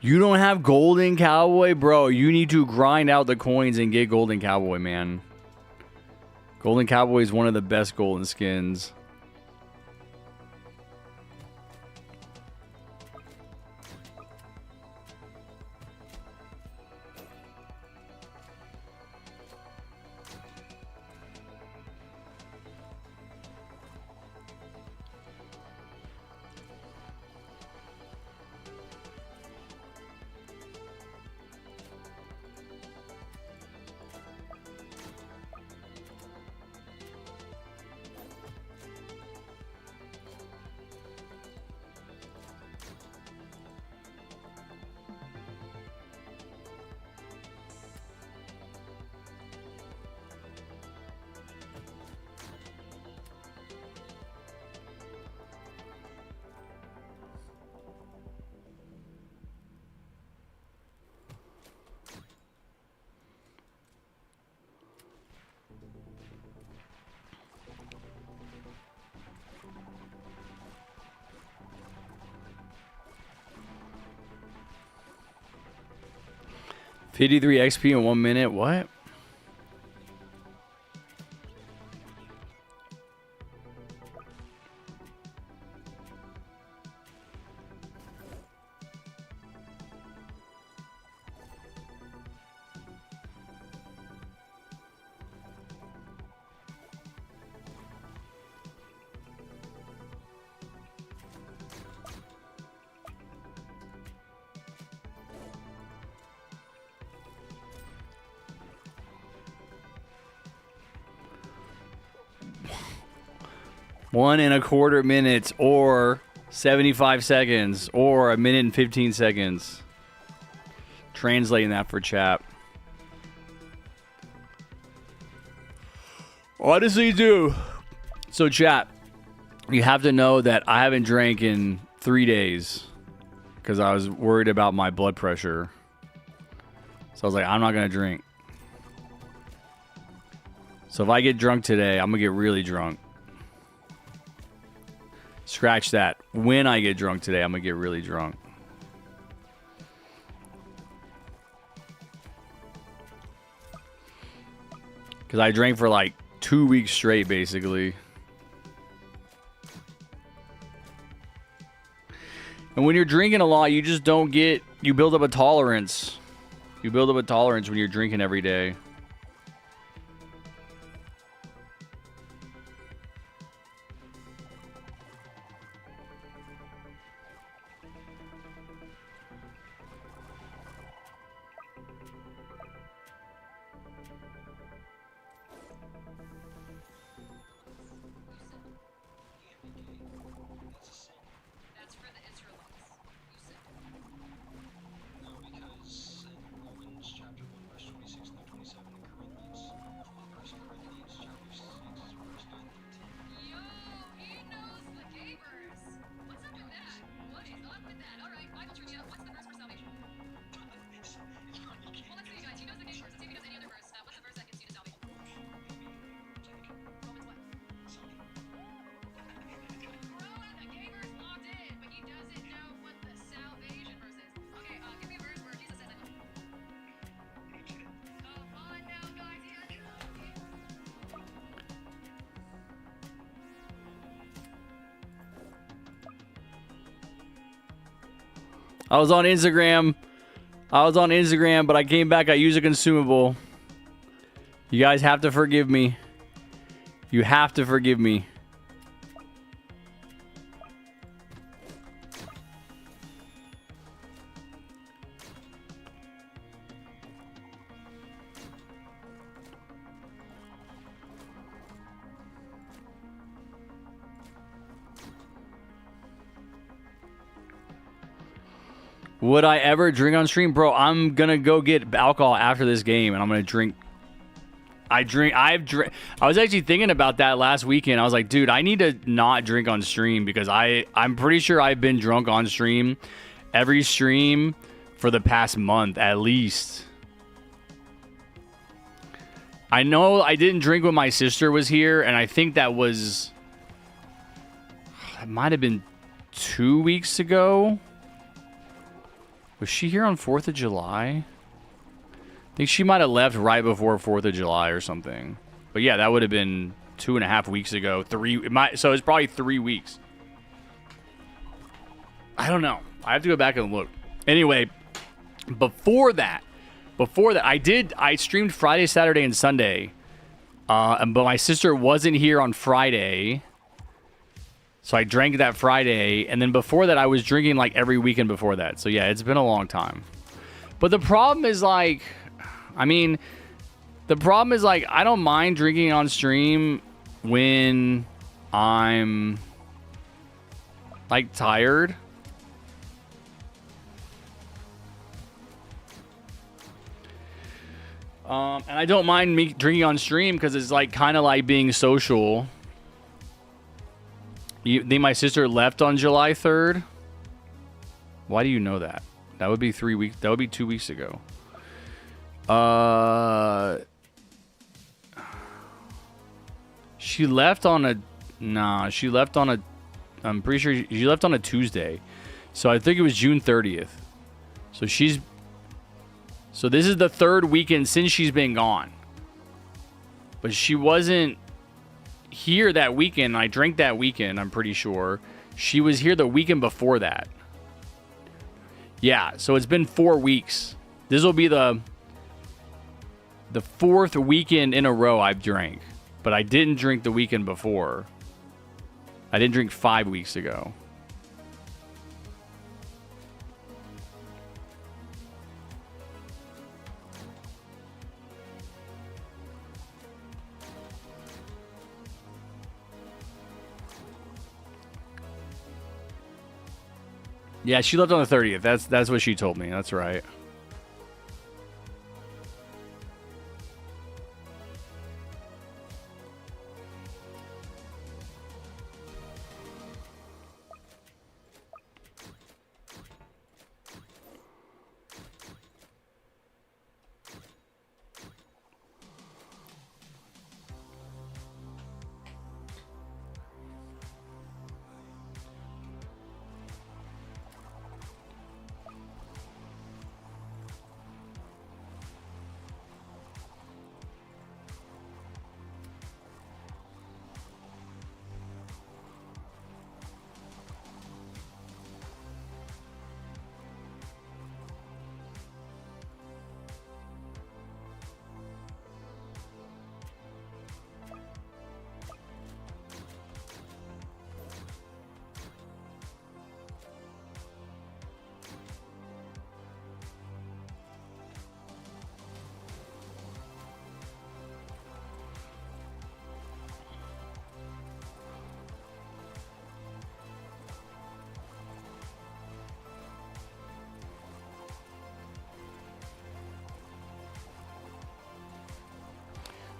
You don't have Golden Cowboy? Bro, you need to grind out the coins and get Golden Cowboy, man. Golden Cowboy is one of the best golden skins. $53 XP in 1 minute. What? One and a quarter minutes, or 75 seconds, or 1 minute and 15 seconds. Translating that for chat. Honestly, do. So chat, you have to know that I haven't drank in 3 days because I was worried about my blood pressure. So I was like, I'm not going to drink. So if I get drunk today, I'm going to get really drunk. Scratch that. When I get drunk today, I'm going to get really drunk. Because I drank for like 2 weeks straight, basically. And when you're drinking a lot, you just don't get... You build up a tolerance. You build up a tolerance when you're drinking every day. I was on Instagram, but I came back. I used a consumable. You guys have to forgive me. You have to forgive me. Would I ever drink on stream? Bro, I'm going to go get alcohol after this game, and I'm going to drink. I was actually thinking about that last weekend. I was like, dude, I need to not drink on stream because I'm pretty sure I've been drunk on stream every stream for the past month at least. I know I didn't drink when my sister was here, and I think that was... It might have been 2 weeks ago. Was she here on 4th of July? I think she might have left right before 4th of July or something. But yeah, that would have been 2.5 weeks ago. So it's probably 3 weeks. I don't know. I have to go back and look. Anyway, before that, I streamed Friday, Saturday, and Sunday. But my sister wasn't here on Friday. So I drank that Friday. And then before that, I was drinking like every weekend before that. So yeah, it's been a long time. But the problem is like, I don't mind drinking on stream when I'm like tired. And I don't mind me drinking on stream because it's like kind of like being social. You think my sister left on July 3rd? Why do you know that? That would be 3 weeks. That would be 2 weeks ago. She left on a. Nah, she left on a. I'm pretty sure she left on a Tuesday. So I think it was June 30th. So she's. So this is the third weekend since she's been gone. But she wasn't here that weekend. I drank that weekend, I'm pretty sure. She was here the weekend before that. Yeah, so it's been 4 weeks. This will be the fourth weekend in a row I've drank. But I didn't drink the weekend before. I didn't drink 5 weeks ago. Yeah, she left on the 30th. That's what she told me. That's right.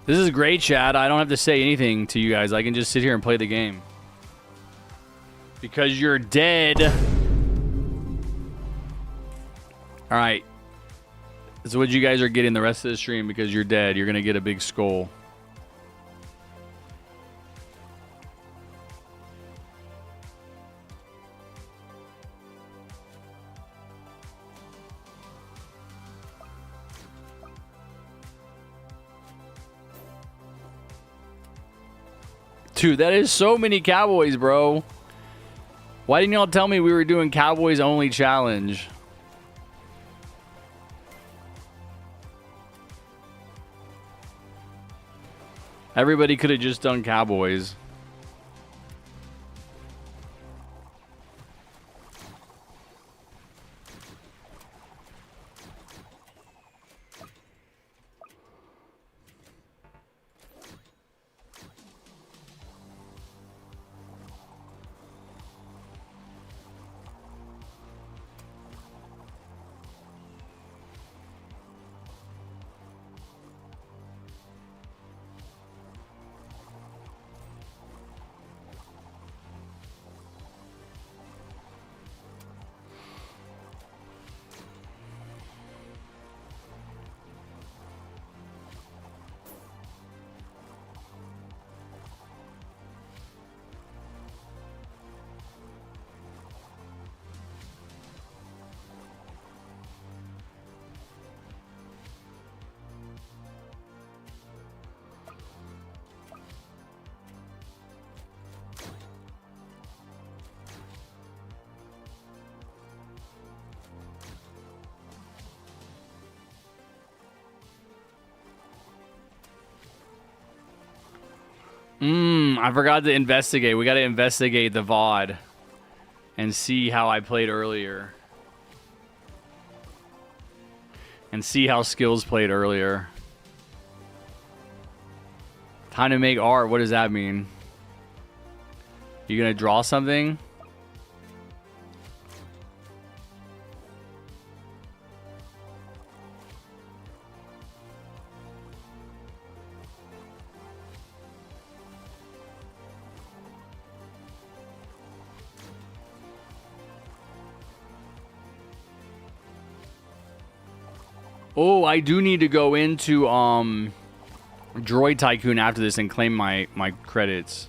This is great, chat. I don't have to say anything to you guys. I can just sit here and play the game. Because you're dead. Alright. So what you guys are getting the rest of the stream because you're dead. You're going to get a big skull. Dude, that is so many Cowboys, bro. Why didn't y'all tell me we were doing Cowboys only challenge? Everybody could have just done Cowboys. I forgot to investigate. We got to investigate the VOD and see how I played earlier. And see how skills played earlier. Time to make art. What does that mean? You gonna draw something? Oh, I do need to go into Droid Tycoon after this and claim my credits.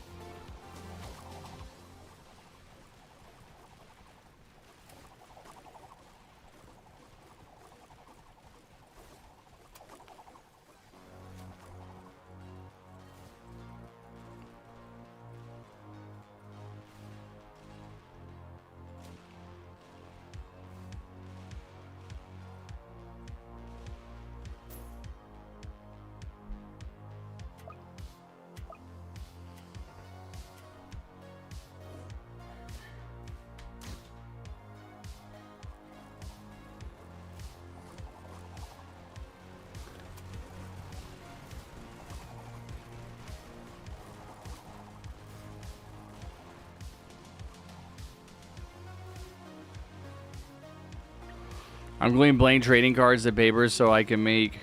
I'm gluing blank trading cards to paper so I can make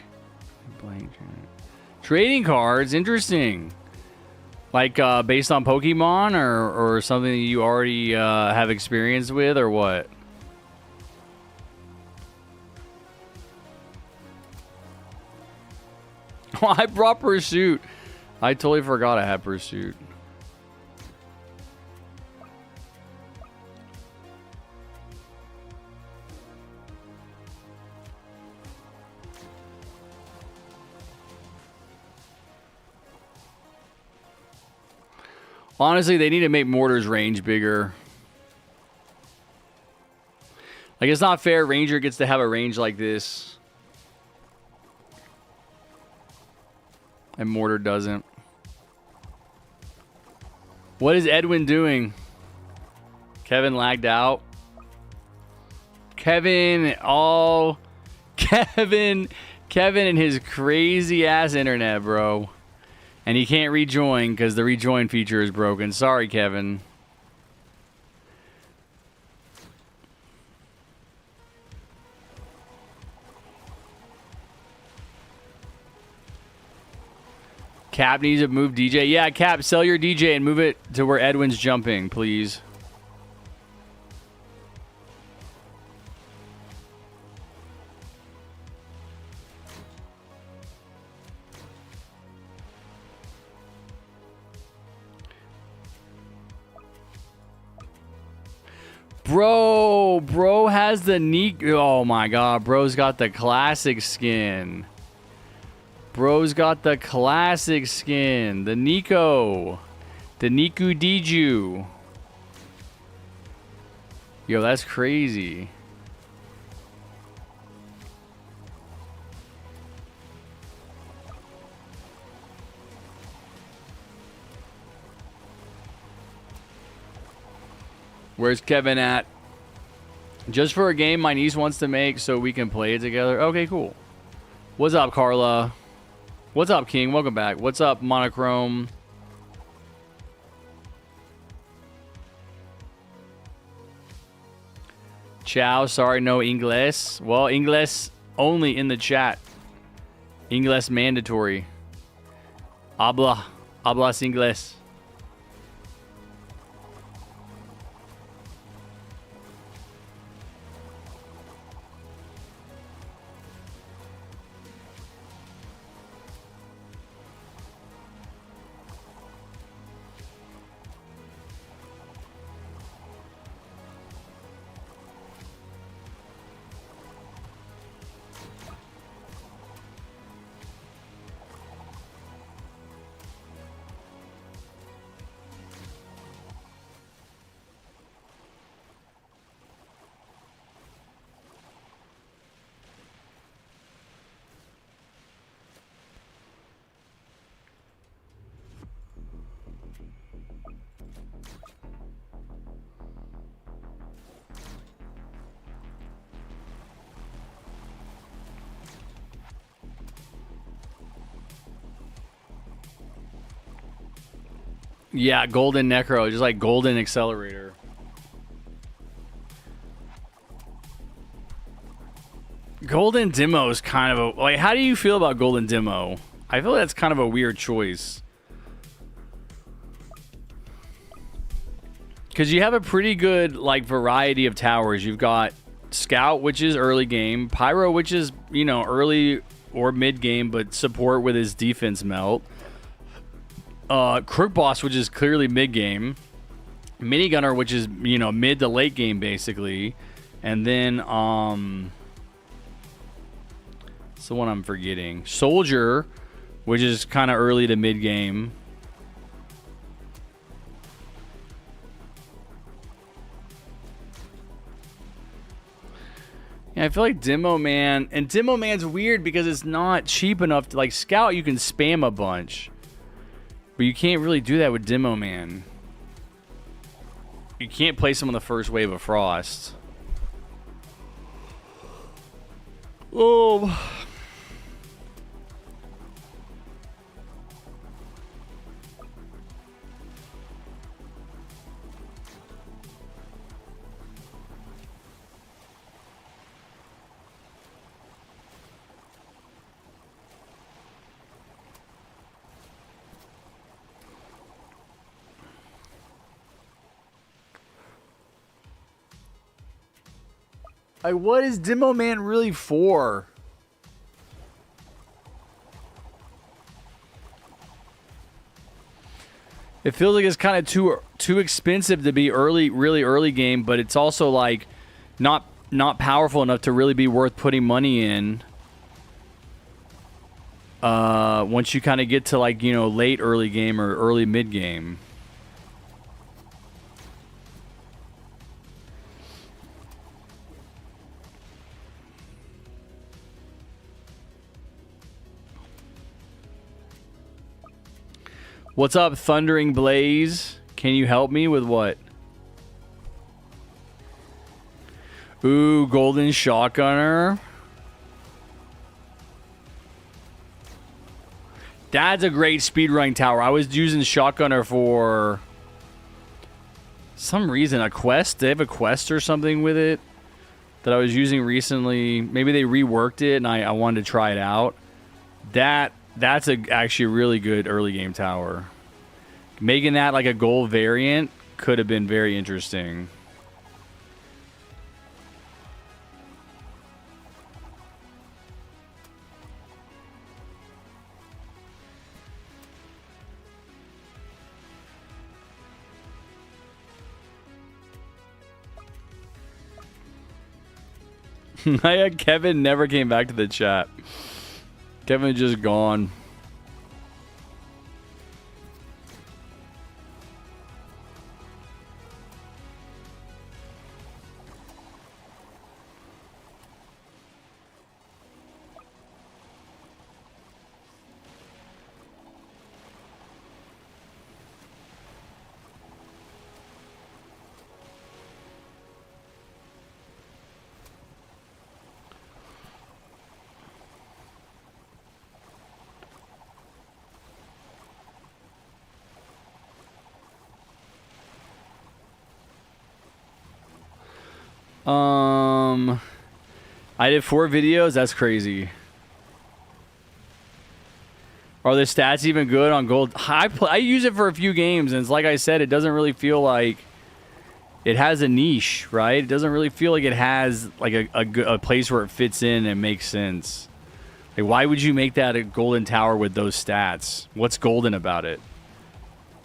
blank trading cards. Interesting. Like based on Pokemon or something that you already have experience with or what? Oh, I brought Pursuit. I totally forgot I had Pursuit. Honestly, they need to make Mortar's range bigger. Like, it's not fair Ranger gets to have a range like this. And Mortar doesn't. What is Edwin doing? Kevin lagged out. Kevin and his crazy ass internet, bro. And he can't rejoin because the rejoin feature is broken. Sorry, Kevin. Cap needs to move DJ. Yeah, Cap, sell your DJ and move it to where Edwin's jumping, please. Bro has the neat. Oh my god, bro's got the classic skin. Bro's got the classic skin. The Nico. The Niku Diju. Yo, that's crazy. Where's Kevin at? Just for a game my niece wants to make so we can play it together. Okay, cool. What's up, Carla? What's up, King? Welcome back. What's up, Monochrome? Ciao. Sorry, no Ingles. Well, Ingles only in the chat. Ingles mandatory. Hablas Ingles. Yeah, golden necro, just like golden accelerator. Golden demo is kind of a like. How do you feel about golden demo? I feel that's kind of a weird choice. Because you have a pretty good like variety of towers. You've got Scout, which is early game. Pyro, which is, you know, early or mid game, but support with his defense melt. Crook Boss, which is clearly mid game. Minigunner, which is, you know, mid to late game basically. And then it's the one I'm forgetting. Soldier, which is kind of early to mid game. Yeah, I feel like Demo Man, and Demo Man's weird because it's not cheap enough to, like, Scout you can spam a bunch, but you can't really do that with Demo Man. You can't place him on the first wave of Frost. Oh. Like, what is Demo Man really for? It feels like it's kind of too expensive to be really early game, but it's also like not powerful enough to really be worth putting money in. Once you kind of get to, like, you know, late early game or early mid game. What's up, Thundering Blaze? Can you help me with what? Ooh, Golden Shotgunner. That's a great speedrunning tower. I was using Shotgunner for some reason. A quest? They have a quest or something with it that I was using recently. Maybe they reworked it and I wanted to try it out. That's actually a really good early game tower. Making that like a gold variant could have been very interesting. Kevin never came back to the chat. Kevin just gone. I did 4 videos. That's crazy. Are the stats even good on gold? I use it for a few games, and it's like I said, it doesn't really feel like it has a niche, right? It doesn't really feel like it has like a place where it fits in and makes sense. Like, why would you make that a golden tower with those stats? What's golden about it?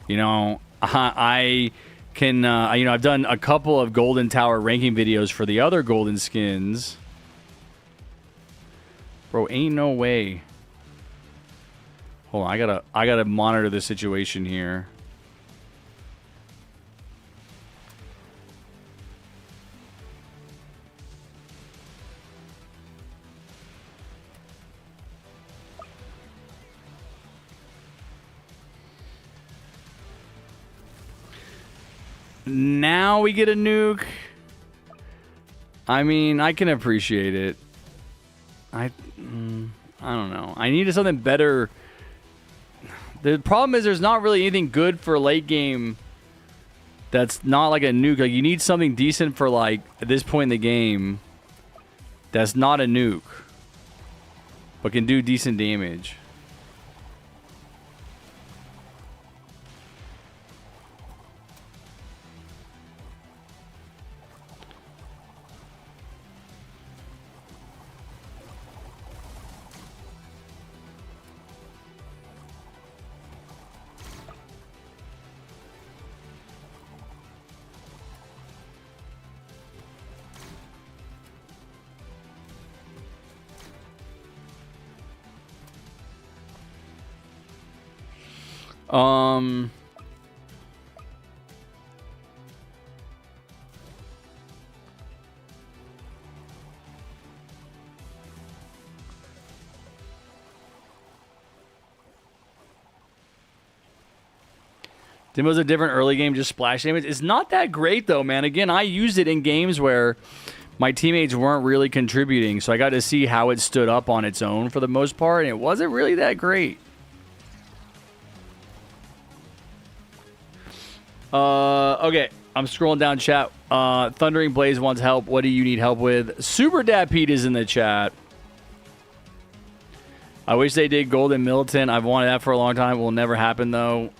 You know, I can, you know, I've done a couple of golden tower ranking videos for the other golden skins. Bro, ain't no way. Hold on, I gotta monitor the situation here. Now we get a nuke. I mean, I can appreciate it. I don't know. I needed something better The problem is there's not really anything good for late game that's not like a nuke. Like, you need something decent for, like, at this point in the game that's not a nuke, but can do decent damage. Demo's a different early game, just splash damage. It's not that great, though, man. Again, I used it in games where my teammates weren't really contributing, so I got to see how it stood up on its own for the most part, and it wasn't really that great. Okay, I'm scrolling down chat. Thundering Blaze wants help. What do you need help with? Super Dad Pete is in the chat. I wish they did Golden Militant. I've wanted that for a long time. It will never happen, though.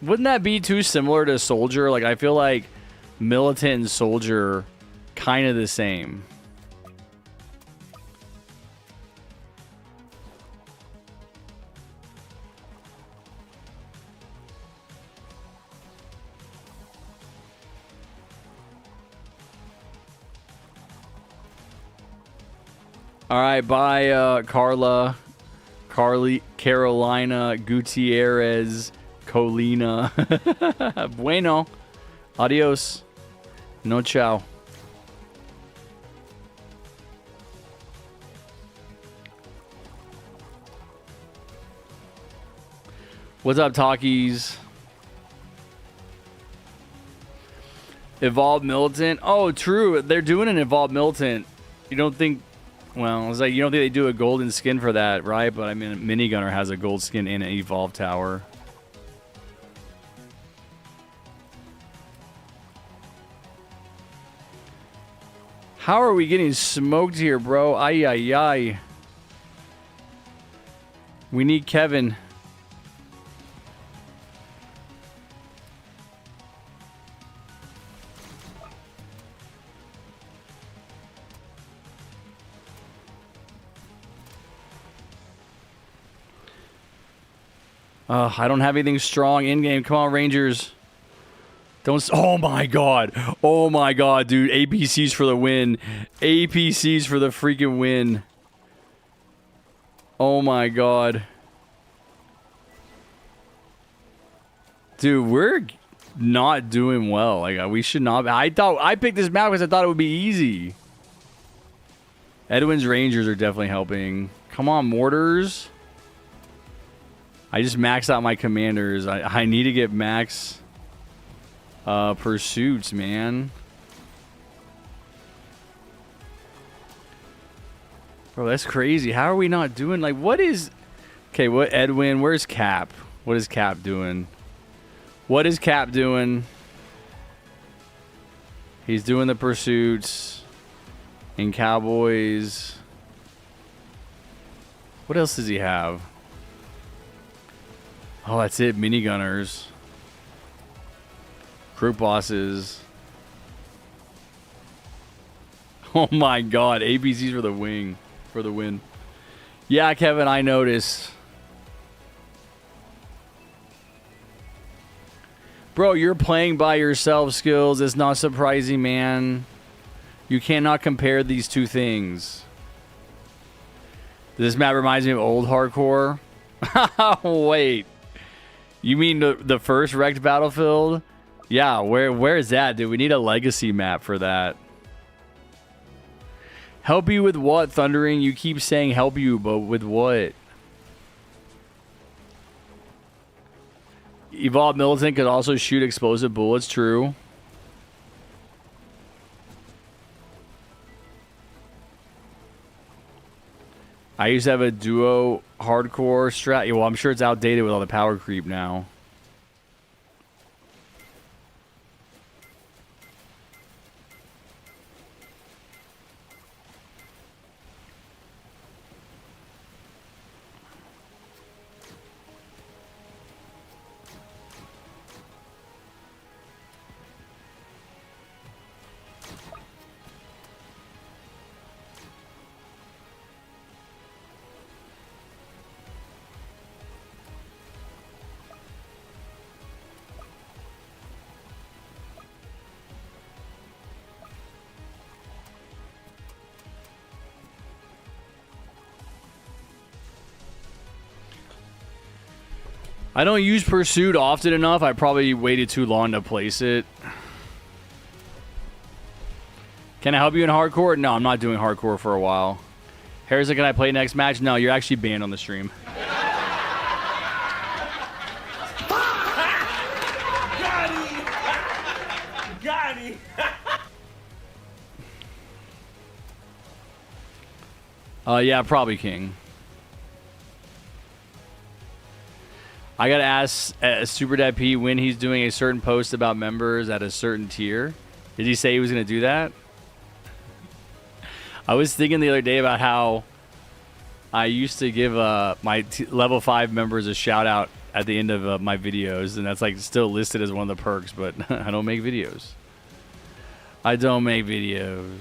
Wouldn't that be too similar to Soldier? Like, I feel like Militant and Soldier kind of the same. All right, bye, Carla, Carolina, Gutierrez, Colina. Bueno. Adios. No ciao. What's up, talkies? Evolved Militant. Oh, true. They're doing an Evolved Militant. You don't think... Well, it's like you don't think they do a golden skin for that, right? But I mean, Minigunner has a gold skin in an Evolved Tower. How are we getting smoked here, bro? Ay, ay, ay. We need Kevin. I don't have anything strong in-game. Come on, Rangers. Don't... Oh, my God. Oh, my God, dude. APCs for the win. APCs for the freaking win. Oh, my God. Dude, we're not doing well. Like, we should not... I picked this map because I thought it would be easy. Edwin's Rangers are definitely helping. Come on, Mortars. I just maxed out my commanders. I need to get max pursuits, man. Bro, that's crazy. How are we not doing... Like, what is... Okay, what... Edwin, where's Cap? What is Cap doing? What is Cap doing? He's doing the pursuits. And Cowboys. What else does he have? Oh, that's it. Minigunners. Crook bosses. Oh my God. ABCs for the wing. For the win. Yeah, Kevin, I noticed. Bro, you're playing by yourself, Skills. It's not surprising, man. You cannot compare these two things. This map reminds me of old hardcore. Wait. You mean the first wrecked Battlefield? Yeah, where is that, dude? We need a legacy map for that. Help you with what, Thundering? You keep saying help you, but with what? Evolved Militant could also shoot explosive bullets, true. I used to have a duo hardcore strat. Yeah, well, I'm sure it's outdated with all the power creep now. I don't use Pursuit often enough. I probably waited too long to place it. Can I help you in hardcore? No, I'm not doing hardcore for a while. Harrison, can I play next match? No, you're actually banned on the stream. Got him! Yeah, probably King. I gotta ask Super Dad P when he's doing a certain post about members at a certain tier. Did he say he was gonna do that? I was thinking the other day about how I used to give my level 5 members a shout out at the end of my videos, and that's like still listed as one of the perks, but I don't make videos. I don't make videos.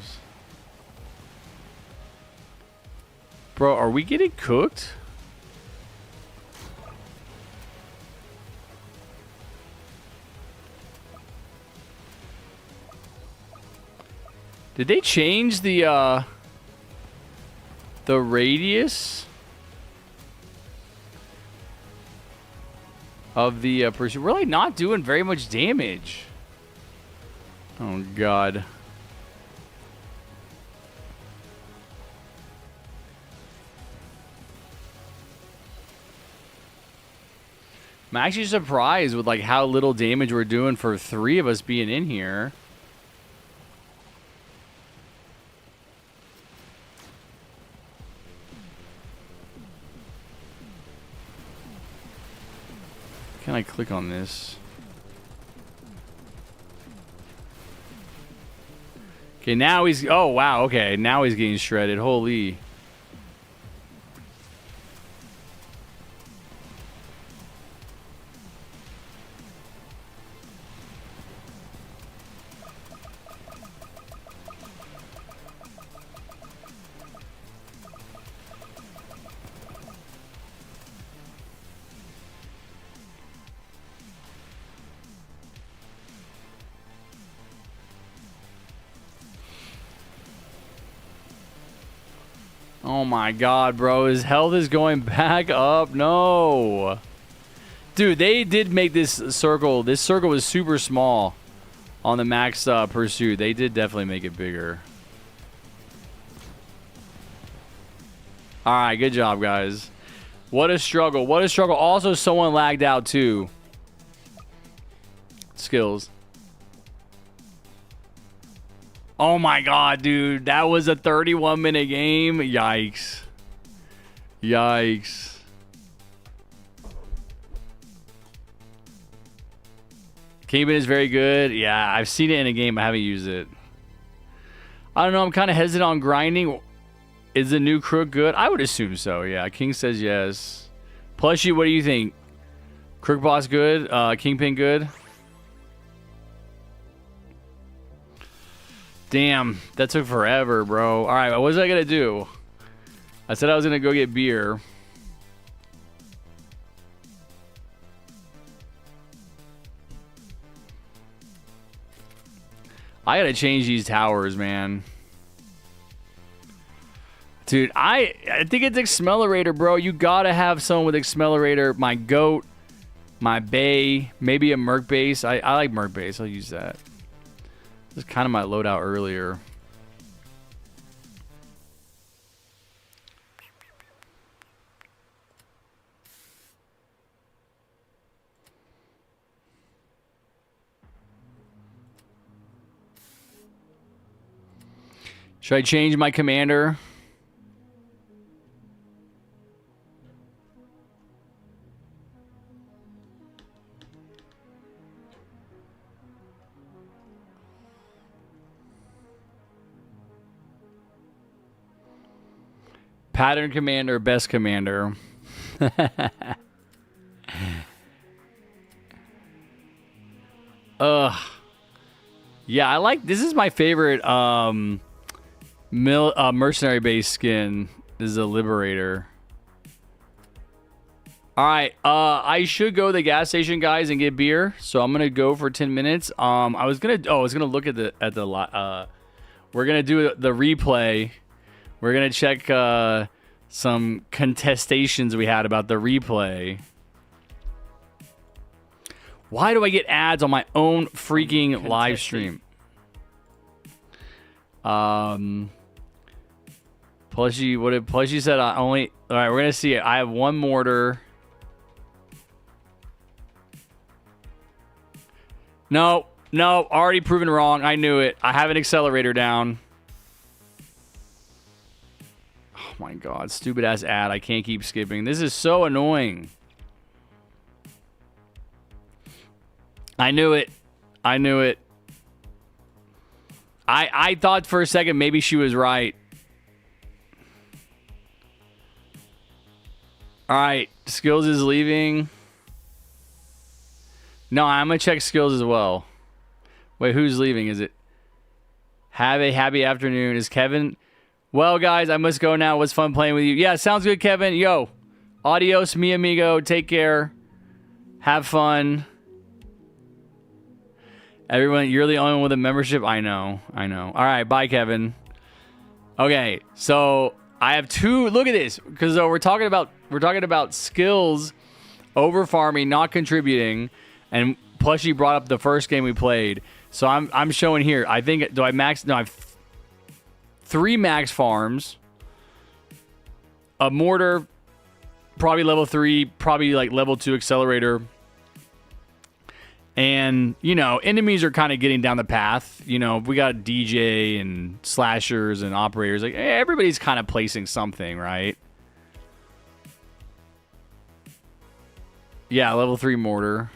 Bro, are we getting cooked? Did they change the radius of the person? We're like not doing very much damage. Oh God. I'm actually surprised with like how little damage we're doing for 3 of us being in here. Can I click on this? Okay, now he's... Oh, wow, okay. Now he's getting shredded. Holy... Oh my God, bro. His health is going back up. No. Dude, they did make this circle. This circle was super small on the max pursuit. They did definitely make it bigger. All right, good job, guys. What a struggle. What a struggle. Also, someone lagged out, too. Skills. Oh my God, dude. That was a 31-minute game. Yikes. Yikes. Kingpin is very good. Yeah, I've seen it in a game. I haven't used it. I don't know. I'm kind of hesitant on grinding. Is the new Crook good? I would assume so, yeah. King says yes. Plushie, what do you think? Crook boss good? Kingpin good? Damn, that took forever, bro. All right, what was I going to do? I said I was going to go get beer. I got to change these towers, man. Dude, I think it's Accelerator, bro. You got to have someone with Accelerator. My goat, my bay, maybe a Merc base. I like Merc base. I'll use that. This is kind of my loadout earlier. Should I change my commander? Pattern commander, best commander. Yeah, I like, this is my favorite mercenary base skin. This is a Liberator. All right, I should go to the gas station, guys, and get beer. So I'm gonna go for 10 minutes. I was gonna look at the we're gonna do the replay. We're gonna check some contestations we had about the replay. Why do I get ads on my own freaking live stream? Plushy, what did Plushy said? I only. All right, we're gonna see it. I have one mortar. No, already proven wrong. I knew it. I have an accelerator down. Oh my god, stupid ass ad. I can't keep skipping. This is so annoying. I knew it. I thought for a second maybe she was right. All right, Skills is leaving. No, I'm going to check Skills as well. Wait, who's leaving? Is it? Have a happy afternoon. Is Kevin? Well, guys, I must go now. It was fun playing with you. Yeah, sounds good, Kevin. Yo, adios, mi amigo. Take care. Have fun. Everyone, you're the only one with a membership. I know. All right, bye, Kevin. Okay, so I have two. Look at this, because we're talking about Skills over farming, not contributing. And Plushy brought up the first game we played. So I'm showing here. I think, do I max? No, I have 3 max farms. A mortar, probably level 3, probably like level 2 accelerator. And, you know, enemies are kind of getting down the path. You know, we got DJ and slashers and operators. Like, everybody's kind of placing something, right? Yeah, level 3 mortar.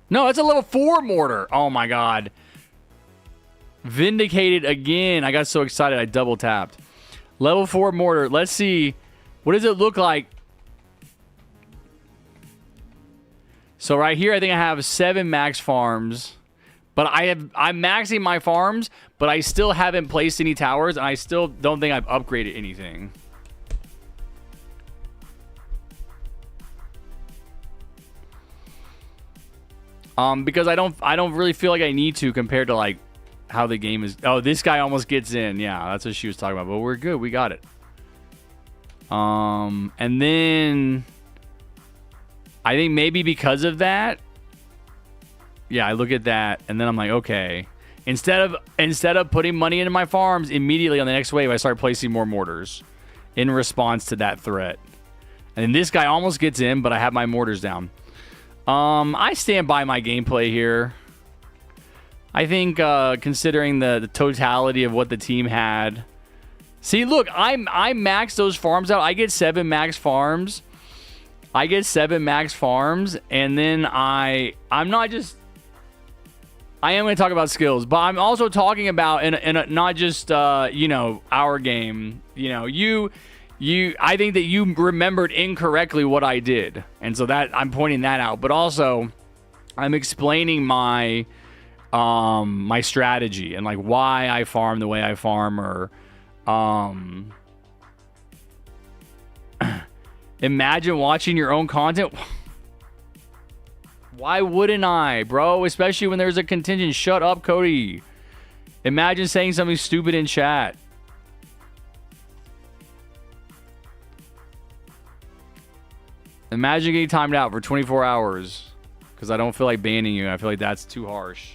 No, it's a level 4 mortar. Oh, my God. Vindicated again. I got so excited I double tapped. Level 4 mortar. Let's see. What does it look like? So right here, I think I have 7 max farms. But I'm maxing my farms, but I still haven't placed any towers, and I still don't think I've upgraded anything. Because I don't really feel like I need to compared to like how the game is. Oh, this guy almost gets in. Yeah, that's what she was talking about. But we're good. We got it. And then I think maybe because of that, yeah, I look at that and then I'm like, okay. Instead of putting money into my farms, immediately on the next wave, I start placing more mortars in response to that threat. And then this guy almost gets in, but I have my mortars down. I stand by my gameplay here. I think considering the totality of what the team had. See, look, I maxed those farms out. I get 7 max farms. And then I'm not just. I am going to talk about skills, but I'm also talking about in a, not just you know, our game. You know, I think that you remembered incorrectly what I did, and so that I'm pointing that out. But also, I'm explaining my my strategy and like why I farm the way I farm, or imagine watching your own content. Why wouldn't I, bro? Especially when there's a contingent. Shut up, Cody. Imagine saying something stupid in chat. Imagine getting timed out for 24 hours because I don't feel like banning you. I feel like that's too harsh.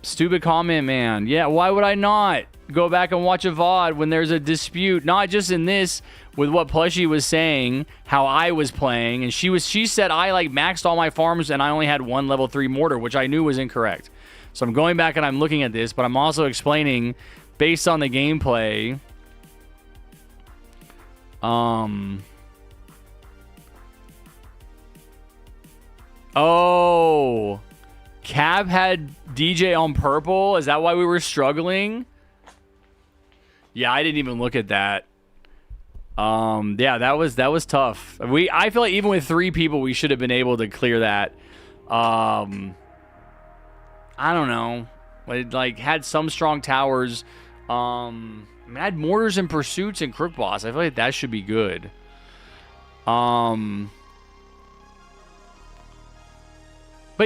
Stupid comment, man. Yeah, why would I not go back and watch a VOD when there's a dispute? Not just in this, with what Plushie was saying, how I was playing, and she said I like maxed all my farms and I only had 1 level 3 mortar, which I knew was incorrect. So I'm going back and I'm looking at this, but I'm also explaining based on the gameplay. Oh, Cab had DJ on purple. Is that why we were struggling? Yeah, I didn't even look at that. Yeah, that was tough. I feel like even with 3 people, we should have been able to clear that. I don't know. It like had some strong towers. I mean, I had mortars and pursuits and Crook boss. I feel like that should be good. But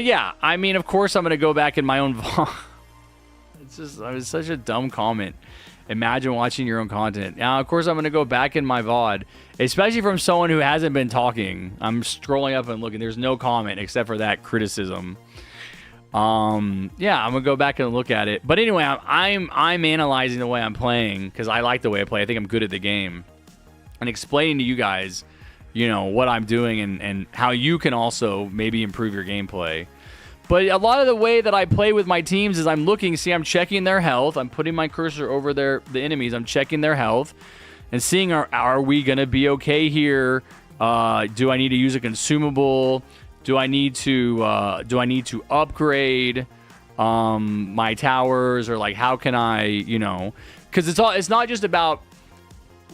yeah, I mean, of course, I'm gonna go back in my own VOD. It was such a dumb comment. Imagine watching your own content. Now, of course, I'm gonna go back in my VOD, especially from someone who hasn't been talking. I'm scrolling up and looking. There's no comment except for that criticism. Yeah, I'm gonna go back and look at it. But anyway, I'm analyzing the way I'm playing because I like the way I play. I think I'm good at the game, and explaining to you guys, you know, what I'm doing and how you can also maybe improve your gameplay. But a lot of the way that I play with my teams is I'm checking their health. I'm putting my cursor over the enemies. I'm checking their health and seeing are we gonna be okay here? Do I need to use a consumable? Do I need to upgrade my towers, or like how can I, you know? Because it's not just about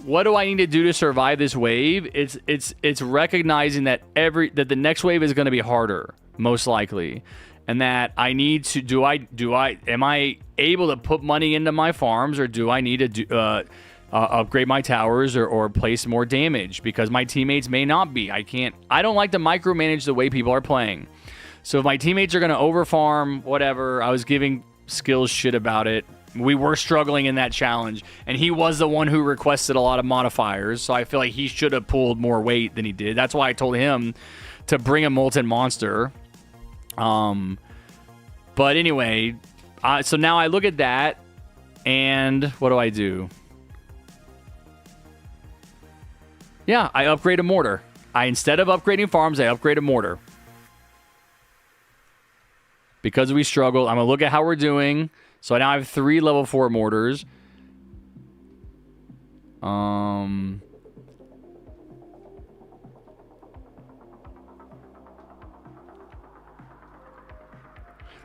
what do I need to do to survive this wave. It's recognizing that the next wave is going to be harder, most likely, and that I need to am I able to put money into my farms, or do I need to upgrade my towers or place more damage because my teammates may not be. I don't like to micromanage the way people are playing. So if my teammates are going to overfarm, whatever, I was giving Skills shit about it. We were struggling in that challenge, and he was the one who requested a lot of modifiers, so I feel like he should have pulled more weight than he did. That's why I told him to bring a Molten Monster. But anyway, so now I look at that, and what do? Yeah, I upgrade a mortar. Instead of upgrading farms, I upgrade a mortar. Because we struggled, I'm going to look at how we're doing. So now I have 3 level 4 mortars.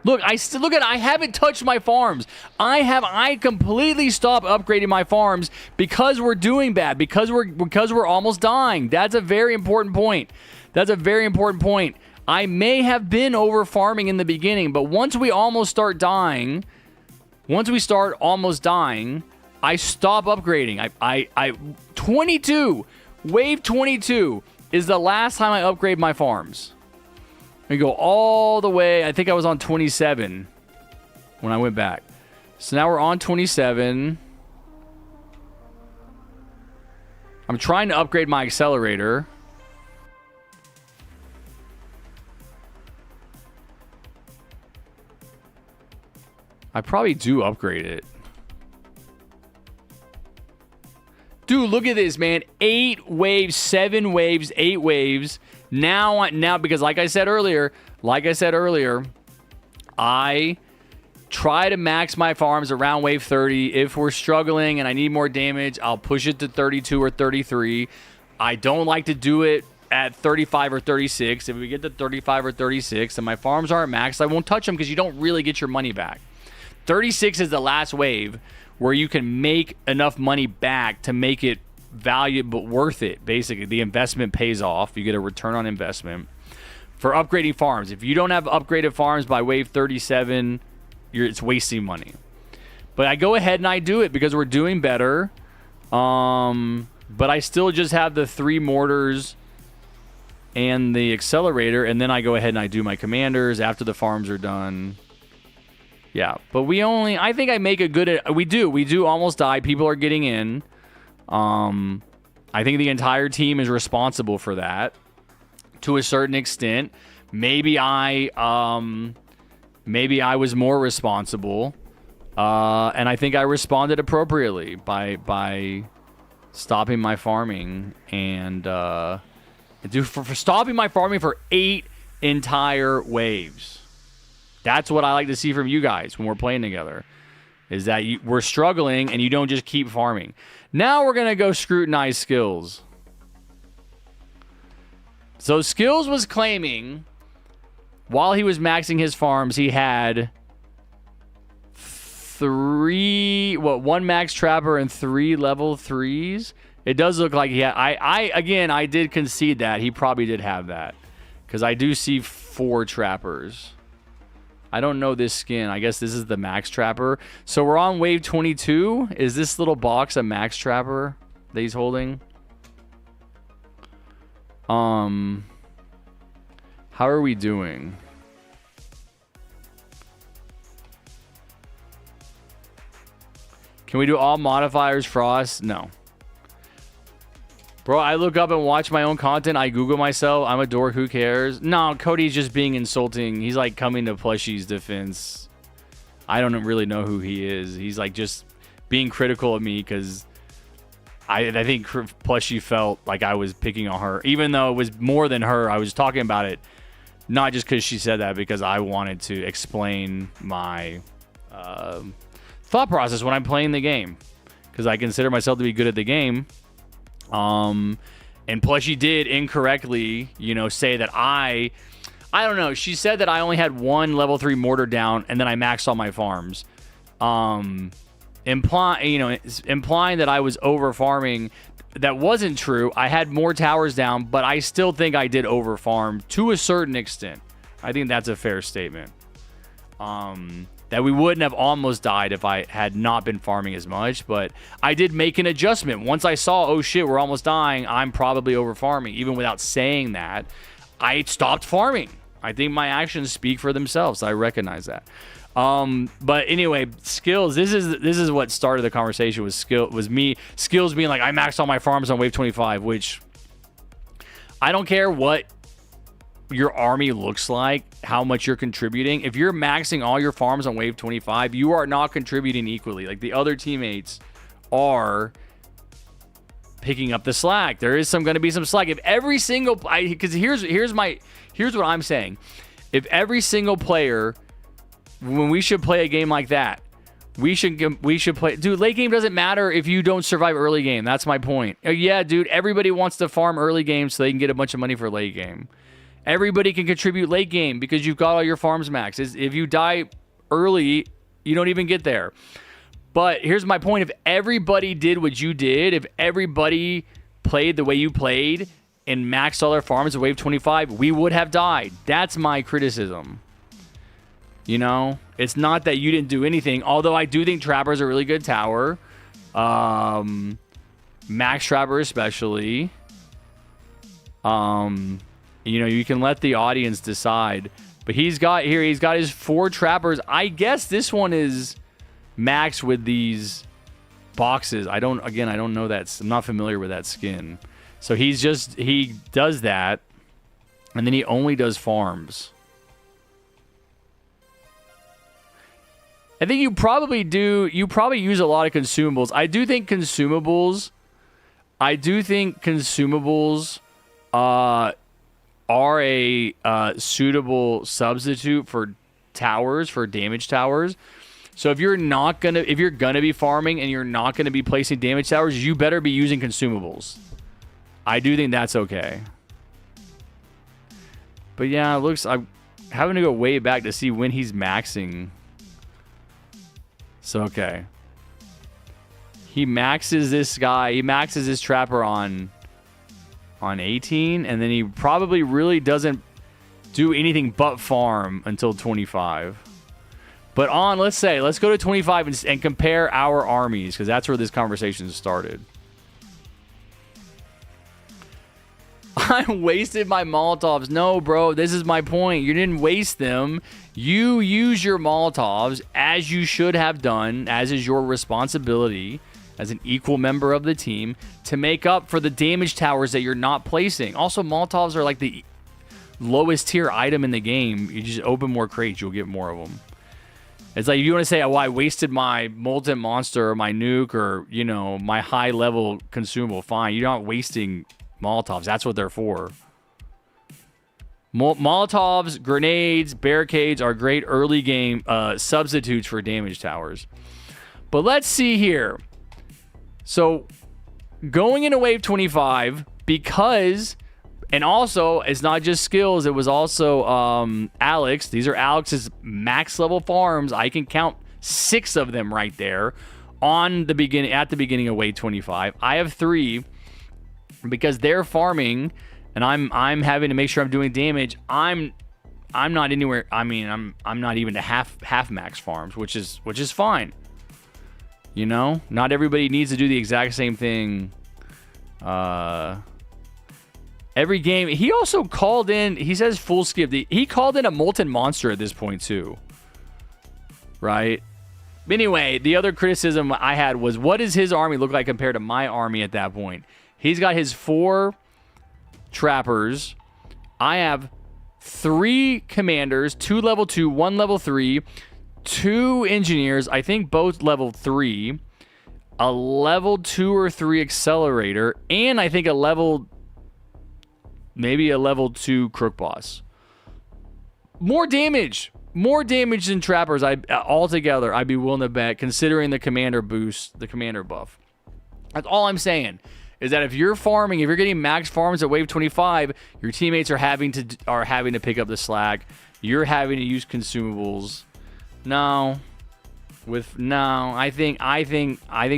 Look, I haven't touched my farms. I completely stopped upgrading my farms because we're doing bad, because we're almost dying. That's a very important point. I may have been over farming in the beginning, but once we almost start almost dying, I stop upgrading. Wave 22 is the last time I upgrade my farms. We go all the way. I think I was on 27 when I went back. So now we're on 27. I'm trying to upgrade my accelerator. I probably do upgrade it. Dude, look at this, man. 8 waves, 7 waves, 8 waves. Now, because like I said earlier, I try to max my farms around wave 30. If we're struggling and I need more damage, I'll push it to 32 or 33. I don't like to do it at 35 or 36. If we get to 35 or 36 and my farms aren't maxed, I won't touch them because you don't really get your money back. 36 is the last wave where you can make enough money back to make it valuable, worth it. Basically, the investment pays off. You get a return on investment for upgrading farms. If you don't have upgraded farms by wave 37, it's wasting money. But I go ahead and I do it because we're doing better. But I still just have the 3 mortars and the accelerator, and then I go ahead and I do my commanders after the farms are done. Yeah, but I think I make a good, we do almost die. People are getting in. I think the entire team is responsible for that to a certain extent. Maybe I was more responsible. And I think I responded appropriately by stopping my farming and for stopping my farming for 8 entire waves. That's what I like to see from you guys when we're playing together, is that we're struggling and you don't just keep farming. Now we're going to go scrutinize Skills. So Skills was claiming while he was maxing his farms, he had 1 max trapper and 3 level 3s It does look like he had, I did concede that. He probably did have that. Because I do see 4 trappers. I don't know this skin. I guess this is the max trapper. So we're on wave 22. Is this little box a max trapper that he's holding? How are we doing? Can we do all modifiers frost? No. Bro, I look up and watch my own content. I Google myself. I'm a dork. Who cares? No, Cody's just being insulting. He's like coming to Plushie's defense. I don't really know who he is. He's like just being critical of me because I think Plushie felt like I was picking on her. Even though it was more than her, I was talking about it not just because she said that, because I wanted to explain my thought process when I'm playing the game. Because I consider myself to be good at the game. And Plushie did incorrectly, say that I don't know. She said that I only had 1 level 3 mortar down and then I maxed all my farms. Implying that I was over farming. That wasn't true. I had more towers down, but I still think I did over farm to a certain extent. I think that's a fair statement. That we wouldn't have almost died if I had not been farming as much, but I did make an adjustment. Once I saw, oh shit, we're almost dying, I'm probably over farming. Even without saying that, I stopped farming. I think my actions speak for themselves. I recognize that. But anyway, skills. This is what started the conversation. Was me skills being like I maxed all my farms on wave 25, which I don't care what your army looks like, how much you're contributing. If you're maxing all your farms on wave 25, you are not contributing equally. Like the other teammates are picking up the slack. There is going to be some slack. If every single, because here's what I'm saying. If every single player, when we should play a game like that, we should play. Dude, late game doesn't matter if you don't survive early game. That's my point. Yeah, dude, everybody wants to farm early game so they can get a bunch of money for late game. Everybody can contribute late game because you've got all your farms maxed. If you die early, you don't even get there. But here's my point. If everybody did what you did, if everybody played the way you played and maxed all their farms at wave 25, we would have died. That's my criticism. It's not that you didn't do anything, although I do think Trapper's a really good tower. Max Trapper especially. You can let the audience decide. But he's got his 4 trappers. I guess this one is max with these boxes. I don't know that. I'm not familiar with that skin. So he does that. And then he only does farms. I think you probably use a lot of consumables. I do think consumables are a suitable substitute for towers, for damage towers. So if you're gonna be farming and you're not gonna be placing damage towers, you better be using consumables. I do think that's okay. But yeah, I'm having to go way back to see when he's maxing. So okay. He maxes this guy, he maxes his trapper on 18, and then he probably really doesn't do anything but farm until 25. But let's go to 25 and compare our armies, because that's where this conversation started. I wasted my Molotovs. No, bro, this is my point. You didn't waste them. You use your Molotovs as you should have done, as is your responsibility as an equal member of the team, to make up for the damage towers that you're not placing. Also, Molotovs are like the lowest tier item in the game. You just open more crates, you'll get more of them. It's like if you want to say, oh, I wasted my Molten Monster or my Nuke or, my high level consumable, fine. You're not wasting Molotovs. That's what they're for. Molotovs, grenades, barricades are great early game substitutes for damage towers. But let's see here. So going into wave 25, because, and also it's not just skills, it was also Alex. These are Alex's max level farms. I can count 6 of them right there at the beginning of wave 25. I have 3. because they're farming and I'm having to make sure I'm doing damage. I'm not anywhere. I mean, I'm not even to half max farms, which is fine. You know, not everybody needs to do the exact same thing. Every game. He also called in. He says full skip. He called in a molten monster at this point too. Right. Anyway, the other criticism I had was, what does his army look like compared to my army at that point? He's got his 4 trappers. I have 3 commanders, 2 level 2, 1 level 3, 2 engineers, I think both level 3, a level 2 or 3 accelerator, and I think maybe a level 2 Crook boss. More damage than trappers. Altogether, I'd be willing to bet, considering the commander boost, the commander buff. That's all I'm saying. Is that if you're farming, if you're getting max farms at wave 25, your teammates are having to pick up the slack. You're having to use consumables. I think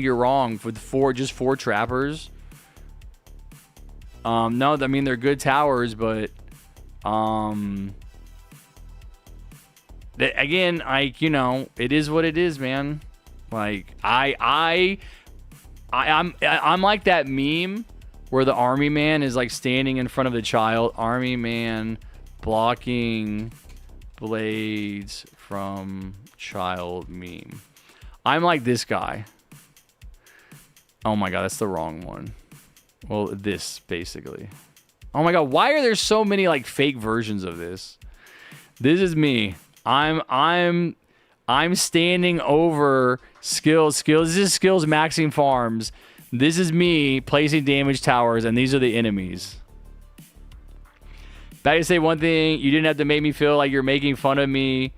you're wrong with 4 trappers. No, I mean they're good towers, but again, it is what it is, man. Like I'm like that meme where the army man is like standing in front of the child. Army man blocking blades from child meme. I'm like this guy. Oh my god, that's the wrong one. Well, this basically. Oh my god, why are there so many like fake versions of this? This is me. I'm standing over skills. This is skills maxing farms. This is me placing damage towers, and these are the enemies. Back to say one thing, you didn't have to make me feel like you're making fun of me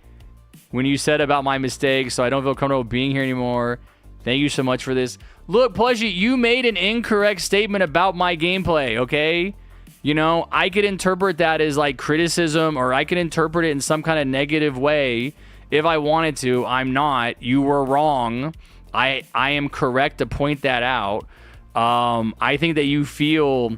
when you said about my mistakes, so I don't feel comfortable being here anymore. Thank you so much for this. Look, Plushy, you made an incorrect statement about my gameplay, okay? You know, I could interpret that as like criticism, or I could interpret it in some kind of negative way if I wanted to. I'm not. You were wrong. I am correct to point that out. I think that you feel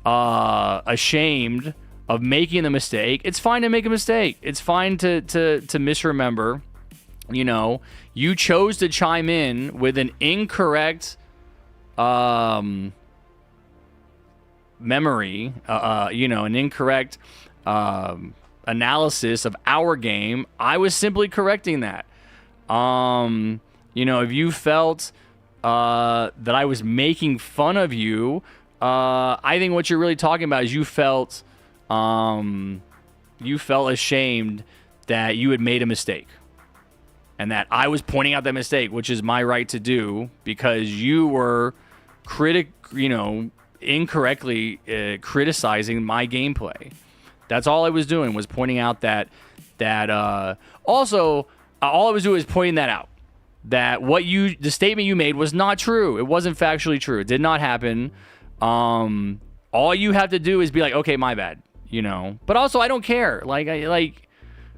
ashamed of making the mistake. It's fine to make a mistake. It's fine to misremember. You know, you chose to chime in with an incorrect memory, an incorrect analysis of our game. I was simply correcting that. If you felt that I was making fun of you, I think what you're really talking about is you felt ashamed that you had made a mistake. And that I was pointing out that mistake, which is my right to do, because you were incorrectly criticizing my gameplay. That's all I was doing, was pointing out that also all I was doing is pointing that out. That the statement you made was not true. It wasn't factually true. It did not happen. All you have to do is be like, okay, my bad, But also, I don't care.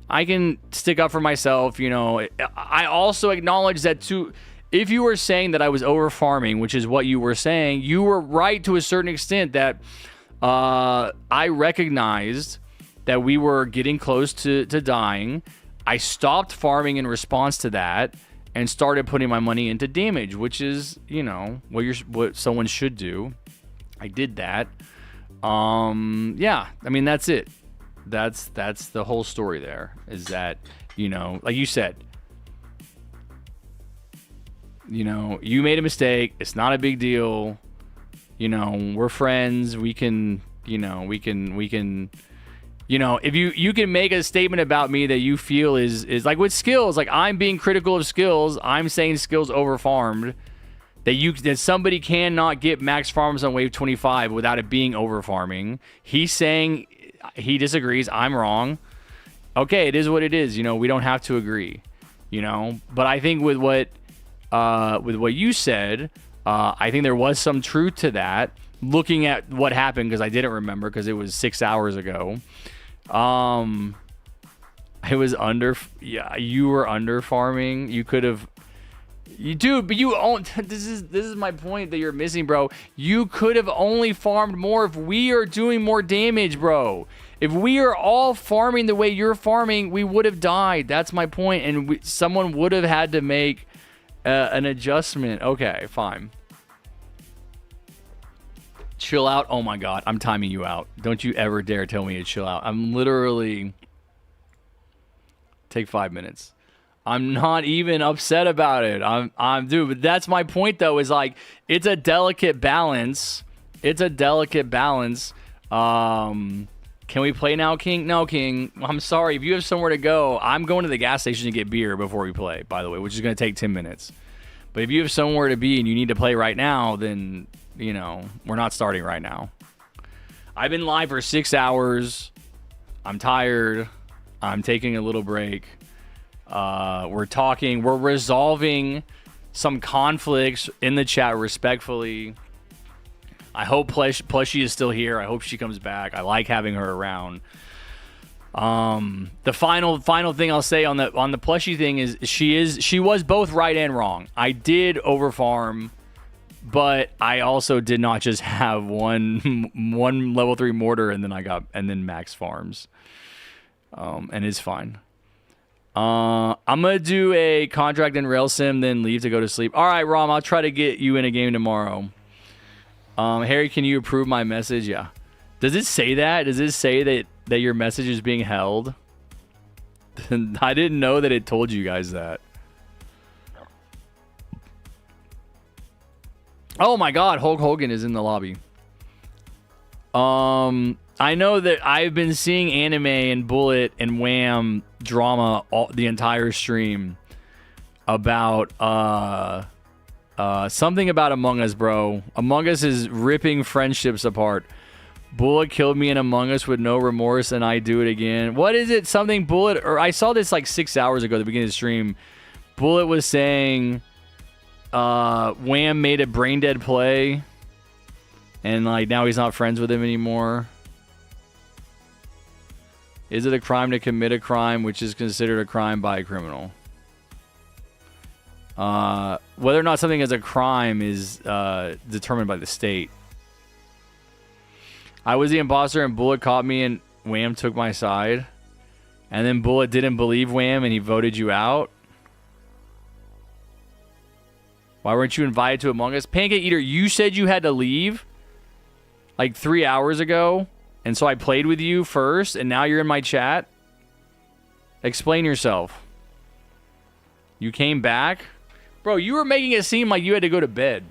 I can stick up for myself, I also acknowledge that if you were saying that I was over farming, which is what you were saying, you were right to a certain extent that I recognized that we were getting close to dying. I stopped farming in response to that and started putting my money into damage, which is, what someone should do. I did that. That's it. That's the whole story there, is that, like you said, you made a mistake. It's not a big deal. We're friends. We can, if you can make a statement about me that you feel is like with skills, like I'm being critical of skills. I'm saying skills over farmed, that somebody cannot get max farms on wave 25 without it being over farming. He's saying he disagrees. I'm wrong. Okay, it is what it is. We don't have to agree. But I think with what you said, I think there was some truth to that. Looking at what happened, because I didn't remember, because it was 6 hours ago. It was you were under farming. You could have. Dude, but this is my point that you're missing, bro. You could have only farmed more if we are doing more damage, bro. If we are all farming the way you're farming, we would have died. That's my point, and someone would have had to make an adjustment. Okay, fine. Chill out. Oh my god, I'm timing you out. Don't you ever dare tell me to chill out. I'm literally... Take 5 minutes. I'm not even upset about it. Dude, but that's my point though, is like, it's a delicate balance. It's a delicate balance. Can we play now, King? No, King. I'm sorry. If you have somewhere to go, I'm going to the gas station to get beer before we play, by the way, which is going to take 10 minutes. But if you have somewhere to be and you need to play right now, then, you know, we're not starting right now. I've been live for 6 hours. I'm tired. I'm taking a little break. We're talking. We're resolving some conflicts in the chat respectfully. I hope Plushie is still here. I hope she comes back. I like having her around. The final thing I'll say on the Plushie thing is she was both right and wrong. I did overfarm, but I also did not just have one level 3 mortar and then max farms. And it's fine. I'm gonna do a contract in Rail Sim, then leave to go to sleep. All right, Rom, I'll try to get you in a game tomorrow. Harry, can you approve my message? Yeah. Does it say that? Does it say that your message is being held? I didn't know that it told you guys that. Oh my God, Hulk Hogan is in the lobby. I know that I've been seeing anime and Bullet and Wham drama the entire stream about something about Among Us, bro. Among Us is ripping friendships apart. Bullet killed me in Among Us with no remorse, and I do it again. What is it? Something Bullet, or I saw this like 6 hours ago at the beginning of the stream. Bullet was saying Wham made a brain dead play, and like now he's not friends with him anymore. Is it a crime to commit a crime which is considered a crime by a criminal? Whether or not something is a crime is determined by the state. I was the imposter and Bullet caught me and Wham took my side. And then Bullet didn't believe Wham and he voted you out. Why weren't you invited to Among Us? Pancake Eater, you said you had to leave like 3 hours ago. And so I played with you first, and now you're in my chat? Explain yourself. You came back? Bro, you were making it seem like you had to go to bed.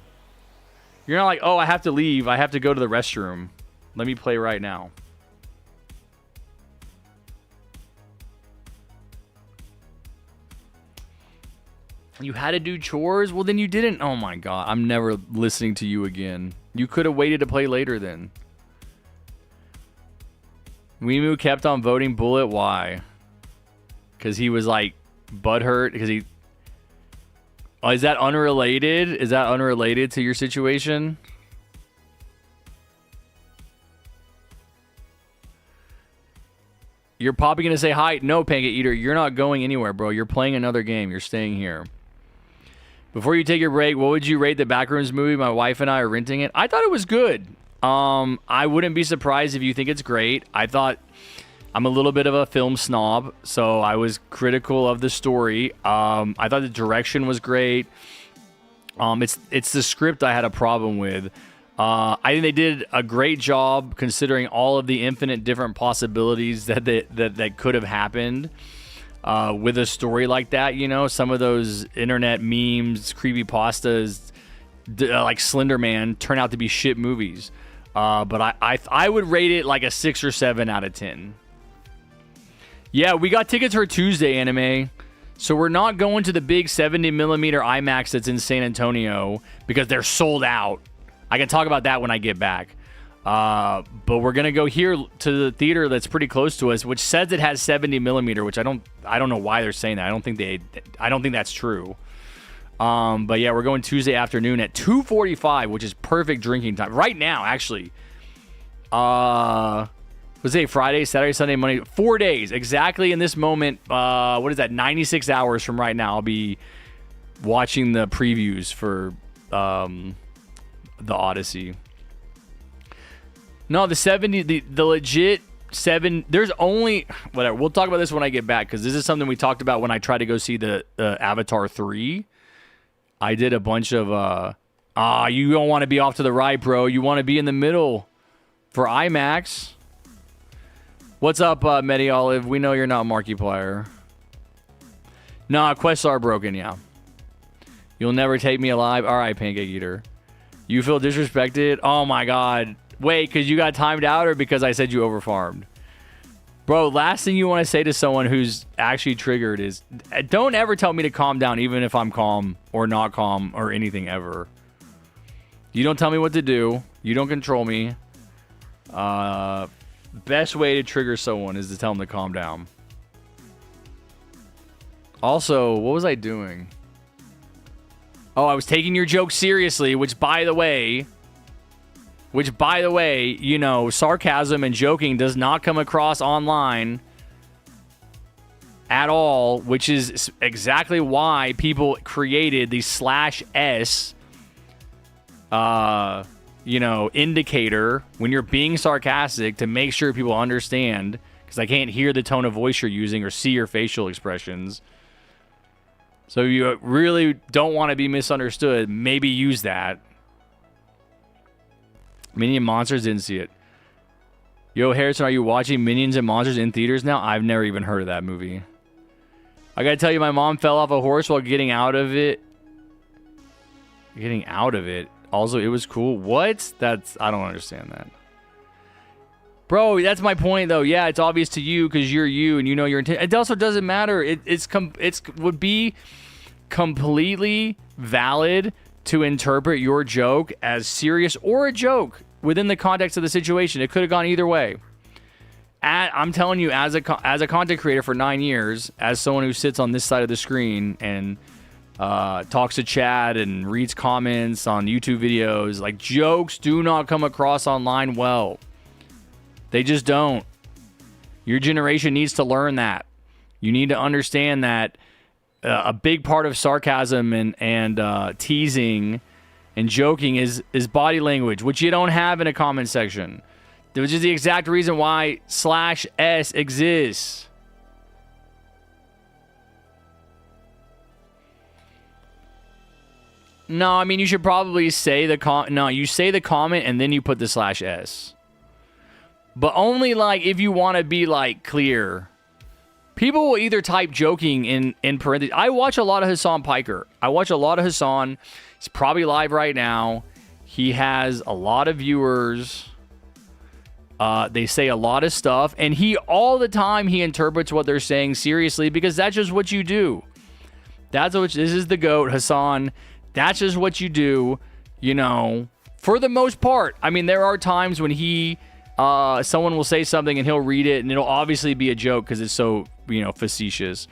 You're not like, oh, I have to leave. I have to go to the restroom. Let me play right now. You had to do chores? Well, then you didn't. Oh, my God. I'm never listening to you again. You could have waited to play later then. Weimu kept on voting Bullet. Why? Because he was like butthurt. Because he. Oh, is that unrelated? Is that unrelated to your situation? You're probably going to say hi. No, Pancake Eater. You're not going anywhere, bro. You're playing another game. You're staying here. Before you take your break, what would you rate the Backrooms movie? My wife and I are renting it. I thought it was good. I wouldn't be surprised if you think it's great. I thought I'm a little bit of a film snob, so I was critical of the story. I thought the direction was great. It's the script I had a problem with. I think they did a great job considering all of the infinite different possibilities that could have happened with a story like that. You know, some of those internet memes, creepypastas, like Slender Man, turn out to be shit movies. But I would rate it like a 6 or 7 out of 10. Yeah, we got tickets for Tuesday, Anime. So we're not going to the big 70mm IMAX that's in San Antonio because they're sold out. I can talk about that when I get back. But we're gonna go here to the theater that's pretty close to us, which says it has 70mm, which I don't know why they're saying that. I don't think that's true. But yeah, we're going Tuesday afternoon at 2:45, which is perfect drinking time. Right now, actually. Was it Friday, Saturday, Sunday, Monday? 4 days. Exactly in this moment. What is that? 96 hours from right now, I'll be watching the previews for the Odyssey. No, the 70, the legit 7. There's only whatever. We'll talk about this when I get back because this is something we talked about when I tried to go see the Avatar 3. I did a bunch of you don't want to be off to the right, bro. You want to be in the middle for IMAX. What's up, Medi Olive? We know you're not Markiplier. Nah, quests are broken, yeah. You'll never take me alive. All right, Pancake Eater. You feel disrespected? Oh my god. Wait, because you got timed out or because I said you overfarmed? Bro, last thing you want to say to someone who's actually triggered is, don't ever tell me to calm down, even if I'm calm or not calm or anything ever. You don't tell me what to do. You don't control me. Best way to trigger someone is to tell them to calm down. Also, what was I doing? Oh, I was taking your joke seriously, which by the way, you know, sarcasm and joking does not come across online at all, which is exactly why people created the /S, you know, indicator when you're being sarcastic to make sure people understand, because I can't hear the tone of voice you're using or see your facial expressions. So if you really don't want to be misunderstood, maybe use that. Minion Monsters, didn't see it. Yo, Harrison, are you watching Minions and Monsters in theaters now? I've never even heard of that movie. I gotta tell you, my mom fell off a horse while getting out of it. Getting out of it. Also, it was cool. What? I don't understand that. Bro, that's my point, though. Yeah, it's obvious to you because you're you and you know your intent. It also doesn't matter. It would be completely valid to interpret your joke as serious or a joke within the context of the situation. It could have gone either way. I'm telling you, as a content creator for 9 years, as someone who sits on this side of the screen and talks to chat and reads comments on YouTube videos, like, jokes do not come across online well. They just don't. Your generation needs to learn that. You need to understand that a big part of sarcasm and teasing and joking is body language, which you don't have in a comment section. Which is the exact reason why /S exists. No, I mean, you should probably say you say the comment and then you put the /S. But only, like, if you want to be, like, clear. People will either type joking in parentheses. I watch a lot of Hassan Piker. He's probably live right now. He has a lot of viewers. They say a lot of stuff. And all the time, he interprets what they're saying seriously because that's just what you do. This is the GOAT, Hassan. That's just what you do, you know, for the most part. I mean, there are times when someone will say something and he'll read it and it'll obviously be a joke because it's so, you know, facetious.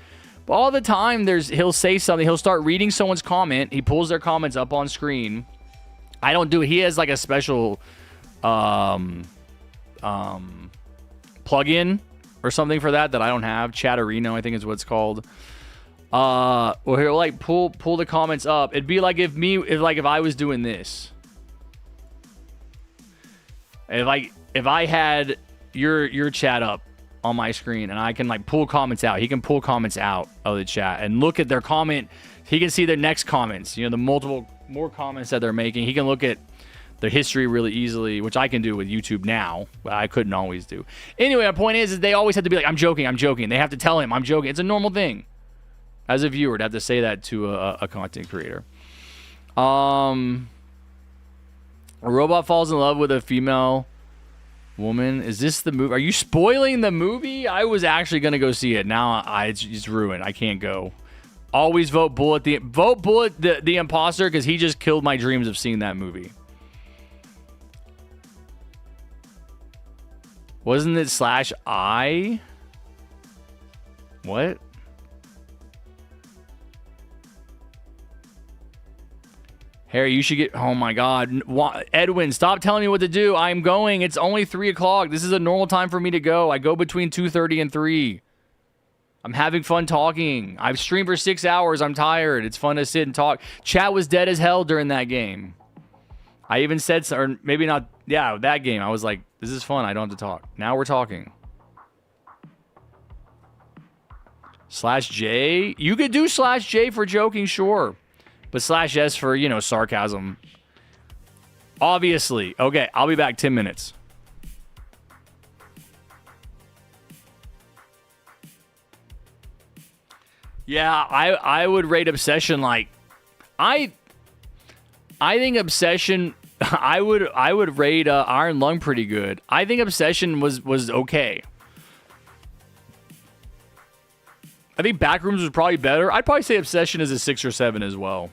But all the time he'll say something, he'll start reading someone's comment, he pulls their comments up on screen. I don't do it. He has like a special plugin or something for that I don't have. Chatterino, I think is what it's called. Or he'll like pull the comments up. It'd be like if I was doing this. If I had your chat up on my screen and I can like pull comments out, he can pull comments out of the chat and look at their comment. He can see their next comments, you know, the more comments that they're making. He can look at the history really easily, which I can do with YouTube now, but I couldn't always do. Anyway, my point is they always have to be like, I'm joking. They have to tell him I'm joking. It's a normal thing as a viewer to have to say that to a content creator. A robot falls in love with a female woman. Is this the movie? Are you spoiling the movie? I was actually going to go see it. Now it's ruined. I can't go. Always vote Bullet the imposter because he just killed my dreams of seeing that movie. Wasn't it /I? What? Harry, you should get... Oh, my God. Edwin, stop telling me what to do. I'm going. It's only 3 o'clock. This is a normal time for me to go. I go between 2:30 and 3. I'm having fun talking. I've streamed for 6 hours. I'm tired. It's fun to sit and talk. Chat was dead as hell during that game. I even said, or maybe not, yeah, that game. I was like, this is fun. I don't have to talk. Now we're talking. /J? You could do /J for joking, sure. But /S for, you know, sarcasm. Obviously. Okay, I'll be back 10 minutes. Yeah, I would rate Obsession like... I think Obsession... I would rate Iron Lung pretty good. I think Obsession was okay. I think Backrooms was probably better. I'd probably say Obsession is a 6 or 7 as well.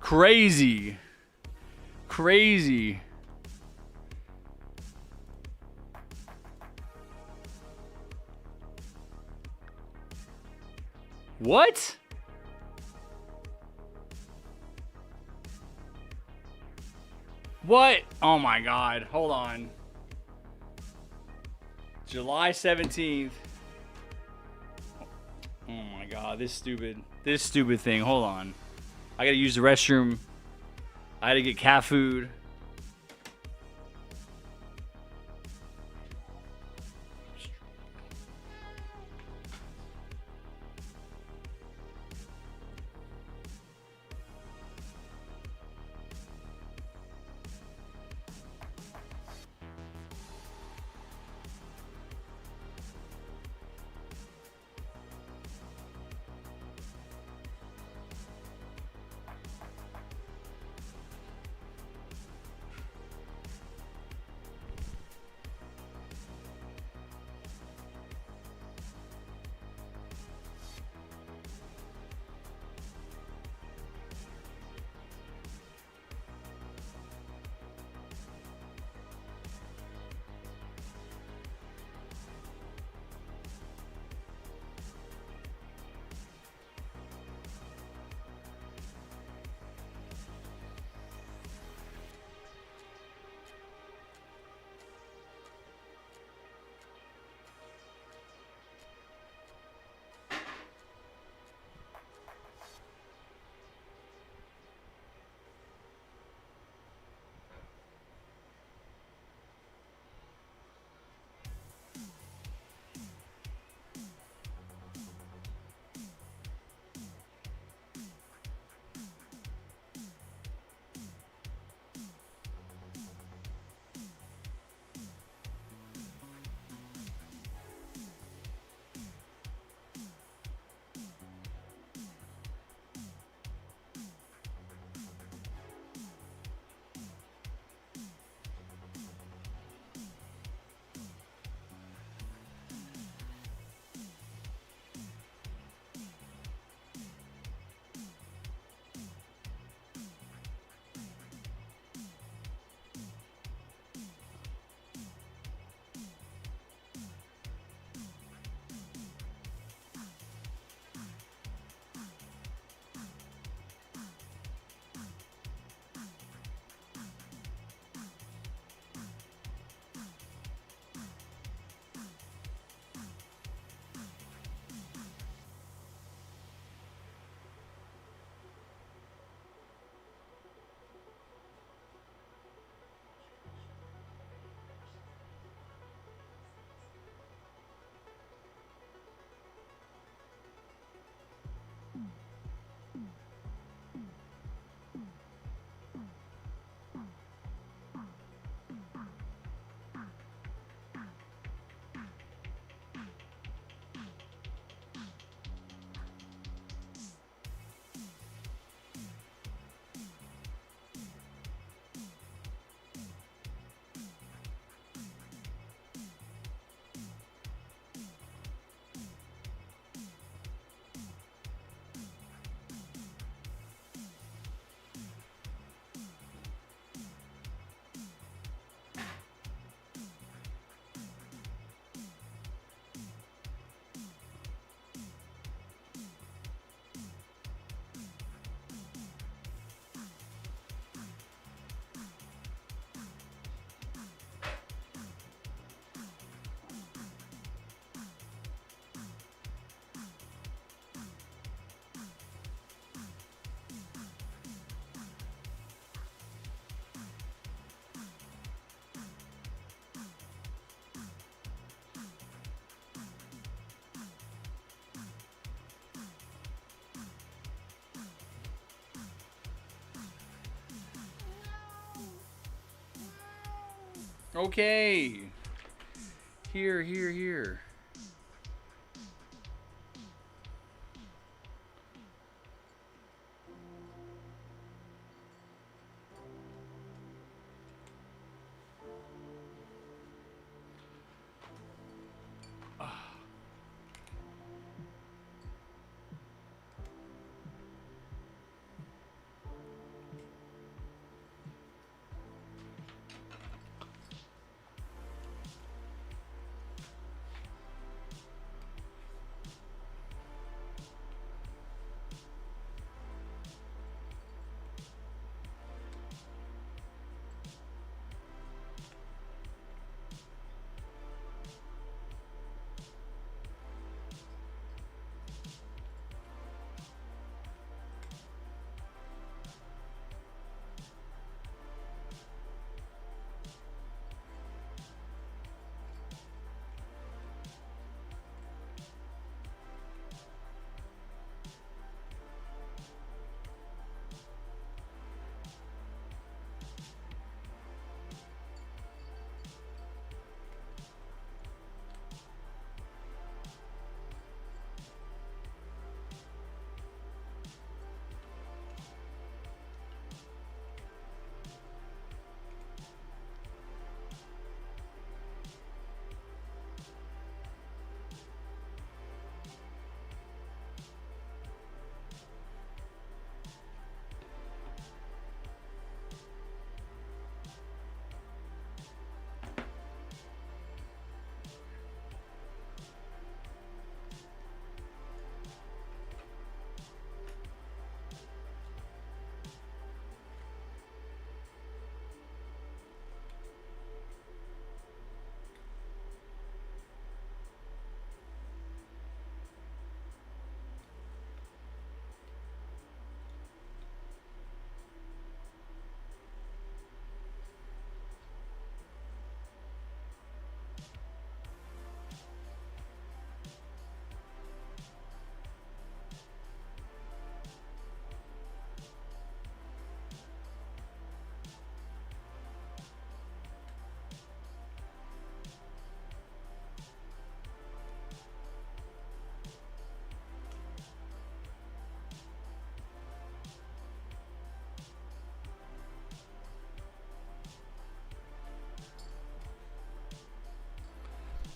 Crazy. Crazy. What? What? Oh my God. Hold on. July 17th. Oh my God. This stupid thing. Hold on. I gotta use the restroom. I had to get cat food. Okay. Here.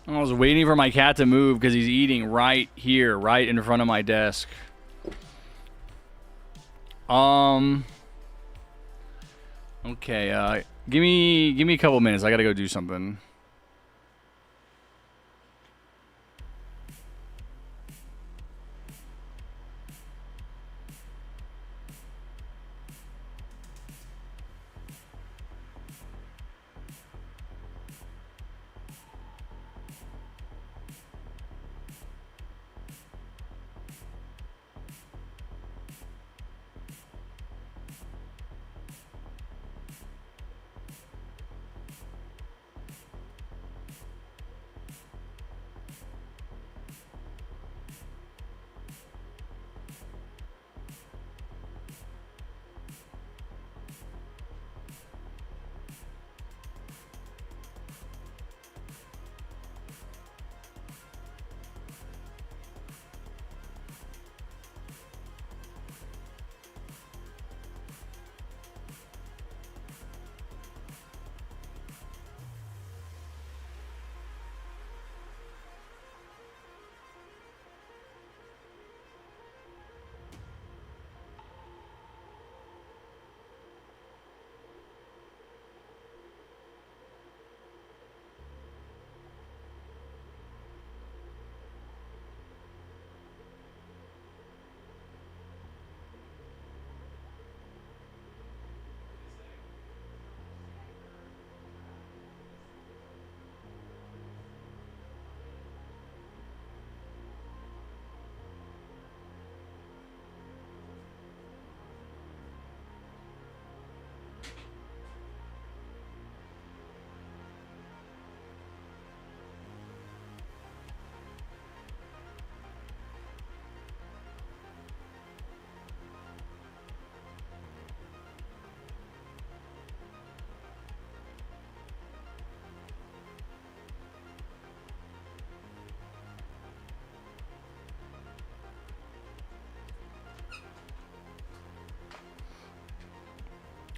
I was waiting for my cat to move because he's eating right here, right in front of my desk. Okay, give me a couple minutes. I gotta go do something.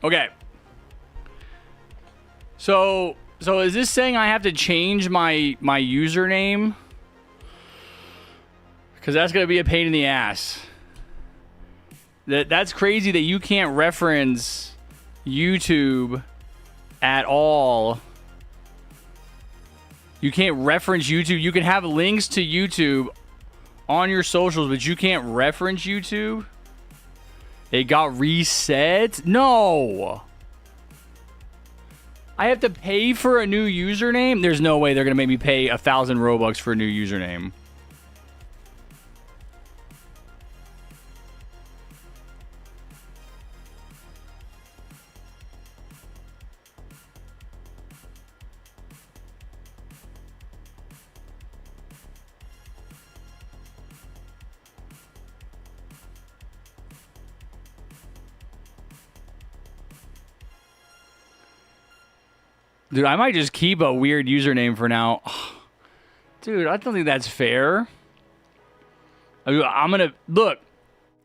Okay. So is this saying I have to change my username? Because that's gonna be a pain in the ass. That's crazy that you can't reference YouTube at all. You can't reference YouTube. You can have links to YouTube on your socials, but you can't reference YouTube. It got reset? No. I have to pay for a new username? There's no way they're going to make me pay 1,000 Robux for a new username. Dude, I might just keep a weird username for now. Dude, I don't think that's fair. I'm going to... Look,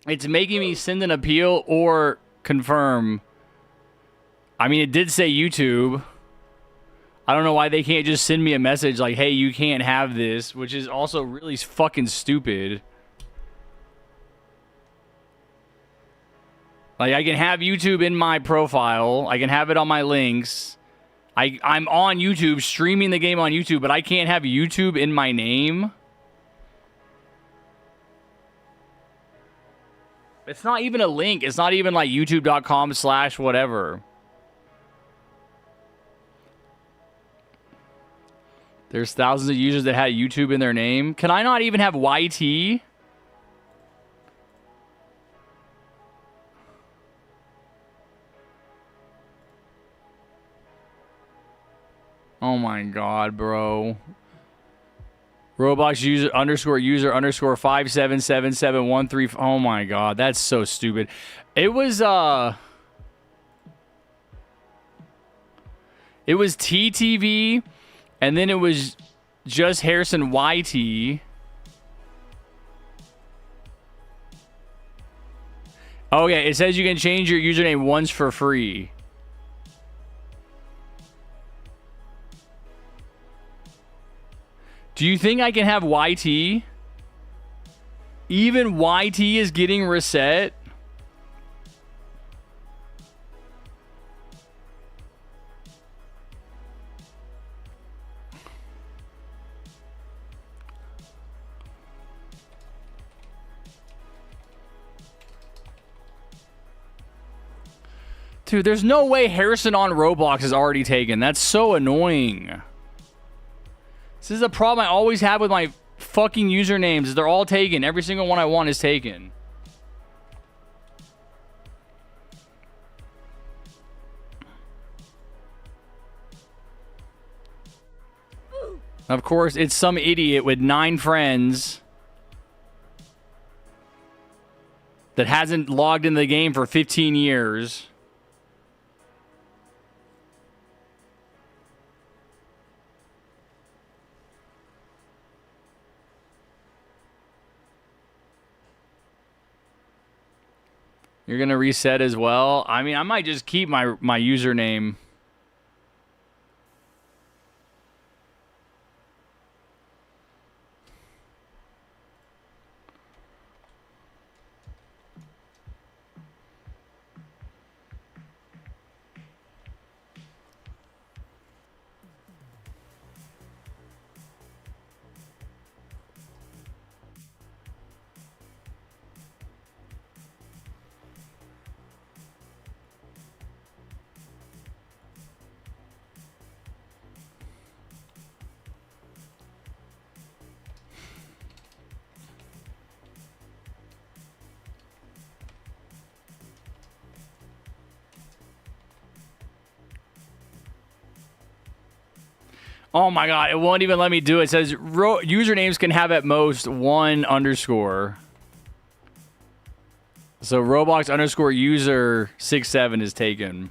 it's making me send an appeal or confirm. I mean, it did say YouTube. I don't know why they can't just send me a message like, hey, you can't have this, which is also really fucking stupid. Like, I can have YouTube in my profile. I can have it on my links. I'm on YouTube, streaming the game on YouTube, but I can't have YouTube in my name. It's not even a link. It's not even like youtube.com/whatever. There's thousands of users that had YouTube in their name. Can I not even have YT? Oh my god, bro. Roblox user underscore 577713. Oh my god, that's so stupid. It was TTV, and then it was JustHarrison YT. Oh yeah, it says you can change your username once for free. Do you think I can have YT? Even YT is getting reset? Dude, there's no way Harrison on Roblox is already taken. That's so annoying. This is a problem I always have with my fucking usernames. Is they're all taken. Every single one I want is taken. Of course, it's some idiot with 9 friends that hasn't logged into the game for 15 years. You're going to reset as well? I mean, I might just keep my username. Oh my god, it won't even let me do it. It says usernames can have at most 1 underscore. So Roblox underscore user 67 is taken.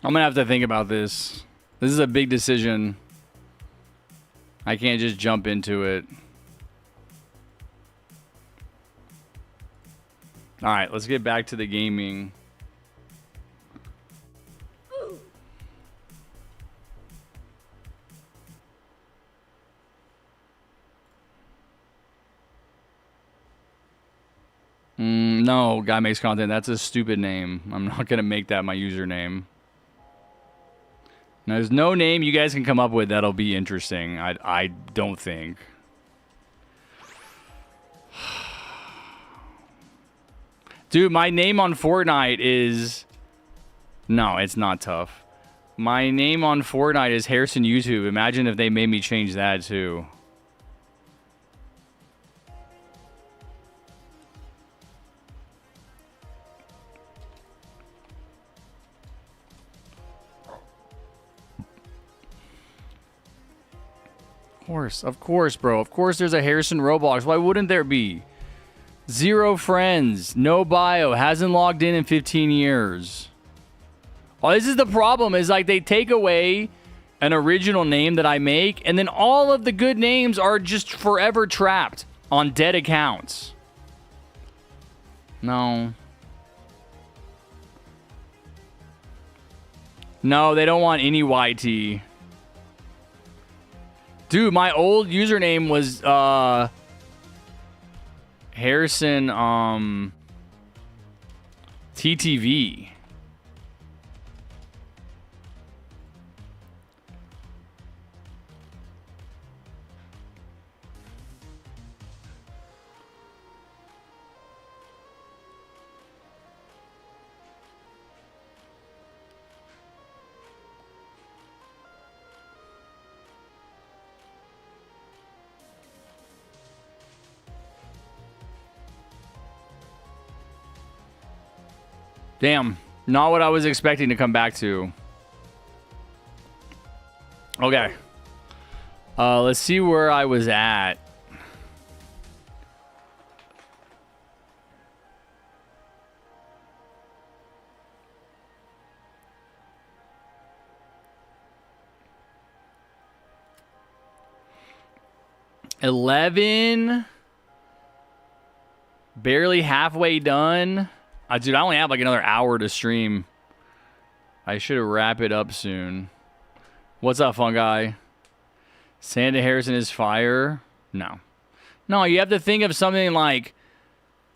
I'm going to have to think about this. This is a big decision. I can't just jump into it. All right, let's get back to the gaming. No, guy makes content. That's a stupid name. I'm not going to make that my username. Now, there's no name you guys can come up with that'll be interesting. I don't think. Dude, my name on Fortnite is... No, it's not tough. My name on Fortnite is Harrison YouTube. Imagine if they made me change that too. Of course, bro. Of course there's a Harrison Roblox. Why wouldn't there be? 0 friends. No bio. Hasn't logged in 15 years. Oh, this is the problem. Is like they take away an original name that I make, and then all of the good names are just forever trapped on dead accounts. No. No, they don't want any YT. Dude, my old username was Harrison TTV. Damn, not what I was expecting to come back to. Okay. Let's see where I was at. $11. Barely halfway done. Dude, I only have like another hour to stream. I should wrap it up soon. What's up, fun guy? Santa Harrison is fire? No. No, you have to think of something like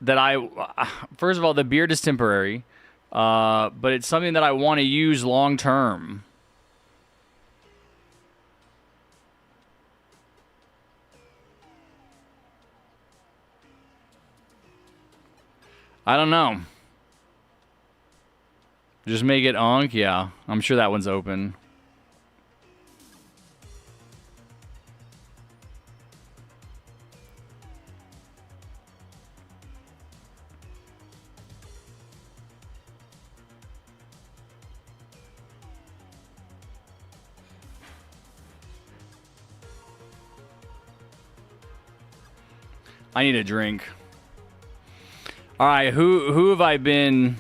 that first of all, the beard is temporary. But it's something that I want to use long term. I don't know. Just make it Unk? Yeah, I'm sure that one's open. I need a drink. All right, who have I been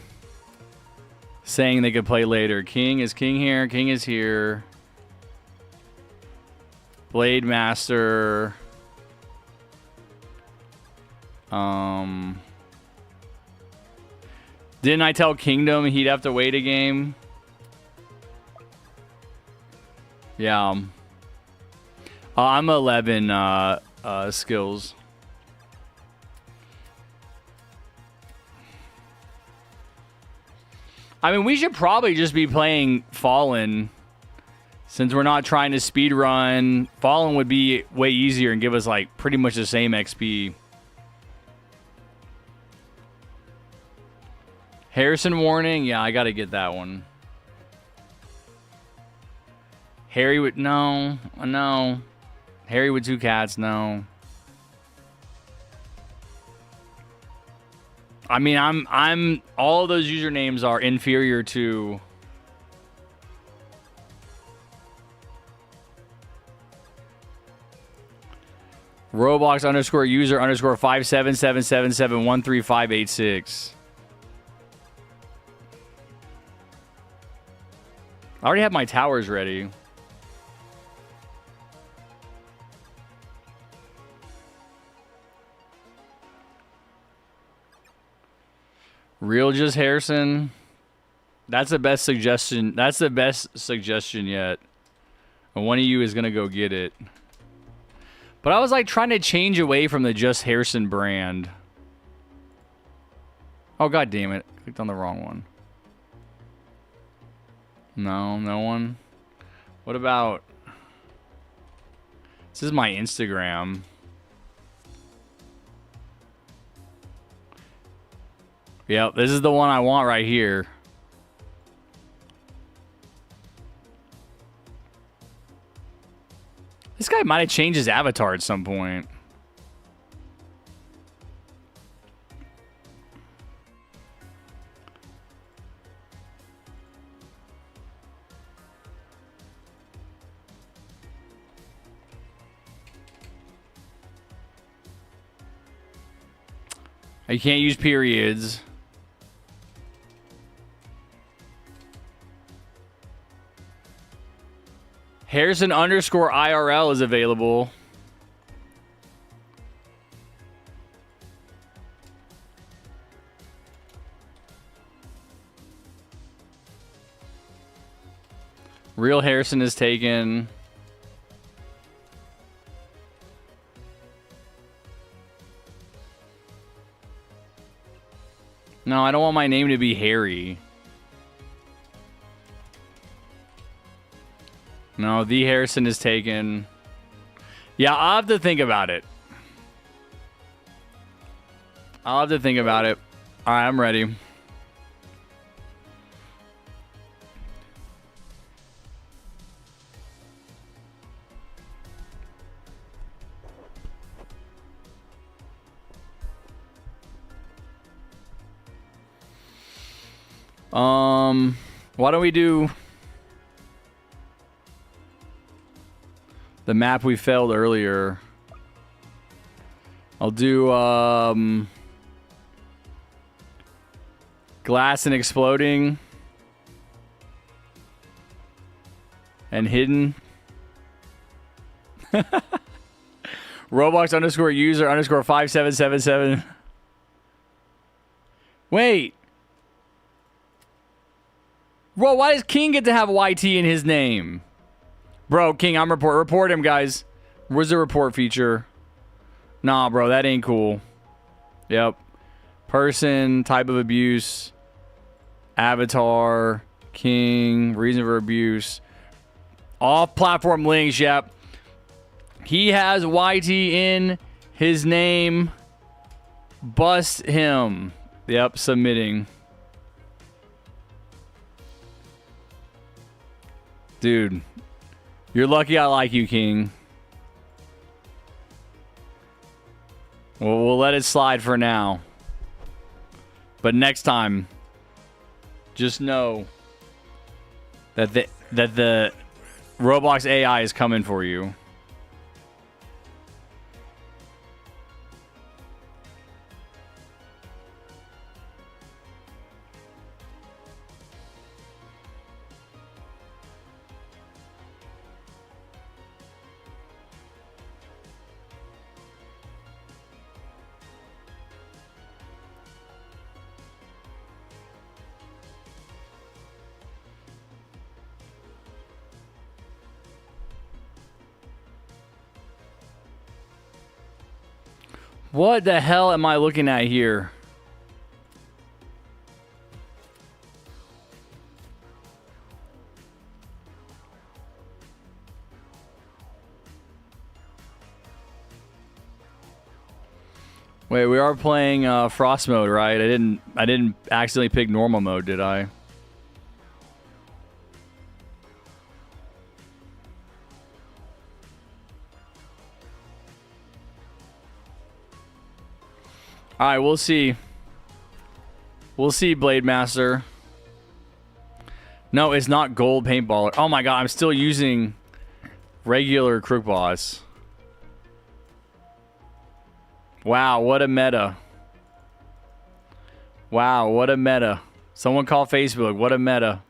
saying they could play later? King is King here. King is here. Blade Master. Didn't I tell Kingdom he'd have to wait a game? Yeah. I'm 11 skills. I mean, we should probably just be playing Fallen since we're not trying to speed run. Fallen would be way easier and give us like pretty much the same XP. Harrison warning? Yeah, I gotta get that one. Harry with no. Harry with 2 cats, no. I mean, I'm all of those usernames are inferior to Roblox _ user _ 57777713586. I already have my towers ready. Real JustHarrison. That's the best suggestion. That's the best suggestion yet. And one of you is gonna go get it. But I was like trying to change away from the JustHarrison brand. Oh god damn it. Clicked on the wrong one. No, no one. What about this is my Instagram. Yep, this is the one I want right here. This guy might have changed his avatar at some point. You can't use periods. Harrison _ IRL is available. Real Harrison is taken. No, I don't want my name to be Harry. No, the Harrison is taken. Yeah, I'll have to think about it. I'll have to think about it. All right, I'm ready. Why don't we do the map we failed earlier? I'll do glass and exploding and hidden. Roblox underscore user underscore 5777. Wait. Bro, why does King get to have YT in his name? Bro, King, I'm report him, guys. Where's the report feature? Nah, bro, that ain't cool. Yep. Person, type of abuse, avatar, King, reason for abuse. Off-platform links, yep. He has YT in his name. Bust him. Yep, submitting. Dude, you're lucky I like you, King. Well, we'll let it slide for now. But next time, just know that the Roblox AI is coming for you. What the hell am I looking at here? Wait, we are playing Frost mode, right? I didn't accidentally pick normal mode, did I? All right, we'll see. We'll see, Blade Master. No, it's not gold paintballer. Oh my god, I'm still using regular Crook boss. Wow, what a meta. Wow, what a meta. Someone call Facebook. What a meta.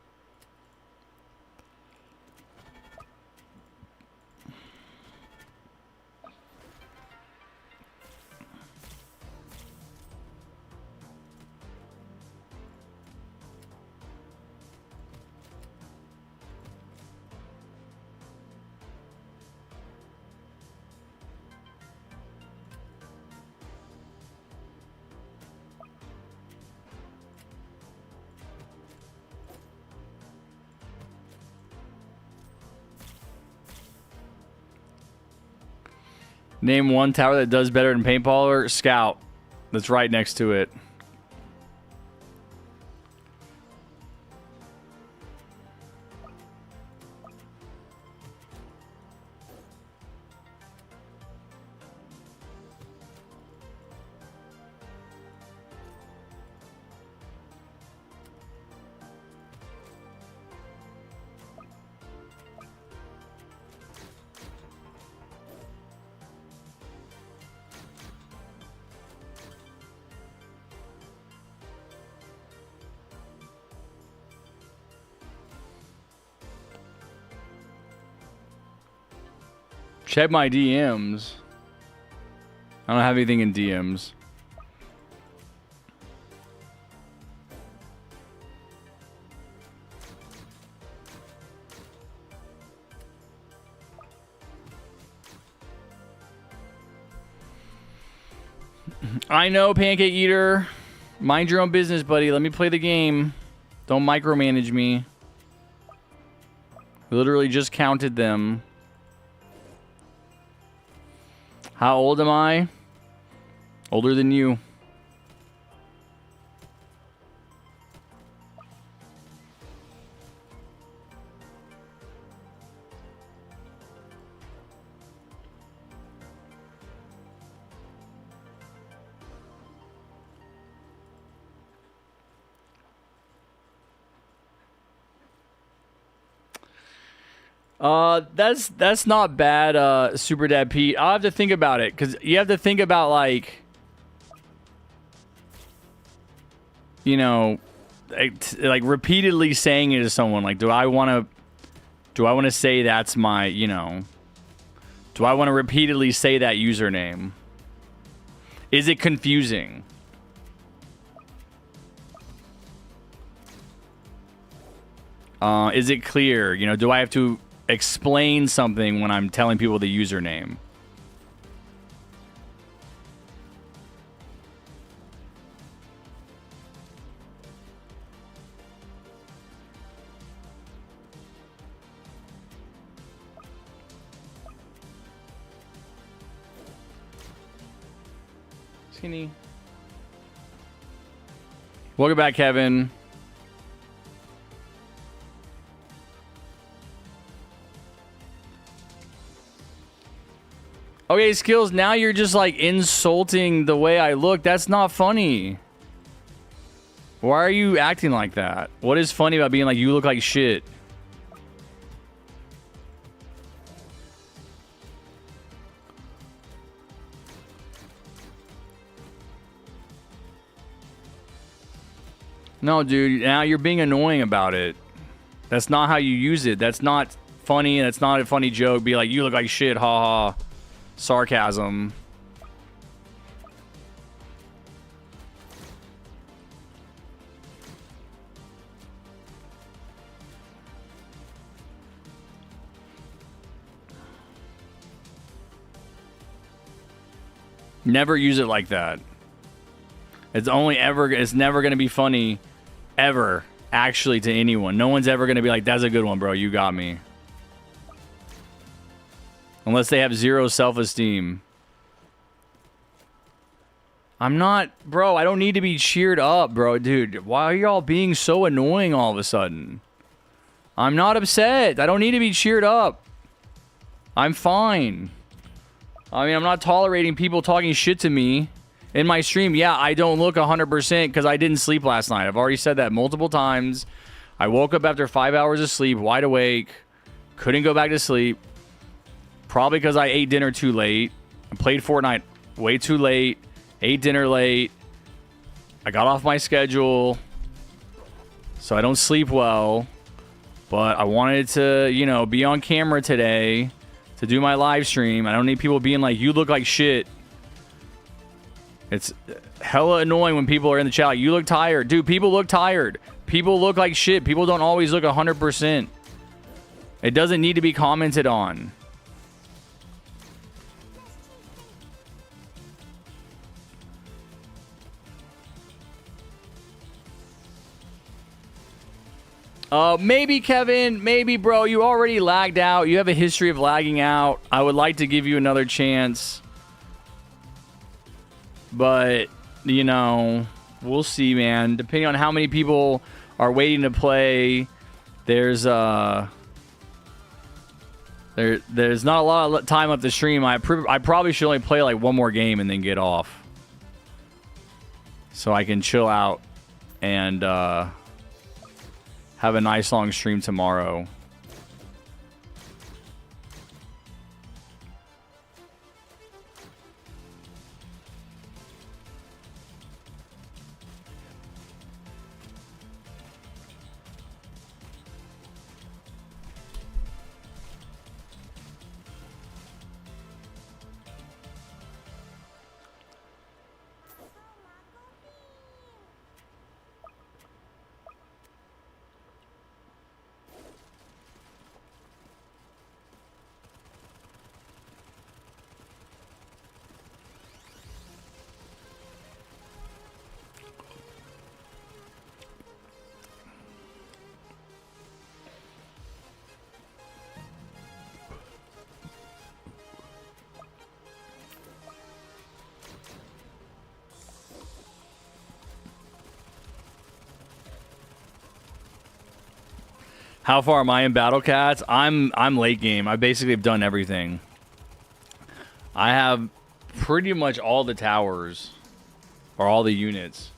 Name one tower that does better than paintballer. Scout. That's right next to it. Check my DMs. I don't have anything in DMs. I know, Pancake Eater. Mind your own business, buddy. Let me play the game. Don't micromanage me. Literally just counted them. How old am I? Older than you. That's not bad, Super Dad Pete. I'll have to think about it, because you have to think about, like, you know, like repeatedly saying it to someone. Like, do I want to say that's my, you know, do I want to repeatedly say that username? Is it confusing? Is it clear? You know, do I have to explain something when I'm telling people the username? Skinny. Welcome back, Kevin. Okay, Skills, now you're just like insulting the way I look. That's not funny. Why are you acting like that? What is funny about being like, you look like shit? No, dude, now you're being annoying about it. That's not how you use it. That's not funny. That's not a funny joke. Be like, you look like shit, haha. Sarcasm. Never use it like that. It's never going to be funny ever, actually, to anyone. No one's ever going to be like, that's a good one, bro. You got me. Unless they have zero self-esteem. I'm not... Bro, I don't need to be cheered up, bro. Dude, why are y'all being so annoying all of a sudden? I'm not upset. I don't need to be cheered up. I'm fine. I mean, I'm not tolerating people talking shit to me in my stream. Yeah, I don't look 100% because I didn't sleep last night. I've already said that multiple times. I woke up after 5 hours of sleep, wide awake. Couldn't go back to sleep. Probably because I ate dinner too late. I played Fortnite way too late. Ate dinner late. I got off my schedule. So I don't sleep well. But I wanted to, you know, be on camera today to do my live stream. I don't need people being like, you look like shit. It's hella annoying when people are in the chat like, you look tired. Dude, people look tired. People look like shit. People don't always look 100%. It doesn't need to be commented on. Maybe, Kevin. Maybe, bro. You already lagged out. You have a history of lagging out. I would like to give you another chance. But, you know, we'll see, man. Depending on how many people are waiting to play, there's not a lot of time up the stream. I probably should only play like one more game and then get off. So I can chill out and have a nice long stream tomorrow. How far am I in Battle Cats? I'm late game. I basically have done everything. I have pretty much all the towers or all the units.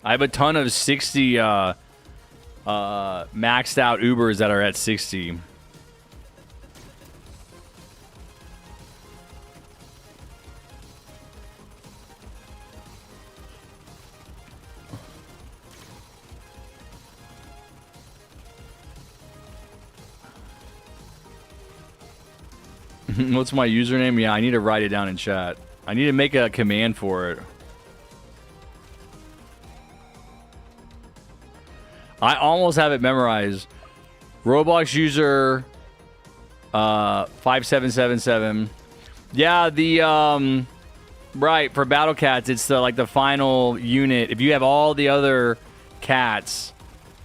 I have a ton of 60 maxed out Ubers that are at 60. What's my username? Yeah, I need to write it down in chat. I need to make a command for it. I almost have it memorized. Roblox user 5777. Yeah, the right, for Battle Cats, it's the like the final unit. If you have all the other cats,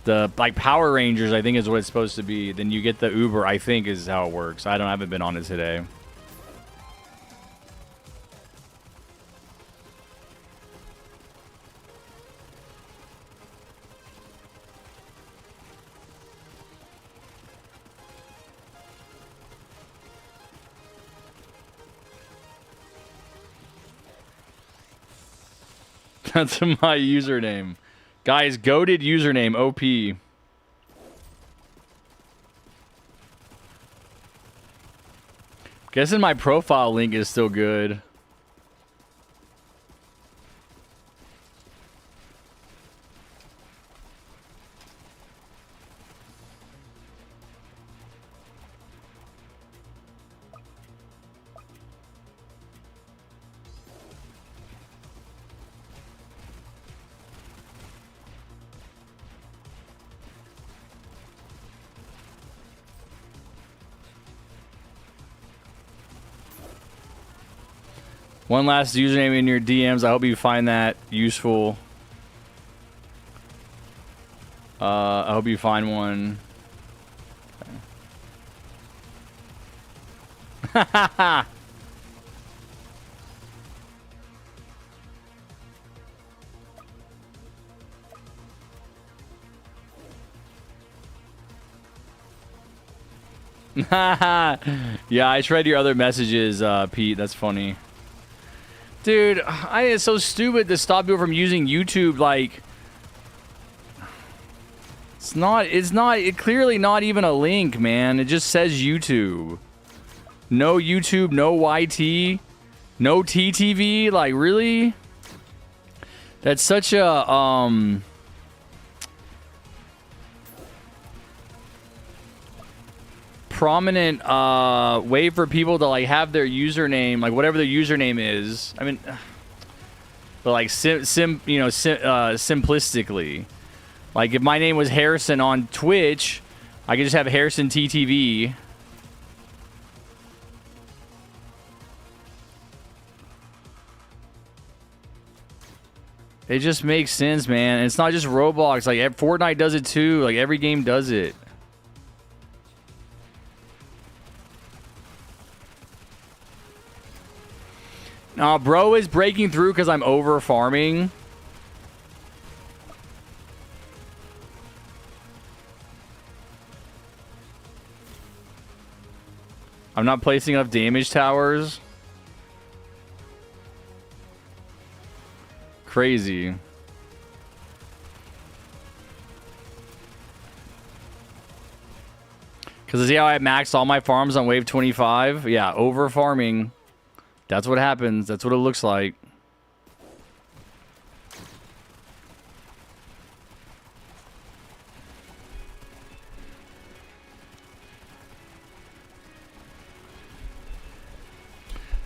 the like Power Rangers, I think is what it's supposed to be, then you get the Uber, I think is how it works. I haven't been on it today. That's my username. Guys, goated username, OP. Guessing my profile link is still good. One last username in your DMs. I hope you find that useful. I hope you find one. Yeah, I tried your other messages, Pete. That's funny. Dude, it's so stupid to stop people from using YouTube. Like, it's clearly not even a link, man. It just says YouTube. No YouTube, no YT, no TTV. Like, really? That's such a, prominent way for people to like have their username, like whatever their username is. I mean, but like simplistically, like if my name was Harrison on Twitch, I could just have Harrison TTV. It just makes sense, man. And it's not just Roblox. Like Fortnite does it too. Like every game does it. Nah, bro is breaking through because I'm over farming. I'm not placing enough damage towers. Crazy. Because see how I maxed all my farms on wave 25? Yeah, over farming. That's what happens. That's what it looks like.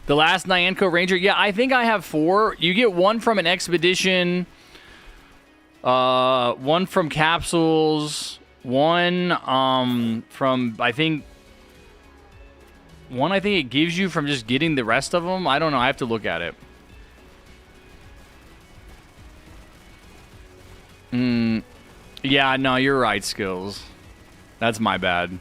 The last Nyanko Ranger. Yeah, I think I have 4. You get 1 from an expedition. 1 from capsules. 1 from, I think... 1 I think it gives you from just getting the rest of them. I don't know. I have to look at it. Yeah, no, you're right, Skills. That's my bad.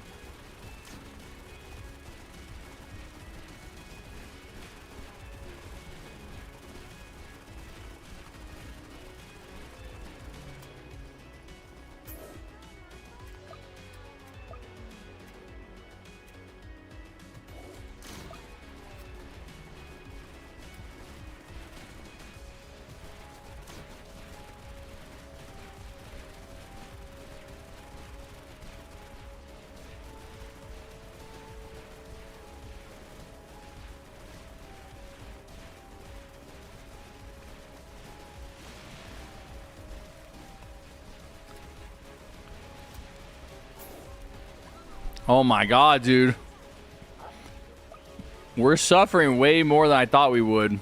Oh my god, dude. We're suffering way more than I thought we would.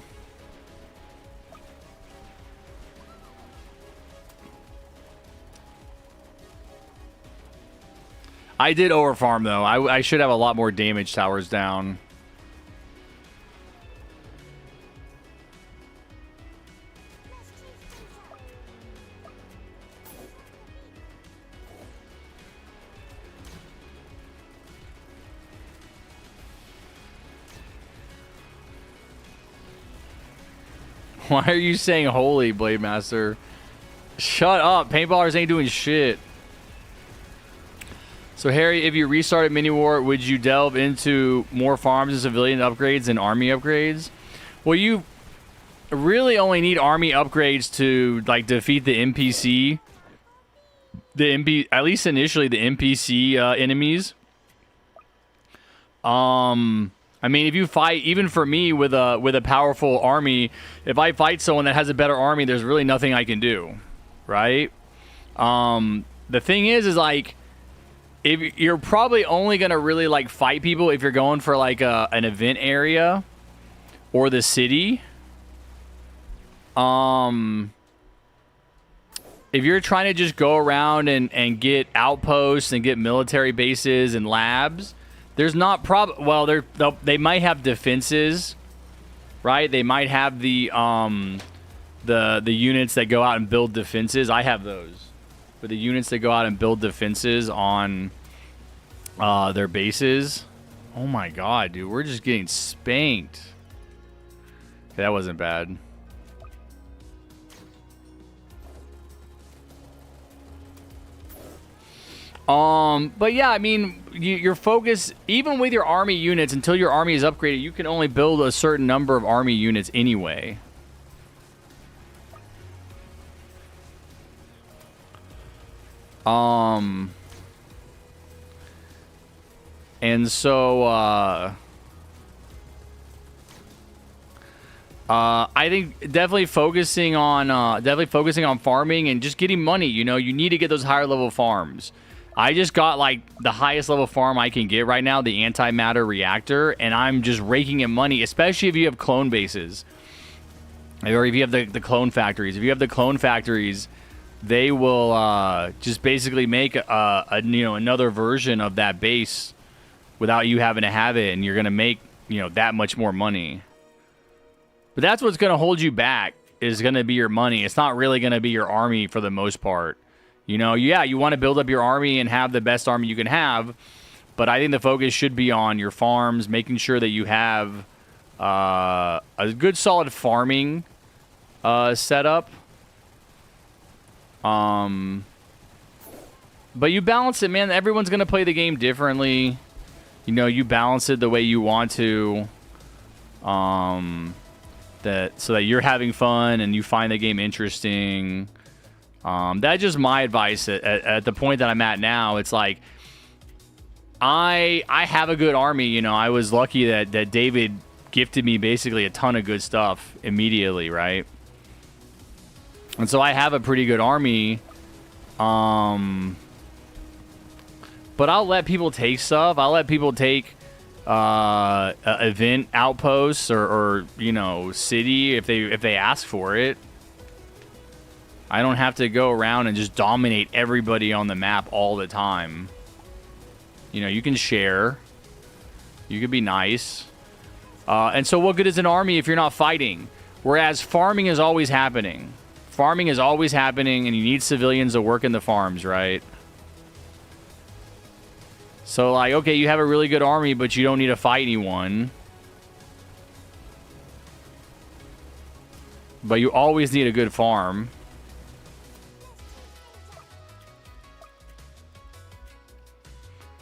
I did overfarm though. I should have a lot more damage towers down. Why are you saying holy, Blade Master? Shut up. Paintballers ain't doing shit. So, Harry, if you restarted Mini War, would you delve into more farms and civilian upgrades and army upgrades? Well, you really only need army upgrades to, like, defeat the NPC. At least initially, the NPC enemies. I mean, if you fight, even for me with a powerful army, if I fight someone that has a better army, there's really nothing I can do, right? The thing is like, if you're probably only gonna really like fight people if you're going for like an event area or the city. If you're trying to just go around and get outposts and get military bases and labs, there's not well, they might have defenses, right? They might have the units that go out and build defenses. I have those. But the units that go out and build defenses on their bases. Oh my god, dude, we're just getting spanked. Okay, that wasn't bad. But yeah, I mean, your focus, even with your army units, until your army is upgraded, you can only build a certain number of army units anyway. And so, I think definitely focusing on farming and just getting money. You know, you need to get those higher level farms. I just got like the highest level farm I can get right now, the antimatter reactor, and I'm just raking in money, especially if you have clone bases. Or if you have the clone factories. If you have the clone factories, they will just basically make another version of that base without you having to have it, and you're gonna make that much more money. But that's what's gonna hold you back, is gonna be your money. It's not really gonna be your army for the most part. Yeah, you want to build up your army and have the best army you can have, but I think the focus should be on your farms, making sure that you have a good solid farming setup. But you balance it, man. Everyone's gonna play the game differently. You balance it the way you want to. So that you're having fun and you find the game interesting. That's just my advice at the point that I'm at now. It's like, I have a good army. I was lucky that David gifted me basically a ton of good stuff immediately, right? And so I have a pretty good army. But I'll let people take stuff. I'll let people take event outposts or city if they ask for it. I don't have to go around and just dominate everybody on the map all the time. You can share. You can be nice. And so what good is an army if you're not fighting? Whereas farming is always happening. Farming is always happening, and you need civilians to work in the farms, right? So, like, okay, you have a really good army, but you don't need to fight anyone. But you always need a good farm.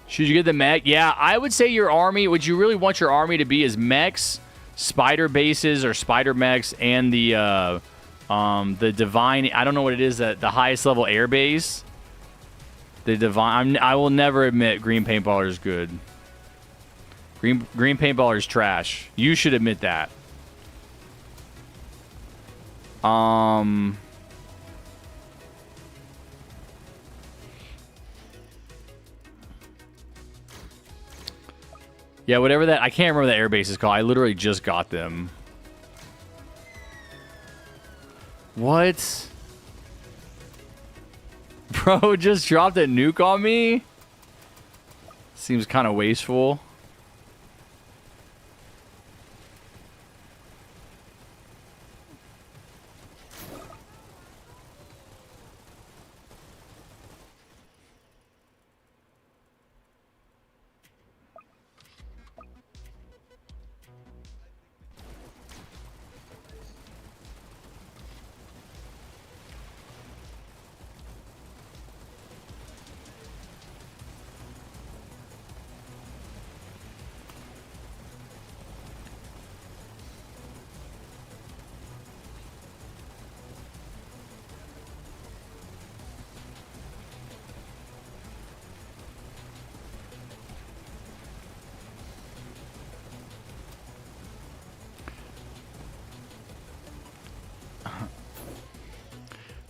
Should you get the mech? Yeah, I would say your army, what you really want your army to be is mechs, spider bases or spider mechs, and the divine, I don't know what it is, the highest level air base. The divine, I will never admit green paintballer is good. Green paintballer is trash. You should admit that. Yeah, whatever that... I can't remember the airbase is called. I literally just got them. What? Bro just dropped a nuke on me? Seems kind of wasteful.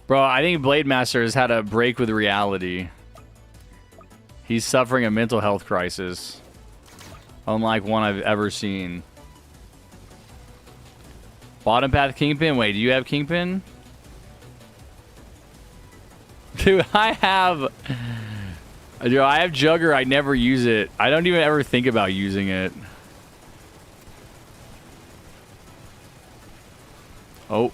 Bro, I think Blade Master has had a break with reality. He's suffering a mental health crisis. Unlike one I've ever seen. Bottom path Kingpin? Wait, do you have Kingpin? Dude, I have Jugger. I never use it. I don't even ever think about using it. Oh.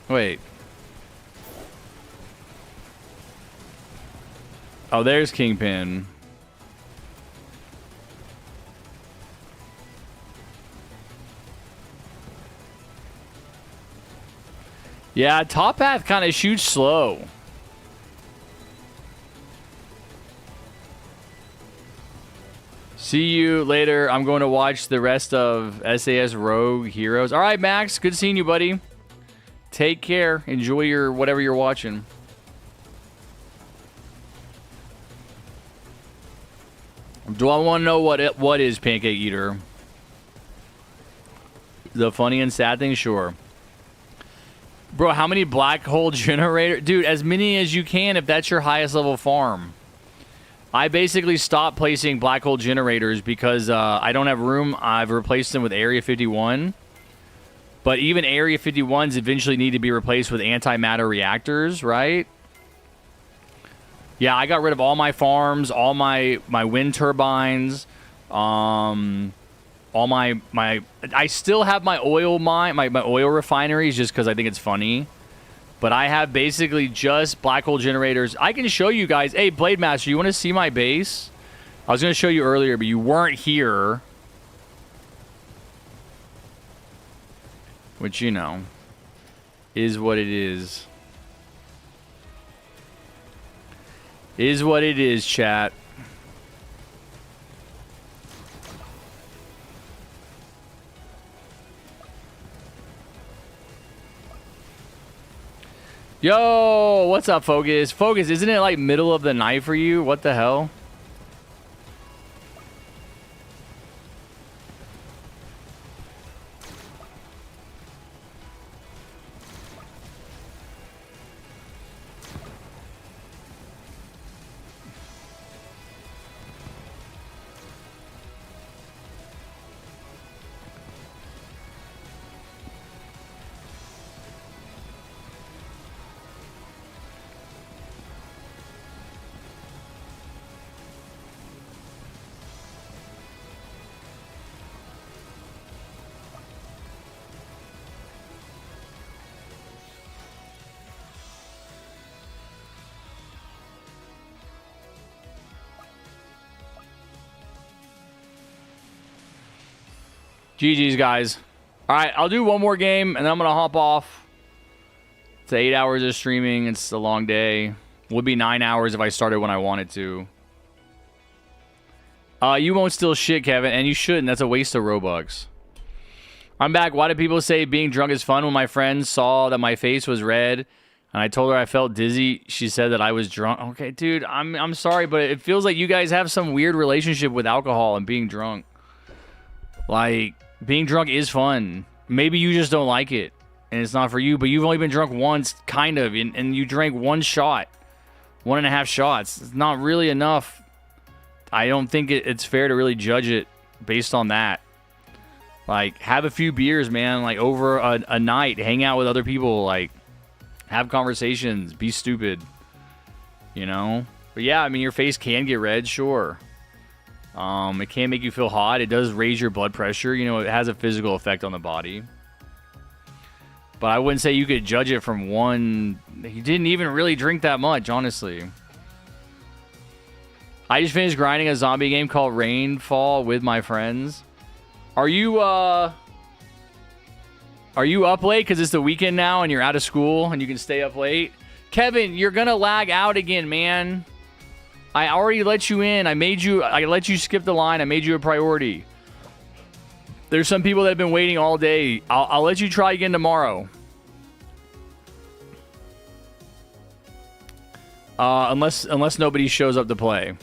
Wait. Oh, there's Kingpin. Yeah, top path kind of shoots slow. See you later. I'm going to watch the rest of SAS Rogue Heroes. All right, Max. Good seeing you, buddy. Take care. Enjoy your whatever you're watching. Do I want to know what is Pancake Eater? The funny and sad thing? Sure. Bro, how many black hole generator? Dude, as many as you can if that's your highest level farm. I basically stopped placing black hole generators because I don't have room. I've replaced them with Area 51. But even Area 51s eventually need to be replaced with antimatter reactors, right? Yeah, I got rid of all my farms, all my wind turbines, all my I still have my oil mine, my oil refineries just because I think it's funny. But I have basically just black hole generators. I can show you guys. Hey, Blade Master, you want to see my base? I was going to show you earlier, but you weren't here. Which, you know, is what it is. Is what it is, chat. Yo, what's up, Focus? Focus, isn't it like middle of the night for you? What the hell? GG's, guys. All right, I'll do one more game, and then I'm going to hop off. It's 8 hours of streaming. It's a long day. Would be 9 hours if I started when I wanted to. You won't steal shit, Kevin, and you shouldn't. That's a waste of Robux. I'm back. Why do people say being drunk is fun? When my friend saw that my face was red, and I told her I felt dizzy, she said that I was drunk. Okay, dude, I'm sorry, but it feels like you guys have some weird relationship with alcohol and being drunk. Like, being drunk is fun. Maybe you just don't like it, and it's not for you, but you've only been drunk once, kind of, and you drank one shot. 1.5 shots. It's not really enough. I don't think it's fair to really judge it based on that. Like, have a few beers, man. Like, over a night, hang out with other people. Like, have conversations. Be stupid. You know? But yeah, I mean, your face can get red, sure. It can make you feel hot. It does raise your blood pressure. You know, it has a physical effect on the body. But I wouldn't say you could judge it from one. He didn't even really drink that much, honestly. I just finished grinding a zombie game called Rainfall with my friends. Are you up late because it's the weekend now and you're out of school and you can stay up late? Kevin, you're gonna lag out again, man. I already let you in. I let you skip the line. I made you a priority. There's some people that have been waiting all day. I'll let you try again tomorrow. Unless nobody shows up to play.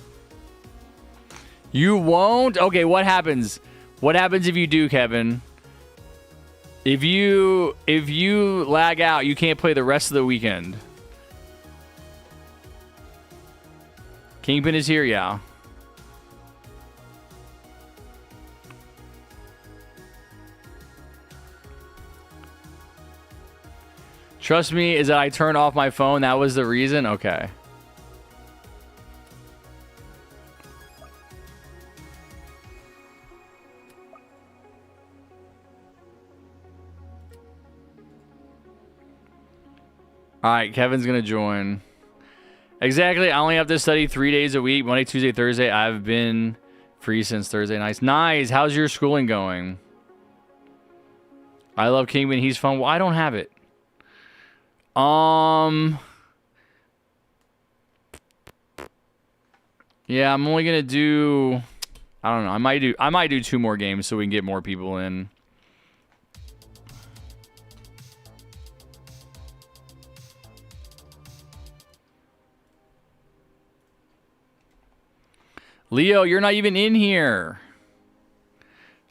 You won't? Okay, what happens? What happens if you do, Kevin? If you lag out, you can't play the rest of the weekend. Kingpin is here, yeah. Trust me, is that I turned off my phone? That was the reason? Okay. Alright, Kevin's gonna join. Exactly, I only have to study 3 days a week, Monday, Tuesday, Thursday. I've been free since Thursday nights. Nice, how's your schooling going? I love Kingpin, he's fun. Well, I don't have it. Yeah, I'm only gonna do, I don't know, I might do 2 more games so we can get more people in. Leo, you're not even in here.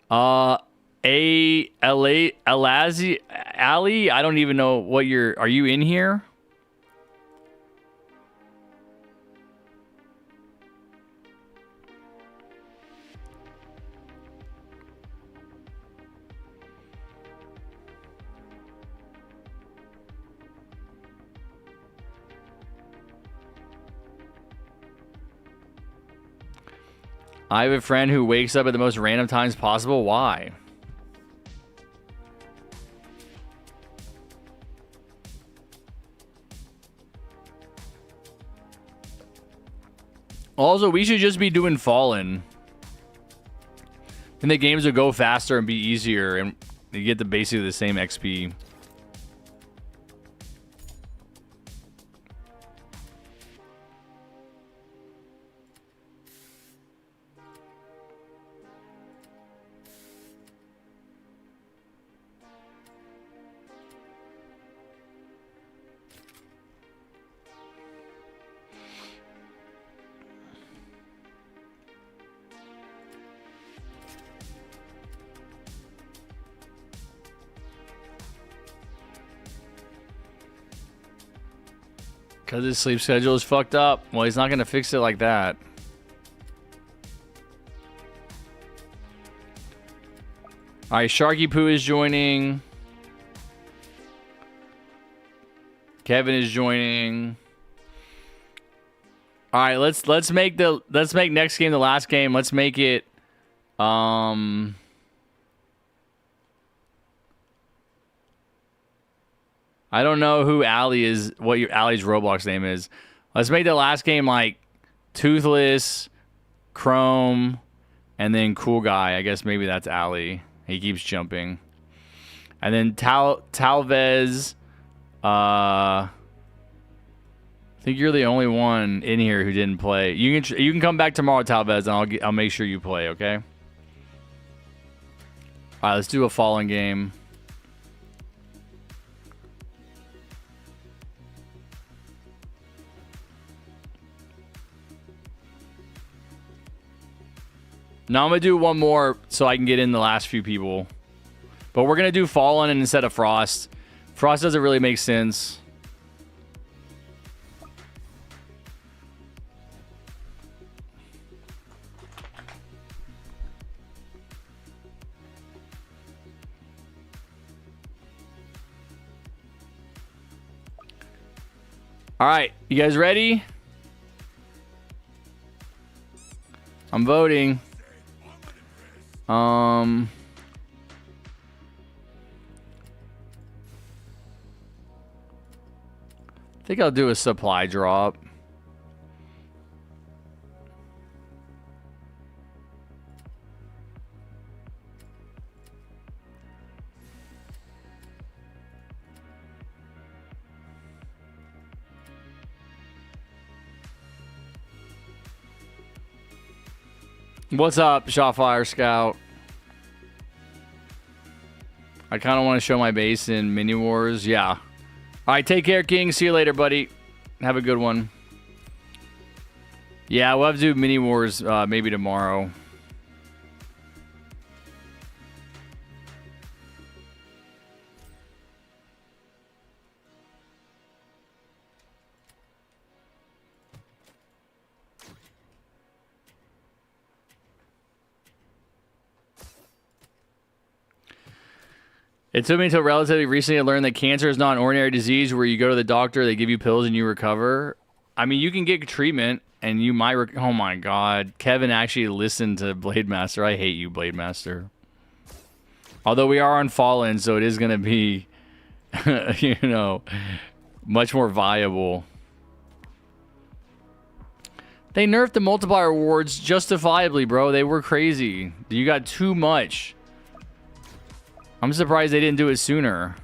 Ali, I don't even know what are you in here? I have a friend who wakes up at the most random times possible. Why? Also, we should just be doing Fallen. And the games would go faster and be easier, and you get basically the same XP. Because his sleep schedule is fucked up. Well, he's not going to fix it like that. Alright, Sharky Poo is joining. Kevin is joining. Alright, let's make next game the last game. Let's make it I don't know who Ali is, what Ali's Roblox name is. Let's make the last game like Toothless, Chrome, and then Cool Guy. I guess maybe that's Ali. He keeps jumping. And then Talvez. I think you're the only one in here who didn't play. You can come back tomorrow, Talvez, and I'll make sure you play. Okay. All right, let's do a Fallen game. Now I'm going to do one more so I can get in the last few people. But we're going to do Fallen instead of Frost. Frost doesn't really make sense. All right, you guys ready? I'm voting. I think I'll do a supply drop. What's up, Shotfire Scout? I kind of want to show my base in Mini Wars. Yeah. All right, take care, King. See you later, buddy. Have a good one. Yeah, we'll have to do Mini Wars maybe tomorrow. It took me until relatively recently to learn that cancer is not an ordinary disease where you go to the doctor, they give you pills, and you recover. I mean, you can get treatment, and you might... oh, my God. Kevin actually listened to Blade Master. I hate you, Blade Master. Although we are on Fallen, so it is going to be, you know, much more viable. They nerfed the multiplier awards justifiably, bro. They were crazy. You got too much. I'm surprised they didn't do it sooner.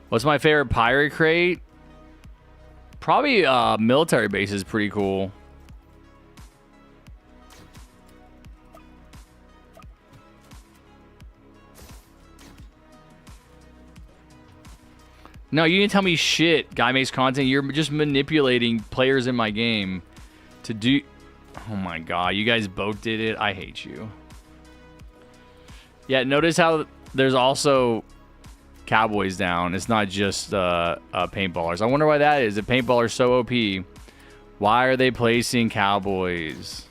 What's my favorite pirate crate? Probably military base is pretty cool. No, you didn't tell me shit. Guy makes content. You're just manipulating players in my game to do... oh my God, you guys both did it. I hate you. Yeah, notice how there's also Cowboys down. It's not just paintballers. I wonder why that is. If paintballers so OP, why are they placing Cowboys?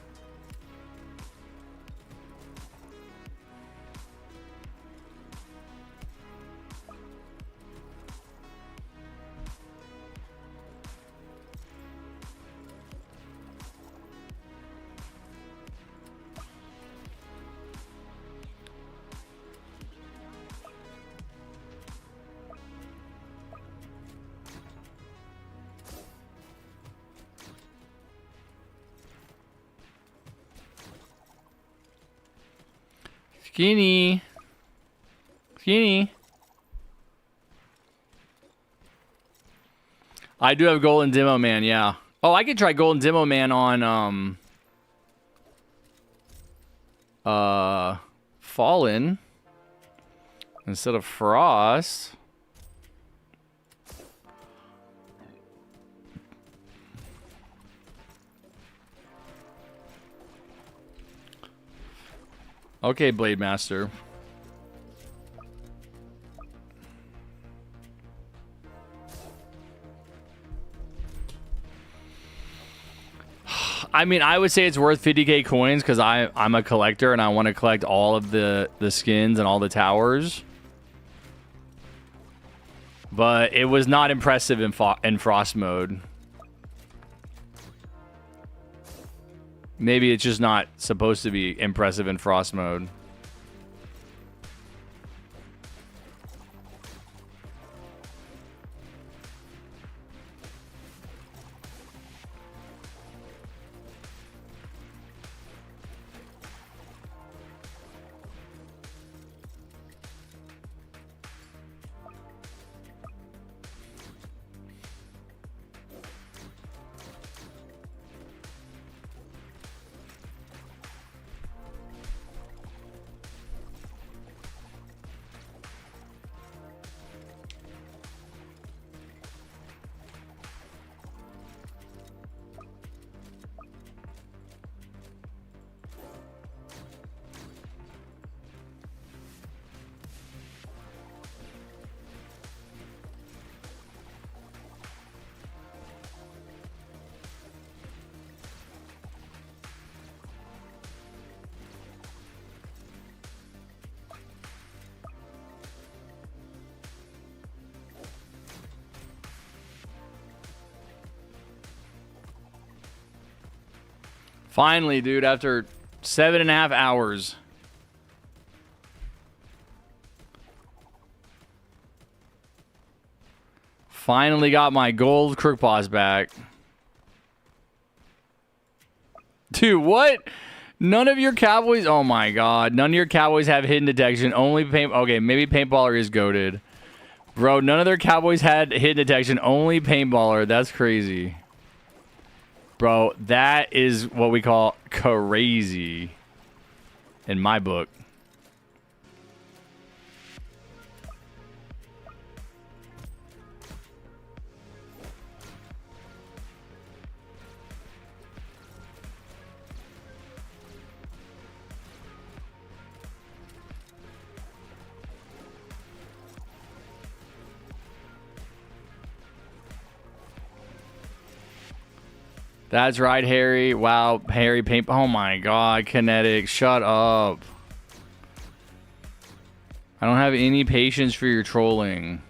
Skinny. Skinny. I do have Golden Demo Man, yeah. Oh, I could try Golden Demo Man on Fallen instead of Frost. Okay, Blade Master. I mean, I would say it's worth 50k coins because I'm a collector and I want to collect all of the skins and all the towers. But it was not impressive in Frost mode. Maybe it's just not supposed to be impressive in Frost mode. Finally, dude, after 7.5 hours. Finally got my gold Crook paws back. Dude, what? None of your cowboys... Oh, my God. None of your cowboys have hidden detection. Only paint... Okay, maybe paintballer is goated. Bro, none of their cowboys had hidden detection. Only paintballer. That's crazy. Bro, that is what we call crazy in my book. That's right, Harry. Wow, Harry paint. Oh my God, Kinetic, shut up. I don't have any patience for your trolling.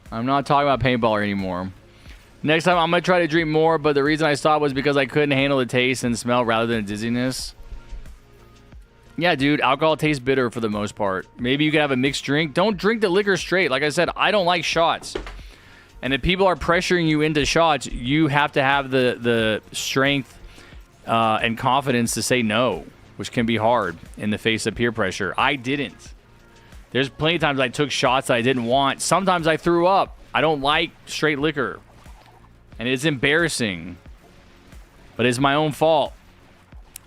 I'm not talking about paintballer anymore. Next time, I'm gonna try to drink more, but the reason I stopped was because I couldn't handle the taste and smell rather than dizziness. Yeah, dude, alcohol tastes bitter for the most part. Maybe you could have a mixed drink. Don't drink the liquor straight. Like I said, I don't like shots. And if people are pressuring you into shots, you have to have the strength and confidence to say no, which can be hard in the face of peer pressure. I didn't. There's plenty of times I took shots that I didn't want. Sometimes I threw up. I don't like straight liquor. And it's embarrassing. But it's my own fault.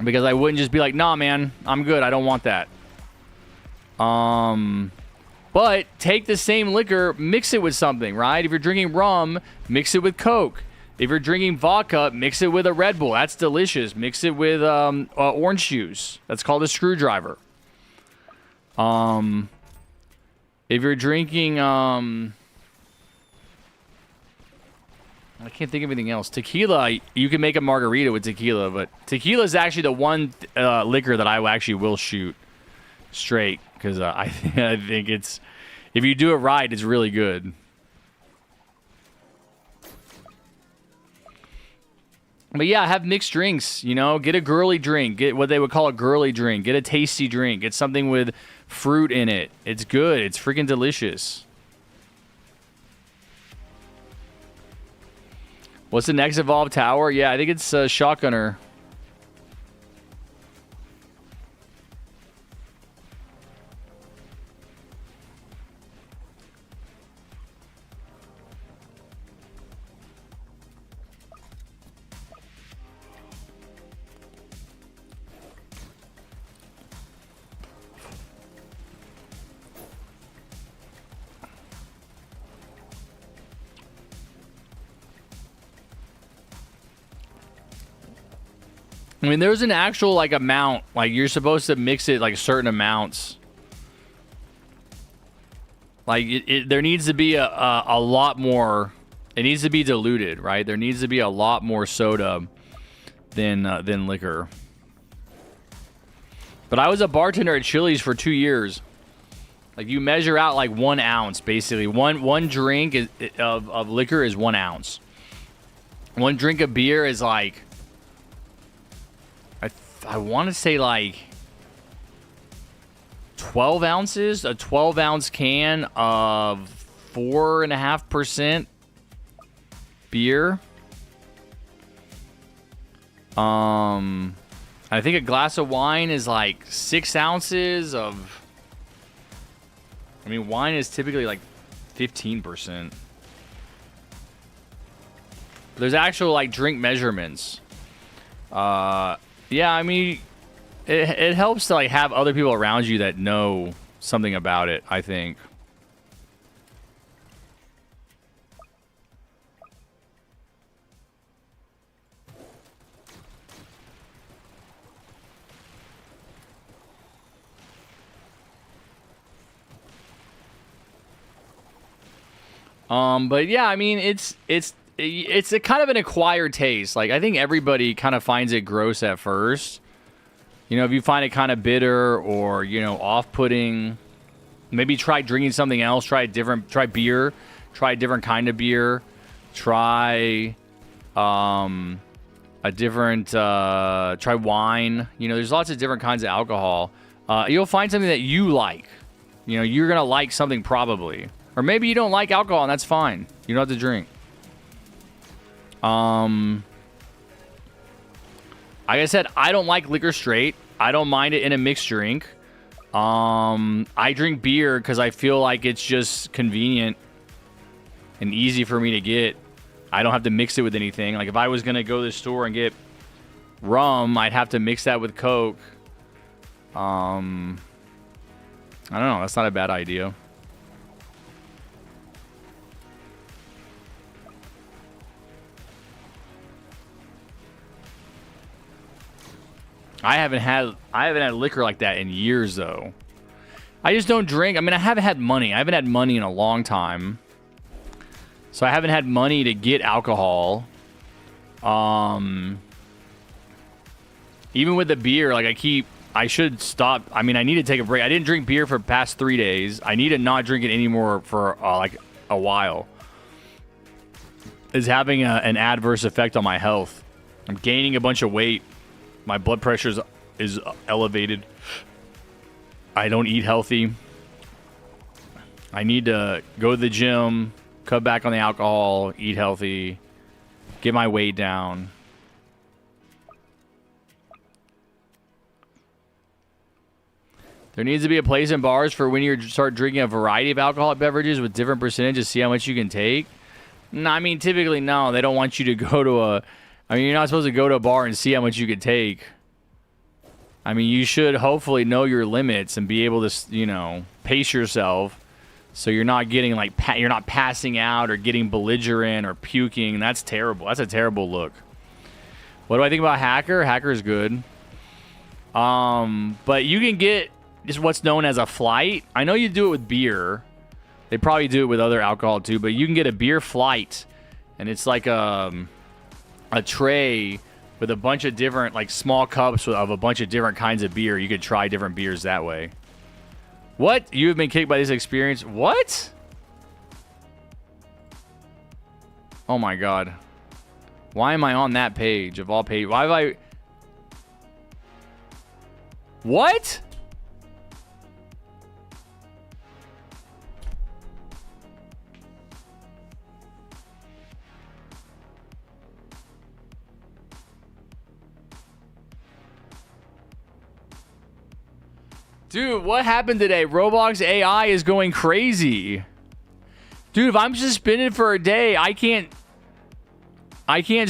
Because I wouldn't just be like, nah, man, I'm good. I don't want that. But take the same liquor, mix it with something, right? If you're drinking rum, mix it with Coke. If you're drinking vodka, mix it with a Red Bull. That's delicious. Mix it with orange juice. That's called a screwdriver. If you're drinking... I can't think of anything else. Tequila, you can make a margarita with tequila, but tequila is actually the one liquor that I actually will shoot straight. Because I think it's... If you do it right, it's really good. But yeah, have mixed drinks, you know? Get a girly drink. Get what they would call a girly drink. Get a tasty drink. Get something with fruit in it. It's good. It's freaking delicious. What's the next evolved tower? Yeah, I think it's Shotgunner. I mean, there's an actual, like, amount. Like, you're supposed to mix it, like, certain amounts. Like, there needs to be a lot more... It needs to be diluted, right? There needs to be a lot more soda than liquor. But I was a bartender at Chili's for 2 years. Like, you measure out, like, 1 ounce, basically. One drink of liquor is 1 ounce. One drink of beer is, like... I want to say like 12 ounces, a 12-ounce can of 4.5% beer. I think a glass of wine is like 6 ounces of... I mean, wine is typically like 15%. There's actual like drink measurements. Yeah, I mean, it helps to like have other people around you that know something about it, I think. But yeah, I mean, it's a kind of an acquired taste. Like, I think everybody kind of finds it gross at first. You know, if you find it kind of bitter or, you know, off-putting, maybe try drinking something else. Try beer. Try a different kind of beer. Try A different try wine. You know, there's lots of different kinds of alcohol. You'll find something that you like. You know, you're gonna like something probably, or maybe you don't like alcohol, and that's fine. You don't have to drink. Like I said, I don't like liquor straight. I don't mind it in a mixed drink. I drink beer because I feel like it's just convenient and easy for me to get. I don't have to mix it with anything. Like if I was going to go to the store and get rum, I'd have to mix that with Coke. I don't know. That's not a bad idea. I haven't had liquor like that in years though. I just don't drink. I mean, I haven't had money. I haven't had money in a long time. So I haven't had money to get alcohol. Even with the beer, like I should stop. I mean, I need to take a break. I didn't drink beer for the past 3 days. I need to not drink it anymore for like a while. It's having an adverse effect on my health. I'm gaining a bunch of weight. My blood pressure is elevated. I don't eat healthy. I need to go to the gym, cut back on the alcohol, eat healthy, get my weight down. There needs to be a place in bars for when you start drinking a variety of alcoholic beverages with different percentages, see how much you can take. No, I mean, typically, no. They don't want you to go to you're not supposed to go to a bar and see how much you could take. I mean, you should hopefully know your limits and be able to, you know, pace yourself so you're not getting like you're not passing out or getting belligerent or puking. That's terrible. That's a terrible look. What do I think about Hacker? Hacker's good. But you can get just what's known as a flight. I know you do it with beer. They probably do it with other alcohol too, but you can get a beer flight, and it's like a tray with a bunch of different, like, small cups of a bunch of different kinds of beer. You could try different beers that way. What? You have been kicked by this experience? What? Oh my god. Why am I on that page of all pages? Why have I... What? Dude, what happened today? Roblox AI is going crazy. Dude, if I'm suspended for a day, I can't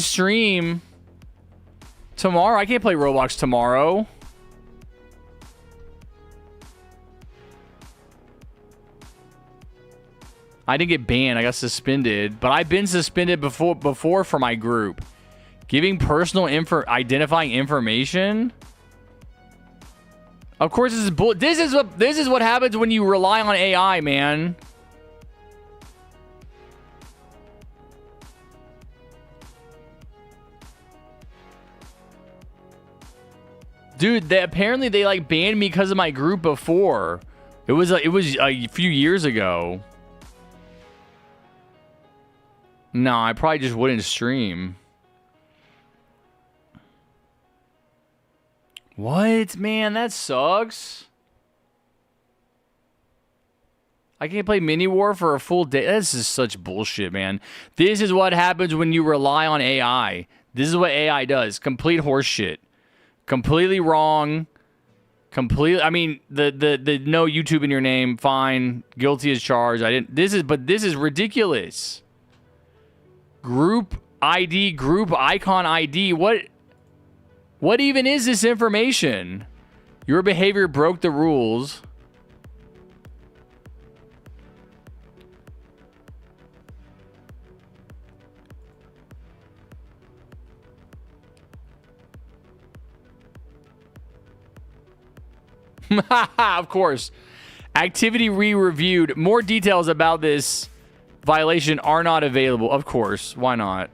stream tomorrow. I can't play Roblox tomorrow. I didn't get banned. I got suspended. But I've been suspended before for my group. Giving personal identifying information? Of course, this is what happens when you rely on AI, man. Dude, apparently they like banned me because of my group before. It was a few years ago. No, I probably just wouldn't stream. What? Man, that sucks. I can't play Mini War for a full day. This is such bullshit, man. This is what happens when you rely on AI. This is what AI does. Complete horseshit. Completely wrong. I mean, the no YouTube in your name, fine. Guilty as charged. This is ridiculous. Group ID, group icon ID. What even is this information? Your behavior broke the rules. Of course. Activity re-reviewed. More details about this violation are not available. Of course. Why not?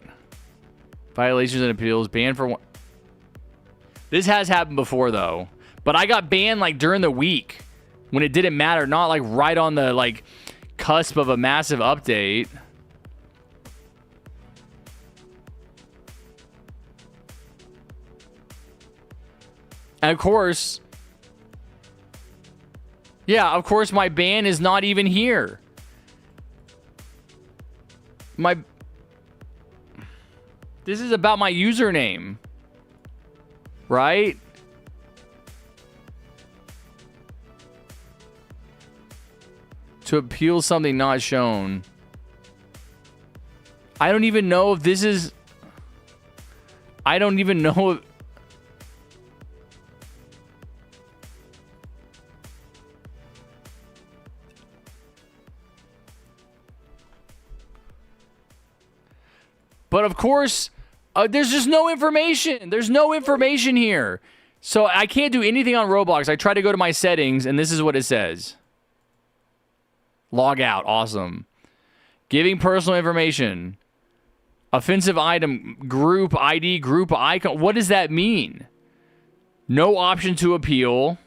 Violations and appeals. Banned for one. This has happened before, though. But I got banned, like, during the week. When it didn't matter. Not, like, right on the, like, cusp of a massive update. And of course, yeah, of course my ban is not even here. This is about my username. Right? To appeal something not shown. I don't even know if this is... I don't even know if... But of course, there's just no information. There's no information here. So I can't do anything on Roblox. I try to go to my settings, and this is what it says. Log out. Awesome. Giving personal information. Offensive item. Group ID. Group icon. What does that mean? No option to appeal.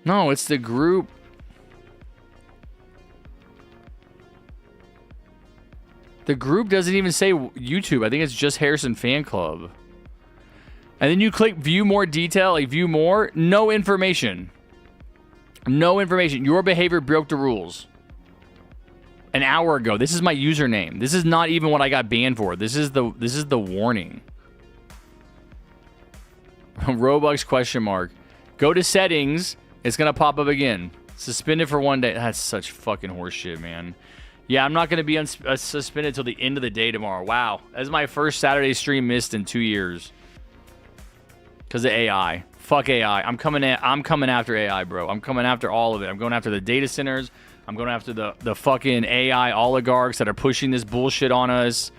No, it's the group. The group doesn't even say YouTube. I think it's JustHarrison Fan Club. And then you click view more detail, like view more. No information. No information. Your behavior broke the rules. An hour ago. This is my username. This is not even what I got banned for. This is the warning. Robux question mark. Go to settings. It's going to pop up again. Suspended for 1 day. That's such fucking horseshit, man. Yeah, I'm not going to be suspended till the end of the day tomorrow. Wow. That's my first Saturday stream missed in 2 years. Because of AI. Fuck AI. I'm coming after AI, bro. I'm coming after all of it. I'm going after the data centers. I'm going after the fucking AI oligarchs that are pushing this bullshit on us.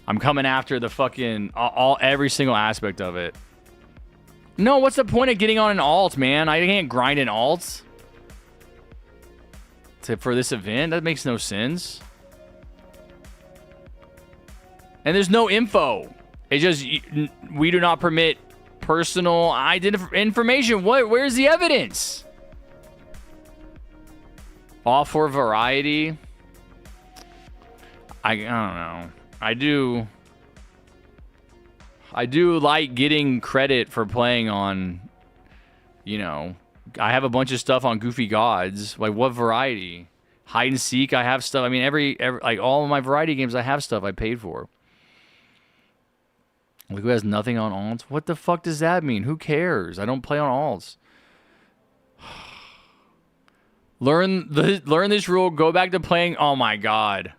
I'm coming after the fucking every single aspect of it. No, what's the point of getting on an alt, man? I can't grind an alt for this event. That makes no sense. And there's no info. It just, we do not permit personal information. Where's the evidence? All for variety. I don't know. I do like getting credit for playing on, you know, I have a bunch of stuff on Goofy Gods. Like, what variety? Hide and seek, I have stuff. I mean, every like all of my variety games, I have stuff I paid for. Look who has nothing on alts. What the fuck does that mean? Who cares? I don't play on alts. Learn this rule. Go back to playing. Oh my god.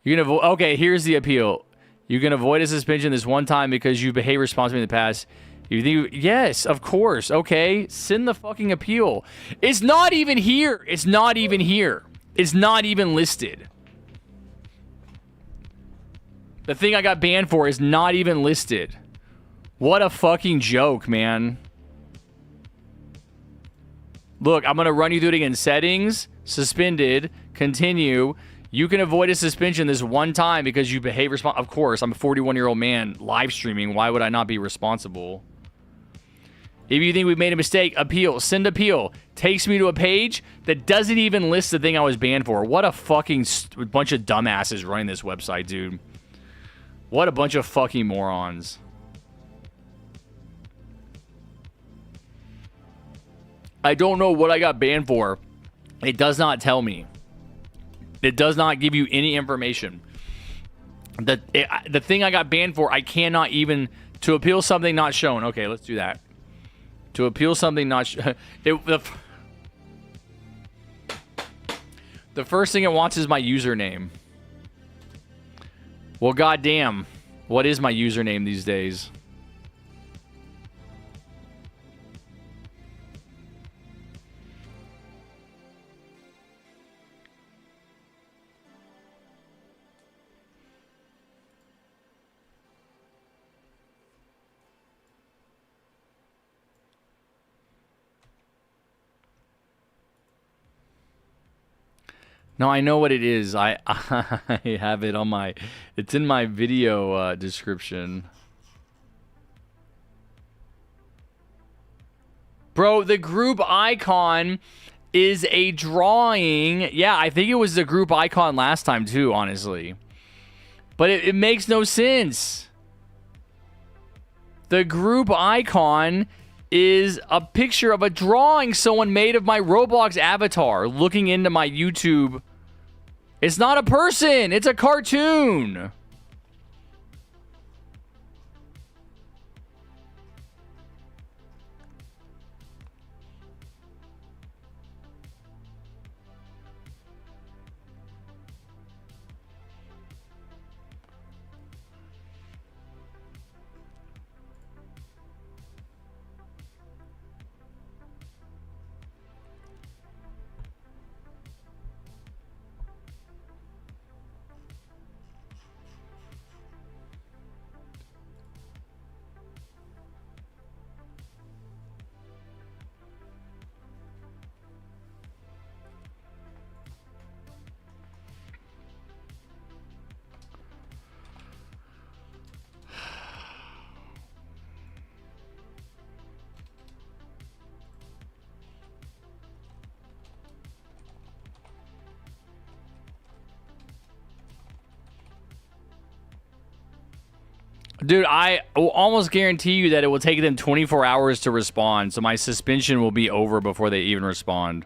You're gonna okay. Here's the appeal. You can avoid a suspension this one time because you behaved responsibly in the past. You think, yes, of course. Okay, send the fucking appeal. It's not even here. It's not even here. It's not even listed. The thing I got banned for is not even listed. What a fucking joke, man. Look, I'm going to run you through it again. Settings, suspended, continue. You can avoid a suspension this one time because you behave responsibly. Of course, I'm a 41-year-old man live streaming. Why would I not be responsible? If you think we've made a mistake, appeal. Send appeal. Takes me to a page that doesn't even list the thing I was banned for. What a fucking bunch of dumbasses running this website, dude. What a bunch of fucking morons. I don't know what I got banned for. It does not tell me. It does not give you any information. The thing I got banned for, I cannot even... To appeal something not shown. Okay, let's do that. To appeal something not... the first thing it wants is my username. Well, goddamn. What is my username these days? No, I know what it is. I have it on my... It's in my video description. Bro, the group icon is a drawing. Yeah, I think it was the group icon last time too, honestly. But it makes no sense. The group icon is a picture of a drawing someone made of my Roblox avatar looking into my YouTube. It's not a person. It's a cartoon. Dude, I will almost guarantee you that it will take them 24 hours to respond, so my suspension will be over before they even respond.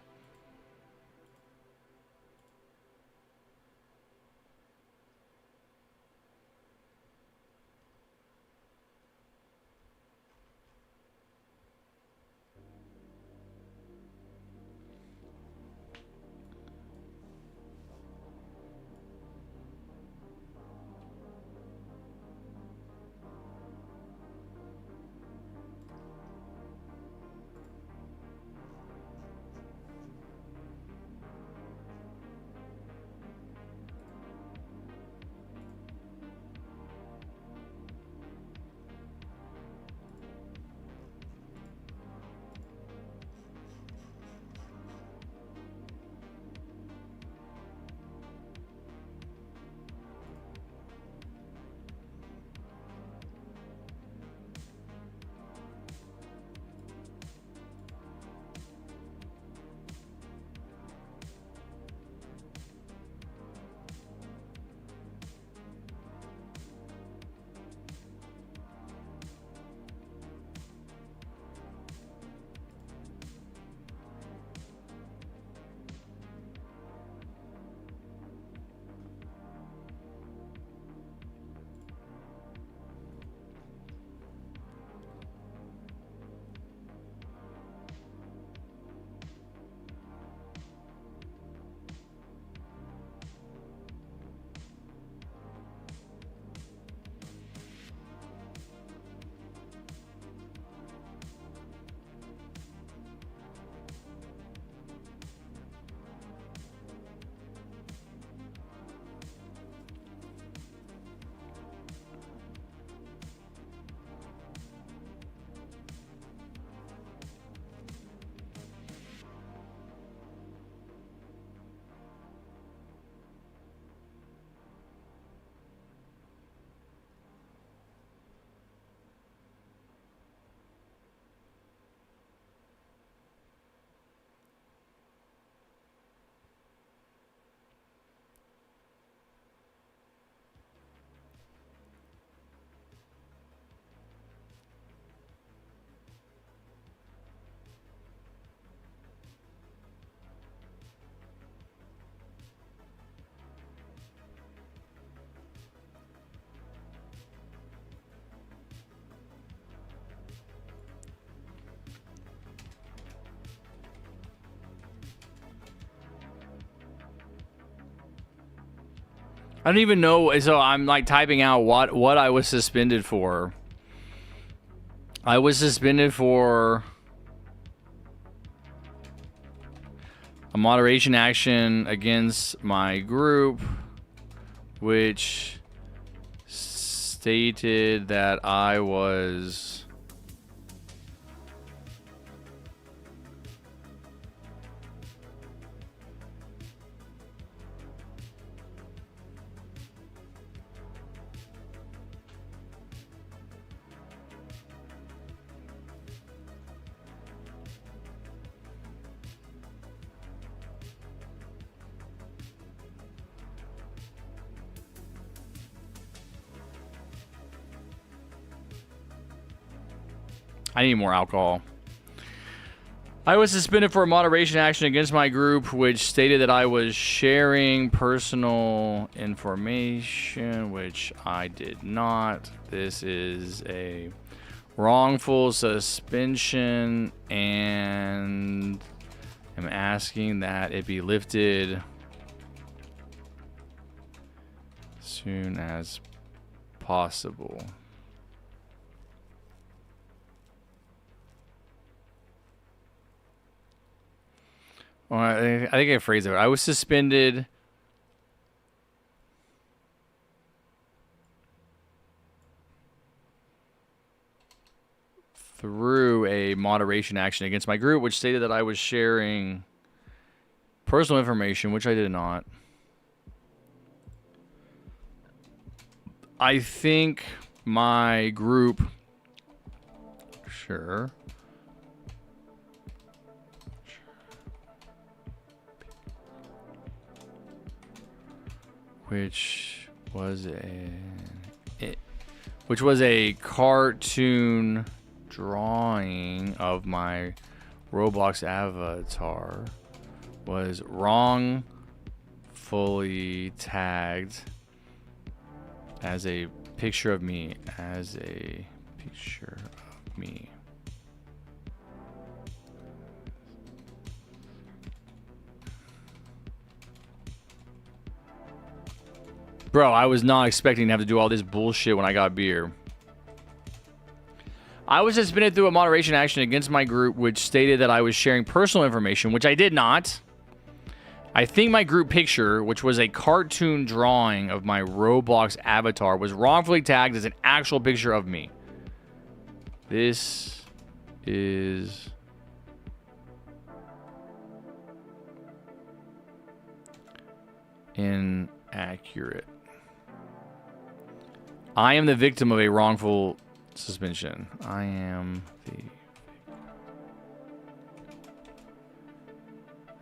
I don't even know. So I'm like typing out what I was suspended for. I was suspended for a moderation action against my group, which stated that I was I need more alcohol. I was suspended for a moderation action against my group, which stated that I was sharing personal information, which I did not. This is a wrongful suspension, and I'm asking that it be lifted as soon as possible. Well, I think I phrased it. I was suspended through a moderation action against my group, which stated that I was sharing personal information, which I did not. I think my group, sure. Which was a cartoon drawing of my Roblox avatar, was wrongfully tagged as a picture of me, Bro, I was not expecting to have to do all this bullshit when I got beer. I was suspended through a moderation action against my group, which stated that I was sharing personal information, which I did not. I think my group picture, which was a cartoon drawing of my Roblox avatar, was wrongfully tagged as an actual picture of me. This is inaccurate. I am the victim of a wrongful suspension. I am the...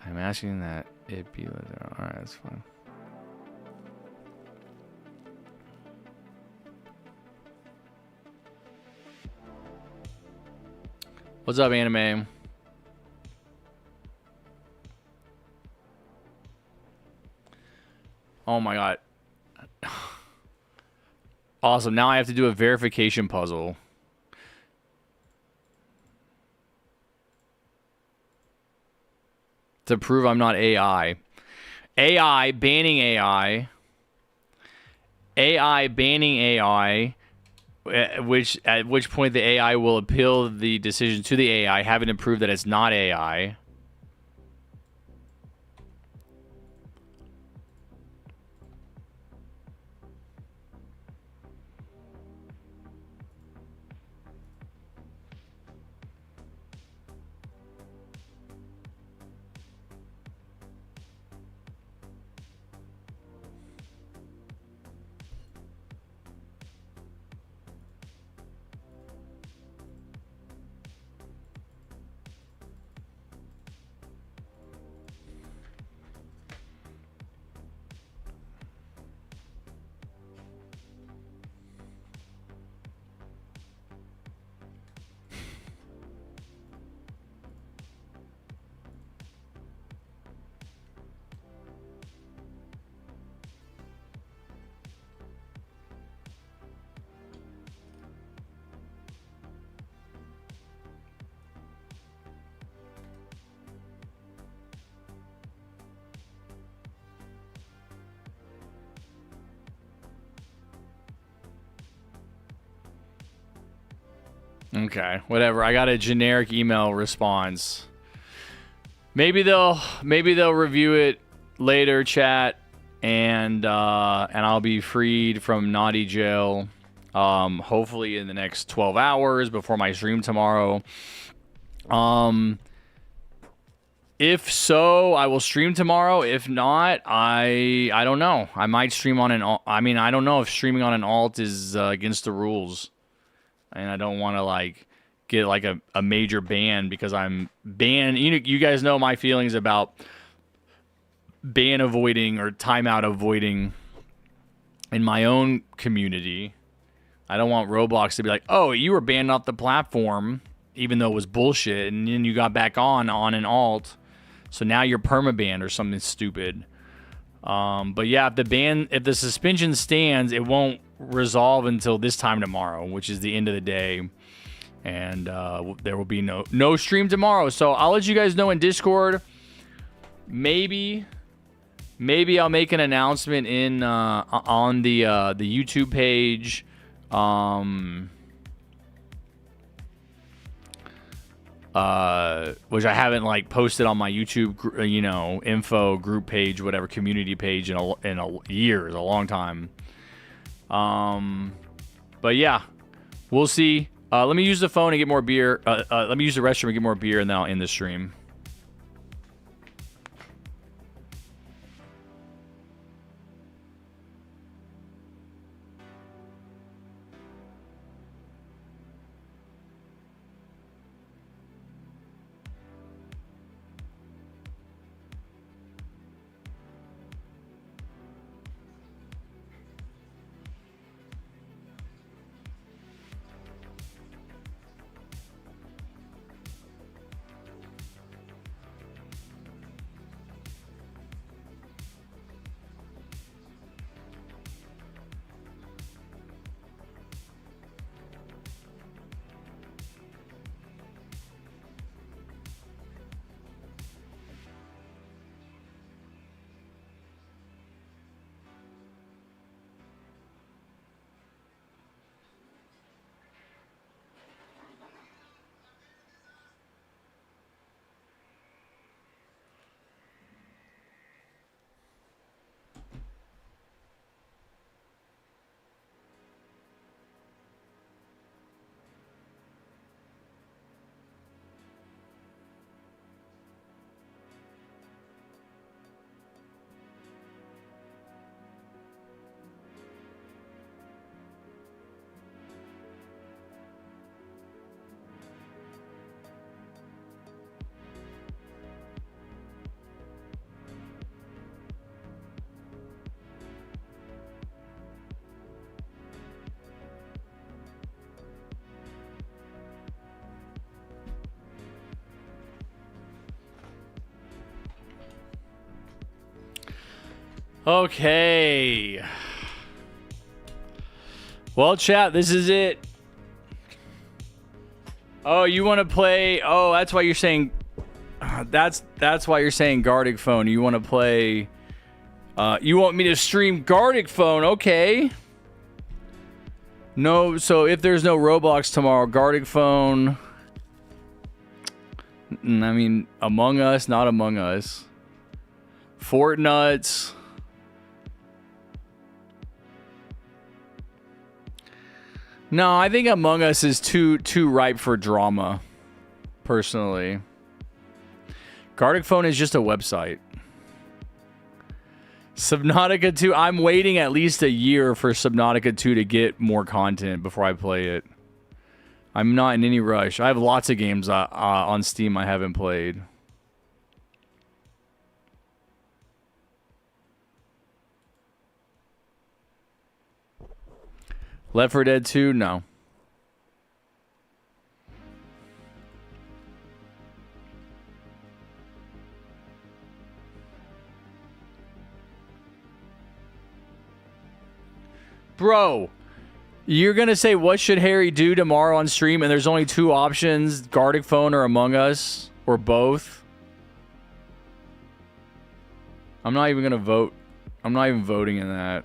I'm asking that it be... Alright, that's fine. What's up, anime? Oh my god. Awesome. Now I have to do a verification puzzle. To prove I'm not AI. AI, banning AI. AI, banning AI. At which point the AI will appeal the decision to the AI, having to prove that it's not AI. Okay, whatever. I got a generic email response. Maybe they'll review it later, chat, and I'll be freed from naughty jail. Hopefully in the next 12 hours before my stream tomorrow. If so, I will stream tomorrow. If not, I don't know. I might stream on an alt. I mean, I don't know if streaming on an alt is against the rules. And I don't want to like get like a major ban because I'm banned. You guys know my feelings about ban avoiding or timeout avoiding in my own community. I don't want Roblox to be like, oh, you were banned off the platform even though it was bullshit, and then you got back on an alt. So now you're permabanned or something stupid. But yeah, if the suspension stands, it won't resolve until this time tomorrow, which is the end of the day. And there will be no stream tomorrow. So I'll let you guys know in Discord. Maybe I'll make an announcement in on the YouTube page. Which I haven't like posted on my YouTube, info group page, whatever, community page in years, a long time. But yeah, we'll see. Let me use the phone and get more beer. Let me use the restroom and get more beer, and then I'll end the stream. Okay. Well, chat, this is it. Oh, you want to play? Oh, that's why you're saying. That's why you're saying Gardic Phone. You want to play? You want me to stream Gardic Phone? Okay. No, so if there's no Roblox tomorrow, Gardic Phone. I mean, Among Us, not Among Us. Fortnuts. No, I think Among Us is too ripe for drama, personally. Gardic Phone is just a website. Subnautica 2, I'm waiting at least a year for Subnautica 2 to get more content before I play it. I'm not in any rush. I have lots of games on Steam I haven't played. Left 4 Dead 2? No. Bro, you're going to say, what should Harry do tomorrow on stream? And there's only two options, Gardic Phone or Among Us, or both. I'm not even going to vote. I'm not even voting in that.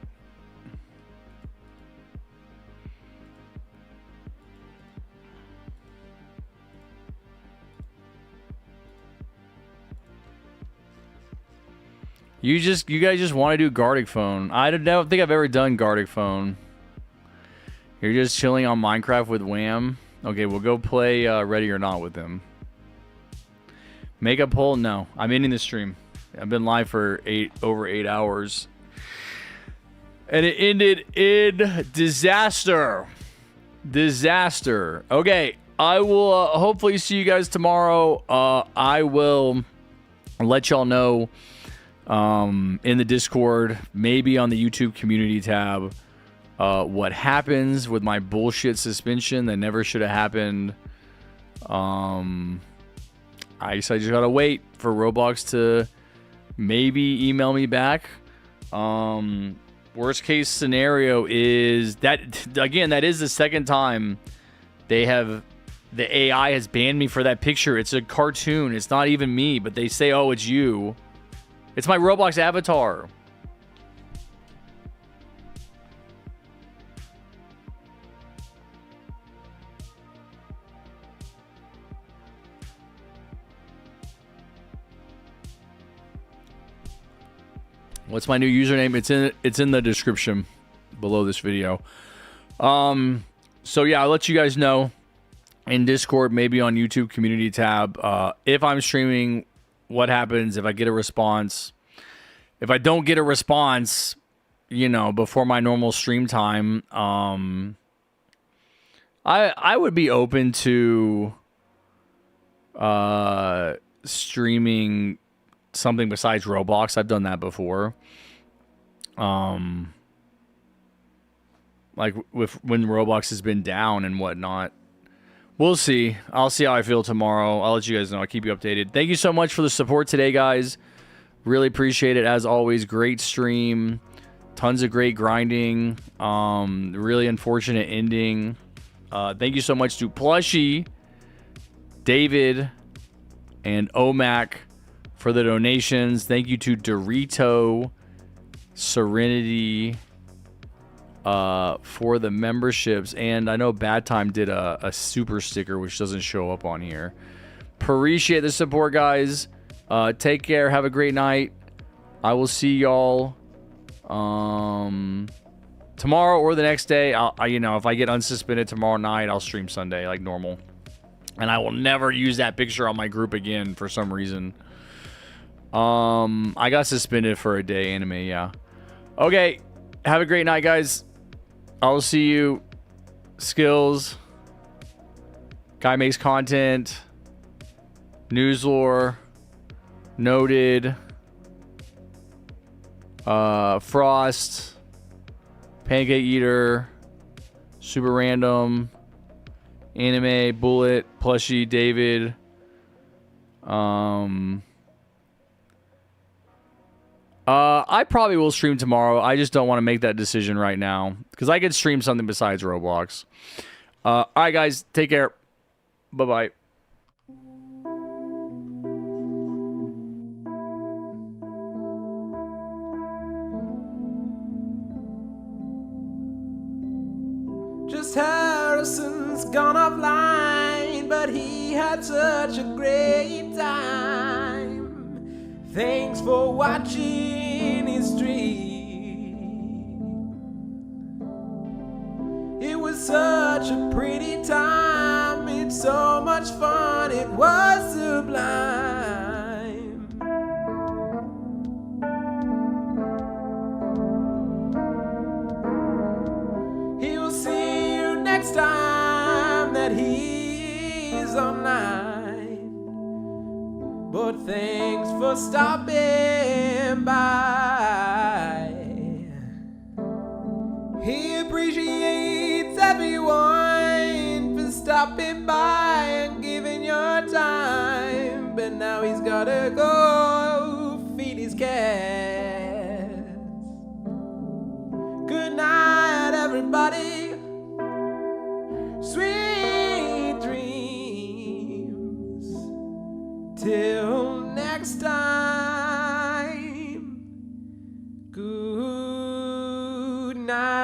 You guys just want to do Gardic Phone. I don't think I've ever done Gardic Phone. You're just chilling on Minecraft with Wham. Okay, we'll go play Ready or Not with them. Make a poll? No. I'm ending the stream. I've been live for over 8 hours. And it ended in disaster. Disaster. Okay, I will hopefully see you guys tomorrow. I will let y'all know in the Discord, maybe on the YouTube community tab, what happens with my bullshit suspension that never should have happened. I guess I just gotta wait for Roblox to maybe email me back. Worst case scenario is that, again, that is the second time the AI has banned me for that picture. It's a cartoon. It's not even me, but they say, oh, it's you. It's my Roblox avatar. What's my new username? It's in the description below this video. So yeah, I'll let you guys know in Discord, maybe on YouTube community tab, if I'm streaming, what happens if I get a response. If I don't get a response, you know, before my normal stream time, I would be open to streaming something besides Roblox. I've done that before. Like when Roblox has been down and whatnot. We'll see. I'll see how I feel tomorrow. I'll let you guys know. I'll keep you updated. Thank you so much for the support today, guys. Really appreciate it. As always, great stream. Tons of great grinding. Really unfortunate ending. Thank you so much to Plushie, David, and Omac for the donations. Thank you to Dorito, Serenity, for the memberships. And I know Bad Time did a super sticker, which doesn't show up on here. Appreciate the support, guys. Take care. Have a great night. I will see y'all tomorrow or the next day. You know, if I get unsuspended tomorrow night, I'll stream Sunday like normal. And I will never use that picture on my group again for some reason. I got suspended for a day anime, yeah. Okay. Have a great night, guys. I'll see you. Skills. Guy makes content. News lore. Noted. Frost. Pancake Eater. Super Random. Anime. Bullet. Plushie. David. I probably will stream tomorrow. I just don't want to make that decision right now because I could stream something besides Roblox. All right, guys. Take care. Bye-bye. JustHarrison's gone offline, but he had such a great time. Thanks for watching his stream. It was such a pretty time. It's so much fun. It was sublime. He will see you next time that he's online. But thanks for stopping by. He appreciates everyone for stopping by and giving your time. But now he's gotta go feed his cats. Good night, everybody. Sweet dreams. Till next time. Good night.